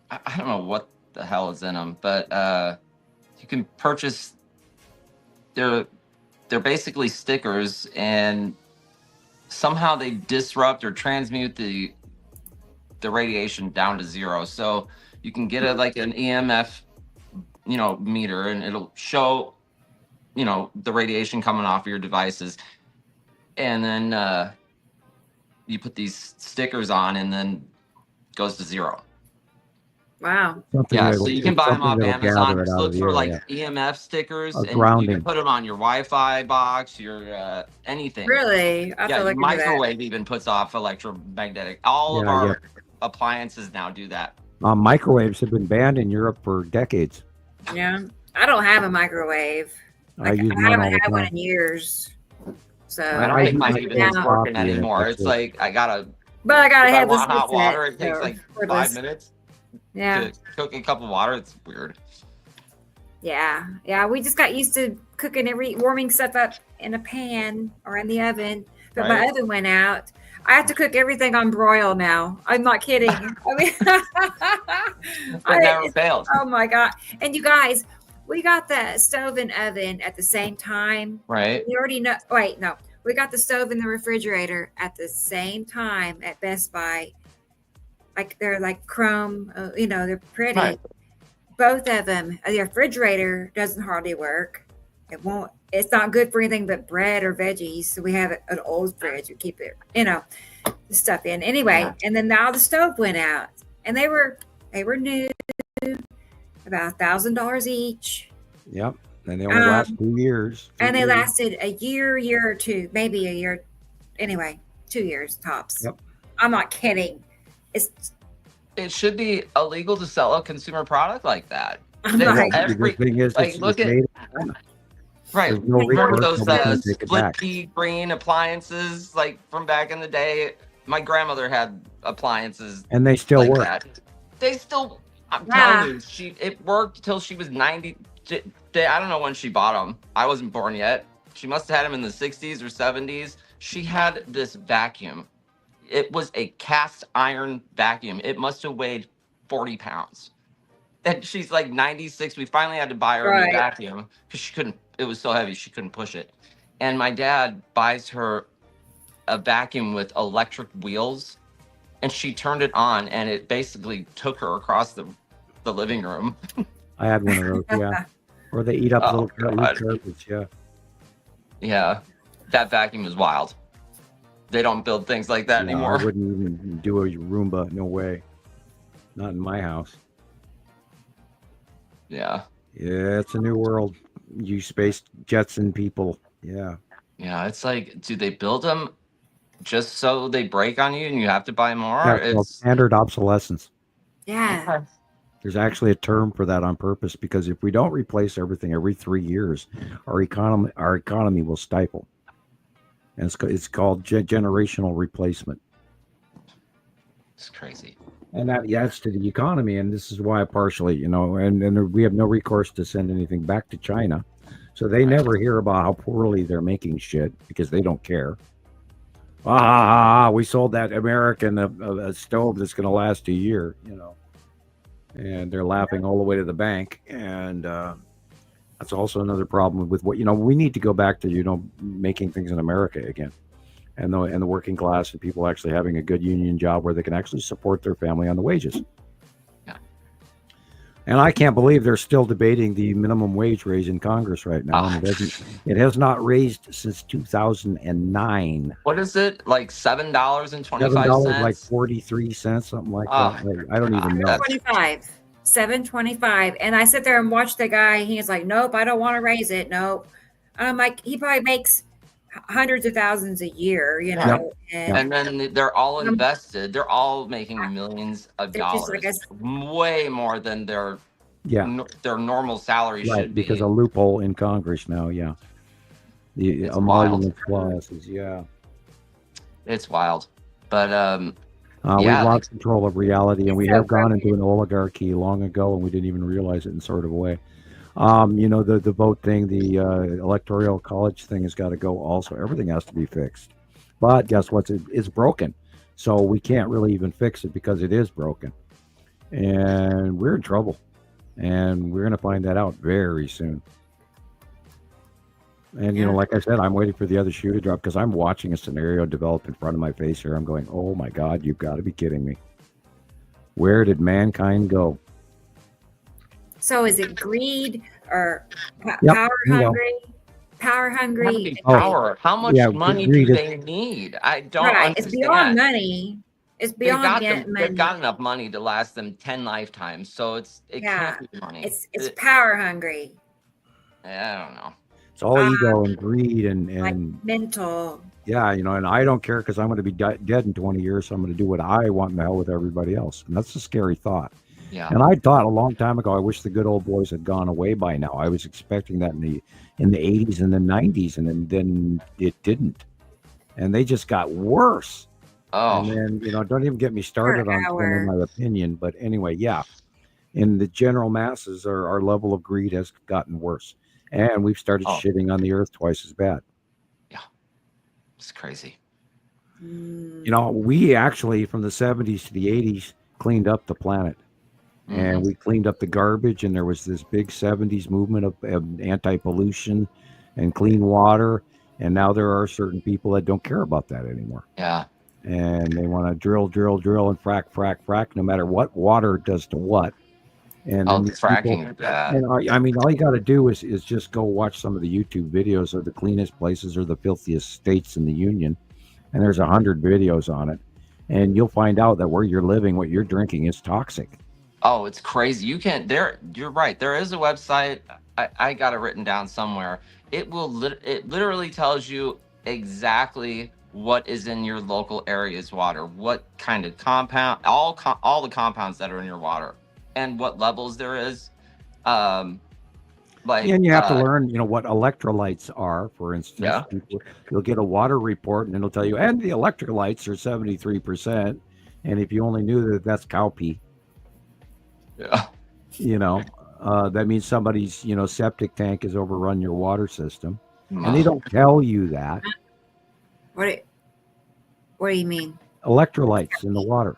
I don't know what the hell is in them, but you can purchase. They're basically stickers, and somehow they disrupt or transmute the radiation down to zero. So you can get like an EMF, you know, meter, and it'll show, you know, the radiation coming off of your devices. And then you put these stickers on, and then goes to zero. Wow. Yeah, so you can buy them off Amazon. Just look for like yeah. EMF stickers, and grounding. you can put them on your Wi-Fi box, your anything. Really? I feel like microwave even puts off electromagnetic. All of our appliances now do that. Microwaves have been banned in Europe for decades. Yeah, I don't have a microwave. Like, I haven't had one in years. So I don't think mine even is working anymore. It's like I gotta have this hot water. It takes like 5 minutes. Yeah. To cook a cup of water, it's weird. Yeah. We just got used to warming stuff up in a pan or in the oven. But my oven went out. I have to cook everything on broil now. I'm not kidding. I mean, it never fails. Oh my God! And you guys, we got the stove and oven at the same time. Right. We already know. Wait, no. We got the stove and the refrigerator at the same time at Best Buy. Like they're like chrome, they're pretty. Right. Both of them. The refrigerator doesn't hardly work. It won't. It's not good for anything but bread or veggies. So we have an old fridge. We keep it, the stuff in anyway. And then now the stove went out, and they were new, about $1,000 each. Yep. And they only last 2 years. And they lasted a year or two, maybe a year. Anyway, 2 years tops. Yep. I'm not kidding. It should be illegal to sell a consumer product like that. The thing is, look at right. No remember those split pea green appliances like from back in the day? My grandmother had appliances, and they still like work. That. They still. I'm telling you, it worked till she was 90. I don't know when she bought them. I wasn't born yet. She must have had them in the 60s or 70s. She had this vacuum. It was a cast iron vacuum. It must have weighed 40 pounds. And she's like 96. We finally had to buy her a new vacuum because she couldn't. It was so heavy she couldn't push it. And my dad buys her a vacuum with electric wheels, and she turned it on, and it basically took her across the living room. I had one of those, yeah. Or they eat up little carpets, yeah. Yeah, that vacuum is wild. They don't build things like that anymore. I wouldn't even do a Roomba. No way. Not in my house. Yeah. Yeah, it's a new world. You space Jetson people. Yeah. Yeah, it's like, do they build them just so they break on you and you have to buy more? That's called standard obsolescence. Yeah. There's actually a term for that on purpose, because if we don't replace everything every 3 years, our economy will stifle. And it's called generational replacement. It's crazy. And that adds to the economy. And this is why partially, and we have no recourse to send anything back to China. So they never hear about how poorly they're making shit because they don't care. We sold that American a stove that's going to last a year, and they're laughing all the way to the bank. And that's also another problem with what, we need to go back to, making things in America again. And the working class and people actually having a good union job where they can actually support their family on the wages. Yeah. And I can't believe they're still debating the minimum wage raise in Congress right now. And it has not raised since 2009. What is it? Like $7.25? $7, like 43 cents, something like that. I don't even know. $7.25. And I sit there and watch the guy. He's like, nope, I don't want to raise it. Nope. I'm like, he probably makes hundreds of thousands a year, Yep. And then they're all invested. They're all making millions of dollars, way more than their normal salary should be. Because a loophole in Congress now, the emolument clauses, it's wild. But we've lost control of reality, and we have gone into an oligarchy long ago, and we didn't even realize it in sort of a way. The vote thing, the electoral college thing has got to go also. Everything has to be fixed. But guess what? It's broken. So we can't really even fix it because it is broken. And we're in trouble. And we're going to find that out very soon. And, like I said, I'm waiting for the other shoe to drop because I'm watching a scenario develop in front of my face here. I'm going, oh, my God, you've got to be kidding me. Where did mankind go? So is it greed or power hungry? power hungry. Power. How much yeah, money greed do is- they need? I don't Right. It's beyond understand. money. It's beyond They've money. got enough money to last them 10 lifetimes, so it can't be money. It's power hungry. I don't know. It's all ego and greed and Like mental. yeah, you know, and I don't care because I'm going to be dead in 20 years, so I'm going to do what I want in the hell with everybody else. And that's a scary thought. Yeah. And I thought a long time ago, I wish the good old boys had gone away by now. I was expecting that in the 80s and the 90s, and then it didn't. And they just got worse. Oh. And then, you know, don't even get me started on telling my opinion. But anyway, yeah. In the general masses, our level of greed has gotten worse. And we've started shitting on the earth twice as bad. Yeah. It's crazy. You know, we actually, from the 70s to the 80s, cleaned up the planet. And we cleaned up the garbage, and there was this big 70s movement of anti-pollution and clean water. And now there are certain people that don't care about that anymore. Yeah. And they want to drill, and frack, no matter what water does to what. And then fracking is bad. And I mean, all you got to do is just go watch some of the YouTube videos of the cleanest places or the filthiest states in the union. And there's 100 videos on it. And you'll find out that where you're living, what you're drinking is toxic. Oh, it's crazy. You can't you're right. There is a website. I got it written down somewhere. It literally tells you exactly what is in your local area's water, what kind of compound, all the compounds that are in your water, and what levels there is. And you have to learn, you know, what electrolytes are, for instance. Yeah. You'll get a water report and it'll tell you, and the electrolytes are 73%. And if you only knew that that's cow pee. Yeah. You know, that means somebody's, you know, septic tank has overrun your water system. And they don't tell you that. What do you mean? Electrolytes in the water.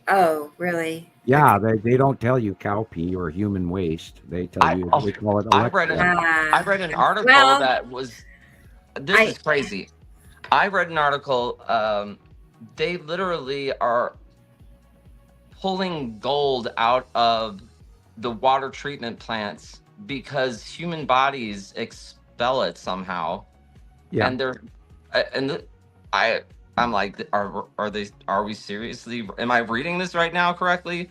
Oh, really? Yeah, they don't tell you cow pee or human waste. They tell you, they call it electrolytes. I read an article that was, this is crazy. I read an article, they literally are pulling gold out of the water treatment plants because human bodies expel it somehow. Yeah. And I'm like, are we seriously, am I reading this right now correctly?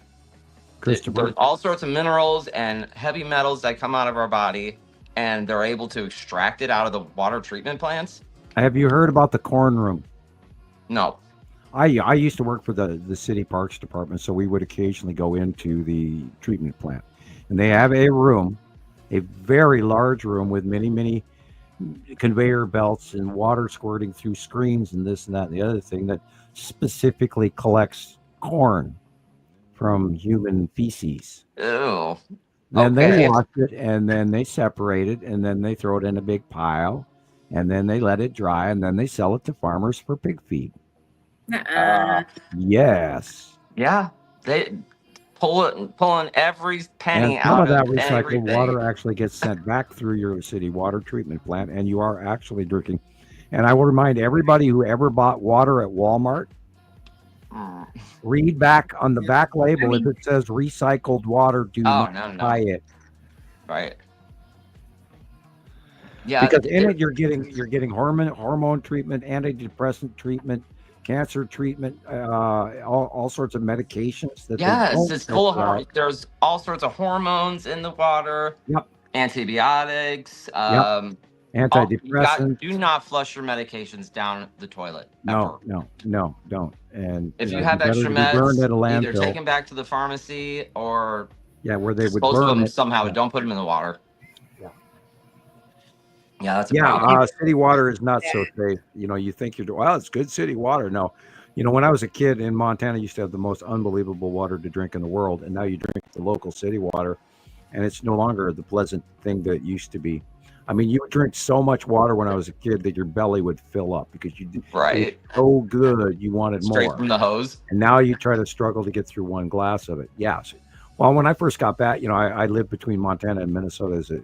There's all sorts of minerals and heavy metals that come out of our body, and they're able to extract it out of the water treatment plants. Have you heard about the corn room? No. I used to work for the city parks department, so we would occasionally go into the treatment plant. And they have a room, a very large room with many conveyor belts and water squirting through screens and this and that and the other thing that specifically collects corn from human feces. Ew. Then they wash it, and then they separate it, and then they throw it in a big pile, and then they let it dry, and then they sell it to farmers for pig feed. Yes. Yeah, they pulling every penny and some out of that of recycled everything. water actually gets sent back through your city water treatment plant, and you are actually drinking. And I will remind everybody who ever bought water at Walmart, read back on the back label. If it says recycled water, do not buy it. Right. Yeah, because in it you're getting hormone treatment, antidepressant treatment, cancer treatment, all sorts of medications. It's full of there's all sorts of hormones in the water. Yep. Antibiotics. Antidepressants. Do not flush your medications down the toilet. No, don't. And if you have extra meds, burned at a landfill, either take them back to the pharmacy or where they would dispose of burn them it. somehow. Don't put them in the water. Yeah, that's a yeah. problem. City water is not so safe. You know, you think it's good city water. No, you know, when I was a kid in Montana, I used to have the most unbelievable water to drink in the world, and now you drink the local city water, and it's no longer the pleasant thing that it used to be. I mean, you would drink so much water when I was a kid that your belly would fill up because it was so good you wanted Straight more from the hose. And now you try to struggle to get through one glass of it. Yes. Well, when I first got back, you know, I lived between Montana and Minnesota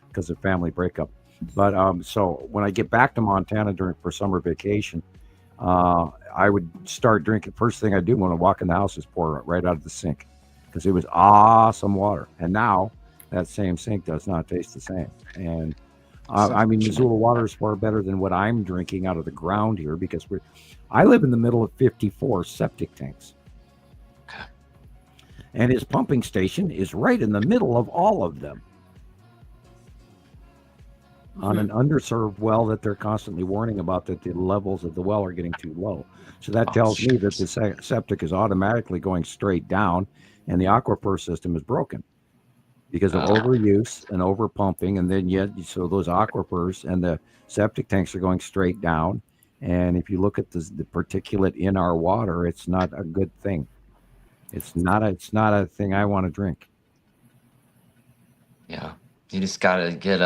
because of family breakup. But so when I get back to Montana for summer vacation, I would start drinking. First thing I do when I walk in the house is pour it right out of the sink because it was awesome water. And now that same sink does not taste the same. And I mean, Missoula water is far better than what I'm drinking out of the ground here because I live in the middle of 54 septic tanks. And his pumping station is right in the middle of all of them. On an underserved well that they're constantly warning about, that the levels of the well are getting too low. So that tells me that the septic is automatically going straight down and the aquifer system is broken because of overuse and over pumping. And then so those aquifers and the septic tanks are going straight down. And if you look at the particulate in our water, it's not a good thing. It's not a thing I want to drink. Yeah. You just gotta get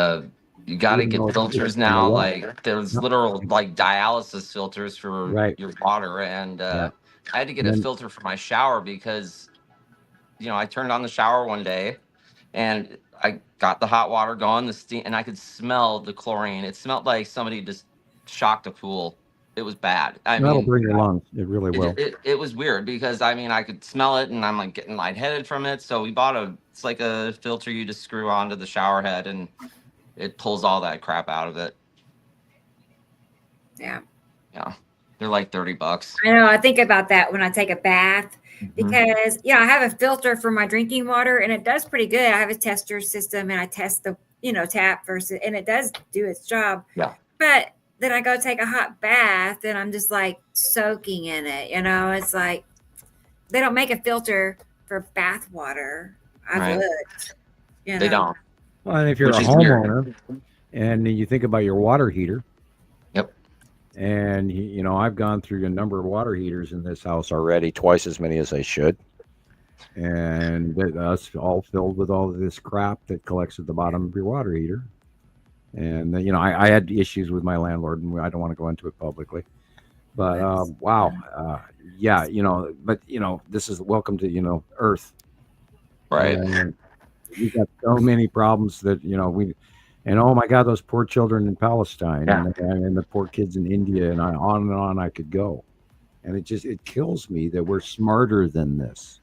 filters now. Like there's literal like dialysis filters for your water, and I had to get a filter for my shower because I turned on the shower one day, and I got the hot water going, the steam, and I could smell the chlorine. It smelled like somebody just shocked a pool. It was bad. That'll bring your lungs. It really will. It was weird because I could smell it, and I'm like getting lightheaded from it. So we bought it's like a filter you just screw onto the shower head, and it pulls all that crap out of it. Yeah. Yeah. They're like $30. I know. I think about that when I take a bath because I have a filter for my drinking water and it does pretty good. I have a tester system and I test the, tap versus, and it does do its job. Yeah. But then I go take a hot bath and I'm just like soaking in it. It's like they don't make a filter for bath water. I've looked. They don't. Well, and if you're a homeowner and you think about your water heater. Yep. And, I've gone through a number of water heaters in this house already, twice as many as I should. And that's all filled with all of this crap that collects at the bottom of your water heater. And, I had issues with my landlord, and I don't want to go into it publicly. But, wow. But, this is welcome to, Earth. Right. And we've got so many problems that, oh my God, those poor children in Palestine and the poor kids in India and on I could go. And it kills me that we're smarter than this.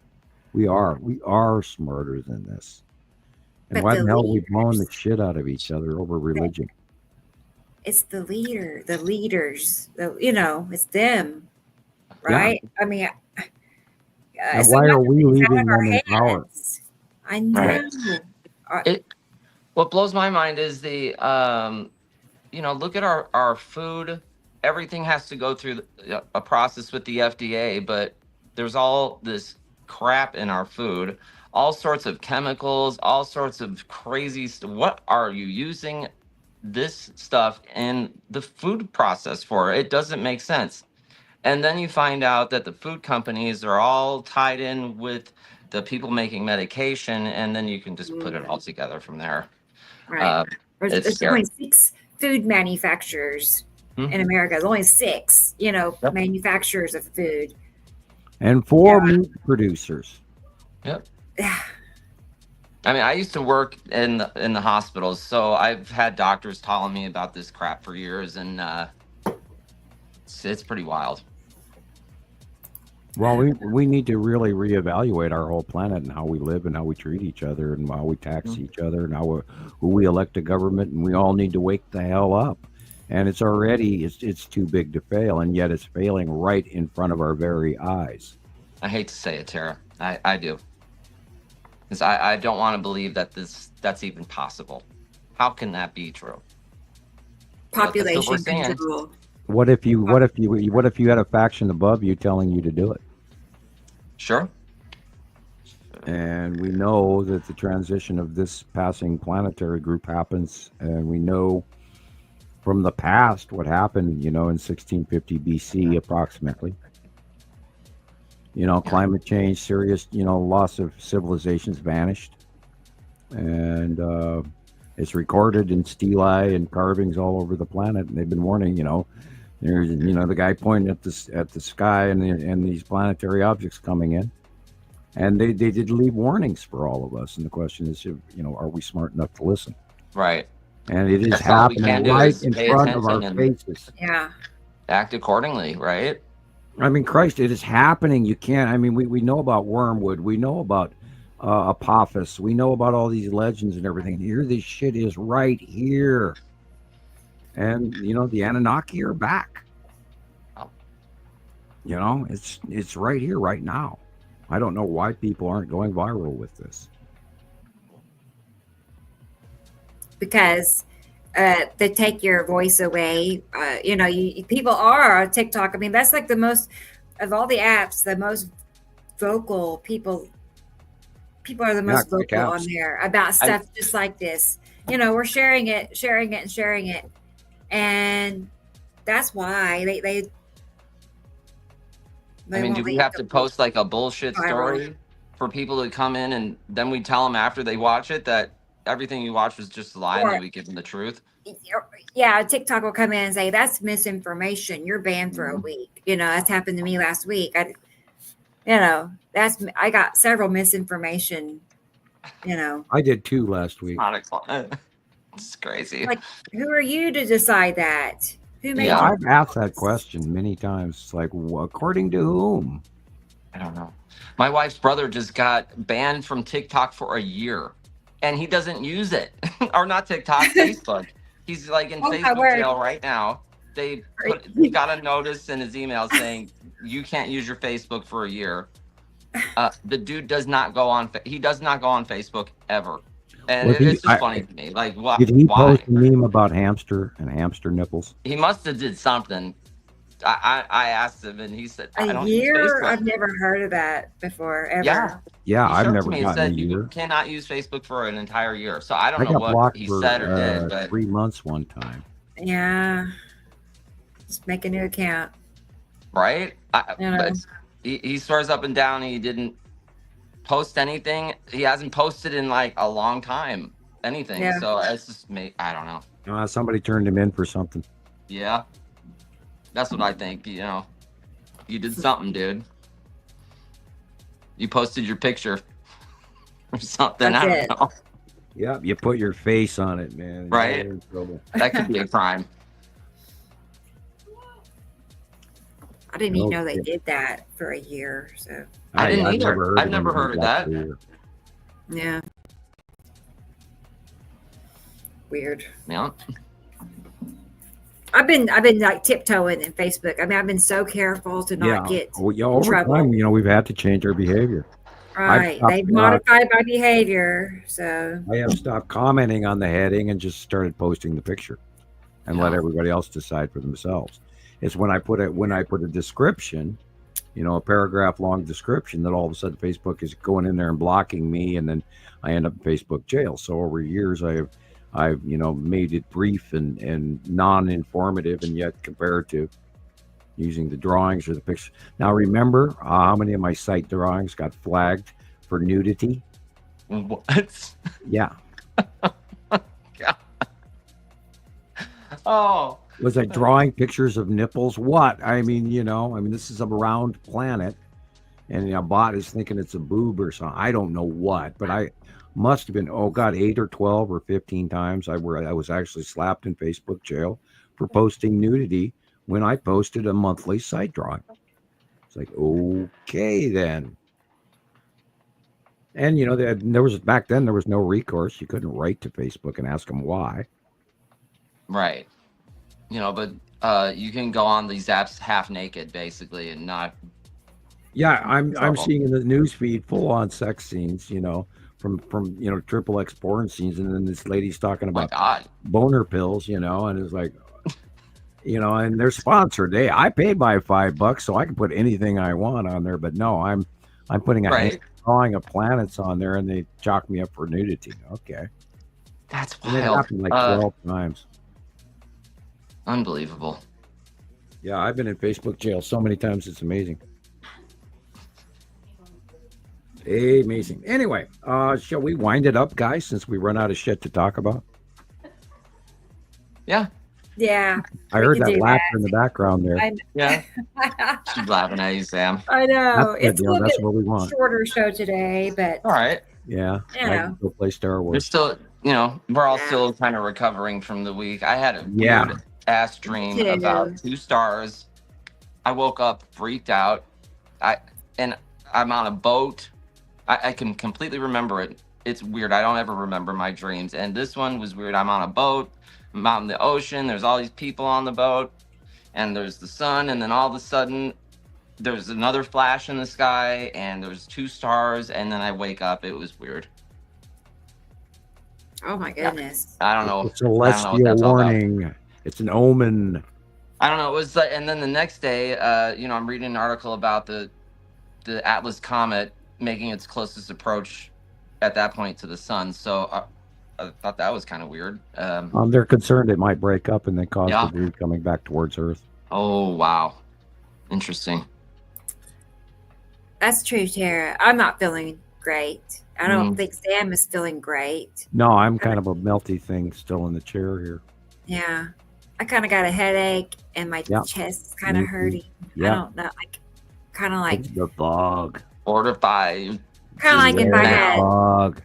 We are smarter than this. And why the hell are we blowing the shit out of each other over religion? It's the leaders, it's them, right? Yeah. I mean, why are we leaving them in power? I know. What blows my mind is the, look at our food. Everything has to go through a process with the FDA, but there's all this crap in our food, all sorts of chemicals, all sorts of crazy stuff. What are you using this stuff in the food process for? It doesn't make sense. And then you find out that the food companies are all tied in with the people making medication, and then you can just put it all together from there. Right. There's only 6 food manufacturers in America. There's only 6, manufacturers of food. And 4 meat producers. Yep. I mean, I used to work in the hospitals, so I've had doctors telling me about this crap for years, and it's pretty wild. Well, we need to really reevaluate our whole planet and how we live and how we treat each other and how we tax each other and how we elect a government, and we all need to wake the hell up. And it's already it's too big to fail, and yet it's failing right in front of our very eyes. I hate to say it, Tara. I do. Because I don't want to believe that that's even possible. How can that be true? Population control. What if you had a faction above you telling you to do it? Sure. And we know that the transition of this passing planetary group happens, and we know from the past what happened, in 1650 BC approximately. Climate change, serious, loss of civilizations vanished. And it's recorded in stelae and carvings all over the planet, and they've been warning, there's, the guy pointing at the sky and these planetary objects coming in. And they did leave warnings for all of us. And the question is, are we smart enough to listen? Right. And it is happening right in front of our faces. Yeah. Act accordingly, right? I mean, Christ, it is happening. You can't, we know about wormwood. We know about Apophis. We know about all these legends and everything. Here, this shit is right here. And the Anunnaki are back. It's right here, right now. I don't know why people aren't going viral with this. Because they take your voice away. People are on TikTok. I mean, that's like the most of all the apps, the most vocal people. People are the most vocal on there about stuff just like this. We're sharing it, and that's why they I mean, do we have to post like a bullshit story for people to come in, and then we tell them after they watch it that everything you watched was just a lie, and then we give them the truth? Yeah, TikTok will come in and say that's misinformation. You're banned for a week. That's happened to me last week. I got several misinformation. I did too last week. It's crazy. Like, who are you to decide that? Who made? Yeah, I've asked that question many times. It's like, according to whom? I don't know. My wife's brother just got banned from TikTok for a year, and he doesn't use it. Or not TikTok, Facebook. He's like in Facebook jail right now. He got a notice in his email saying you can't use your Facebook for a year. The dude does not go on. He does not go on Facebook ever, and it's just funny to me. Like, why? Did he post a meme about hamster and hamster nipples? He must have did something. I asked him, and he said, "I don't use year? Facebook." I've never heard of that before. Ever. Yeah, He I've showed never me, gotten a said year. You cannot use Facebook for an entire year. So I don't I know got what blocked he for said or did, but 3 months one time. Yeah. Just make a new account. Right? But he swears up and down he didn't post anything. He hasn't posted in like a long time. Anything. Yeah. So it's just me. I don't know. Somebody turned him in for something. Yeah. That's what I think. You did something, dude. You posted your picture or something. I don't know. Yeah, you put your face on it, man. Right? You're in trouble. That could be a crime. I didn't even know they did that for a year. So I didn't either. I've never heard of that. Yeah. Weird. Yeah. I've been like tiptoeing in Facebook. I mean, I've been so careful to not get over trouble. time, we've had to change our behavior. Right. They've modified my behavior. So I have stopped commenting on the heading and just started posting the picture and let everybody else decide for themselves. It's when I put a description, a paragraph long description, that all of a sudden Facebook is going in there and blocking me, and then I end up in Facebook jail. So over years I've made it brief and non-informative and yet comparative, using the drawings or the picture. Now remember how many of my site drawings got flagged for nudity? What? Yeah. God. Oh. Was I drawing pictures of nipples? What? I mean, this is a round planet, and a bot is thinking it's a boob or something. I don't know what, but I must have been, 8 or 12 or 15 times I was actually slapped in Facebook jail for posting nudity when I posted a monthly site drawing. It's like, okay, then. And, back then there was no recourse. You couldn't write to Facebook and ask them why. Right. But you can go on these apps half naked, basically, and not. Yeah, I'm seeing in the news feed full on sex scenes, from XXX porn scenes, and then this lady's talking about boner pills, and it's like, and they're sponsored. I paid my $5, so I can put anything I want on there. But no, I'm putting a drawing of planets on there, and they chalk me up for nudity. Okay, that's wild. And it happened like 12 times. Unbelievable. Yeah, I've been in Facebook jail so many times, it's amazing. Amazing. Anyway, shall we wind it up, guys, since we run out of shit to talk about? Yeah. Yeah. I heard that laughter in the background there. Yeah. She's laughing at you, Sam. I know. That's what we want. Shorter show today, but all right. Yeah. I can go play Star Wars. We're still, we're all still kind of recovering from the week. I had a weird ass dream about 2 stars. I woke up freaked out. I'm on a boat. I can completely remember it. It's weird. I don't ever remember my dreams. And this one was weird. I'm on a boat. I'm out in the ocean. There's all these people on the boat. And there's the sun. And then all of a sudden, there's another flash in the sky. And there's 2 stars. And then I wake up. It was weird. Oh, my goodness. I don't know. It's a celestial warning. It's an omen. I don't know. It was like, and then the next day, I'm reading an article about the Atlas comet making its closest approach at that point to the sun. So I thought that was kind of weird. They're concerned it might break up and then cause debris coming back towards Earth. Oh, wow. Interesting. That's true, Tara. I'm not feeling great. I don't think Sam is feeling great. No, I'm kind of a melty thing still in the chair here. Yeah. I kind of got a headache and my chest is kind of hurting. Yeah. I don't know. Kind of like the bug. 4 to 5. Kind of like if I had bug.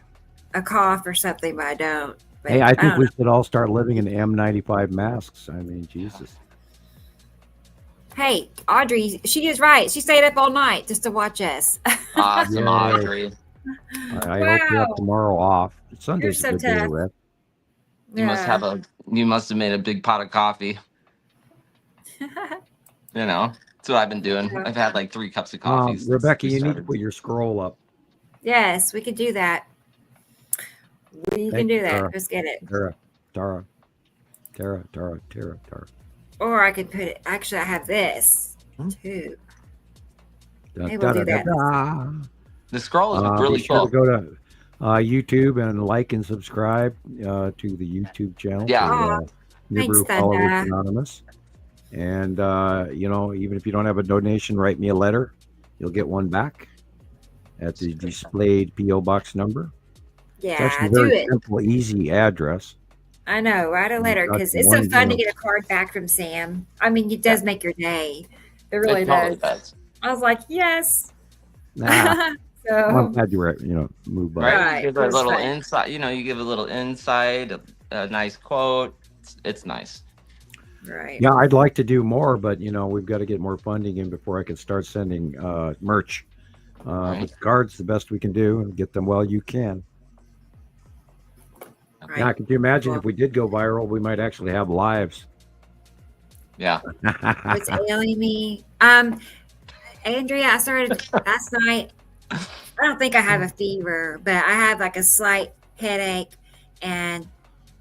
a cough or something, but I don't. But Hey, I think we should all start living in M95 masks. I mean, Jesus. Hey, Audrey, she is right. She stayed up all night just to watch us. Awesome, Audrey. I hope you have tomorrow off. Sunday's You're a good so day to tough. rest. You must have made a big pot of coffee. That's what I've been doing. I've had like 3 cups of coffee. Rebecca, you need to put your scroll up. Yes, we could do that. We can do that. Let's get it. Tara. Or I could put it. Actually, I have this too. Maybe we'll do that. The scroll is really cool. Go to YouTube and like and subscribe to the YouTube channel. Yeah. Nibiru Followers Anonymous. And even if you don't have a donation, write me a letter. You'll get one back at the displayed PO box number. Yeah, it's actually a very simple, easy address. I know. Write a letter because it's so fun to get a card back from Sam. I mean, it does make your day. It really does. I was like, yes. Nah. So I'm glad you were, move by. Right. You give a little insight. You give a little insight, a nice quote. It's nice. Right. Yeah, I'd like to do more, but we've got to get more funding in before I can start sending merch. But the cards, the best we can do, and get them while you can. Right. Now, could you imagine if we did go viral, we might actually have lives. Yeah. What's ailing me? Andrea, I started last night. I don't think I have a fever, but I have like a slight headache and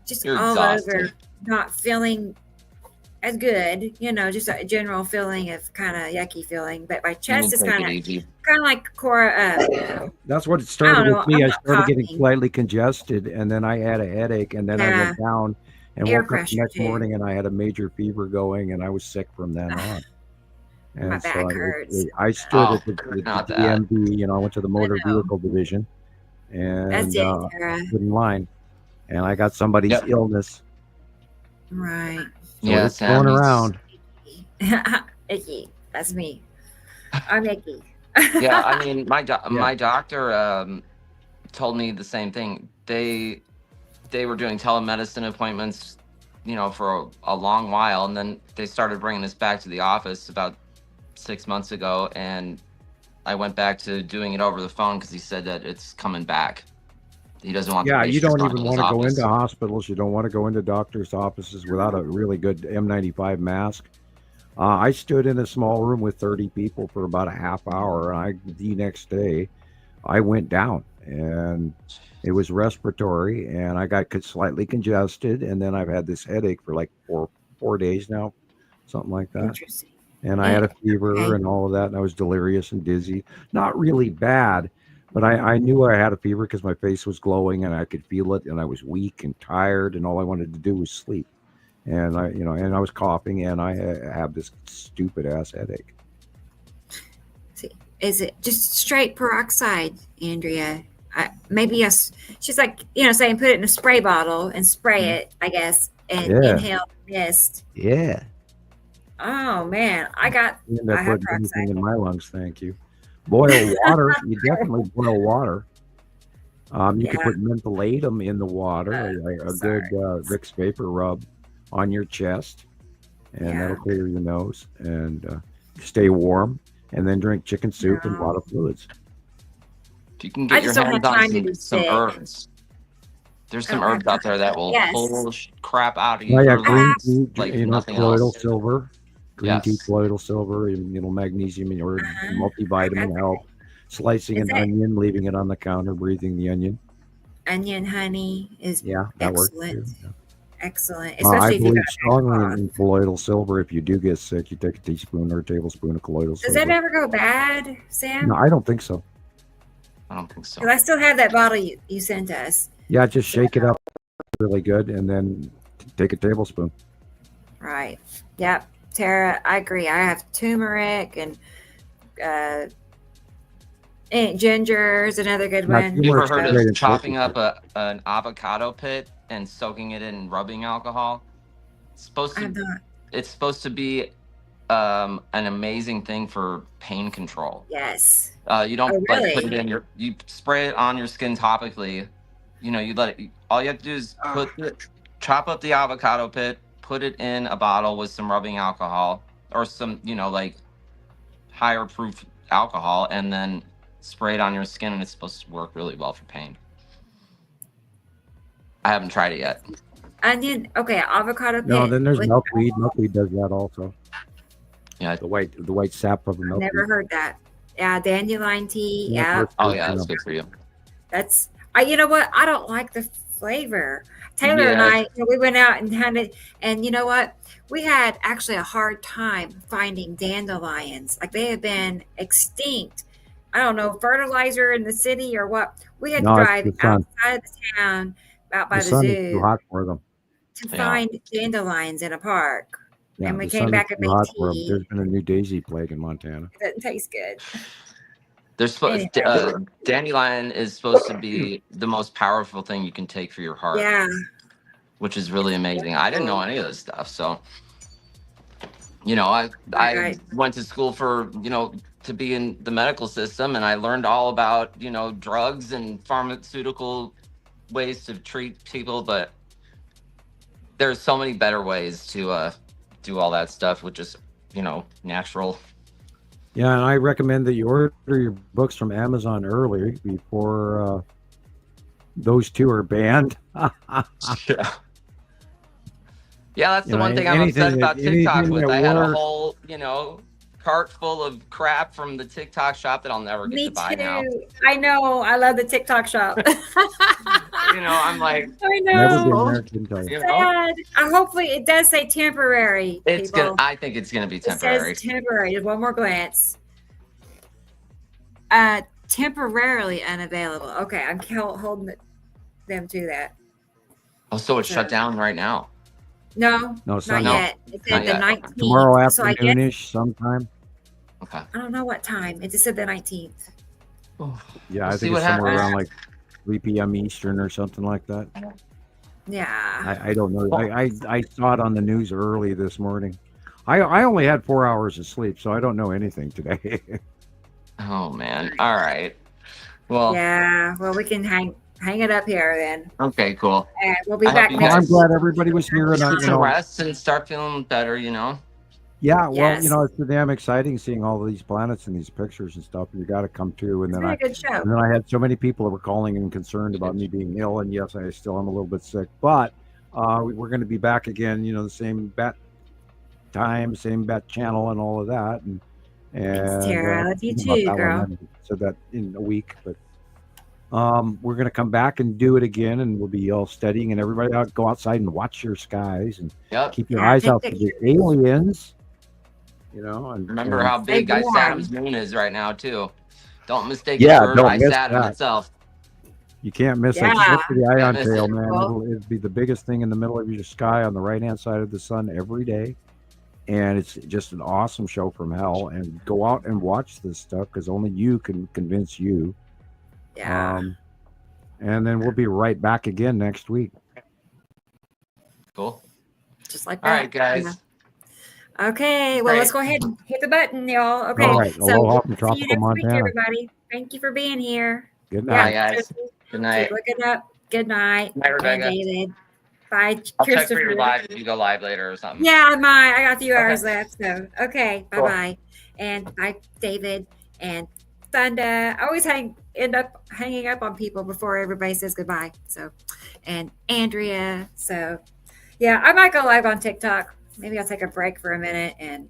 just You're all exhausted. over, not feeling as good, just a general feeling of kind of yucky feeling. But my chest is kind of like Cora. That's what it started with me. I'm I not started getting coughing. slightly congested, and then I had a headache, and then I went down and Air woke up the pressure, next too. morning, and I had a major fever going, and I was sick from then on. And My back hurts. I stood at the not that. DMV, I went to the motor vehicle division, and That's it, Tara. stood in line, and I got somebody's illness. Right. So it's going around. Icky. That's me. I'm icky. Yeah, I mean, my doctor told me the same thing. They were doing telemedicine appointments, for a long while, and then they started bringing us back to the office about 6 months ago, and I went back to doing it over the phone because he said that it's coming back. He doesn't want. Yeah, the you don't patients even going want to to go his into office. hospitals. You don't want to go into doctors' offices without a really good N95 mask. I stood in a small room with 30 people for about a half hour. The next day, I went down, and it was respiratory, and I got slightly congested, and then I've had this headache for like four days now, something like that. Interesting. And I had a fever and all of that, and I was delirious and dizzy. Not really bad, but I knew I had a fever because my face was glowing and I could feel it, and I was weak and tired, and all I wanted to do was sleep. And I was coughing, and I have this stupid ass headache. Is it just straight peroxide, Andrea? She's like, saying put it in a spray bottle and spray it, I guess, and inhale mist. Yeah. Oh man, I have Putting peroxide. anything in my lungs, thank you. Boil water. You definitely boil water. You could put mentholatum in the water, a good Vicks vapor rub on your chest, and that'll clear your nose and stay warm. And then drink chicken soup and a lot of fluids. If you can get your hands on some herbs, there's some herbs out there that will pull crap out of you. Green tea, like nothing else. colloidal silver. Green tea, colloidal silver, magnesium, or multivitamin help. Slicing an onion, leaving it on the counter, breathing the onion. Onion honey is that excellent. works too. Excellent. Especially I believe strongly in colloidal silver. If you do get sick, you take a teaspoon or a tablespoon of colloidal silver. Does that ever go bad, Sam? No, I don't think so. I don't think so. Because I still have that bottle you sent us. Yeah, just shake it up really good and then take a tablespoon. Right. Yep. Tara, I agree. I have turmeric and ginger is another good one. You ever heard of chopping up an avocado pit and soaking it in rubbing alcohol? It's supposed to be an amazing thing for pain control. Yes. You don't put it in you spray it on your skin topically. You let it. All you have to do is chop up the avocado pit, put it in a bottle with some rubbing alcohol or some higher proof alcohol, and then spray it on your skin, and it's supposed to work really well for pain. I haven't tried it yet. Onion, avocado pit. No, then there's milkweed. Milkweed does that also. Yeah, the white sap of milkweed. Never heard that. Yeah, dandelion tea. Yeah. Oh yeah, that's good for you. That's you know what? I don't like the flavor. Taylor and I, we went out and had it, and you know what? We had actually a hard time finding dandelions. Like they have been extinct. I don't know, fertilizer in the city or what. We had to drive outside the town, out by the zoo, is too hot for them to find dandelions in a park. Yeah, and we came back and made tea. There's been a new daisy plague in Montana. It doesn't taste good. They're supposed dandelion is supposed to be the most powerful thing you can take for your heart. Yeah. Which is really amazing. I didn't know any of this stuff. So, I went to school for, to be in the medical system, and I learned all about, drugs and pharmaceutical ways to treat people, but there's so many better ways to do all that stuff with just, natural. Yeah, and I recommend that you order your books from Amazon early before those two are banned. Yeah, that's the one thing I'm upset about TikTok with. I had a whole, cart full of crap from the TikTok shop that I'll never get to buy now. I know. I love the TikTok shop. I'm like, I know. Sad. Hopefully it does say temporary. I think it's gonna be temporary. It says temporary. Just one more glance. Temporarily unavailable. Okay, I'm holding them to that. Oh, so it's shut down right now. No, not yet. It said the 19th. Tomorrow afternoonish sometime. Okay. I don't know what time. It just said the 19th. Yeah, I think it's somewhere around like 3 p.m. Eastern or something like that. Yeah. I don't know. I saw it on the news early this morning. I only had 4 hours of sleep, so I don't know anything today. Oh man. All right. Well. Yeah. Well, we can hang it up here then. Okay, cool. And we'll be back next. I'm glad everybody was here and rest and start feeling better, Yeah, well, it's damn exciting seeing all of these planets and these pictures and stuff. You got to come to, and then a good show. And then I had so many people that were calling and concerned about me being ill, and yes, I still am a little bit sick, but we're going to be back again. The same bat time, same bat channel, and all of that. And thanks, Tara. I love you too, girl. Said that in a week, but. We're going to come back and do it again, and we'll be all studying, and everybody go outside and watch your skies and keep your eyes out for the aliens. And remember how big Saturn's moon is right now too. Don't mistake it for Saturn itself. You can't miss it. Just look for the ion tail, man. It'll be the biggest thing in the middle of your sky on the right-hand side of the sun every day, and it's just an awesome show from hell. And go out and watch this stuff because only you can convince you. Yeah. And then we'll be right back again next week. Cool. Just like that. All right, guys. Okay. Well, let's go ahead and hit the button, y'all. Okay. All right. So from see you next Montana. week, everybody. Thank you for being here. Good night, guys. Good night. Look it up. Good night. Night, Rebecca. David. Bye, I'll check for Christoper. your live if you go live later or something. Yeah, I got a few hours left. So, okay. Bye-bye. And bye, David. And Thunda. I always end up hanging up on people before everybody says goodbye. So, and Andrea. So, yeah, I might go live on TikTok. Maybe I'll take a break for a minute and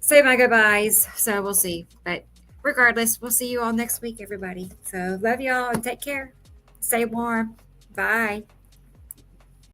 say my goodbyes. So we'll see. But regardless, we'll see you all next week, everybody. So love y'all and take care. Stay warm. Bye.